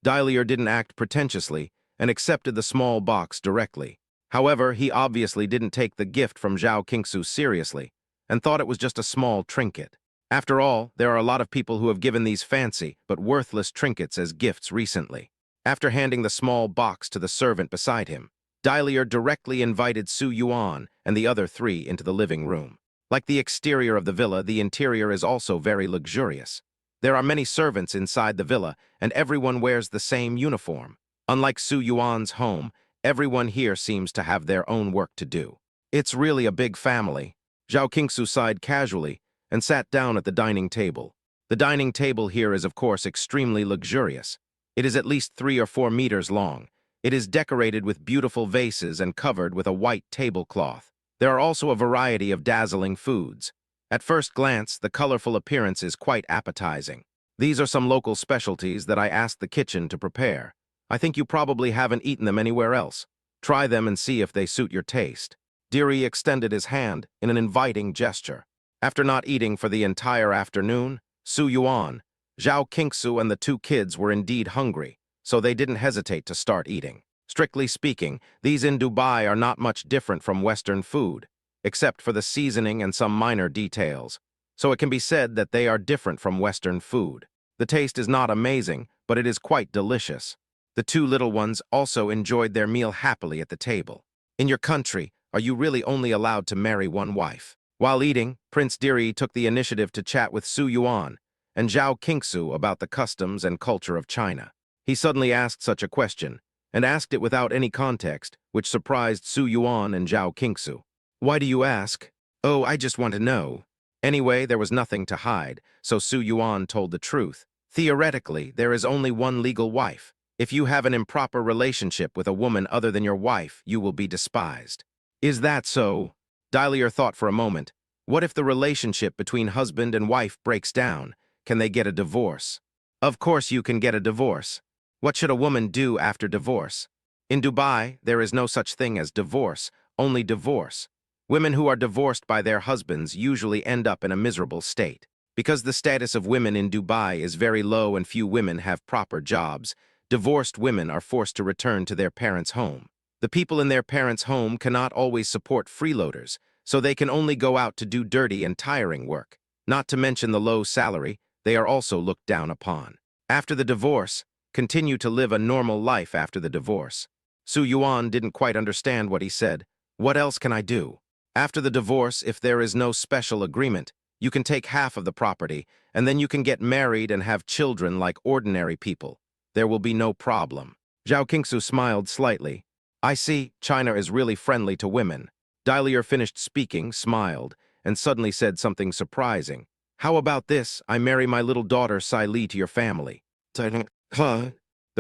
Dai didn't act pretentiously and accepted the small box directly. However, he obviously didn't take the gift from Zhao Qingsu seriously and thought it was just a small trinket. After all, there are a lot of people who have given these fancy but worthless trinkets as gifts recently. After handing the small box to the servant beside him, Dai directly invited Su Yuan and the other three into the living room. Like the exterior of the villa, the interior is also very luxurious. There are many servants inside the villa, and everyone wears the same uniform. Unlike Su Yuan's home, everyone here seems to have their own work to do. It's really a big family. Zhao Qingsu sighed casually and sat down at the dining table. The dining table here is, of course, extremely luxurious. It is at least 3 or 4 meters long. It is decorated with beautiful vases and covered with a white tablecloth. There are also a variety of dazzling foods. At first glance, the colorful appearance is quite appetizing. These are some local specialties that I asked the kitchen to prepare. I think you probably haven't eaten them anywhere else. Try them and see if they suit your taste. Deary extended his hand in an inviting gesture. After not eating for the entire afternoon, Su Yuan, Zhao Qingsu, and the 2 kids were indeed hungry, so they didn't hesitate to start eating. Strictly speaking, these in Dubai are not much different from Western food, except for the seasoning and some minor details, so it can be said that they are different from Western food. The taste is not amazing, but it is quite delicious. The 2 little ones also enjoyed their meal happily at the table. In your country, are you really only allowed to marry one wife? While eating, Prince Deary took the initiative to chat with Su Yuan and Zhao Qingsu about the customs and culture of China. He suddenly asked such a question, and asked it without any context, which surprised Su Yuan and Zhao Qingsu. Why do you ask? Oh, I just want to know. Anyway, there was nothing to hide, so Su Yuan told the truth. Theoretically, there is only one legal wife. If you have an improper relationship with a woman other than your wife, you will be despised. Is that so? Dai thought for a moment. What if the relationship between husband and wife breaks down? Can they get a divorce? Of course you can get a divorce. What should a woman do after divorce? In Dubai, there is no such thing as divorce, only divorce. Women who are divorced by their husbands usually end up in a miserable state. Because the status of women in Dubai is very low and few women have proper jobs, divorced women are forced to return to their parents' home. The people in their parents' home cannot always support freeloaders, so they can only go out to do dirty and tiring work. Not to mention the low salary, they are also looked down upon. After the divorce, continue to live a normal life after the divorce. Su Yuan didn't quite understand what he said. What else can I do? After the divorce, if there is no special agreement, you can take half of the property, and then you can get married and have children like ordinary people. There will be no problem. Zhao Qingsu smiled slightly. I see, China is really friendly to women. Dai finished speaking, smiled, and suddenly said something surprising. How about this? I marry my little daughter Sai Li to your family. The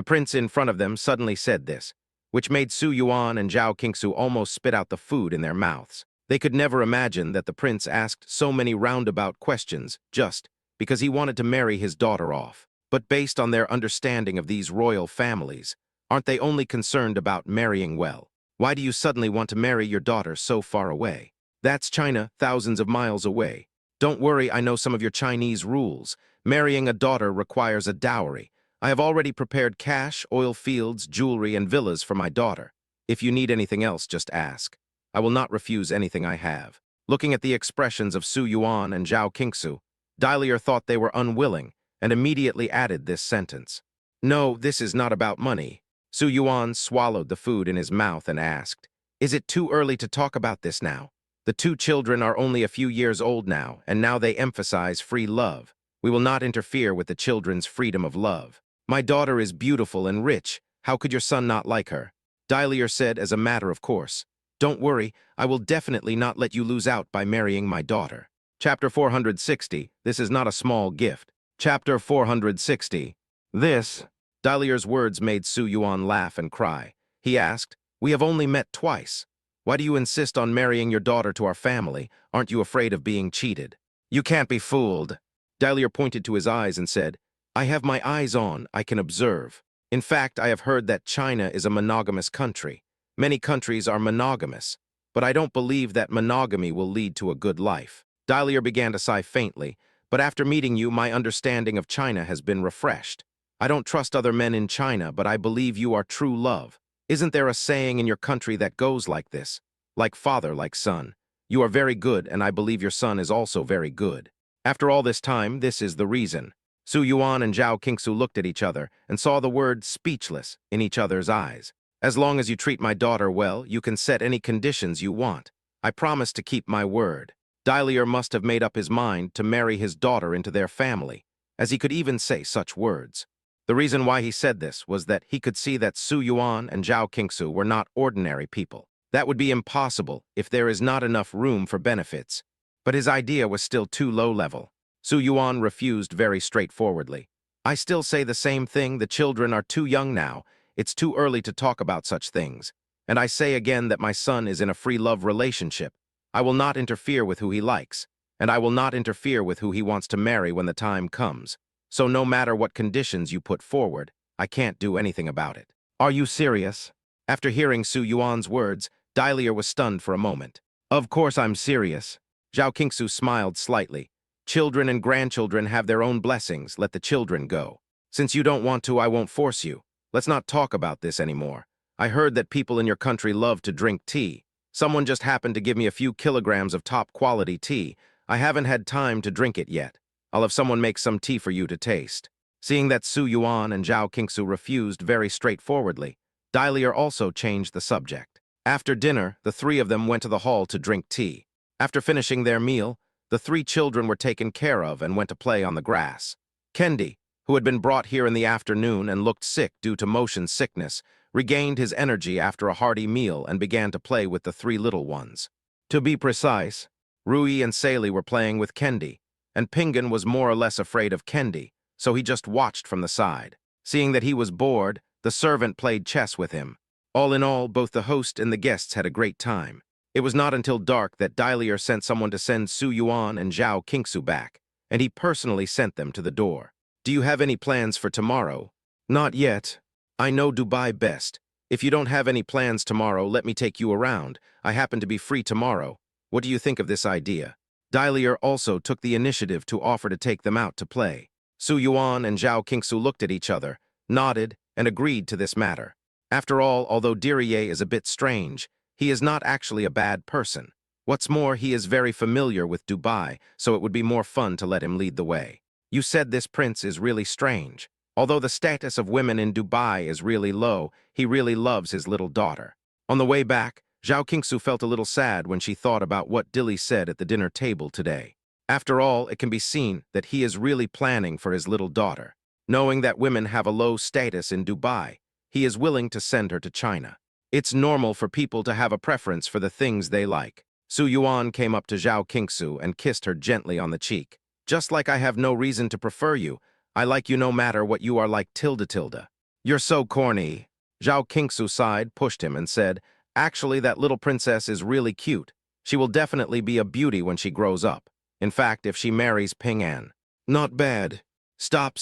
prince in front of them suddenly said this, which made Su Yuan and Zhao Qingsu almost spit out the food in their mouths. They could never imagine that the prince asked so many roundabout questions just because he wanted to marry his daughter off. But based on their understanding of these royal families, aren't they only concerned about marrying well? Why do you suddenly want to marry your daughter so far away? That's China, thousands of miles away. Don't worry, I know some of your Chinese rules. Marrying a daughter requires a dowry. I have already prepared cash, oil fields, jewelry, and villas for my daughter. If you need anything else, just ask. I will not refuse anything I have. Looking at the expressions of Su Yuan and Zhao Qingsu, Dai thought they were unwilling and immediately added this sentence. No, this is not about money. Su Yuan swallowed the food in his mouth and asked, Is it too early to talk about this now? The 2 children are only a few years old now, and now they emphasize free love. We will not interfere with the children's freedom of love. My daughter is beautiful and rich. How could your son not like her? Dai said as a matter of course. Don't worry, I will definitely not let you lose out by marrying my daughter. Chapter 460, this is not a small gift. Chapter 460, this. Dai's words made Su Yuan laugh and cry. He asked, We have only met twice. Why do you insist on marrying your daughter to our family? Aren't you afraid of being cheated? You can't be fooled. Dai pointed to his eyes and said, I have my eyes on, I can observe. In fact, I have heard that China is a monogamous country. Many countries are monogamous, but I don't believe that monogamy will lead to a good life. Dahlia began to sigh faintly, but after meeting you, my understanding of China has been refreshed. I don't trust other men in China, but I believe you are true love. Isn't there a saying in your country that goes like this? Like father, like son. You are very good, and I believe your son is also very good. After all this time, this is the reason. Su Yuan and Zhao Qingsu looked at each other and saw the word speechless in each other's eyes. As long as you treat my daughter well, you can set any conditions you want. I promise to keep my word. Dahlia must have made up his mind to marry his daughter into their family, as he could even say such words. The reason why he said this was that he could see that Su Yuan and Zhao Qingsu were not ordinary people. That would be impossible if there is not enough room for benefits. But his idea was still too low level. Su Yuan refused very straightforwardly. I still say the same thing, the children are too young now. It's too early to talk about such things. And I say again that my son is in a free love relationship. I will not interfere with who he likes, and I will not interfere with who he wants to marry when the time comes. So no matter what conditions you put forward, I can't do anything about it. Are you serious? After hearing Su Yuan's words, Dahlia was stunned for a moment. Of course I'm serious. Zhao Qingsu smiled slightly. Children and grandchildren have their own blessings, let the children go. Since you don't want to, I won't force you. Let's not talk about this anymore. I heard that people in your country love to drink tea. Someone just happened to give me a few kilograms of top-quality tea. I haven't had time to drink it yet. I'll have someone make some tea for you to taste. Seeing that Su Yuan and Zhao Qingsu refused very straightforwardly, Dahlia also changed the subject. After dinner, the three of them went to the hall to drink tea. After finishing their meal, the three children were taken care of and went to play on the grass. Kendi, who had been brought here in the afternoon and looked sick due to motion sickness, regained his energy after a hearty meal and began to play with the three little ones. To be precise, Rui and Sally were playing with Kendi, and Pingan was more or less afraid of Kendi, so he just watched from the side. Seeing that he was bored, the servant played chess with him. All in all, both the host and the guests had a great time. It was not until dark that Dahlia sent someone to send Su Yuan and Zhao Qingsu back, and he personally sent them to the door. Do you have any plans for tomorrow? Not yet. I know Dubai best. If you don't have any plans tomorrow, let me take you around. I happen to be free tomorrow. What do you think of this idea? Dahlia also took the initiative to offer to take them out to play. Su Yuan and Zhao Qingsu looked at each other, nodded, and agreed to this matter. After all, although Diriye is a bit strange, he is not actually a bad person. What's more, he is very familiar with Dubai, so it would be more fun to let him lead the way. You said this prince is really strange. Although the status of women in Dubai is really low, he really loves his little daughter. On the way back, Zhao Qingsu felt a little sad when she thought about what Dilly said at the dinner table today. After all, it can be seen that he is really planning for his little daughter. Knowing that women have a low status in Dubai, he is willing to send her to China. It's normal for people to have a preference for the things they like. Su Yuan came up to Zhao Qingsu and kissed her gently on the cheek. Just like I have no reason to prefer you, I like you no matter what you are like tilde. You're so corny. Zhao Qingsu sighed, pushed him, and said, actually, that little princess is really cute. She will definitely be a beauty when she grows up. In fact, if she marries Ping An. Not bad. Stop.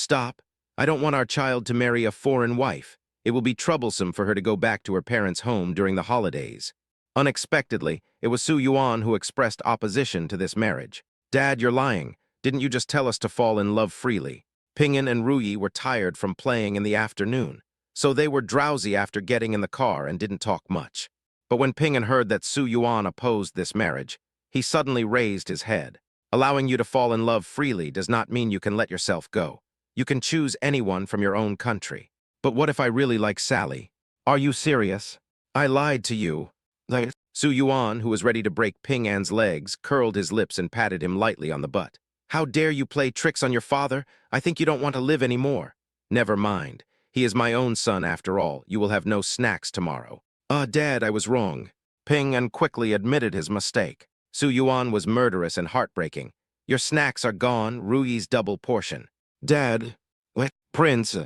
I don't want our child to marry a foreign wife. It will be troublesome for her to go back to her parents' home during the holidays. Unexpectedly, it was Su Yuan who expressed opposition to this marriage. Dad, you're lying. Didn't you just tell us to fall in love freely? Pingan and Ruyi were tired from playing in the afternoon, so they were drowsy after getting in the car and didn't talk much. But when Pingan heard that Su Yuan opposed this marriage, he suddenly raised his head. Allowing you to fall in love freely does not mean you can let yourself go. You can choose anyone from your own country. But what if I really like Sally? Are you serious? I lied to you. Su Yuan, who was ready to break Ping An's legs, curled his lips and patted him lightly on the butt. How dare you play tricks on your father? I think you don't want to live anymore. Never mind. He is my own son after all. You will have no snacks tomorrow. Dad, I was wrong. Ping An quickly admitted his mistake. Su Yuan was murderous and heartbreaking. Your snacks are gone, Ruyi's double portion. Dad, what? Prince.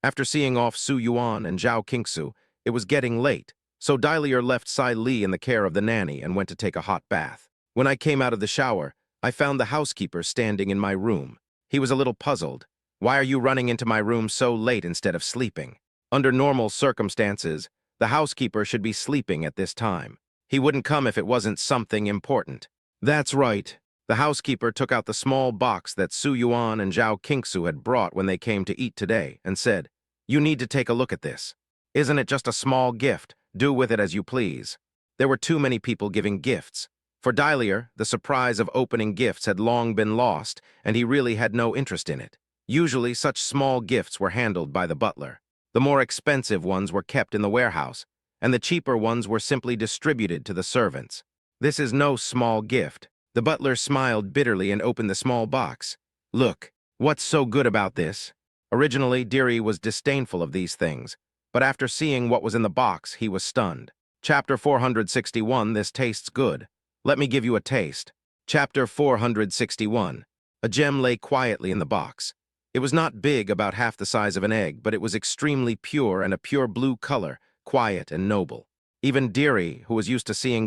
After seeing off Su Yuan and Zhao Qingsu, it was getting late, so Dahlia left Sai Li in the care of the nanny and went to take a hot bath. When I came out of the shower, I found the housekeeper standing in my room. He was a little puzzled. Why are you running into my room so late instead of sleeping? Under normal circumstances, The housekeeper should be sleeping at this time. He wouldn't come if it wasn't something important. That's right. The housekeeper took out the small box that Su Yuan and Zhao Qingsu had brought when they came to eat today and said, "You need to take a look at this. Isn't it just a small gift? Do with it as you please." There were too many people giving gifts. For Dylier, the surprise of opening gifts had long been lost, and he really had no interest in it. Usually, such small gifts were handled by the butler. The more expensive ones were kept in the warehouse, and the cheaper ones were simply distributed to the servants. This is no small gift. The butler smiled bitterly and opened the small box. "Look, what's so good about this?" Originally, Deary was disdainful of these things, but after seeing what was in the box, he was stunned. Chapter 461, This Tastes Good. Let me give you a taste. Chapter 461. A gem lay quietly in the box. It was not big, about half the size of an egg, but it was extremely pure and a pure blue color, quiet and noble. Even Deary, who was used to seeing